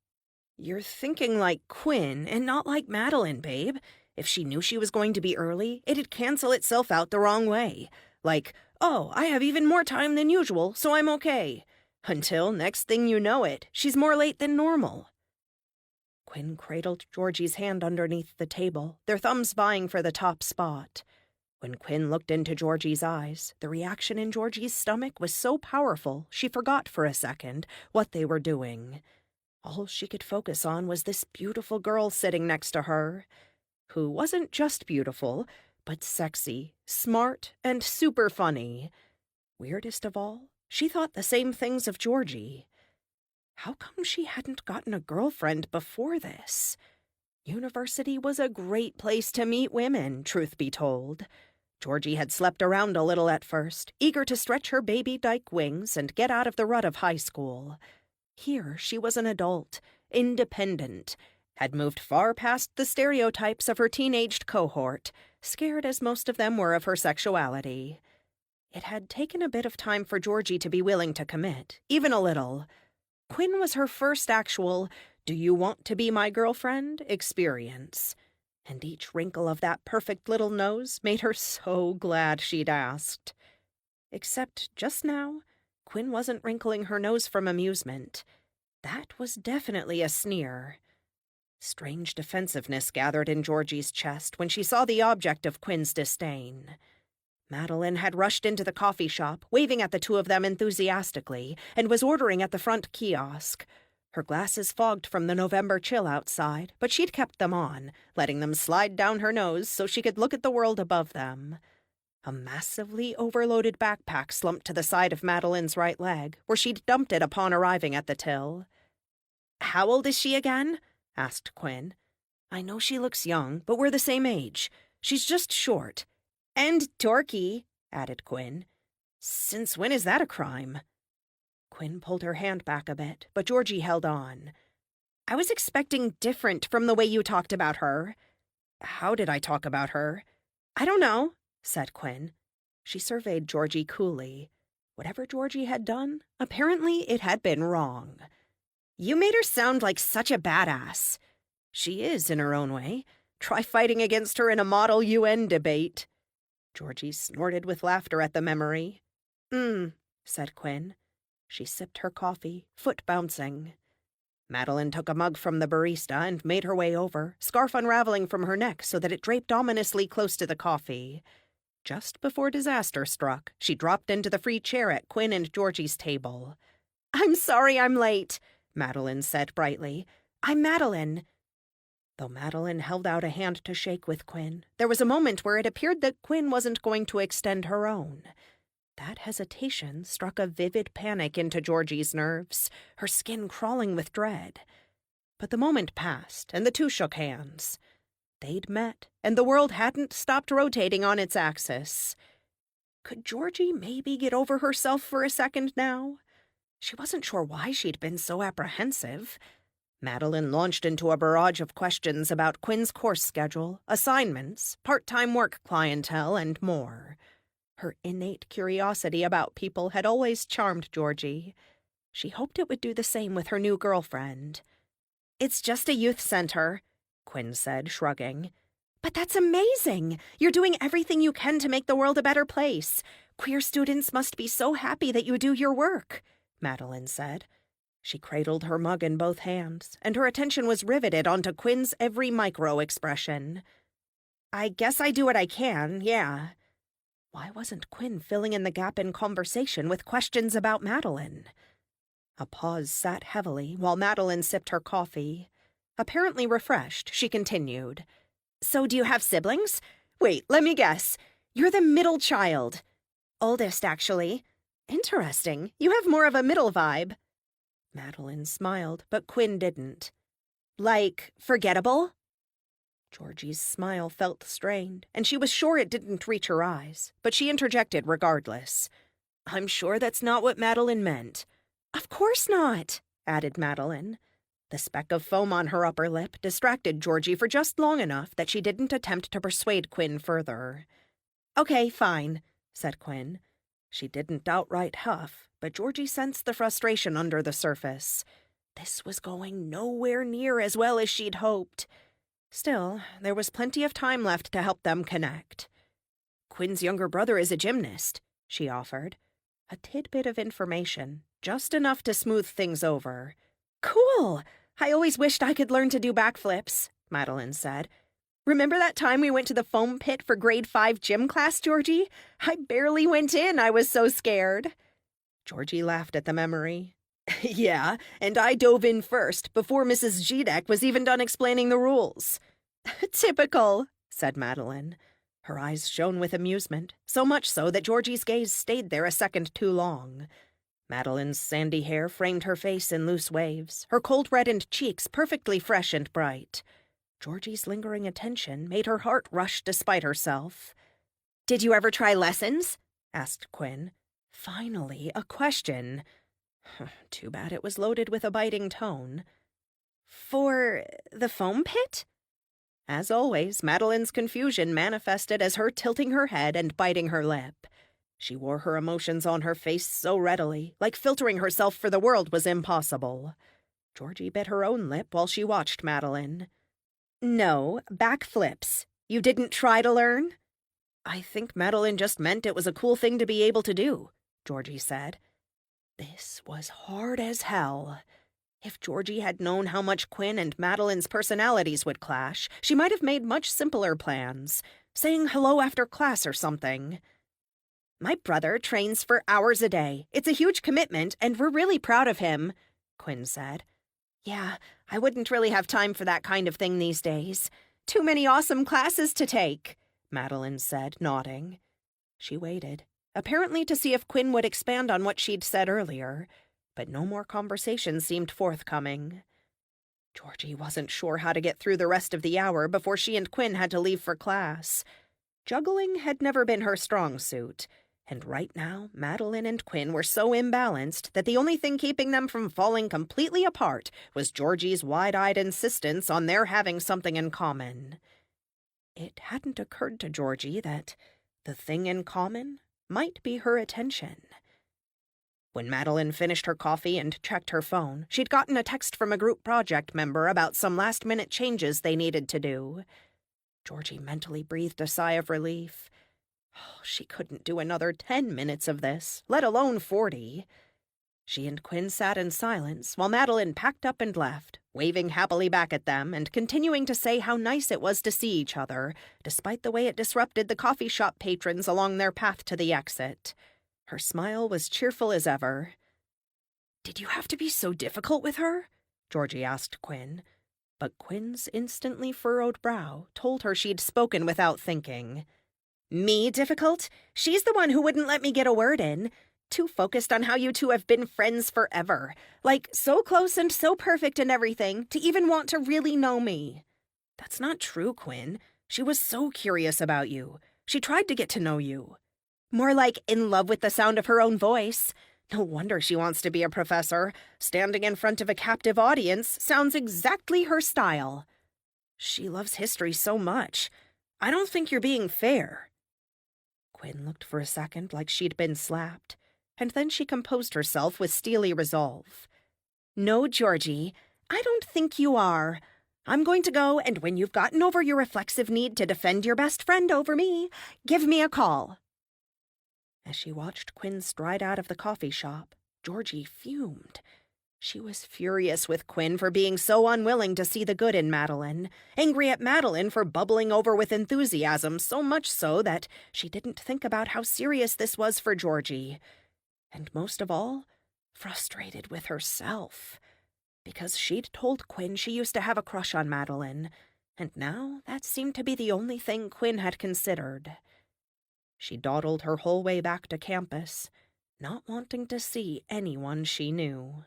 S3: "You're thinking like Quinn and not like Madeline, babe. If she knew she was going to be early, it'd cancel itself out the wrong way. Like, oh, I have even more time than usual, so I'm okay. Until, next thing you know it, she's more late than normal." Quinn cradled Georgie's hand underneath the table, their thumbs vying for the top spot. When Quinn looked into Georgie's eyes, the reaction in Georgie's stomach was so powerful she forgot for a second what they were doing. All she could focus on was this beautiful girl sitting next to her, who wasn't just beautiful, but sexy, smart, and super funny. Weirdest of all, she thought the same things of Georgie. How come she hadn't gotten a girlfriend before this? University was a great place to meet women, truth be told. Georgie had slept around a little at first, eager to stretch her baby dyke wings and get out of the rut of high school. Here she was an adult, independent, had moved far past the stereotypes of her teenaged cohort, scared as most of them were of her sexuality. It had taken a bit of time for Georgie to be willing to commit, even a little. Quinn was her first actual "do you want to be my girlfriend" experience, and each wrinkle of that perfect little nose made her so glad she'd asked. Except just now, Quinn wasn't wrinkling her nose from amusement. That was definitely a sneer. Strange defensiveness gathered in Georgie's chest when she saw the object of Quinn's disdain. Madeline had rushed into the coffee shop, waving at the two of them enthusiastically, and was ordering at the front kiosk. Her glasses fogged from the November chill outside, but she'd kept them on, letting them slide down her nose so she could look at the world above them. A massively overloaded backpack slumped to the side of Madeline's right leg, where she'd dumped it upon arriving at the till.
S2: "How old is she again?"
S3: asked Quinn. "I know she looks young, but we're the same age. She's just short."
S2: "And dorky,"
S3: added Quinn. "Since when is that a crime?" Quinn pulled her hand back a bit, but Georgie held on.
S2: "I was expecting different from the way you talked about her."
S3: "How did I talk about her?"
S2: "I don't know,"
S3: said Quinn. She surveyed Georgie coolly. Whatever Georgie had done, apparently it had been wrong.
S2: "You made her sound like such a badass."
S3: "She is in her own way. Try fighting against her in a Model UN debate." Georgie snorted with laughter at the memory. Said Quinn. She sipped her coffee, foot bouncing. Madeline took a mug from the barista and made her way over, scarf unraveling from her neck so that it draped ominously close to the coffee. Just before disaster struck, she dropped into the free chair at Quinn and Georgie's table.
S2: "I'm sorry I'm late,"
S3: Madeline said brightly.
S2: "I'm Madeline."
S3: Though Madeline held out a hand to shake with Quinn, there was a moment where it appeared that Quinn wasn't going to extend her own. That hesitation struck a vivid panic into Georgie's nerves, her skin crawling with dread. But the moment passed, and the two shook hands. They'd met, and the world hadn't stopped rotating on its axis. Could Georgie maybe get over herself for a second now? She wasn't sure why she'd been so apprehensive. Madeline launched into a barrage of questions about Quinn's course schedule, assignments, part-time work clientele, and more. Her innate curiosity about people had always charmed Georgie. She hoped it would do the same with her new girlfriend.
S2: "It's just a youth center,"
S3: Quinn said, shrugging.
S2: "But that's amazing! You're doing everything you can to make the world a better place. Queer students must be so happy that you do your work,"
S3: Madeline said. She cradled her mug in both hands, and her attention was riveted onto Quinn's every micro-expression.
S2: "I guess I do what I can, yeah."
S3: Why wasn't Quinn filling in the gap in conversation with questions about Madeline? A pause sat heavily while Madeline sipped her coffee. Apparently refreshed, she continued.
S2: "So do you have siblings? Wait, let me guess. You're the middle child." "Oldest, actually." "Interesting. You have more of a middle vibe."
S3: Madeline smiled, but Quinn didn't.
S2: "Like, forgettable?"
S3: Georgie's smile felt strained, and she was sure it didn't reach her eyes, but she interjected regardless. I'm sure that's not what Madeline meant.
S2: Of course not,
S3: added Madeline. The speck of foam on her upper lip distracted Georgie for just long enough that she didn't attempt to persuade Quinn further. Okay, fine, said Quinn. She didn't outright huff, but Georgie sensed the frustration under the surface. This was going nowhere near as well as she'd hoped. Still, there was plenty of time left to help them connect. Quinn's younger brother is a gymnast, she offered. A tidbit of information, just enough to smooth things over.
S2: Cool! I always wished I could learn to do backflips, Madeline said. Remember that time we went to the foam pit for grade 5 gym class, Georgie? I barely went in, I was so scared.
S3: Georgie laughed at the memory. Yeah, and I dove in first, before Mrs. Zedek was even done explaining the rules.
S2: Typical,
S3: said Madeline. Her eyes shone with amusement, so much so that Georgie's gaze stayed there a second too long. Madeline's sandy hair framed her face in loose waves, her cold-reddened cheeks perfectly fresh and bright. Georgie's lingering attention made her heart rush despite herself.
S2: Did you ever try lessons?
S3: asked Quinn. Finally, a question. Too bad it was loaded with a biting tone.
S2: For the foam pit?
S3: As always, Madeline's confusion manifested as her tilting her head and biting her lip. She wore her emotions on her face so readily, like filtering herself for the world was impossible. Georgie bit her own lip while she watched Madeline.
S2: No, backflips. You didn't try to learn?
S3: I think Madeline just meant it was a cool thing to be able to do, Georgie said. This was hard as hell. If Georgie had known how much Quinn and Madeline's personalities would clash, she might have made much simpler plans, saying hello after class or something.
S2: My brother trains for hours a day. It's a huge commitment, and we're really proud of him, Quinn said. Yeah, I wouldn't really have time for that kind of thing these days. Too many awesome classes to take,
S3: Madeline said, nodding. She waited, apparently to see if Quinn would expand on what she'd said earlier, but no more conversation seemed forthcoming. Georgie wasn't sure how to get through the rest of the hour before she and Quinn had to leave for class. Juggling had never been her strong suit, and right now Madeline and Quinn were so imbalanced that the only thing keeping them from falling completely apart was Georgie's wide-eyed insistence on their having something in common. It hadn't occurred to Georgie that the thing in common might be her attention. When Madeline finished her coffee and checked her phone, she'd gotten a text from a group project member about some last-minute changes they needed to do. Georgie mentally breathed a sigh of relief. Oh, she couldn't do another 10 minutes of this, let alone 40. She and Quinn sat in silence while Madeline packed up and left, waving happily back at them and continuing to say how nice it was to see each other, despite the way it disrupted the coffee shop patrons along their path to the exit. Her smile was cheerful as ever. "Did you have to be so difficult with her?" Georgie asked Quinn. But Quinn's instantly furrowed brow told her she'd spoken without thinking.
S2: Me difficult? She's the one who wouldn't let me get a word in. Too focused on how you two have been friends forever. Like, so close and so perfect and everything, to even want to really know me.
S3: That's not true, Quinn. She was so curious about you. She tried to get to know you.
S2: More like in love with the sound of her own voice.
S3: No wonder she wants to be a professor. Standing in front of a captive audience sounds exactly her style. She loves history so much. I don't think you're being fair. Quinn looked for a second like she'd been slapped, and then she composed herself with steely resolve.
S2: No, Georgie, I don't think you are. I'm going to go, and when you've gotten over your reflexive need to defend your best friend over me, give me a call.
S3: As she watched Quinn stride out of the coffee shop, Georgie fumed. She was furious with Quinn for being so unwilling to see the good in Madeline, angry at Madeline for bubbling over with enthusiasm so much so that she didn't think about how serious this was for Georgie. And most of all, frustrated with herself, because she'd told Quinn she used to have a crush on Madeline, and now that seemed to be the only thing Quinn had considered. She dawdled her whole way back to campus, not wanting to see anyone she knew.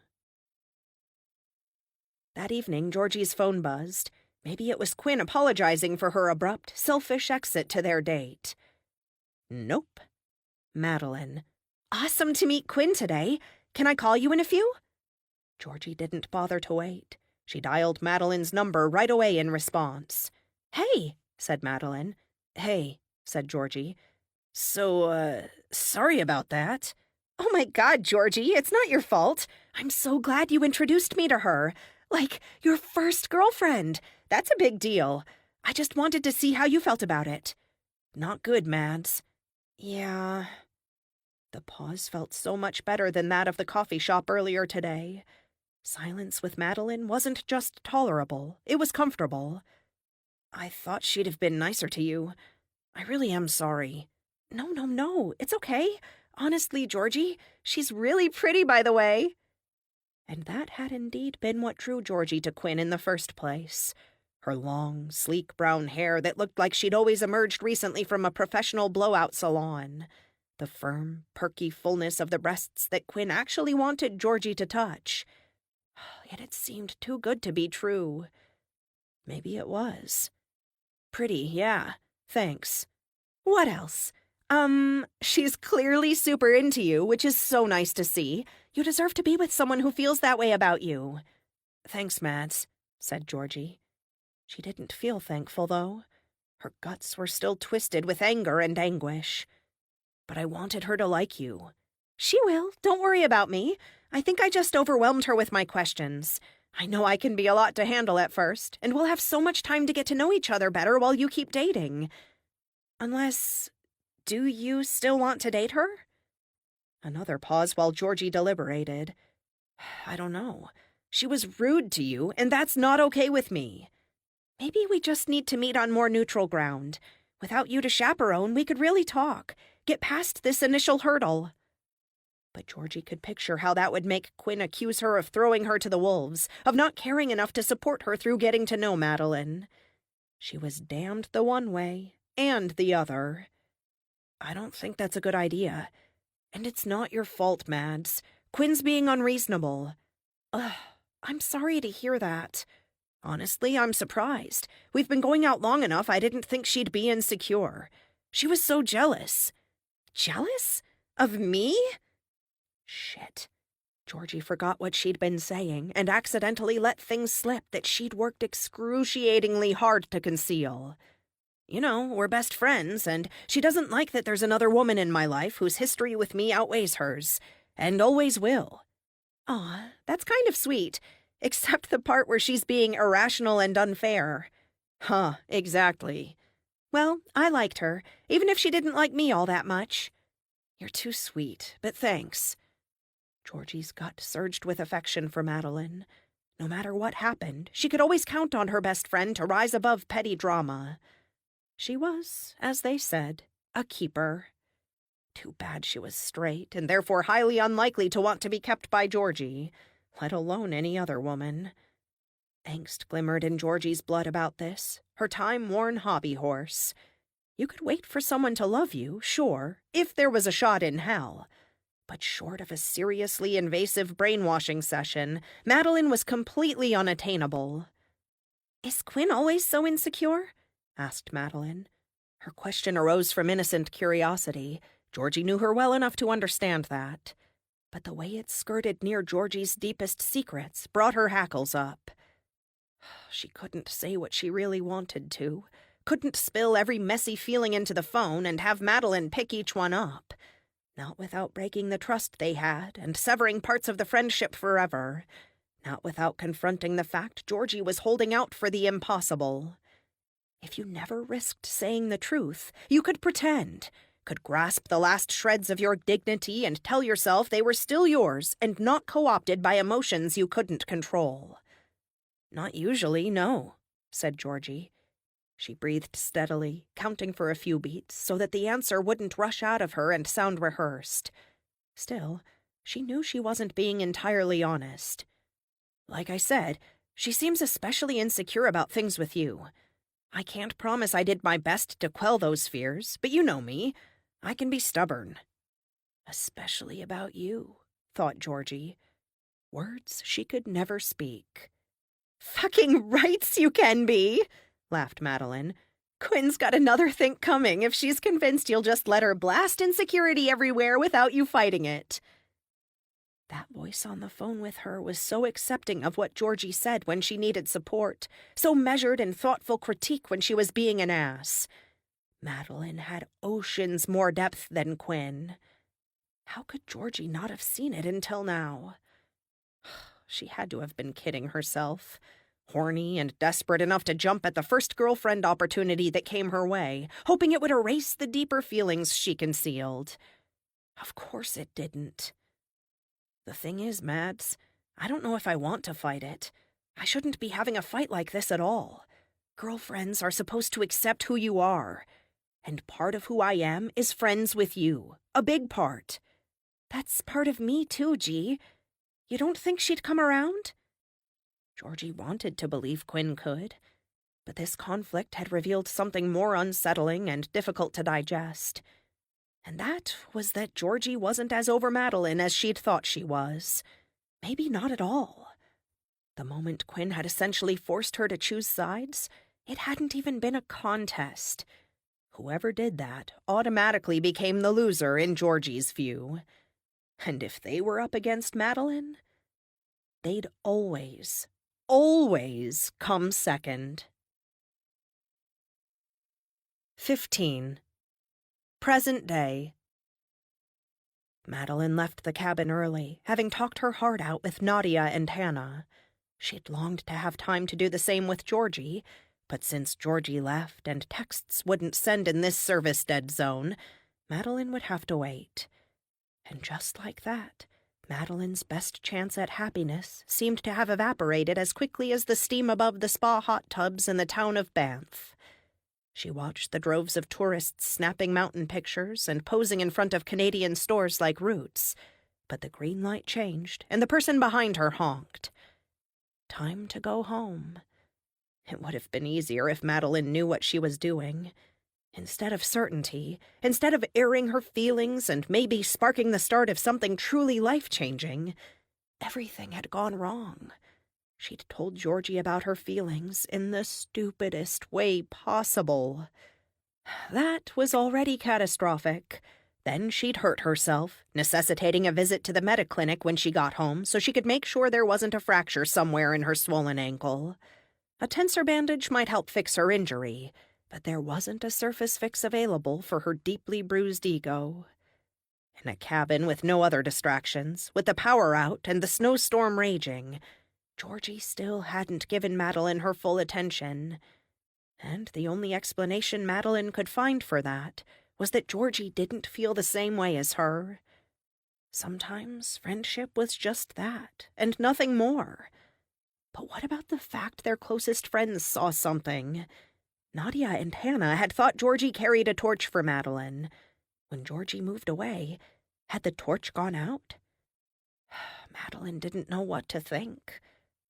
S3: That evening, Georgie's phone buzzed. Maybe it was Quinn apologizing for her abrupt, selfish exit to their date. Nope. Madeline.
S2: Awesome to meet Quinn today. Can I call you in a few? Georgie didn't bother to wait. She dialed Madeline's number right away in response. Hey, said Madeline. Hey, said Georgie. So, sorry about that. Oh my God, Georgie, it's not your fault. I'm so glad you introduced me to her. Like, your first girlfriend. That's a big deal. I just wanted to see how you felt about it. Not good, Mads. Yeah. The pause felt so much better than that of the coffee shop earlier today. Silence with Madeline wasn't just tolerable, it was comfortable. I thought she'd have been nicer to you. I really am sorry. No, it's okay. Honestly, Georgie, she's really pretty, by the way. And that had indeed been what drew Georgie to Quinn in the first place. Her long, sleek brown hair that looked like she'd always emerged recently from a professional blowout salon. The firm, perky fullness of the breasts that Quinn actually wanted Georgie to touch. Yet it seemed too good to be true. Maybe it was. Pretty, yeah. Thanks. What else? She's clearly super into you, which is so nice to see. You deserve to be with someone who feels that way about you. Thanks, Mads, said Georgie. She didn't feel thankful, though. Her guts were still twisted with anger and anguish. But I wanted her to like you. She will. Don't worry about me. I think I just overwhelmed her with my questions. I know I can be a lot to handle at first, and we'll have so much time to get to know each other better while you keep dating. Unless, do you still want to date her? Another pause while Georgie deliberated. I don't know. She was rude to you, and that's not okay with me. Maybe we just need to meet on more neutral ground. Without you to chaperone, we could really talk. Get past this initial hurdle. But Georgie could picture how that would make Quinn accuse her of throwing her to the wolves, of not caring enough to support her through getting to know Madeline. She was damned the one way, and the other. I don't think that's a good idea. And it's not your fault, Mads. Quinn's being unreasonable. Ugh, I'm sorry to hear that. Honestly, I'm surprised. We've been going out long enough I didn't think she'd be insecure. She was so jealous. Jealous? Of me? Shit. Georgie forgot what she'd been saying and accidentally let things slip that she'd worked excruciatingly hard to conceal. You know, we're best friends, and she doesn't like that there's another woman in my life whose history with me outweighs hers, and always will. Aw, that's kind of sweet, except the part where she's being irrational and unfair. Huh, exactly. Well, I liked her, even if she didn't like me all that much. You're too sweet, but thanks. Georgie's gut surged with affection for Madeline. No matter what happened, she could always count on her best friend to rise above petty drama. She was, as they said, a keeper. Too bad she was straight, and therefore highly unlikely to want to be kept by Georgie, let alone any other woman. Angst glimmered in Georgie's blood about this, her time-worn hobby horse. You could wait for someone to love you, sure, if there was a shot in hell. But short of a seriously invasive brainwashing session, Madeline was completely unattainable. Is Quinn always so insecure? Asked Madeline. Her question arose from innocent curiosity. Georgie knew her well enough to understand that. But the way it skirted near Georgie's deepest secrets brought her hackles up. She couldn't say what she really wanted to. Couldn't spill every messy feeling into the phone and have Madeline pick each one up. Not without breaking the trust they had and severing parts of the friendship forever. Not without confronting the fact Georgie was holding out for the impossible. If you never risked saying the truth, you could pretend, could grasp the last shreds of your dignity and tell yourself they were still yours and not co-opted by emotions you couldn't control. Not usually, no, said Georgie. She breathed steadily, counting for a few beats so that the answer wouldn't rush out of her and sound rehearsed. Still, she knew she wasn't being entirely honest. Like I said, she seems especially insecure about things with you. I can't promise I did my best to quell those fears, but you know me. I can be stubborn. Especially about you, thought Georgie. Words she could never speak. Fucking rights you can be, laughed Madeline. Quinn's got another think coming if she's convinced you'll just let her blast insecurity everywhere without you fighting it. That voice on the phone with her was so accepting of what Georgie said when she needed support, so measured in thoughtful critique when she was being an ass. Madeline had oceans more depth than Quinn. How could Georgie not have seen it until now? She had to have been kidding herself. Horny and desperate enough to jump at the first girlfriend opportunity that came her way, hoping it would erase the deeper feelings she concealed. Of course it didn't. The thing is, Mads, I don't know if I want to fight it. I shouldn't be having a fight like this at all. Girlfriends are supposed to accept who you are. And part of who I am is friends with you. A big part. That's part of me too, G. You don't think she'd come around? Georgie wanted to believe Quinn could, but this conflict had revealed something more unsettling and difficult to digest. And that was that Georgie wasn't as over Madeline as she'd thought she was. Maybe not at all. The moment Quinn had essentially forced her to choose sides, it hadn't even been a contest. Whoever did that automatically became the loser in Georgie's view. And if they were up against Madeline, they'd always come second. 15. Present day. Madeline left the cabin early, having talked her heart out with Nadia and Hannah. She'd longed to have time to do the same with Georgie, but since Georgie left and texts wouldn't send in this service-dead zone, Madeline would have to wait. And just like that, Madeline's best chance at happiness seemed to have evaporated as quickly as the steam above the spa hot tubs in the town of Banff. She watched the droves of tourists snapping mountain pictures and posing in front of Canadian stores like Roots, but the green light changed and the person behind her honked. Time to go home. It would have been easier if Madeline knew what she was doing. Instead of certainty, instead of airing her feelings and maybe sparking the start of something truly life-changing, everything had gone wrong. She'd told Georgie about her feelings in the stupidest way possible. That was already catastrophic. Then she'd hurt herself, necessitating a visit to the mediclinic when she got home so she could make sure there wasn't a fracture somewhere in her swollen ankle. A tensor bandage might help fix her injury, but there wasn't a surface fix available for her deeply bruised ego. In a cabin with no other distractions, with the power out and the snowstorm raging, Georgie still hadn't given Madeline her full attention. And the only explanation Madeline could find for that was that Georgie didn't feel the same way as her. Sometimes friendship was just that, and nothing more. But what about the fact their closest friends saw something? Nadia and Hannah had thought Georgie carried a torch for Madeline. When Georgie moved away, had the torch gone out? Madeline didn't know what to think.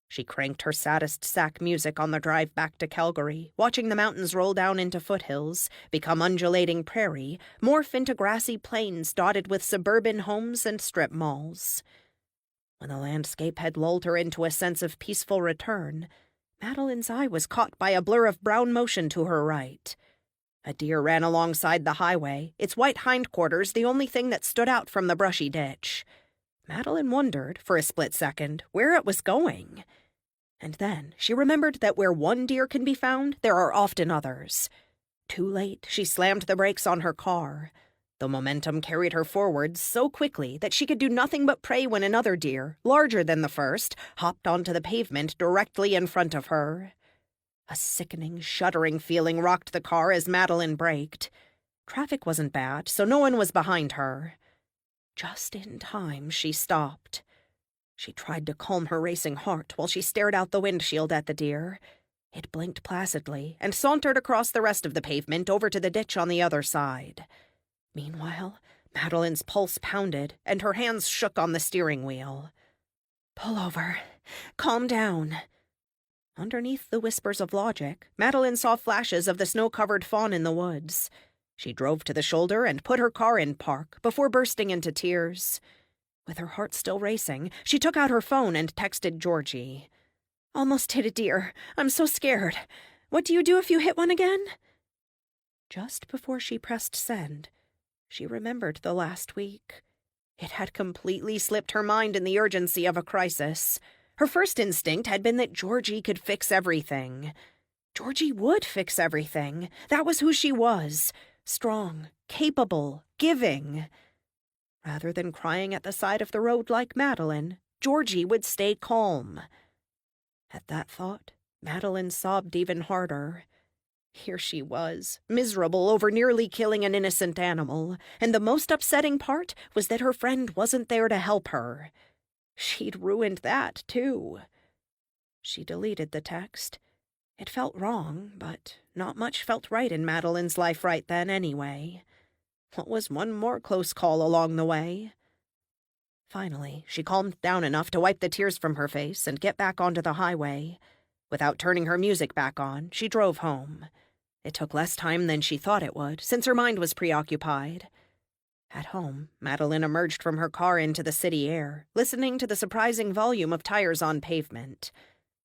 S2: She cranked her saddest sack music on the drive back to Calgary, watching the mountains roll down into foothills, become undulating prairie, morph into grassy plains dotted with suburban homes and strip malls. When the landscape had lulled her into a sense of peaceful return, Madeline's eye was caught by a blur of brown motion to her right. A deer ran alongside the highway, its white hindquarters the only thing that stood out from the brushy ditch. Madeline wondered, for a split second, where it was going. And then she remembered that where one deer can be found, there are often others. Too late, she slammed the brakes on her car. The momentum carried her forward so quickly that she could do nothing but pray when another deer, larger than the first, hopped onto the pavement directly in front of her. A sickening, shuddering feeling rocked the car as Madeline braked. Traffic wasn't bad, so no one was behind her. Just in time, she stopped. She tried to calm her racing heart while she stared out the windshield at the deer. It blinked placidly and sauntered across the rest of the pavement over to the ditch on the other side. Meanwhile, Madeline's pulse pounded and her hands shook on the steering wheel. "Pull over. Calm down." Underneath the whispers of logic, Madeline saw flashes of the snow-covered fawn in the woods. She drove to the shoulder and put her car in park before bursting into tears. With her heart still racing, she took out her phone and texted Georgie. "Almost hit a deer. I'm so scared. What do you do if you hit one again?"
S3: Just before she pressed send, she remembered the last week. It had completely slipped her mind in the urgency of a crisis. Her first instinct had been that Georgie could fix everything. Georgie would fix everything. That was who she was. Strong, capable, giving. Rather than crying at the side of the road like Madeline, Georgie would stay calm. At that thought, Madeline sobbed even harder. Here she was, miserable over nearly killing an innocent animal, and the most upsetting part was that her friend wasn't there to help her. She'd ruined that, too. She deleted the text. It felt wrong, but not much felt right in Madeline's life right then anyway. What was one more close call along the way? Finally, she calmed down enough to wipe the tears from her face and get back onto the highway. Without turning her music back on, she drove home. It took less time than she thought it would, since her mind was preoccupied. At home, Madeline emerged from her car into the city air, listening to the surprising volume of tires on pavement.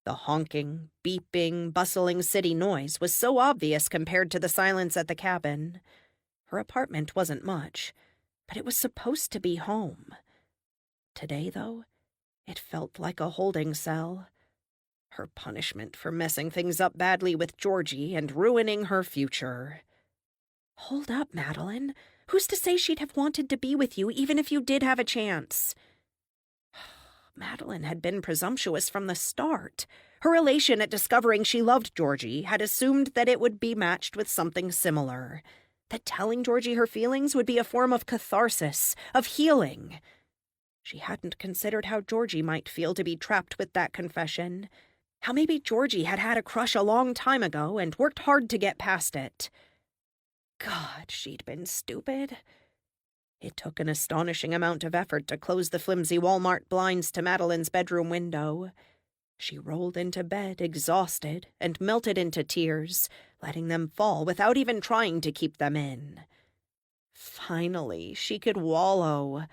S3: The honking, beeping, bustling city noise was so obvious compared to the silence at the cabin. Her apartment wasn't much, but it was supposed to be home. Today, though, it felt like a holding cell. Her punishment for messing things up badly with Georgie and ruining her future. Hold up, Madeline. Who's to say she'd have wanted to be with you even if you did have a chance? Madeline had been presumptuous from the start. Her elation at discovering she loved Georgie had assumed that it would be matched with something similar. That telling Georgie her feelings would be a form of catharsis, of healing. She hadn't considered how Georgie might feel to be trapped with that confession. How maybe Georgie had had a crush a long time ago and worked hard to get past it. God, she'd been stupid. It took an astonishing amount of effort to close the flimsy Walmart blinds to Madeline's bedroom window. She rolled into bed, exhausted, and melted into tears, letting them fall without even trying to keep them in. Finally, she could wallow.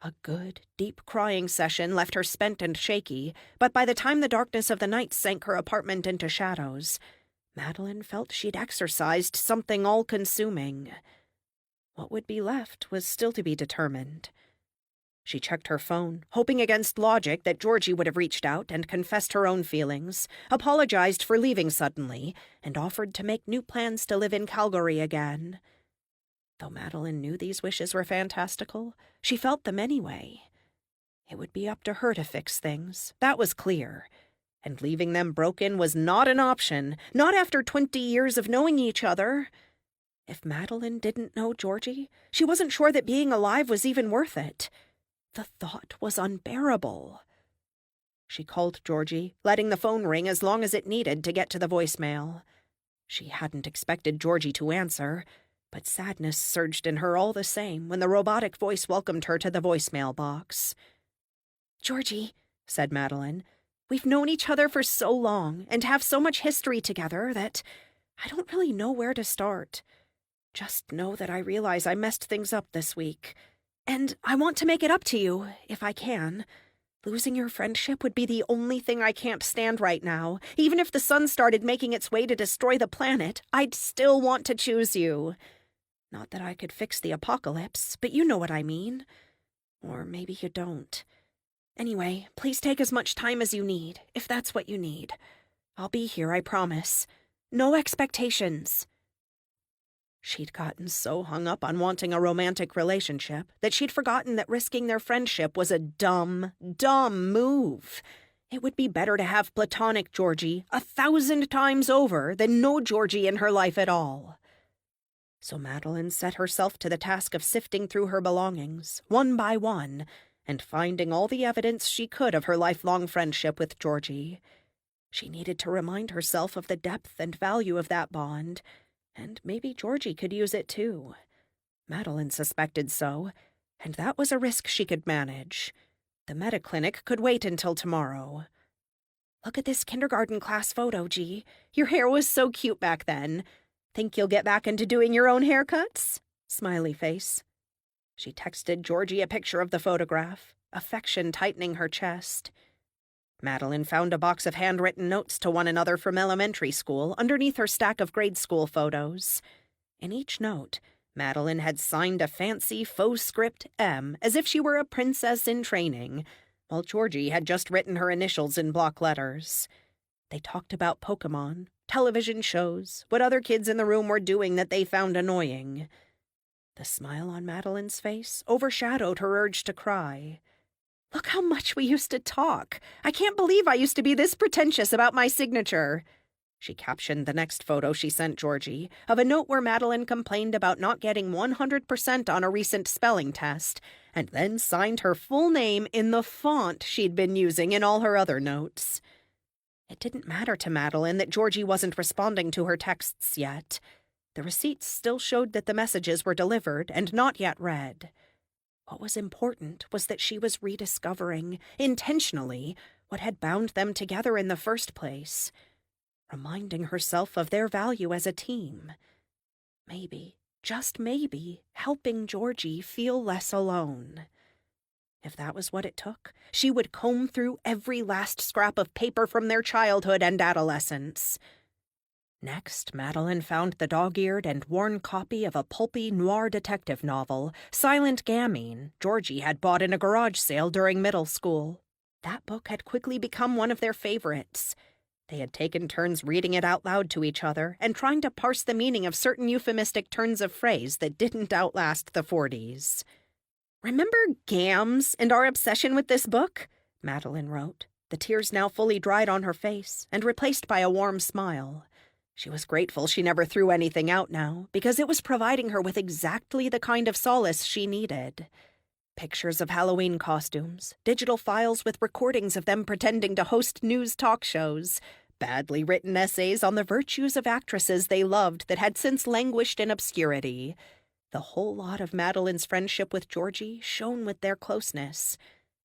S3: A good, deep crying session left her spent and shaky, but by the time the darkness of the night sank her apartment into shadows, Madeline felt she'd exercised something all-consuming. What would be left was still to be determined. She checked her phone, hoping against logic that Georgie would have reached out and confessed her own feelings, apologized for leaving suddenly, and offered to make new plans to live in Calgary again. Though Madeline knew these wishes were fantastical, she felt them anyway. It would be up to her to fix things, that was clear. And leaving them broken was not an option, not after 20 years of knowing each other. If Madeline didn't know Georgie, she wasn't sure that being alive was even worth it. The thought was unbearable. She called Georgie, letting the phone ring as long as it needed to get to the voicemail. She hadn't expected Georgie to answer, but sadness surged in her all the same when the robotic voice welcomed her to the voicemail box.
S2: Georgie,
S3: said Madeline,
S2: we've known each other for so long and have so much history together that I don't really know where to start. Just know that I realize I messed things up this week, and I want to make it up to you, if I can. Losing your friendship would be the only thing I can't stand right now. Even if the sun started making its way to destroy the planet, I'd still want to choose you. Not that I could fix the apocalypse, but you know what I mean. Or maybe you don't. Anyway, please take as much time as you need, if that's what you need. I'll be here, I promise. No expectations.
S3: She'd gotten so hung up on wanting a romantic relationship that she'd forgotten that risking their friendship was a dumb, dumb move. It would be better to have platonic Georgie 1,000 times over than no Georgie in her life at all. So Madeline set herself to the task of sifting through her belongings, one by one, and finding all the evidence she could of her lifelong friendship with Georgie. She needed to remind herself of the depth and value of that bond, and maybe Georgie could use it too. Madeline suspected so, and that was a risk she could manage. The Mediclinic could wait until tomorrow.
S2: Look at this kindergarten class photo, G. Your hair was so cute back then. Think you'll get back into doing your own haircuts? Smiley face.
S3: She texted Georgie a picture of the photograph, affection tightening her chest. Madeline found a box of handwritten notes to one another from elementary school underneath her stack of grade school photos. In each note, Madeline had signed a fancy faux script M as if she were a princess in training, while Georgie had just written her initials in block letters. They talked about Pokemon, television shows, what other kids in the room were doing that they found annoying. The smile on Madeline's face overshadowed her urge to cry. "Look how much we used to talk. I can't believe I used to be this pretentious about my signature." She captioned the next photo she sent Georgie, of a note where Madeline complained about not getting 100% on a recent spelling test, and then signed her full name in the font she'd been using in all her other notes. It didn't matter to Madeline that Georgie wasn't responding to her texts yet. The receipts still showed that the messages were delivered and not yet read. What was important was that she was rediscovering, intentionally, what had bound them together in the first place, reminding herself of their value as a team. Maybe, just maybe, helping Georgie feel less alone. If that was what it took, she would comb through every last scrap of paper from their childhood and adolescence. Next, Madeline found the dog-eared and worn copy of a pulpy noir detective novel, Silent Gamine, Georgie had bought in a garage sale during middle school. That book had quickly become one of their favorites. They had taken turns reading it out loud to each other and trying to parse the meaning of certain euphemistic turns of phrase that didn't outlast the 40s. "Remember Gams and our obsession with this book?" Madeline wrote, the tears now fully dried on her face and replaced by a warm smile. She was grateful she never threw anything out now, because it was providing her with exactly the kind of solace she needed. Pictures of Halloween costumes, digital files with recordings of them pretending to host news talk shows, badly written essays on the virtues of actresses they loved that had since languished in obscurity. The whole lot of Madeline's friendship with Georgie shone with their closeness.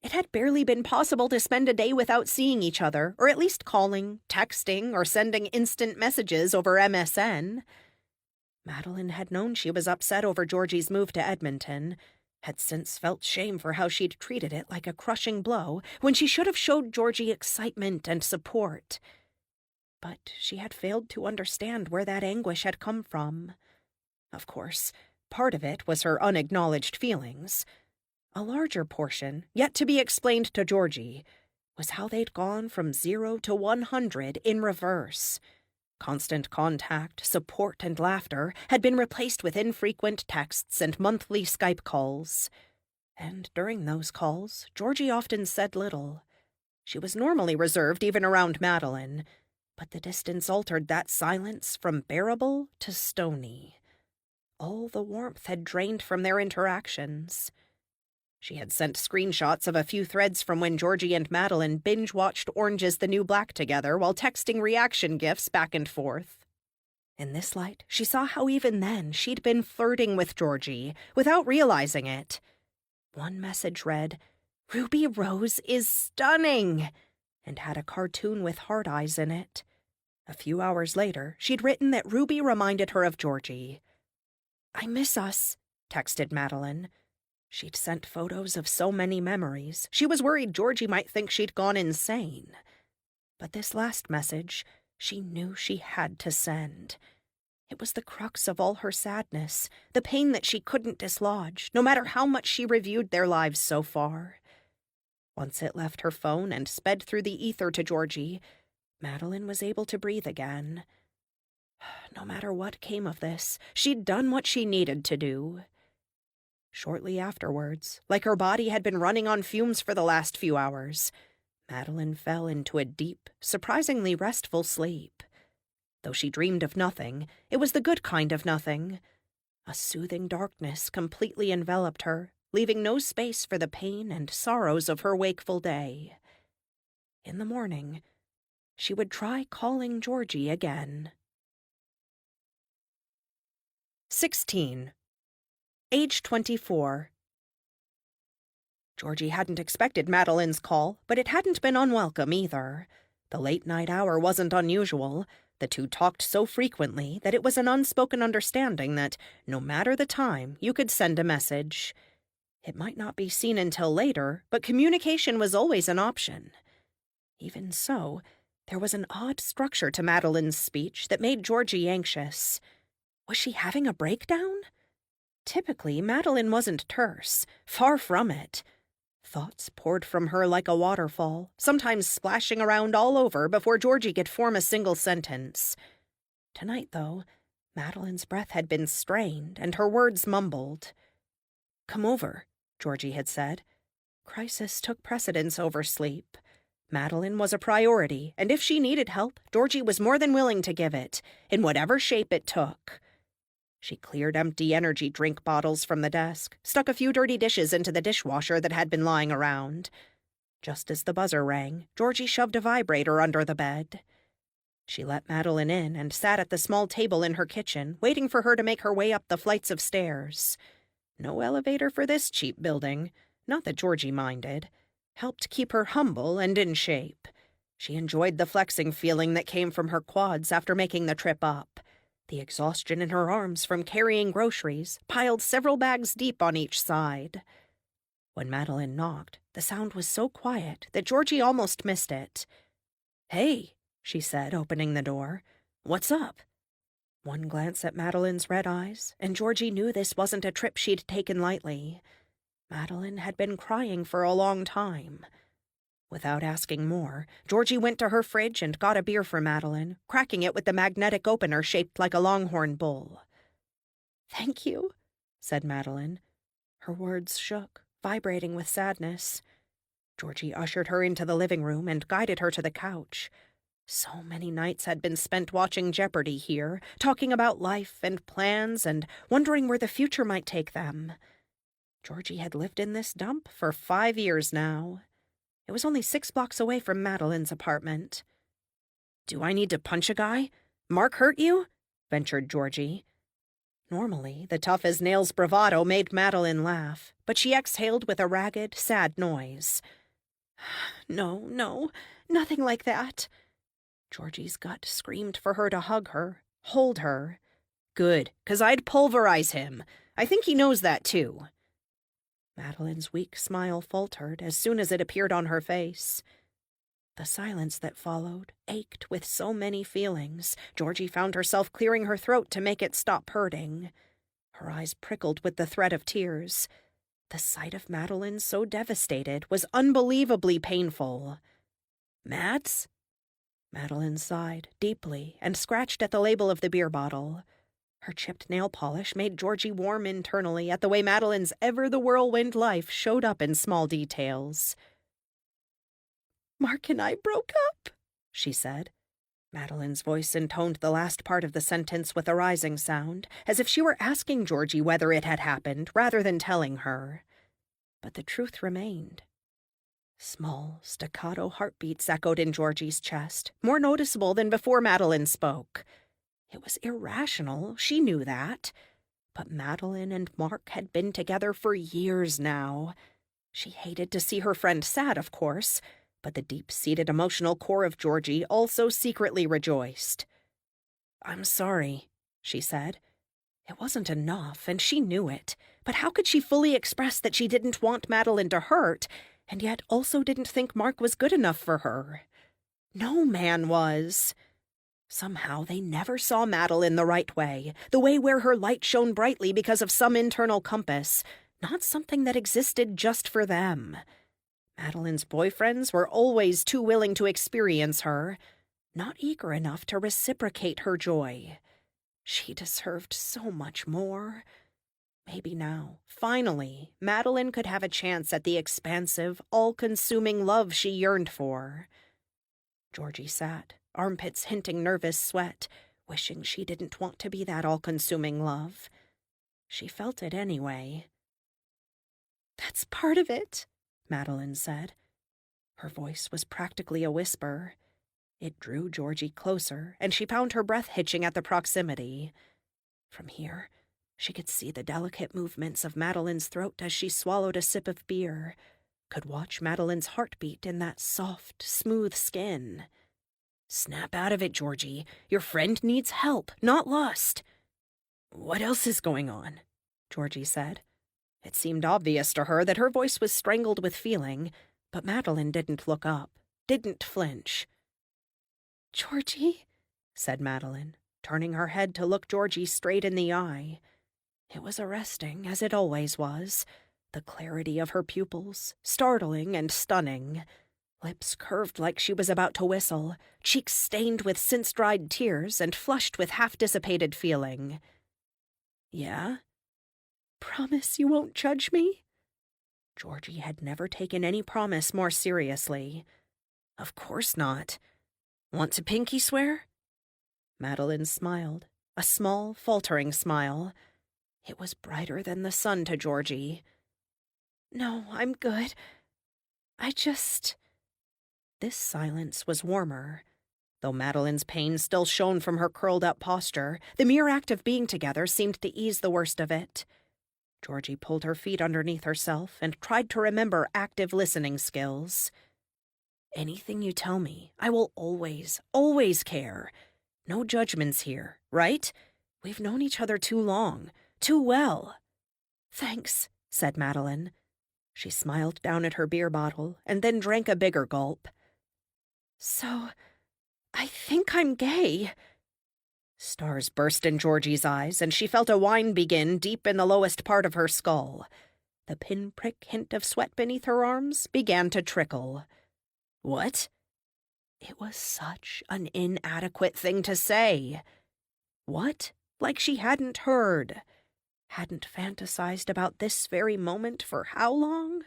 S3: It had barely been possible to spend a day without seeing each other, or at least calling, texting, or sending instant messages over MSN. Madeline had known she was upset over Georgie's move to Edmonton, had since felt shame for how she'd treated it like a crushing blow when she should have showed Georgie excitement and support. But she had failed to understand where that anguish had come from. Of course, part of it was her unacknowledged feelings. A larger portion, yet to be explained to Georgie, was how they'd gone from 0 to 100 in reverse. Constant contact, support, and laughter had been replaced with infrequent texts and monthly Skype calls. And during those calls, Georgie often said little. She was normally reserved even around Madeline, but the distance altered that silence from bearable to stony. All the warmth had drained from their interactions. She had sent screenshots of a few threads from when Georgie and Madeline binge-watched Orange is the New Black together while texting reaction gifs back and forth. In this light, she saw how even then she'd been flirting with Georgie, without realizing it. One message read, "Ruby Rose is stunning," and had a cartoon with heart eyes in it. A few hours later, she'd written that Ruby reminded her of Georgie. "I miss us," texted Madeline. She'd sent photos of so many memories, she was worried Georgie might think she'd gone insane. But this last message, she knew she had to send. It was the crux of all her sadness, the pain that she couldn't dislodge, no matter how much she reviewed their lives so far. Once it left her phone and sped through the ether to Georgie, Madeline was able to breathe again. No matter what came of this, she'd done what she needed to do. Shortly afterwards, like her body had been running on fumes for the last few hours, Madeline fell into a deep, surprisingly restful sleep. Though she dreamed of nothing, it was the good kind of nothing. A soothing darkness completely enveloped her, leaving no space for the pain and sorrows of her wakeful day. In the morning, she would try calling Georgie again. 16. Age 24. Georgie hadn't expected Madeline's call, but it hadn't been unwelcome either. The late-night hour wasn't unusual. The two talked so frequently that it was an unspoken understanding that, no matter the time, you could send a message. It might not be seen until later, but communication was always an option. Even so, there was an odd structure to Madeline's speech that made Georgie anxious. Was she having a breakdown? Typically, Madeline wasn't terse. Far from it. Thoughts poured from her like a waterfall, sometimes splashing around all over before Georgie could form a single sentence. Tonight, though, Madeline's breath had been strained and her words mumbled. "Come over," Georgie had said. Crisis took precedence over sleep. Madeline was a priority, and if she needed help, Georgie was more than willing to give it, in whatever shape it took. She cleared empty energy drink bottles from the desk, stuck a few dirty dishes into the dishwasher that had been lying around. Just as the buzzer rang, Georgie shoved a vibrator under the bed. She let Madeline in and sat at the small table in her kitchen, waiting for her to make her way up the flights of stairs. No elevator for this cheap building, not that Georgie minded. Helped keep her humble and in shape. She enjoyed the flexing feeling that came from her quads after making the trip up. The exhaustion in her arms from carrying groceries, piled several bags deep on each side. When Madeline knocked, the sound was so quiet that Georgie almost missed it. "Hey," she said, opening the door. "What's up?" One glance at Madeline's red eyes, and Georgie knew this wasn't a trip she'd taken lightly. Madeline had been crying for a long time. Without asking more, Georgie went to her fridge and got a beer for Madeline, cracking it with the magnetic opener shaped like a longhorn bull. "Thank you," said Madeline. Her words shook, vibrating with sadness. Georgie ushered her into the living room and guided her to the couch. So many nights had been spent watching Jeopardy here, talking about life and plans and wondering where the future might take them. Georgie had lived in this dump for 5 years now. It was only 6 blocks away from Madeline's apartment. "Do I need to punch a guy? Mark hurt you?" ventured Georgie. Normally, the tough-as-nails bravado made Madeline laugh, but she exhaled with a ragged, sad noise. No, nothing like that." Georgie's gut screamed for her to hug her, hold her. "Good, 'cause I'd pulverize him. I think he knows that, too." Madeline's weak smile faltered as soon as it appeared on her face. The silence that followed ached with so many feelings. Georgie found herself clearing her throat to make it stop hurting. Her eyes prickled with the threat of tears. The sight of Madeline so devastated was unbelievably painful. "Mads?" Madeline sighed deeply and scratched at the label of the beer bottle. Her chipped nail polish made Georgie warm internally at the way Madeline's ever-the-whirlwind life showed up in small details. "Mark and I broke up," she said. Madeline's voice intoned the last part of the sentence with a rising sound, as if she were asking Georgie whether it had happened, rather than telling her. But the truth remained. Small, staccato heartbeats echoed in Georgie's chest, more noticeable than before Madeline spoke. It was irrational, she knew that. But Madeline and Mark had been together for years now. She hated to see her friend sad, of course, but the deep-seated emotional core of Georgie also secretly rejoiced. "I'm sorry," she said. It wasn't enough, and she knew it. But how could she fully express that she didn't want Madeline to hurt, and yet also didn't think Mark was good enough for her? No man was. Somehow they never saw Madeline the right way, the way where her light shone brightly because of some internal compass, not something that existed just for them. Madeline's boyfriends were always too willing to experience her, not eager enough to reciprocate her joy. She deserved so much more. Maybe now, finally, Madeline could have a chance at the expansive, all-consuming love she yearned for. Georgie sat, armpits hinting nervous sweat, wishing she didn't want to be that all-consuming love. She felt it anyway. "That's part of it," Madeline said. Her voice was practically a whisper. It drew Georgie closer, and she found her breath hitching at the proximity. From here, she could see the delicate movements of Madeline's throat as she swallowed a sip of beer, could watch Madeline's heartbeat in that soft, smooth skin. "Snap out of it, Georgie. Your friend needs help, not lust." "What else is going on?" Georgie said. It seemed obvious to her that her voice was strangled with feeling, but Madeline didn't look up, didn't flinch. "Georgie," said Madeline, turning her head to look Georgie straight in the eye. It was arresting, as it always was. The clarity of her pupils, startling and stunning. Lips curved like she was about to whistle, cheeks stained with since-dried tears and flushed with half-dissipated feeling. "Yeah?"
S2: "Promise you won't judge me?"
S3: Georgie had never taken any promise more seriously. "Of course not. Want to pinky swear?" Madeline smiled, a small, faltering smile. It was brighter than the sun to Georgie.
S2: "No, I'm good. I just—"
S3: This silence was warmer. Though Madeline's pain still shone from her curled-up posture, the mere act of being together seemed to ease the worst of it. Georgie pulled her feet underneath herself and tried to remember active listening skills. "Anything you tell me, I will always, always care. No judgments here, right? We've known each other too long, too well."
S2: "Thanks,"
S3: said Madeline. She smiled down at her beer bottle and then drank a bigger gulp.
S2: "So, I think I'm gay."
S3: Stars burst in Georgie's eyes, and she felt a whine begin deep in the lowest part of her skull. The pinprick hint of sweat beneath her arms began to trickle. What? It was such an inadequate thing to say. What? Like she hadn't heard. Hadn't fantasized about this very moment for how long?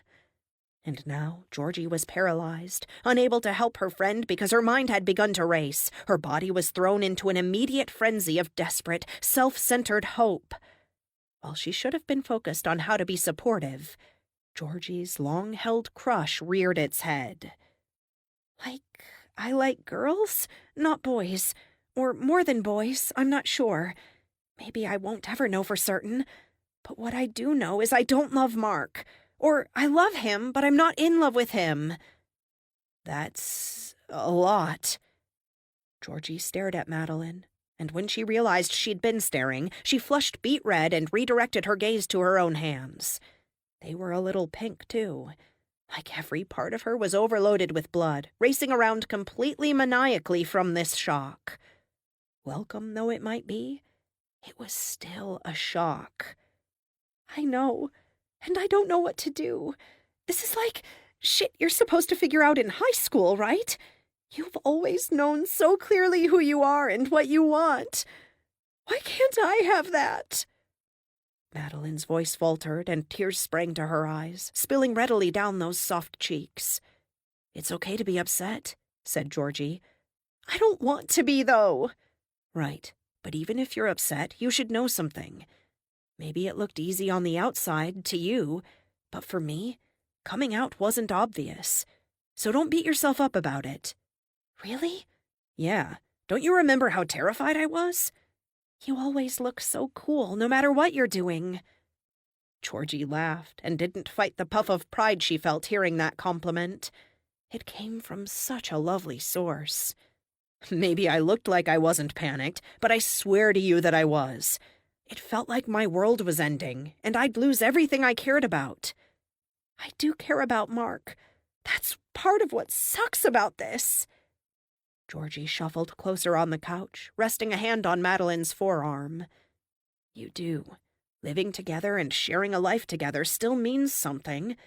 S3: And now Georgie was paralyzed, unable to help her friend because her mind had begun to race. Her body was thrown into an immediate frenzy of desperate, self-centered hope. While she should have been focused on how to be supportive, Georgie's long-held crush reared its head.
S2: I like girls, not boys. Or more than boys, I'm not sure. Maybe I won't ever know for certain. But what I do know is I don't love Mark. Or I love him, but I'm not in love with him."
S3: "That's a lot." Georgie stared at Madeline, and when she realized she'd been staring, she flushed beet red and redirected her gaze to her own hands. They were a little pink, too. Like every part of her was overloaded with blood, racing around completely maniacally from this shock. Welcome though it might be, it was still a shock.
S2: "I know. And I don't know what to do. This is like shit you're supposed to figure out in high school, right? You've always known so clearly who you are and what you want. Why can't I have that?"
S3: Madeline's voice faltered and tears sprang to her eyes, spilling readily down those soft cheeks. "It's okay to be upset," said Georgie.
S2: "I don't want to be, though."
S3: "Right, but even if you're upset, you should know something. Maybe it looked easy on the outside, to you, but for me, coming out wasn't obvious. So don't beat yourself up about it."
S2: "Really?"
S3: "Yeah. Don't you remember how terrified I was?"
S2: "You always look so cool, no matter what you're doing."
S3: Georgie laughed and didn't fight the puff of pride she felt hearing that compliment. It came from such a lovely source. "Maybe I looked like I wasn't panicked, but I swear to you that I was. It felt like my world was ending, and I'd lose everything I cared about."
S2: "I do care about Mark. That's part of what sucks about this."
S3: Georgie shuffled closer on the couch, resting a hand on Madeline's forearm. "You do. Living together and sharing a life together still means something,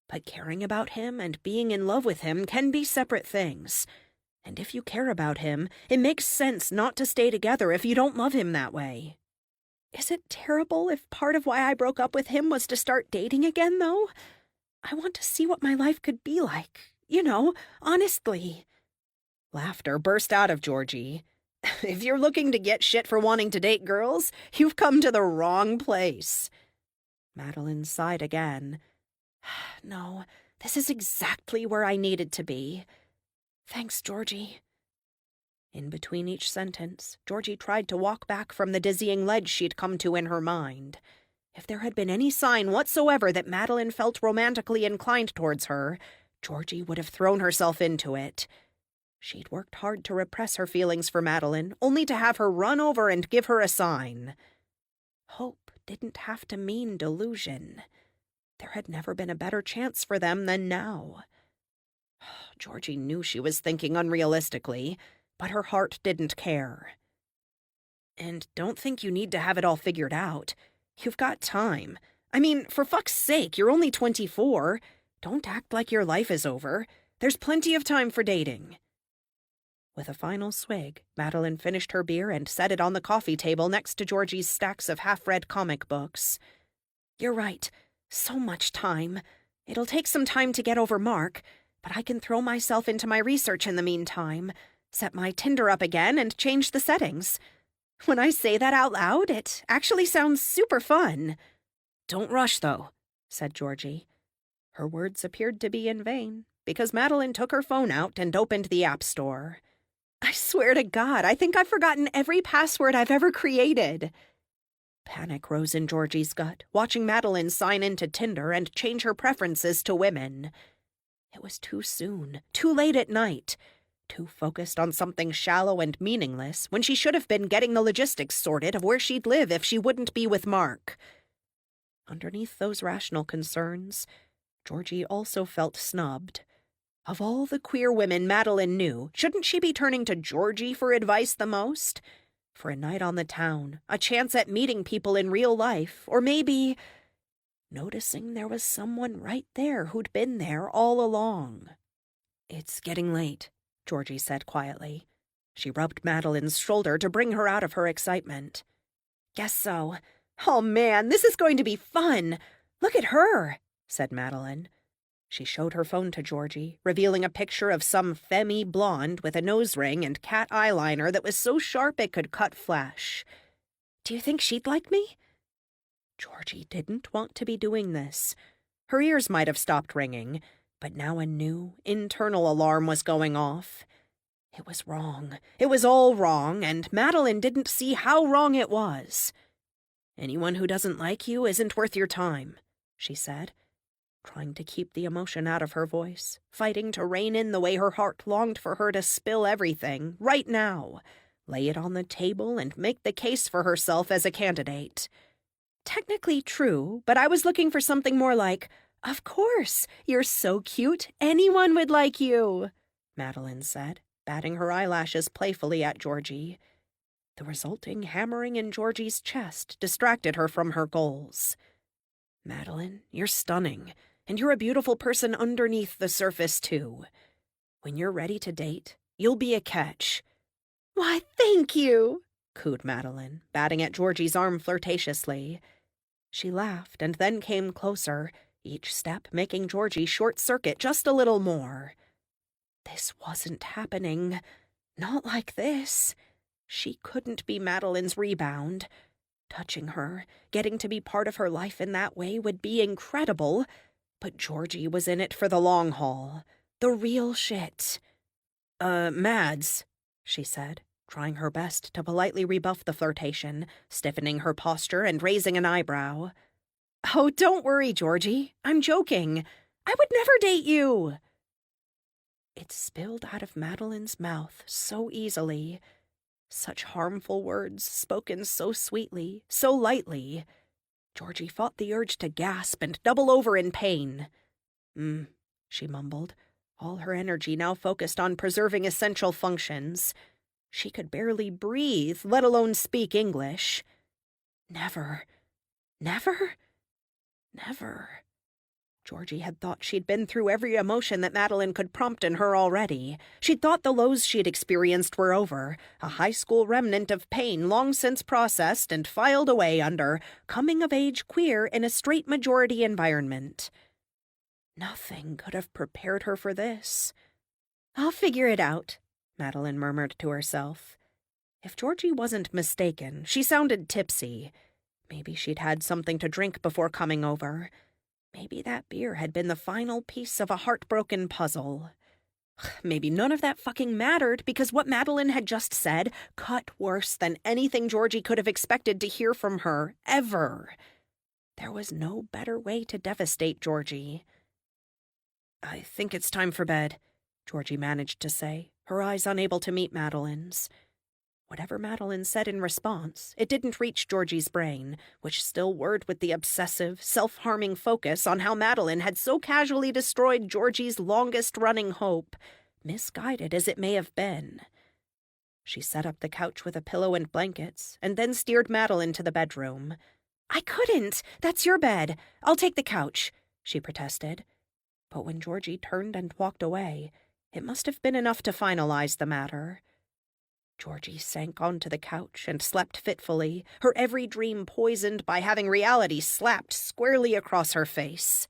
S3: but caring about him and being in love with him can be separate things. And if you care about him, it makes sense not to stay together if you don't love him that way."
S2: "Is it terrible if part of why I broke up with him was to start dating again, though? I want to see what my life could be like, honestly."
S3: Laughter burst out of Georgie. "If you're looking to get shit for wanting to date girls, you've come to the wrong place." Madeline sighed again. "No, this is exactly where I needed to be. Thanks, Georgie." In between each sentence, Georgie tried to walk back from the dizzying ledge she'd come to in her mind. If there had been any sign whatsoever that Madeline felt romantically inclined towards her, Georgie would have thrown herself into it. She'd worked hard to repress her feelings for Madeline, only to have her run over and give her a sign. Hope didn't have to mean delusion. There had never been a better chance for them than now. Georgie knew she was thinking unrealistically, but her heart didn't care. And don't think you need to have it all figured out. You've got time. I mean, for fuck's sake, you're only 24. Don't act like your life is over. There's plenty of time for dating. With a final swig, Madeline finished her beer and set it on the coffee table next to Georgie's stacks of half-read comic books. You're right. So much time. It'll take some time to get over Mark, but I can throw myself into my research in the meantime, set my Tinder up again, and change the settings. When I say that out loud, it actually sounds super fun. Don't rush, though, said Georgie. Her words appeared to be in vain, because Madeline took her phone out and opened the App Store. I swear to God, I think I've forgotten every password I've ever created. Panic rose in Georgie's gut, watching Madeline sign into Tinder and change her preferences to women. It was too soon, too late at night, too focused on something shallow and meaningless when she should have been getting the logistics sorted of where she'd live if she wouldn't be with Mark. Underneath those rational concerns, Georgie also felt snubbed. Of all the queer women Madeline knew, shouldn't she be turning to Georgie for advice the most? For a night on the town, a chance at meeting people in real life, or maybe noticing there was someone right there who'd been there all along. It's getting late, Georgie said quietly. She rubbed Madeline's shoulder to bring her out of her excitement. Guess so. Oh man, this is going to be fun. Look at her, said Madeline. She showed her phone to Georgie, revealing a picture of some femme blonde with a nose ring and cat eyeliner that was so sharp it could cut flesh. Do you think she'd like me? Georgie didn't want to be doing this. Her ears might have stopped ringing, but now a new, internal alarm was going off. It was wrong. It was all wrong, and Madeline didn't see how wrong it was. Anyone who doesn't like you isn't worth your time, she said, trying to keep the emotion out of her voice, fighting to rein in the way her heart longed for her to spill everything, right now, lay it on the table and make the case for herself as a candidate. Technically true, but I was looking for something more like, of course, you're so cute, anyone would like you, Madeline said, batting her eyelashes playfully at Georgie. The resulting hammering in Georgie's chest distracted her from her goals. Madeline, you're stunning. And you're a beautiful person underneath the surface, too. When you're ready to date, you'll be a catch. Why, thank you, cooed Madeline, batting at Georgie's arm flirtatiously. She laughed and then came closer, each step making Georgie short-circuit just a little more. This wasn't happening. Not like this. She couldn't be Madeline's rebound. Touching her, getting to be part of her life in that way would be incredible. But Georgie was in it for the long haul. The real shit. Mads, she said, trying her best to politely rebuff the flirtation, stiffening her posture and raising an eyebrow. Oh, don't worry, Georgie. I'm joking. I would never date you. It spilled out of Madeline's mouth so easily. Such harmful words spoken so sweetly, so lightly. Georgie fought the urge to gasp and double over in pain. She mumbled, all her energy now focused on preserving essential functions. She could barely breathe, let alone speak English. Never. Never? Never. Georgie had thought she'd been through every emotion that Madeline could prompt in her already. She'd thought the lows she'd experienced were over, a high school remnant of pain long since processed and filed away under coming-of-age queer in a straight majority environment. Nothing could have prepared her for this. I'll figure it out, Madeline murmured to herself. If Georgie wasn't mistaken, she sounded tipsy. Maybe she'd had something to drink before coming over. Maybe that beer had been the final piece of a heartbroken puzzle. Maybe none of that fucking mattered because what Madeline had just said cut worse than anything Georgie could have expected to hear from her, ever. There was no better way to devastate Georgie. I think it's time for bed, Georgie managed to say, her eyes unable to meet Madeline's. Whatever Madeline said in response, it didn't reach Georgie's brain, which still whirred with the obsessive, self-harming focus on how Madeline had so casually destroyed Georgie's longest-running hope, misguided as it may have been. She set up the couch with a pillow and blankets, and then steered Madeline to the bedroom.
S2: I couldn't. That's your bed. I'll take the couch,
S3: she protested. But when Georgie turned and walked away, it must have been enough to finalize the matter. Georgie sank onto the couch and slept fitfully, her every dream poisoned by having reality slapped squarely across her face.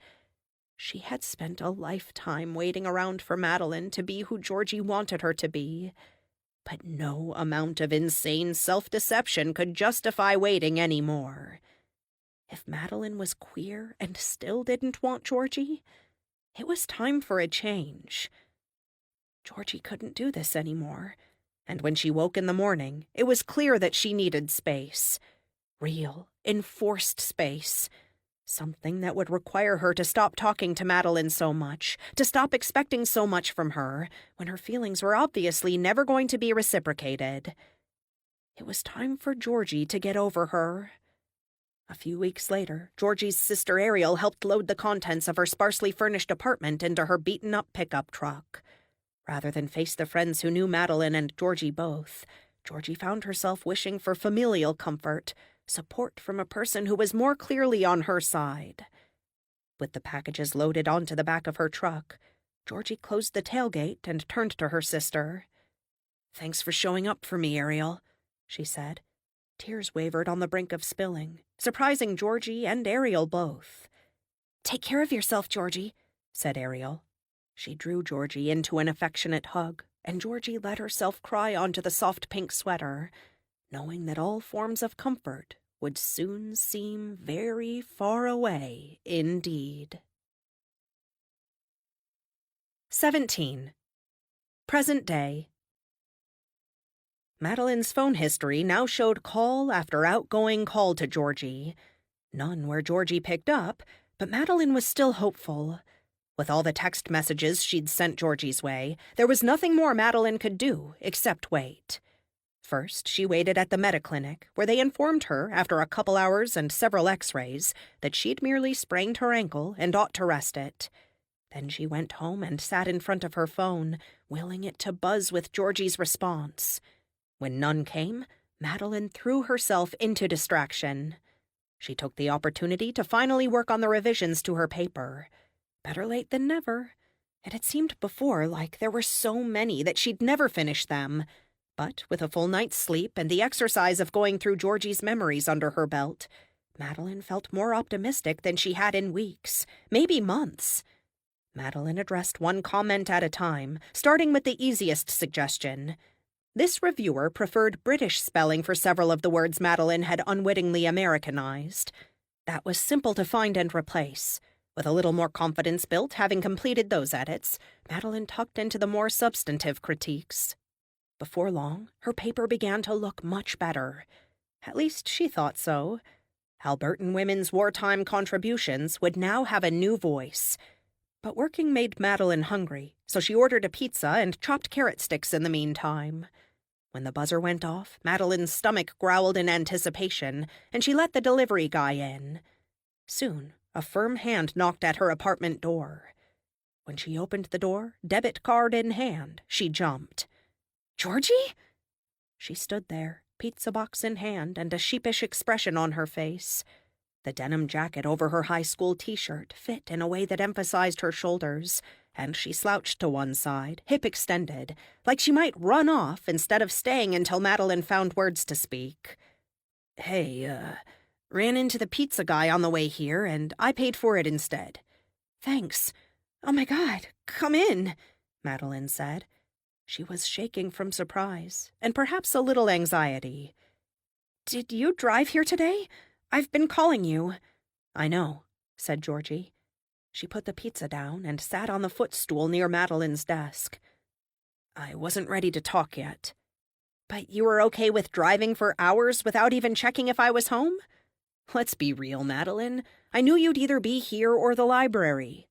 S3: She had spent a lifetime waiting around for Madeline to be who Georgie wanted her to be. But no amount of insane self-deception could justify waiting any more. If Madeline was queer and still didn't want Georgie, it was time for a change. Georgie couldn't do this anymore, and when she woke in the morning, it was clear that she needed space. Real, enforced space. Something that would require her to stop talking to Madeline so much, to stop expecting so much from her, when her feelings were obviously never going to be reciprocated. It was time for Georgie to get over her. A few weeks later, Georgie's sister Ariel helped load the contents of her sparsely furnished apartment into her beaten-up pickup truck. Rather than face the friends who knew Madeline and Georgie both, Georgie found herself wishing for familial comfort, support from a person who was more clearly on her side. With the packages loaded onto the back of her truck, Georgie closed the tailgate and turned to her sister. "Thanks for showing up for me, Ariel," she said. Tears wavered on the brink of spilling, surprising Georgie and Ariel both.
S2: "Take care of yourself, Georgie,"
S3: said Ariel. She drew Georgie into an affectionate hug, and Georgie let herself cry onto the soft pink sweater, knowing that all forms of comfort would soon seem very far away indeed. 17. Present day. Madeline's phone history now showed call after outgoing call to Georgie. None where Georgie picked up, but Madeline was still hopeful. With all the text messages she'd sent Georgie's way, there was nothing more Madeline could do except wait. First, she waited at the Mediclinic, where they informed her, after a couple hours and several x-rays, that she'd merely sprained her ankle and ought to rest it. Then she went home and sat in front of her phone, willing it to buzz with Georgie's response. When none came, Madeline threw herself into distraction. She took the opportunity to finally work on the revisions to her paper. Better late than never. It had seemed before like there were so many that she'd never finish them. But with a full night's sleep and the exercise of going through Georgie's memories under her belt, Madeline felt more optimistic than she had in weeks, maybe months. Madeline addressed one comment at a time, starting with the easiest suggestion. This reviewer preferred British spelling for several of the words Madeline had unwittingly Americanized. That was simple to find and replace. With a little more confidence built, having completed those edits, Madeline tucked into the more substantive critiques. Before long, her paper began to look much better. At least she thought so. Albertan women's wartime contributions would now have a new voice. But working made Madeline hungry, so she ordered a pizza and chopped carrot sticks in the meantime. When the buzzer went off, Madeline's stomach growled in anticipation, and she let the delivery guy in. Soon, a firm hand knocked at her apartment door. When she opened the door, debit card in hand, she jumped. "Georgie?" She stood there, pizza box in hand and a sheepish expression on her face. The denim jacket over her high school t-shirt fit in a way that emphasized her shoulders, and she slouched to one side, hip extended, like she might run off instead of staying until Madeline found words to speak. "Hey, ran into the pizza guy on the way here, and I paid for it instead." "Thanks. Oh my God, come in," Madeline said. She was shaking from surprise, and perhaps a little anxiety. "Did you drive here today? I've been calling you." "I know," said Georgie. She put the pizza down and sat on the footstool near Madeline's desk. "I wasn't ready to talk yet." "But you were okay with driving for hours without even checking if I was home?" "Let's be real, Madeline. I knew you'd either be here or the library."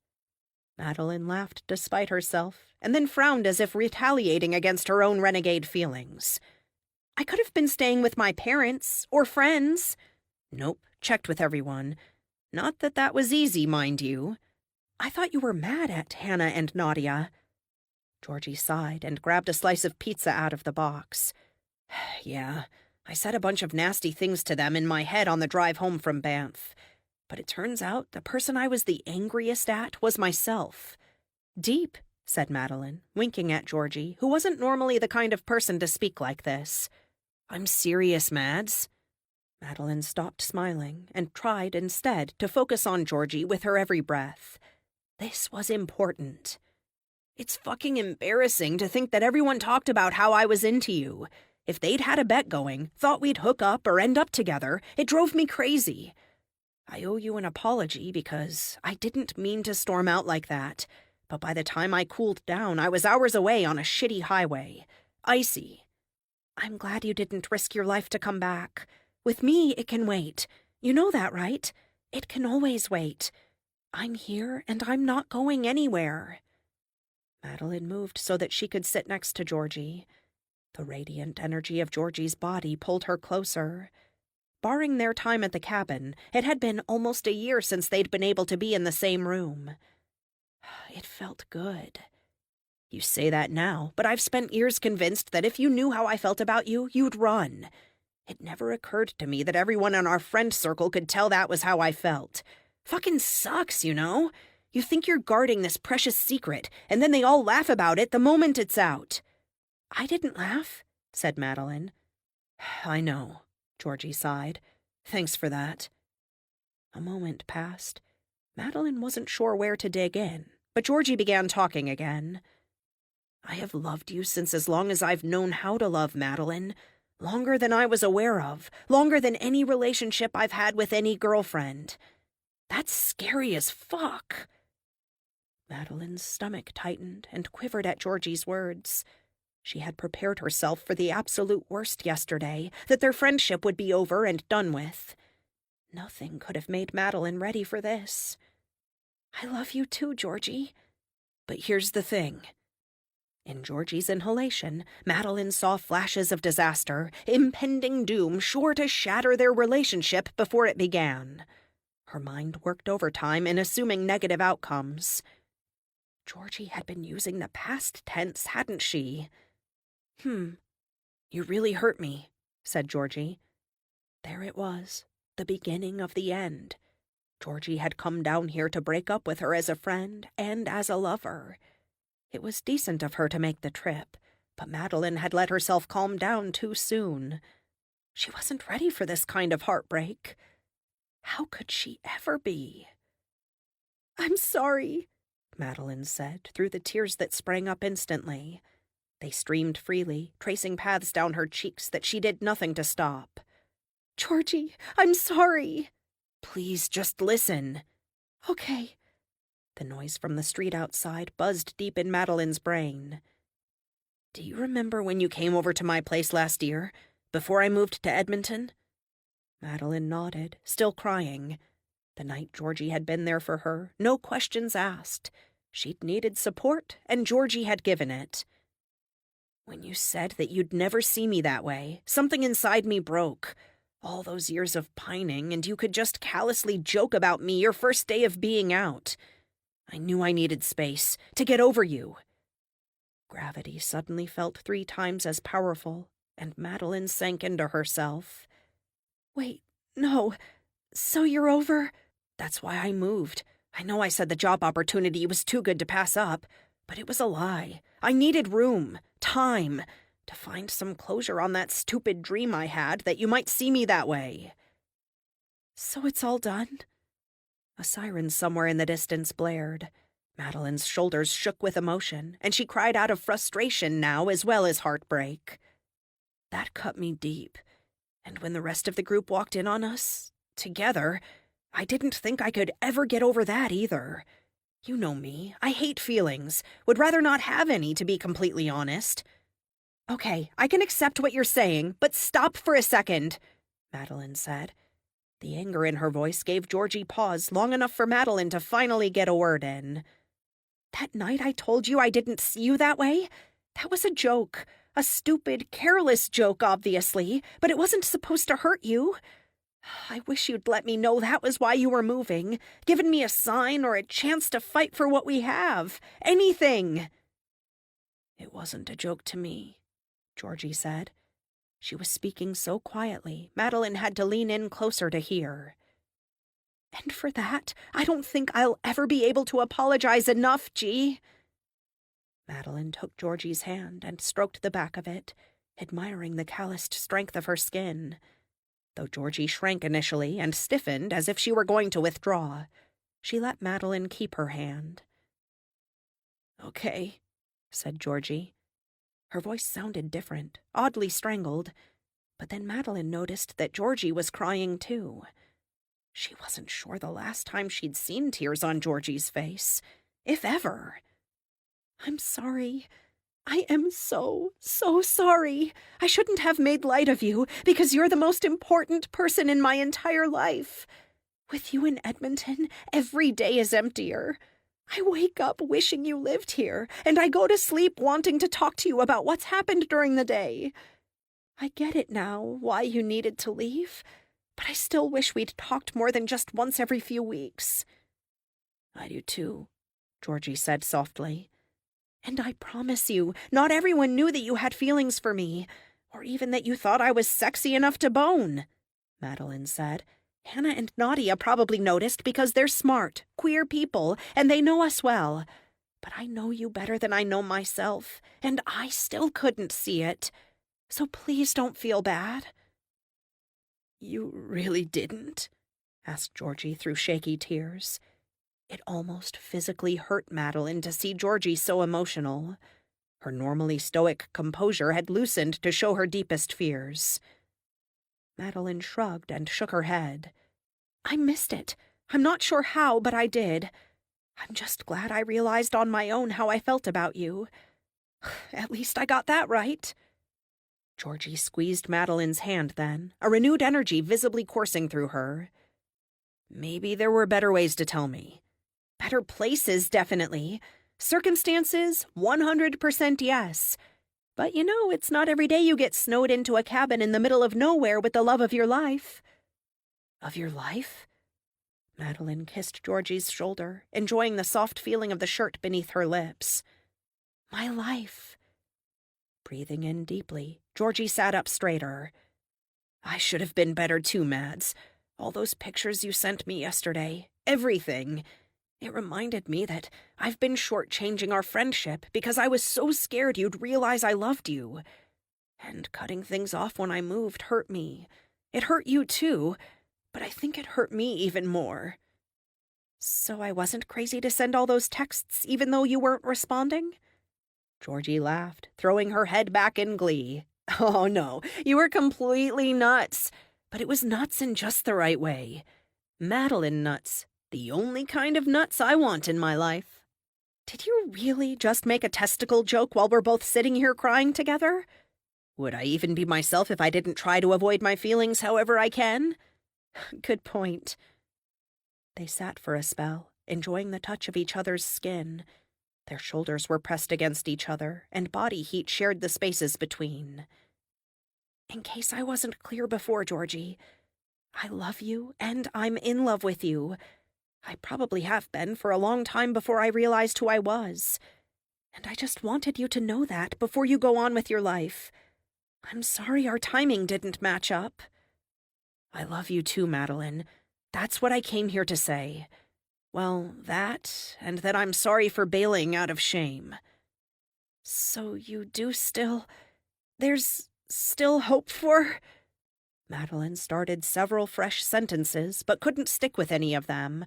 S3: Madeline laughed despite herself, and then frowned as if retaliating against her own renegade feelings. "I could have been staying with my parents, or friends." "Nope, checked with everyone. Not that that was easy, mind you." "I thought you were mad at Hannah and Nadia." Georgie sighed and grabbed a slice of pizza out of the box. Yeah, I said a bunch of nasty things to them in my head on the drive home from Banff. But it turns out the person I was the angriest at was myself.
S1: Deep, said Madeline, winking at Georgie, who wasn't normally the kind of person to speak like this.
S3: I'm serious, Mads.
S1: Madeline stopped smiling and tried instead to focus on Georgie with her every breath. This was important.
S3: It's fucking embarrassing to think that everyone talked about how I was into you. If they'd had a bet going, thought we'd hook up or end up together, it drove me crazy. I owe you an apology because I didn't mean to storm out like that, but by the time I cooled down, I was hours away on a shitty highway. Icy.
S1: I'm glad you didn't risk your life to come back. With me, it can wait. You know that, right? It can always wait. I'm here, and I'm not going anywhere. Madeline moved so that she could sit next to Georgie. The radiant energy of Georgie's body pulled her closer. Barring their time at the cabin, it had been almost a year since they'd been able to be in the same room. It felt good.
S3: You say that now, but I've spent years convinced that if you knew how I felt about you, you'd run. It never occurred to me that everyone in our friend circle could tell that was how I felt. Fucking sucks, you know? You think you're guarding this precious secret, and then they all laugh about it the moment it's out.
S1: I didn't laugh, said Madeline.
S3: I know, Georgie sighed. Thanks for that.
S1: A moment passed. Madeline wasn't sure where to dig in, but Georgie began talking again.
S3: I have loved you since as long as I've known how to love, Madeline. Longer than I was aware of. Longer than any relationship I've had with any girlfriend. That's scary as fuck.
S1: Madeline's stomach tightened and quivered at Georgie's words. She had prepared herself for the absolute worst yesterday, that their friendship would be over and done with. Nothing could have made Madeline ready for this. I love you too, Georgie.
S3: But here's the thing.
S1: In Georgie's inhalation, Madeline saw flashes of disaster, impending doom sure to shatter their relationship before it began. Her mind worked overtime in assuming negative outcomes. Georgie had been using the past tense, hadn't she?
S3: You really hurt me, said Georgie.
S1: There it was, the beginning of the end. Georgie had come down here to break up with her as a friend and as a lover. It was decent of her to make the trip, but Madeline had let herself calm down too soon. She wasn't ready for this kind of heartbreak. How could she ever be? I'm sorry, Madeline said through the tears that sprang up instantly. They streamed freely, tracing paths down her cheeks that she did nothing to stop. Georgie, I'm sorry.
S3: Please just listen.
S1: Okay. The noise from the street outside buzzed deep in Madeline's brain.
S3: Do you remember when you came over to my place last year, before I moved to Edmonton?
S1: Madeline nodded, still crying. The night Georgie had been there for her, no questions asked. She'd needed support, and Georgie had given it.
S3: When you said that you'd never see me that way, something inside me broke. All those years of pining, and you could just callously joke about me your first day of being out. I knew I needed space to get over you.
S1: Gravity suddenly felt 3 times as powerful, and Madeline sank into herself. Wait, no. So you're over?
S3: That's why I moved. I know I said the job opportunity was too good to pass up, but it was a lie. I needed room, time, to find some closure on that stupid dream I had that you might see me that way.
S1: So it's all done? A siren somewhere in the distance blared. Madeline's shoulders shook with emotion, and she cried out of frustration now as well as heartbreak.
S3: That cut me deep. And when the rest of the group walked in on us, together, I didn't think I could ever get over that either. You know me. I hate feelings. Would rather not have any, to be completely honest.
S1: Okay, I can accept what you're saying, but stop for a second, Madeline said. The anger in her voice gave Georgie pause long enough for Madeline to finally get a word in. That night I told you I didn't see you that way? That was a joke. A stupid, careless joke, obviously, but it wasn't supposed to hurt you. I wish you'd let me know that was why you were moving, given me a sign or a chance to fight for what we have. Anything.
S3: It wasn't a joke to me, Georgie said. She was speaking so quietly, Madeline had to lean in closer to hear.
S2: And for that, I don't think I'll ever be able to apologize enough, G.
S3: Madeline took Georgie's hand and stroked the back of it, admiring the calloused strength of her skin. Though Georgie shrank initially and stiffened as if she were going to withdraw, she let Madeline keep her hand. "Okay," said Georgie. Her voice sounded different, oddly strangled, but then Madeline noticed that Georgie was crying too. She wasn't sure the last time she'd seen tears on Georgie's face, if ever.
S2: "I'm sorry. I am so sorry. I shouldn't have made light of you, because you're the most important person in my entire life. With you in Edmonton, every day is emptier. I wake up wishing you lived here, and I go to sleep wanting to talk to you about what's happened during the day. I get it now, why you needed to leave, but I still wish we'd talked more than just once every few weeks."
S3: "I do too," Georgie said softly.
S2: "And I promise you, not everyone knew that you had feelings for me, or even that you thought I was sexy enough to bone," Madeline said. "Hannah and Nadia probably noticed because they're smart, queer people, and they know us well. But I know you better than I know myself, and I still couldn't see it. So please don't feel bad."
S3: "You really didn't?" asked Georgie through shaky tears. It almost physically hurt Madeline to see Georgie so emotional. Her normally stoic composure had loosened to show her deepest fears. Madeline shrugged and shook her head.
S2: "I missed it. I'm not sure how, but I did. I'm just glad I realized on my own how I felt about you. At least I got that right."
S3: Georgie squeezed Madeline's hand then, a renewed energy visibly coursing through her. "Maybe there were better ways to tell me."
S2: "Better places, definitely. Circumstances, 100% yes. But you know, it's not every day you get snowed into a cabin in the middle of nowhere with the love of your life."
S3: "Of your life?" Madeline kissed Georgie's shoulder, enjoying the soft feeling of the shirt beneath her lips.
S2: "My life."
S3: Breathing in deeply, Georgie sat up straighter. "I should have been better too, Mads. All those pictures you sent me yesterday, everything. It reminded me that I've been shortchanging our friendship because I was so scared you'd realize I loved you. And cutting things off when I moved hurt me. It hurt you too, but I think it hurt me even more."
S2: "So I wasn't crazy to send all those texts even though you weren't responding?"
S3: Georgie laughed, throwing her head back in glee. "Oh no, you were completely nuts. But it was nuts in just the right way. Madeline nuts. The only kind of nuts I want in my life."
S2: "Did you really just make a testicle joke while we're both sitting here crying together?"
S3: "Would I even be myself if I didn't try to avoid my feelings however I can?"
S2: "Good point."
S3: They sat for a spell, enjoying the touch of each other's skin. Their shoulders were pressed against each other, and body heat shared the spaces between.
S2: "In case I wasn't clear before, Georgie, I love you, and I'm in love with you. I probably have been for a long time before I realized who I was. And I just wanted you to know that before you go on with your life. I'm sorry our timing didn't match up."
S3: "I love you too, Madeline. That's what I came here to say. Well, that, and that I'm sorry for bailing out of shame."
S2: "So you do still... there's still hope for..."
S3: Madeline started several fresh sentences, but couldn't stick with any of them.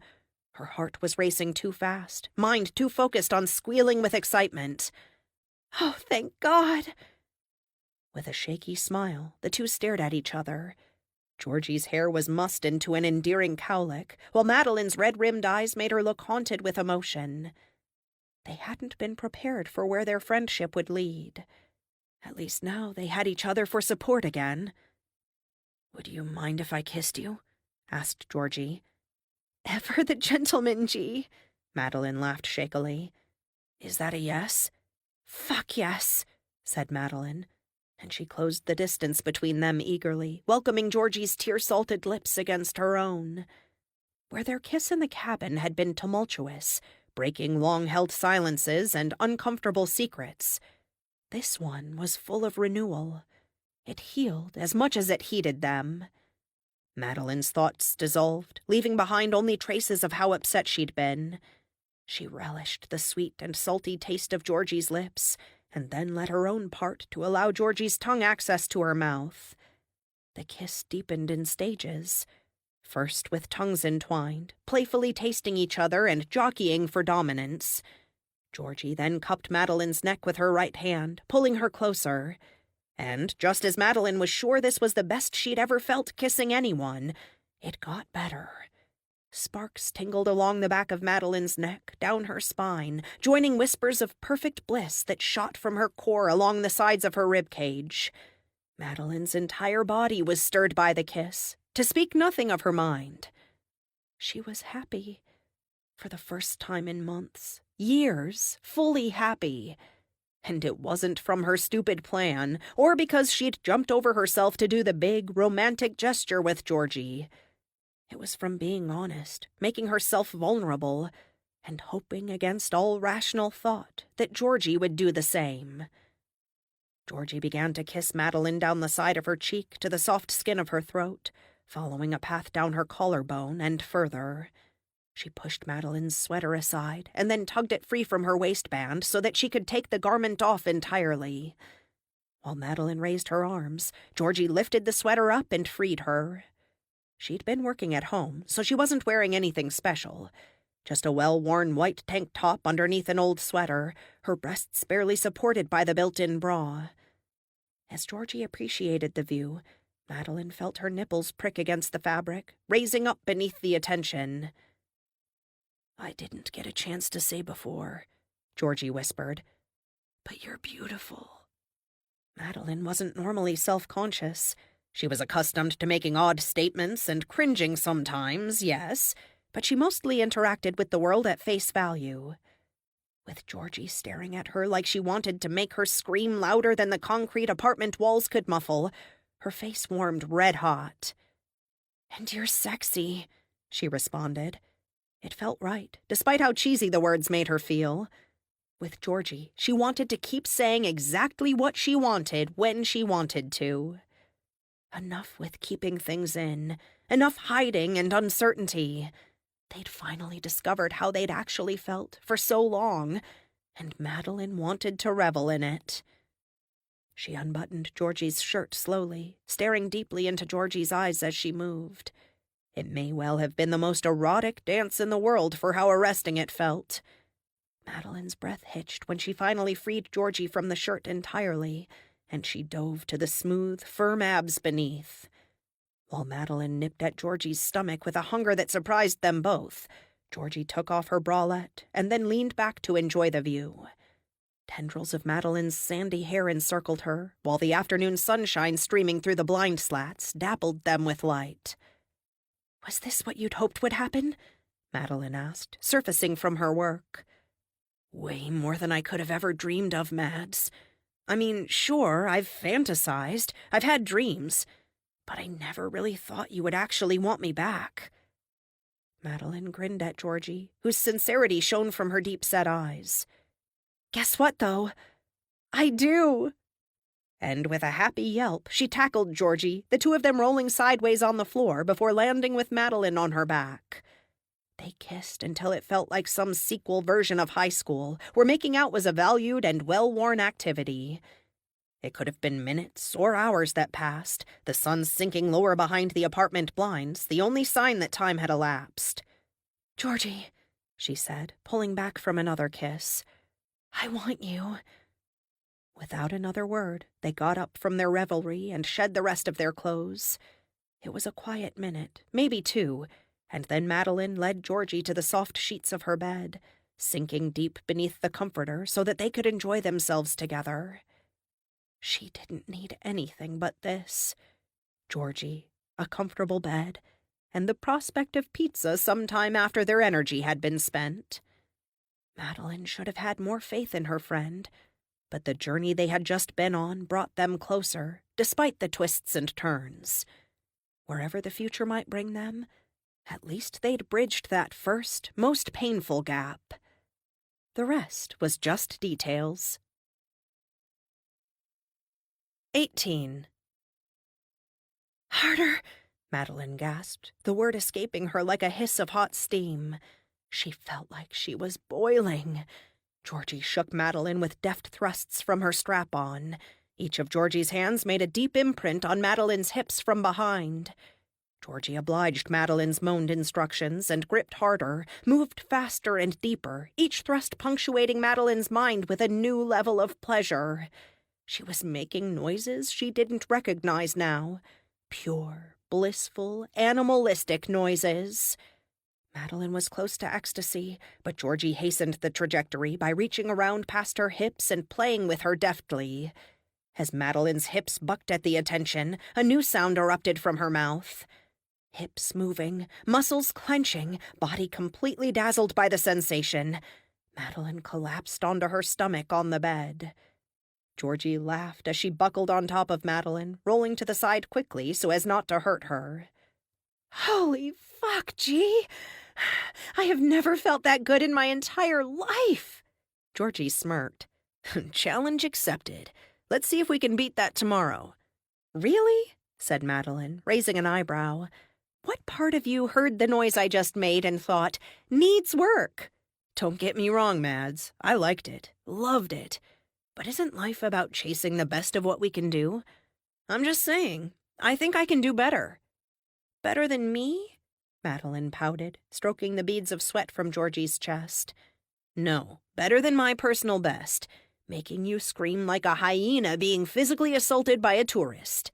S3: Her heart was racing too fast, mind too focused on squealing with excitement.
S2: "Oh, thank God!"
S3: With a shaky smile, the two stared at each other. Georgie's hair was mussed into an endearing cowlick, while Madeline's red-rimmed eyes made her look haunted with emotion. They hadn't been prepared for where their friendship would lead. At least now they had each other for support again. "Would you mind if I kissed you?" asked Georgie.
S2: "Ever the gentleman, G."
S3: Madeline laughed shakily. "Is that a yes?"
S2: "Fuck yes,"
S3: said Madeline, and she closed the distance between them eagerly, welcoming Georgie's tear-salted lips against her own. Where their kiss in the cabin had been tumultuous, breaking long-held silences and uncomfortable secrets, this one was full of renewal. It healed as much as it heated them. Madeline's thoughts dissolved, leaving behind only traces of how upset she'd been. She relished the sweet and salty taste of Georgie's lips, and then let her own part to allow Georgie's tongue access to her mouth. The kiss deepened in stages, first with tongues entwined, playfully tasting each other and jockeying for dominance. Georgie then cupped Madeline's neck with her right hand, pulling her closer. And just as Madeline was sure this was the best she'd ever felt kissing anyone, it got better. Sparks tingled along the back of Madeline's neck, down her spine, joining whispers of perfect bliss that shot from her core along the sides of her ribcage. Madeline's entire body was stirred by the kiss, to speak nothing of her mind. She was happy. For the first time in months, years, fully happy. And it wasn't from her stupid plan, or because she'd jumped over herself to do the big, romantic gesture with Georgie. It was from being honest, making herself vulnerable, and hoping against all rational thought that Georgie would do the same. Georgie began to kiss Madeline down the side of her cheek to the soft skin of her throat, following a path down her collarbone and further. She pushed Madeline's sweater aside and then tugged it free from her waistband so that she could take the garment off entirely. While Madeline raised her arms, Georgie lifted the sweater up and freed her. She'd been working at home, so she wasn't wearing anything special. Just a well-worn white tank top underneath an old sweater, her breasts barely supported by the built-in bra. As Georgie appreciated the view, Madeline felt her nipples prick against the fabric, raising up beneath the attention. "I didn't get a chance to say before," Georgie whispered, "but you're beautiful." Madeline wasn't normally self-conscious. She was accustomed to making odd statements and cringing sometimes, yes, but she mostly interacted with the world at face value. With Georgie staring at her like she wanted to make her scream louder than the concrete apartment walls could muffle, her face warmed red-hot. "And you're sexy," she responded. It felt right, despite how cheesy the words made her feel. With Georgie, she wanted to keep saying exactly what she wanted when she wanted to. Enough with keeping things in, enough hiding and uncertainty. They'd finally discovered how they'd actually felt for so long, and Madeline wanted to revel in it. She unbuttoned Georgie's shirt slowly, staring deeply into Georgie's eyes as she moved. It may well have been the most erotic dance in the world for how arresting it felt. Madeline's breath hitched when she finally freed Georgie from the shirt entirely, and she dove to the smooth, firm abs beneath. While Madeline nipped at Georgie's stomach with a hunger that surprised them both, Georgie took off her bralette and then leaned back to enjoy the view. Tendrils of Madeline's sandy hair encircled her, while the afternoon sunshine streaming through the blind slats dappled them with light. "Was this what you'd hoped would happen?" Madeline asked, surfacing from her work. "Way more than I could have ever dreamed of, Mads. I mean, sure, I've fantasized, I've had dreams, but I never really thought you would actually want me back." Madeline grinned at Georgie, whose sincerity shone from her deep-set eyes. "Guess what, though? I do!" And with a happy yelp, she tackled Georgie, the two of them rolling sideways on the floor before landing with Madeline on her back. They kissed until it felt like some sequel version of high school, where making out was a valued and well-worn activity. It could have been minutes or hours that passed, the sun sinking lower behind the apartment blinds, the only sign that time had elapsed. "Georgie," she said, pulling back from another kiss, "I want you." Without another word, they got up from their revelry and shed the rest of their clothes. It was a quiet minute, maybe two, and then Madeline led Georgie to the soft sheets of her bed, sinking deep beneath the comforter so that they could enjoy themselves together. She didn't need anything but this. Georgie, a comfortable bed, and the prospect of pizza sometime after their energy had been spent. Madeline should have had more faith in her friend, but the journey they had just been on brought them closer, despite the twists and turns. Wherever the future might bring them, at least they'd bridged that first, most painful gap. The rest was just details. 18. Harder, Madeline gasped, the word escaping her like a hiss of hot steam. She felt like she was boiling. Georgie shook Madeline with deft thrusts from her strap-on. Each of Georgie's hands made a deep imprint on Madeline's hips from behind. Georgie obliged Madeline's moaned instructions and gripped harder, moved faster and deeper, each thrust punctuating Madeline's mind with a new level of pleasure. She was making noises she didn't recognize now. Pure, blissful, animalistic noises. Madeline was close to ecstasy, but Georgie hastened the trajectory by reaching around past her hips and playing with her deftly. As Madeline's hips bucked at the attention, a new sound erupted from her mouth. Hips moving, muscles clenching, body completely dazzled by the sensation. Madeline collapsed onto her stomach on the bed. Georgie laughed as she buckled on top of Madeline, rolling to the side quickly so as not to hurt her.
S2: Holy fuck, G! I have never felt that good in my entire life!
S3: Georgie smirked. Challenge accepted. Let's see if we can beat that tomorrow. Really? Said Madeline, raising an eyebrow. What part of you heard the noise I just made and thought, needs work? Don't get me wrong, Mads. I liked it. Loved it. But isn't life about chasing the best of what we can do? I'm just saying, I think I can do better. Better than me? Madeline pouted, stroking the beads of sweat from Georgie's chest. No, better than my personal best, making you scream like a hyena being physically assaulted by a tourist.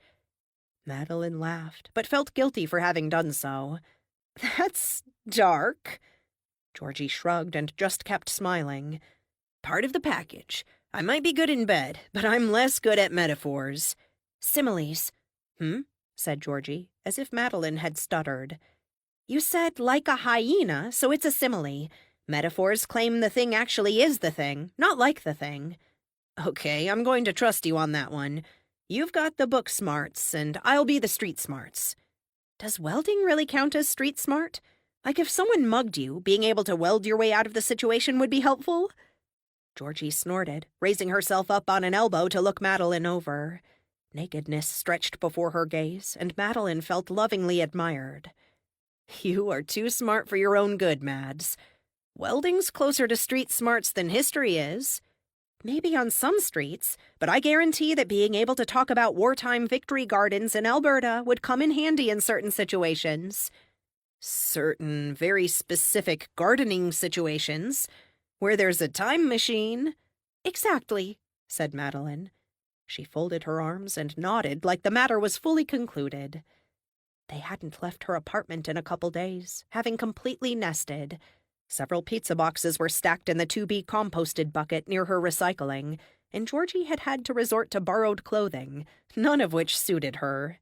S3: Madeline laughed, but felt guilty for having done so. That's dark. Georgie shrugged and just kept smiling. Part of the package. I might be good in bed, but I'm less good at metaphors. Similes. Said Georgie, as if Madeline had stuttered. You said like a hyena, so it's a simile. Metaphors claim the thing actually is the thing, not like the thing. Okay, I'm going to trust you on that one. You've got the book smarts, and I'll be the street smarts. Does welding really count as street smart? Like if someone mugged you, being able to weld your way out of the situation would be helpful? Georgie snorted, raising herself up on an elbow to look Madeline over. Nakedness stretched before her gaze, and Madeline felt lovingly admired. You are too smart for your own good, Mads. Welding's closer to street smarts than history is. Maybe on some streets, but I guarantee that being able to talk about wartime victory gardens in Alberta would come in handy in certain situations. Certain very specific gardening situations, where there's a time machine. Exactly, said Madeline. She folded her arms and nodded like the matter was fully concluded. They hadn't left her apartment in a couple days, having completely nested. Several pizza boxes were stacked in the to-be-composted bucket near her recycling, and Georgie had had to resort to borrowed clothing, none of which suited her.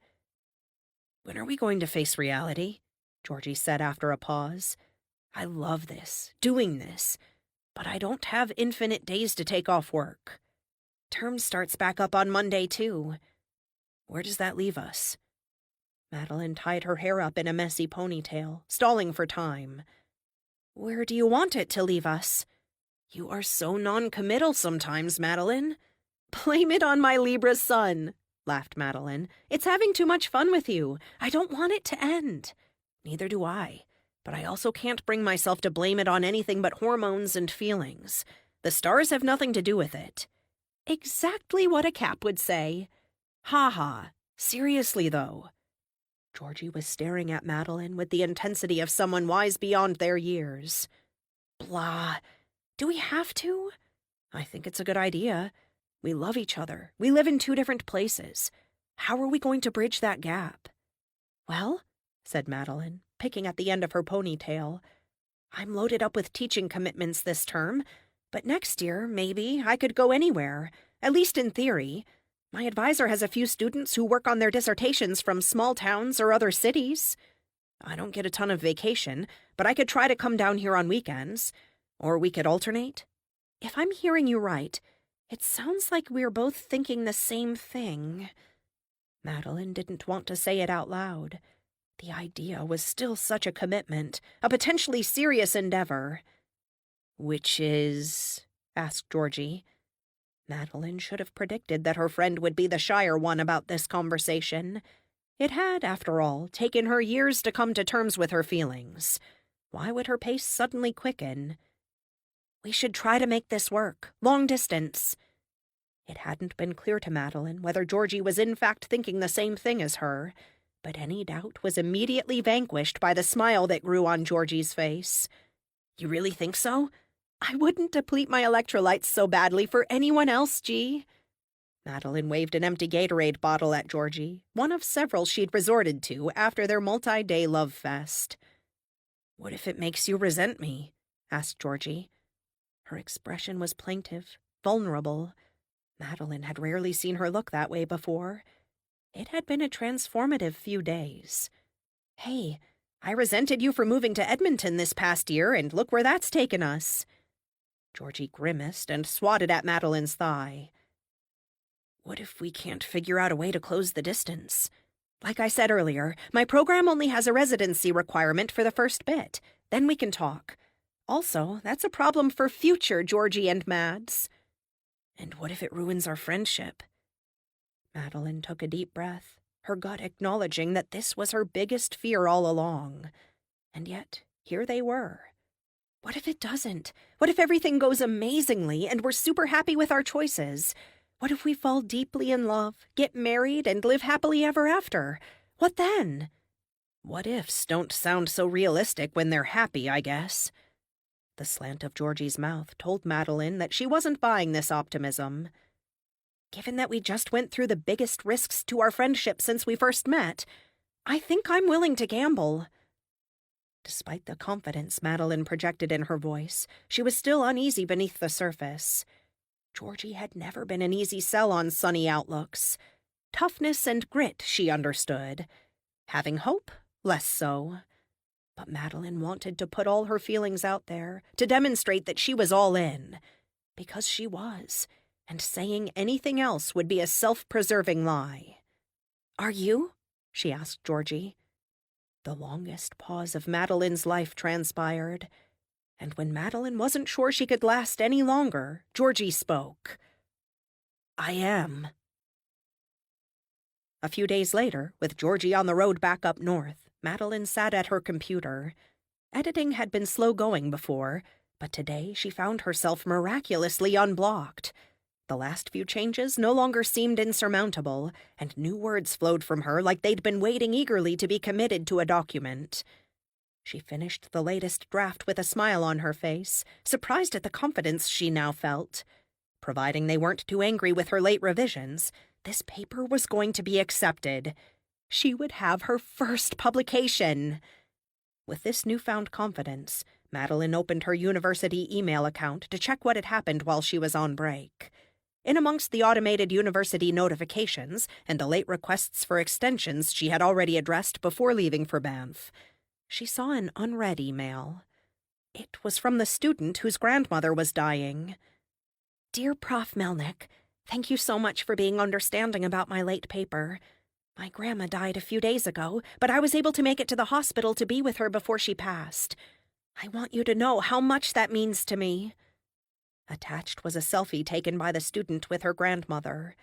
S3: When are we going to face reality? Georgie said after a pause. I love this, doing this, but I don't have infinite days to take off work. Term starts back up on Monday, too. Where does that leave us? Madeline tied her hair up in a messy ponytail, stalling for time. Where do you want it to leave us? You are so non-committal sometimes, Madeline. Blame it on my Libra sun, laughed Madeline. It's having too much fun with you. I don't want it to end. Neither do I. But I also can't bring myself to blame it on anything but hormones and feelings. The stars have nothing to do with it. Exactly what a Cap would say. Ha. Seriously, though. Georgie was staring at Madeline with the intensity of someone wise beyond their years. Blah. Do we have to? I think it's a good idea. We love each other. We live in two different places. How are we going to bridge that gap? Well, said Madeline, picking at the end of her ponytail, I'm loaded up with teaching commitments this term, but next year, maybe, I could go anywhere, at least in theory. My advisor has a few students who work on their dissertations from small towns or other cities. I don't get a ton of vacation, but I could try to come down here on weekends. Or we could alternate. If I'm hearing you right, it sounds like we're both thinking the same thing. Madeline didn't want to say it out loud. The idea was still such a commitment, a potentially serious endeavor. Which is? Asked Georgie. Madeline should have predicted that her friend would be the shyer one about this conversation. It had, after all, taken her years to come to terms with her feelings. Why would her pace suddenly quicken?
S2: We should try to make this work, long distance.
S3: It hadn't been clear to Madeline whether Georgie was in fact thinking the same thing as her, but any doubt was immediately vanquished by the smile that grew on Georgie's face.
S2: You really think so? I wouldn't deplete my electrolytes so badly for anyone else, G.
S3: Madeline waved an empty Gatorade bottle at Georgie, one of several she'd resorted to after their multi-day love fest.
S2: What if it makes you resent me? Asked Georgie.
S3: Her expression was plaintive, vulnerable. Madeline had rarely seen her look that way before. It had been a transformative few days.
S2: Hey, I resented you for moving to Edmonton this past year, and look where that's taken us.
S3: Georgie grimaced and swatted at Madeline's thigh.
S2: What if we can't figure out a way to close the distance? Like I said earlier, my program only has a residency requirement for the first bit. Then we can talk. Also, that's a problem for future Georgie and Mads. And what if it ruins our friendship?
S3: Madeline took a deep breath, her gut acknowledging that this was her biggest fear all along. And yet, here they were.
S2: What if it doesn't? What if everything goes amazingly and we're super happy with our choices? What if we fall deeply in love, get married, and live happily ever after? What then?
S3: What ifs don't sound so realistic when they're happy, I guess. The slant of Georgie's mouth told Madeline that she wasn't buying this optimism.
S2: Given that we just went through the biggest risks to our friendship since we first met, I think I'm willing to gamble.
S3: Despite the confidence Madeline projected in her voice, she was still uneasy beneath the surface. Georgie had never been an easy sell on sunny outlooks. Toughness and grit, she understood. Having hope, less so. But Madeline wanted to put all her feelings out there, to demonstrate that she was all in. Because she was, and saying anything else would be a self-preserving lie.
S2: Are you?
S3: She asked Georgie. The longest pause of Madeline's life transpired. And when Madeline wasn't sure she could last any longer, Georgie spoke.
S2: I am.
S3: A few days later, with Georgie on the road back up north, Madeline sat at her computer. Editing had been slow going before, but today she found herself miraculously unblocked. The last few changes no longer seemed insurmountable, and new words flowed from her like they'd been waiting eagerly to be committed to a document. She finished the latest draft with a smile on her face, surprised at the confidence she now felt. Providing they weren't too angry with her late revisions, this paper was going to be accepted. She would have her first publication. With this newfound confidence, Madeline opened her university email account to check what had happened while she was on break. In amongst the automated university notifications and the late requests for extensions she had already addressed before leaving for Banff, she saw an unread email. It was from the student whose grandmother was dying.
S2: Dear Prof. Melnick, thank you so much for being understanding about my late paper. My grandma died a few days ago, but I was able to make it to the hospital to be with her before she passed. I want you to know how much that means to me.
S3: Attached was a selfie taken by the student with her grandmother.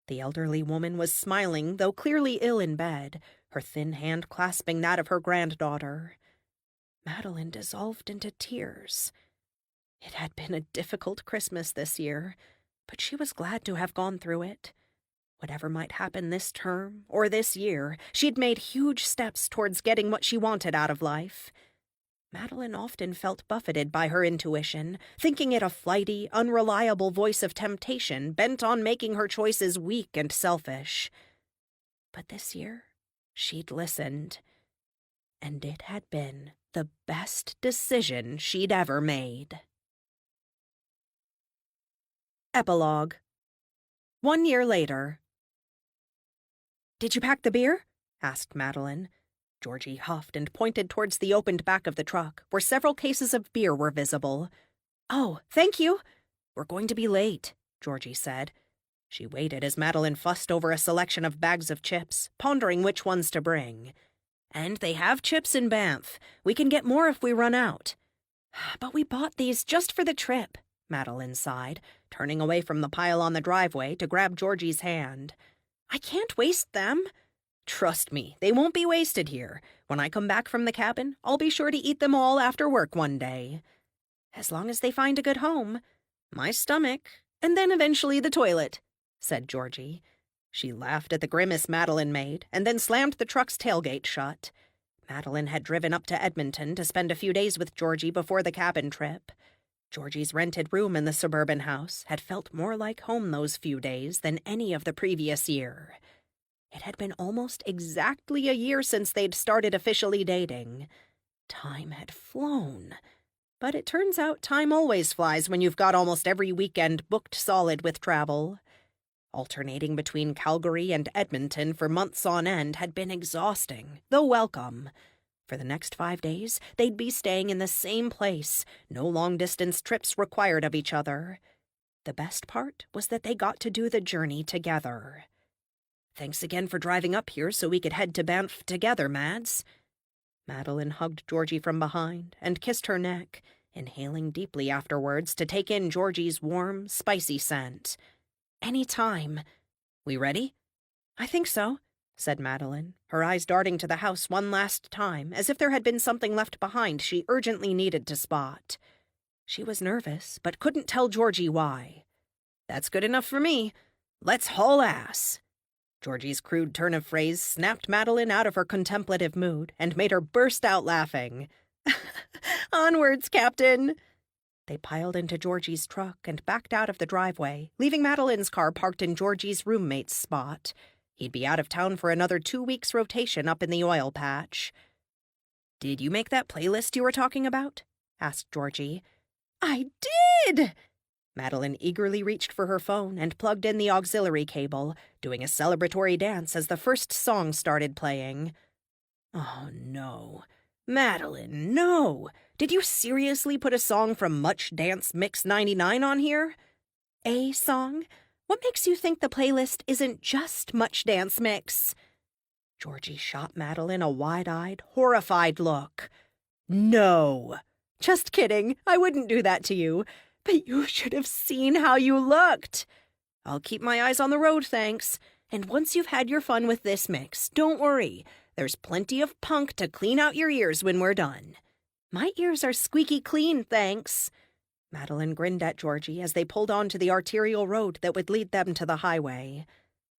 S3: The elderly woman was smiling, though clearly ill in bed, her thin hand clasping that of her granddaughter. Madeline dissolved into tears. It had been a difficult Christmas this year, but she was glad to have gone through it. Whatever might happen this term or this year, she'd made huge steps towards getting what she wanted out of life. Madeline often felt buffeted by her intuition, thinking it a flighty, unreliable voice of temptation bent on making her choices weak and selfish. But this year, she'd listened, and it had been the best decision she'd ever made. Epilogue. 1 year later.
S2: Did you pack the beer?
S3: Asked Madeline. Georgie huffed and pointed towards the opened back of the truck, where several cases of beer were visible.
S2: Oh, thank you.
S3: We're going to be late, Georgie said. She waited as Madeline fussed over a selection of bags of chips, pondering which ones to bring. And they have chips in Banff. We can get more if we run out.
S2: But we bought these just for the trip,
S3: Madeline sighed, turning away from the pile on the driveway to grab Georgie's hand.
S2: I can't waste them.
S3: Trust me, they won't be wasted here. When I come back from the cabin, I'll be sure to eat them all after work one day.
S1: As long as they find a good home.
S3: My stomach, and then eventually the toilet, said Georgie. She laughed at the grimace Madeline made, and then slammed the truck's tailgate shut. Madeline had driven up to Edmonton to spend a few days with Georgie before the cabin trip. Georgie's rented room in the suburban house had felt more like home those few days than any of the previous year. It had been almost exactly a year since they'd started officially dating. Time had flown. But it turns out time always flies when you've got almost every weekend booked solid with travel. Alternating between Calgary and Edmonton for months on end had been exhausting, though welcome. For the next 5 days, they'd be staying in the same place, no long-distance trips required of each other. The best part was that they got to do the journey together. Thanks again for driving up here so we could head to Banff together, Mads. Madeline hugged Georgie from behind and kissed her neck, inhaling deeply afterwards to take in Georgie's warm, spicy scent. "Any time. We ready?" "I think so," said Madeline, her eyes darting to the house one last time, as if there had been something left behind she urgently needed to spot. She was nervous, but couldn't tell Georgie why. "That's good enough for me. Let's haul ass." Georgie's crude turn of phrase snapped Madeline out of her contemplative mood and made her burst out laughing. "Onwards, Captain!" They piled into Georgie's truck and backed out of the driveway, leaving Madeline's car parked in Georgie's roommate's spot. He'd be out of town for another 2 weeks' rotation up in the oil patch. "Did you make that playlist you were talking about?" asked Georgie. "I did!" Madeline eagerly reached for her phone and plugged in the auxiliary cable, doing a celebratory dance as the first song started playing. "Oh, no. Madeline, no! Did you seriously put a song from Much Dance Mix 99 on here?"
S1: "A song? What makes you think the playlist isn't just Much Dance Mix?"
S3: Georgie shot Madeline a wide-eyed, horrified look. "No! Just kidding. I wouldn't do that to you. But you should have seen how you looked. I'll keep my eyes on the road, thanks. And once you've had your fun with this mix, don't worry. There's plenty of punk to clean out your ears when we're done." "My ears are squeaky clean, thanks." Madeline grinned at Georgie as they pulled onto the arterial road that would lead them to the highway.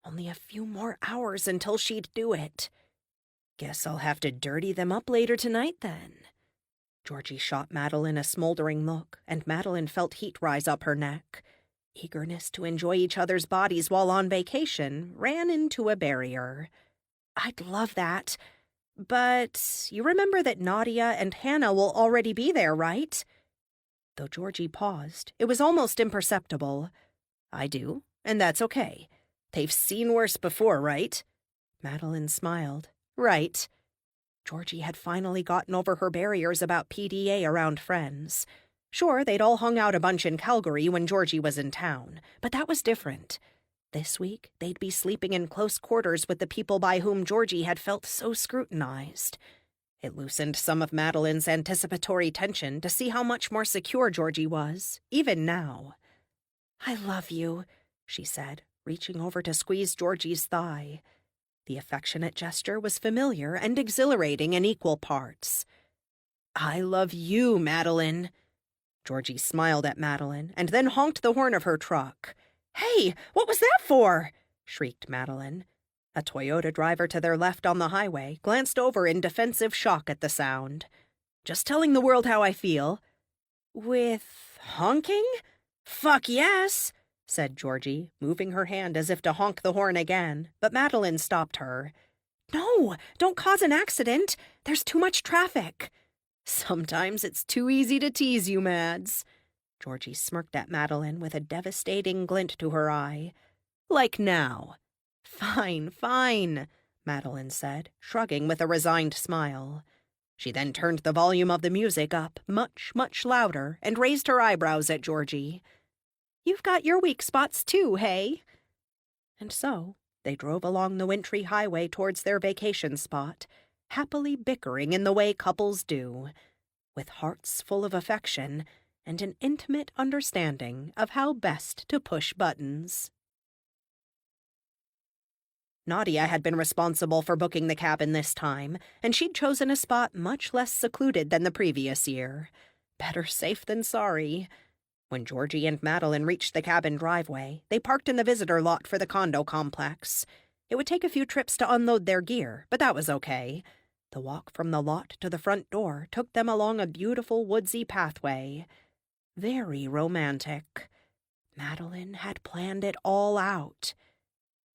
S3: Only a few more hours until she'd do it. "Guess I'll have to dirty them up later tonight, then." Georgie shot Madeline a smoldering look, and Madeline felt heat rise up her neck. Eagerness to enjoy each other's bodies while on vacation ran into a barrier.
S1: "I'd love that.
S3: But you remember that Nadia and Hannah will already be there, right?" Though Georgie paused, it was almost imperceptible. "I do, and that's okay. They've seen worse before, right?" Madeline smiled. "Right." Georgie had finally gotten over her barriers about PDA around friends. Sure, they'd all hung out a bunch in Calgary when Georgie was in town, but that was different. This week, they'd be sleeping in close quarters with the people by whom Georgie had felt so scrutinized. It loosened some of Madeline's anticipatory tension to see how much more secure Georgie was, even now. "I love you," she said, reaching over to squeeze Georgie's thigh. The affectionate gesture was familiar and exhilarating in equal parts. "I love you, Madeline." Georgie smiled at Madeline and then honked the horn of her truck. "Hey, what was that for?" shrieked Madeline. A Toyota driver to their left on the highway glanced over in defensive shock at the sound. "Just telling the world how I feel." "With honking? Fuck yes!" said Georgie, moving her hand as if to honk the horn again, but Madeline stopped her.
S1: "No, don't cause an accident. There's too much traffic."
S3: "Sometimes it's too easy to tease you, Mads." Georgie smirked at Madeline with a devastating glint to her eye. "Like now." "Fine, fine," Madeline said, shrugging with a resigned smile. She then turned the volume of the music up much, much louder and raised her eyebrows at Georgie. "You've got your weak spots too, hey?" And so they drove along the wintry highway towards their vacation spot, happily bickering in the way couples do, with hearts full of affection and an intimate understanding of how best to push buttons. Nadia had been responsible for booking the cabin this time, and she'd chosen a spot much less secluded than the previous year. Better safe than sorry. When Georgie and Madeline reached the cabin driveway, they parked in the visitor lot for the condo complex. It would take a few trips to unload their gear, but that was okay. The walk from the lot to the front door took them along a beautiful woodsy pathway. Very romantic. Madeline had planned it all out.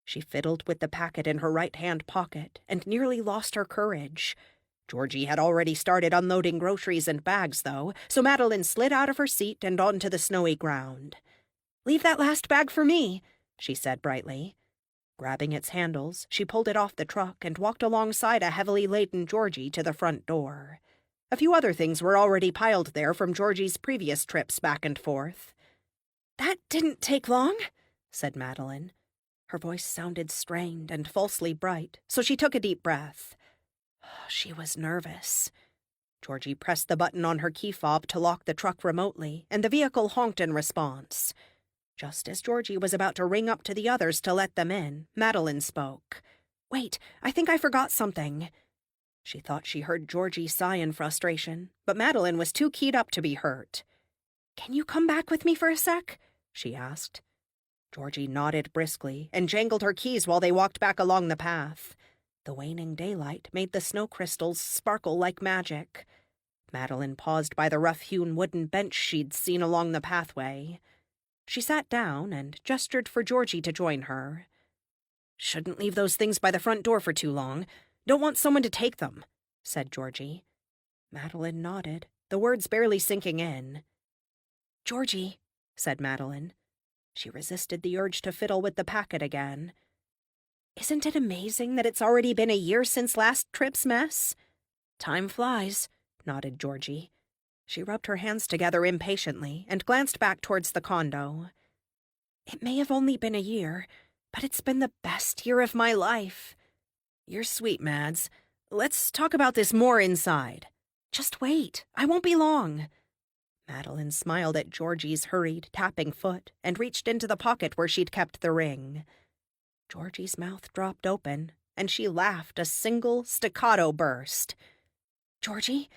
S3: She fiddled with the packet in her right-hand pocket and nearly lost her courage. Georgie had already started unloading groceries and bags, though, so Madeline slid out of her seat and onto the snowy ground.
S2: "Leave that last bag for me," she said brightly.
S3: Grabbing its handles, she pulled it off the truck and walked alongside a heavily laden Georgie to the front door. A few other things were already piled there from Georgie's previous trips back and forth.
S2: "That didn't take long,"
S3: said Madeline. Her voice sounded strained and falsely bright, so she took a deep breath. She was nervous. Georgie pressed the button on her key fob to lock the truck remotely, and the vehicle honked in response. Just as Georgie was about to ring up to the others to let them in, Madeline spoke.
S2: "Wait, I think I forgot something."
S3: She thought she heard Georgie sigh in frustration, but Madeline was too keyed up to be hurt.
S2: "Can you come back with me for a sec?"
S3: she asked. Georgie nodded briskly and jangled her keys while they walked back along the path. The waning daylight made the snow crystals sparkle like magic. Madeline paused by the rough-hewn wooden bench she'd seen along the pathway. She sat down and gestured for Georgie to join her.
S1: "Shouldn't leave those things by the front door for too long. Don't want someone to take them," said Georgie.
S3: Madeline nodded, the words barely sinking in.
S2: "Georgie,"
S3: said Madeline. She resisted the urge to fiddle with the packet again.
S2: "Isn't it amazing that it's already been a year since last trip's mess?"
S1: "Time flies,"
S3: nodded Georgie. She rubbed her hands together impatiently and glanced back towards the condo.
S2: "It may have only been a year, but it's been the best year of my life."
S1: "You're sweet, Mads. Let's talk about this more inside."
S2: "Just wait. I won't be long."
S3: Madeline smiled at Georgie's hurried, tapping foot and reached into the pocket where she'd kept the ring. Georgie's mouth dropped open, and she laughed a single staccato burst.
S2: "Georgie,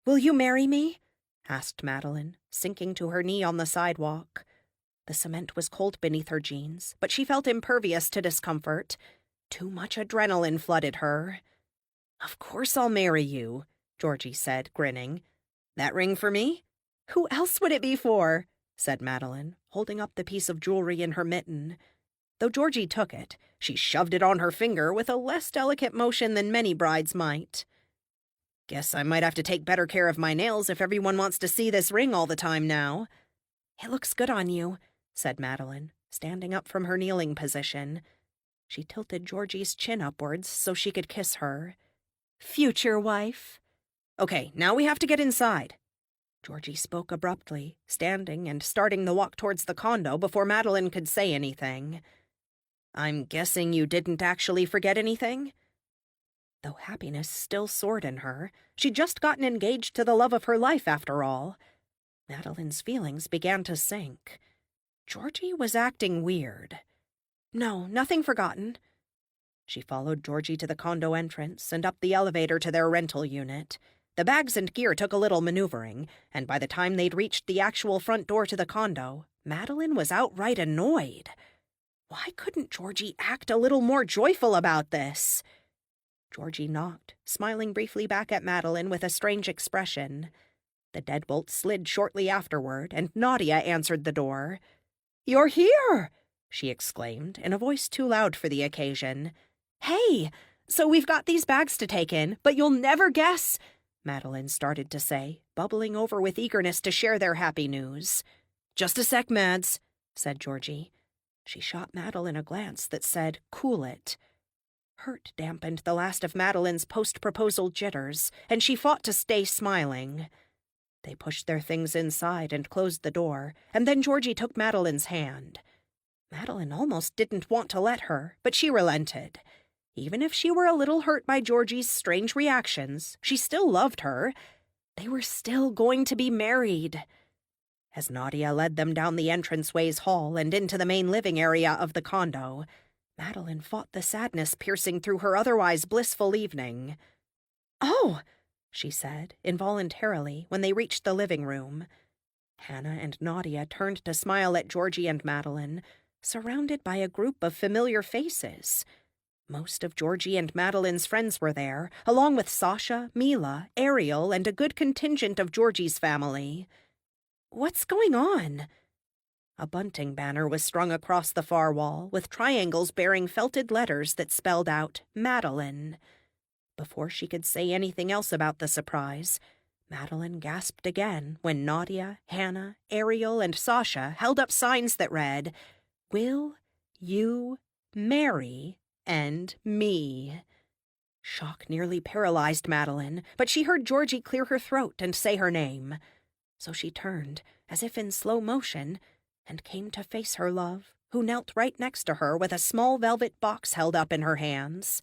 S2: will you marry me?"
S3: asked Madeline, sinking to her knee on the sidewalk. The cement was cold beneath her jeans, but she felt impervious to discomfort. Too much adrenaline flooded her.
S1: "Of course I'll marry you," Georgie said, grinning. "That ring for me?"
S3: "Who else would it be for?" said Madeline, holding up the piece of jewelry in her mitten. Though Georgie took it, she shoved it on her finger with a less delicate motion than many brides might.
S1: "Guess I might have to take better care of my nails if everyone wants to see this ring all the time now."
S2: "It looks good on you,"
S3: said Madeline, standing up from her kneeling position. She tilted Georgie's chin upwards so she could kiss her.
S2: "Future wife."
S1: "Okay, now we have to get inside."
S3: Georgie spoke abruptly, standing and starting the walk towards the condo before Madeline could say anything.
S1: "I'm guessing you didn't actually forget anything?"
S3: Though happiness still soared in her, she'd just gotten engaged to the love of her life, after all. Madeline's feelings began to sink. Georgie was acting weird.
S2: "No, nothing forgotten."
S3: She followed Georgie to the condo entrance and up the elevator to their rental unit. The bags and gear took a little maneuvering, and by the time they'd reached the actual front door to the condo, Madeline was outright annoyed. Why couldn't Georgie act a little more joyful about this? Georgie knocked, smiling briefly back at Madeline with a strange expression. The deadbolt slid shortly afterward, and Nadia answered the door.
S2: "You're here!"
S3: she exclaimed, in a voice too loud for the occasion.
S2: "Hey, so we've got these bags to take in, but you'll never guess,"
S3: Madeline started to say, bubbling over with eagerness to share their happy news.
S1: "Just a sec, Mads,"
S3: said Georgie. She shot Madeline a glance that said, "Cool it." Hurt dampened the last of Madeline's post-proposal jitters, and she fought to stay smiling. They pushed their things inside and closed the door, and then Georgie took Madeline's hand. Madeline almost didn't want to let her, but she relented. Even if she were a little hurt by Georgie's strange reactions, she still loved her. They were still going to be married. As Nadia led them down the entranceway's hall and into the main living area of the condo, Madeline fought the sadness piercing through her otherwise blissful evening. "Oh," she said, involuntarily, when they reached the living room. Hannah and Nadia turned to smile at Georgie and Madeline, surrounded by a group of familiar faces. Most of Georgie and Madeline's friends were there, along with Sasha, Mila, Ariel, and a good contingent of Georgie's family. "What's going on?" A bunting banner was strung across the far wall, with triangles bearing felted letters that spelled out Madeline. Before she could say anything else about the surprise, Madeline gasped again when Nadia, Hannah, Ariel, and Sasha held up signs that read, "Will you marry and me?" Shock nearly paralyzed Madeline, but she heard Georgie clear her throat and say her name. So she turned, as if in slow motion, and came to face her love, who knelt right next to her with a small velvet box held up in her hands.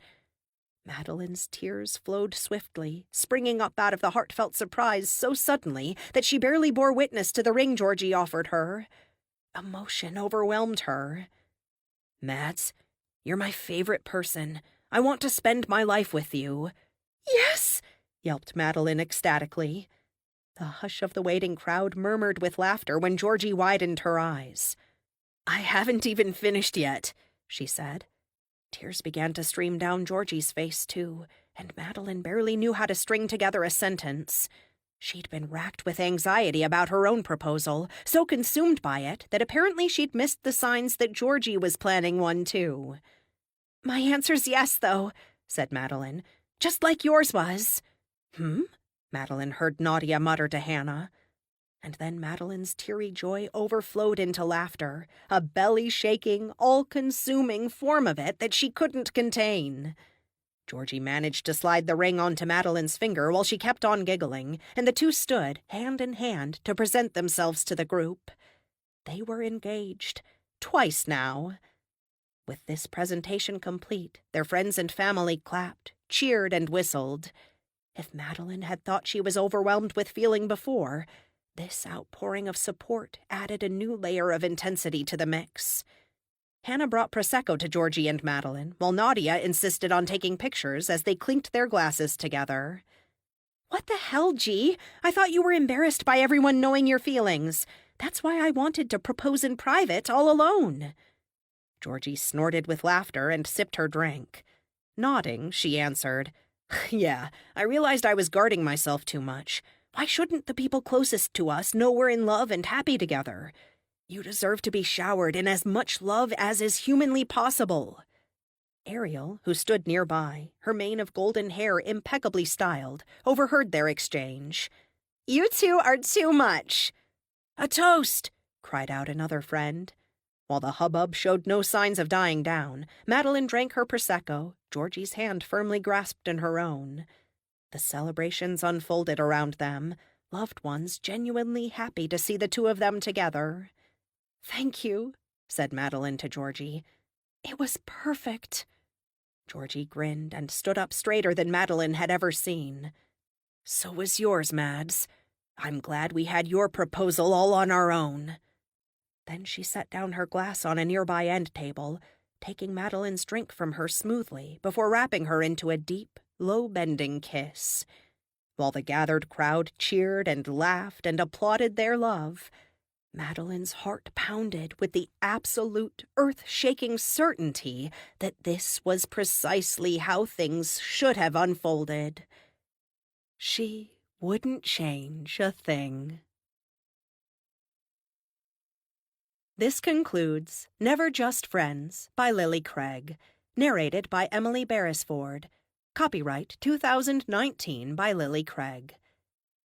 S3: Madeline's tears flowed swiftly, springing up out of the heartfelt surprise so suddenly that she barely bore witness to the ring Georgie offered her. Emotion overwhelmed her. "Mads, you're my favorite person. I want to spend my life with you."
S2: "Yes!"
S3: yelped Madeline ecstatically. The hush of the waiting crowd murmured with laughter when Georgie widened her eyes. "I haven't even finished yet," she said. Tears began to stream down Georgie's face, too, and Madeline barely knew how to string together a sentence. She'd been racked with anxiety about her own proposal, so consumed by it that apparently she'd missed the signs that Georgie was planning one, too.
S2: "My answer's yes, though," said Madeline, "just like yours was."
S3: Madeline heard Nadia mutter to Hannah. And then Madeline's teary joy overflowed into laughter, a belly-shaking, all-consuming form of it that she couldn't contain. Georgie managed to slide the ring onto Madeline's finger while she kept on giggling, and the two stood, hand in hand, to present themselves to the group. They were engaged. Twice now. With this presentation complete, their friends and family clapped, cheered, and whistled. If Madeline had thought she was overwhelmed with feeling before, this outpouring of support added a new layer of intensity to the mix. Hannah brought Prosecco to Georgie and Madeline, while Nadia insisted on taking pictures as they clinked their glasses together.
S2: "What the hell, G? I thought you were embarrassed by everyone knowing your feelings. That's why I wanted to propose in private, all alone."
S3: Georgie snorted with laughter and sipped her drink. Nodding, she answered, "Yeah, I realized I was guarding myself too much. Why shouldn't the people closest to us know we're in love and happy together? You deserve to be showered in as much love as is humanly possible." Ariel, who stood nearby, her mane of golden hair impeccably styled, overheard their exchange.
S2: "You two are too much."
S3: "A toast!" cried out another friend. While the hubbub showed no signs of dying down, Madeline drank her Prosecco, Georgie's hand firmly grasped in her own. The celebrations unfolded around them, loved ones genuinely happy to see the two of them together.
S2: "Thank you,"
S3: said Madeline to Georgie.
S2: "It was perfect."
S3: Georgie grinned and stood up straighter than Madeline had ever seen. "So was yours, Mads. I'm glad we had your proposal all on our own." Then she set down her glass on a nearby end table, taking Madeline's drink from her smoothly before wrapping her into a deep, low-bending kiss. While the gathered crowd cheered and laughed and applauded their love, Madeline's heart pounded with the absolute, earth-shaking certainty that this was precisely how things should have unfolded. She wouldn't change a thing. This concludes Never Just Friends by Lily Craig, narrated by Emily Beresford. Copyright 2019 by Lily Craig.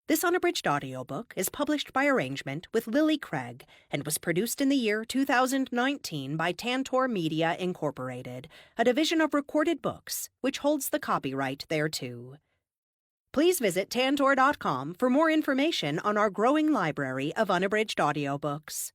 S3: This unabridged audiobook is published by arrangement with Lily Craig and was produced in the year 2019 by Tantor Media Incorporated, a division of Recorded Books, which holds the copyright thereto. Please visit tantor.com for more information on our growing library of unabridged audiobooks.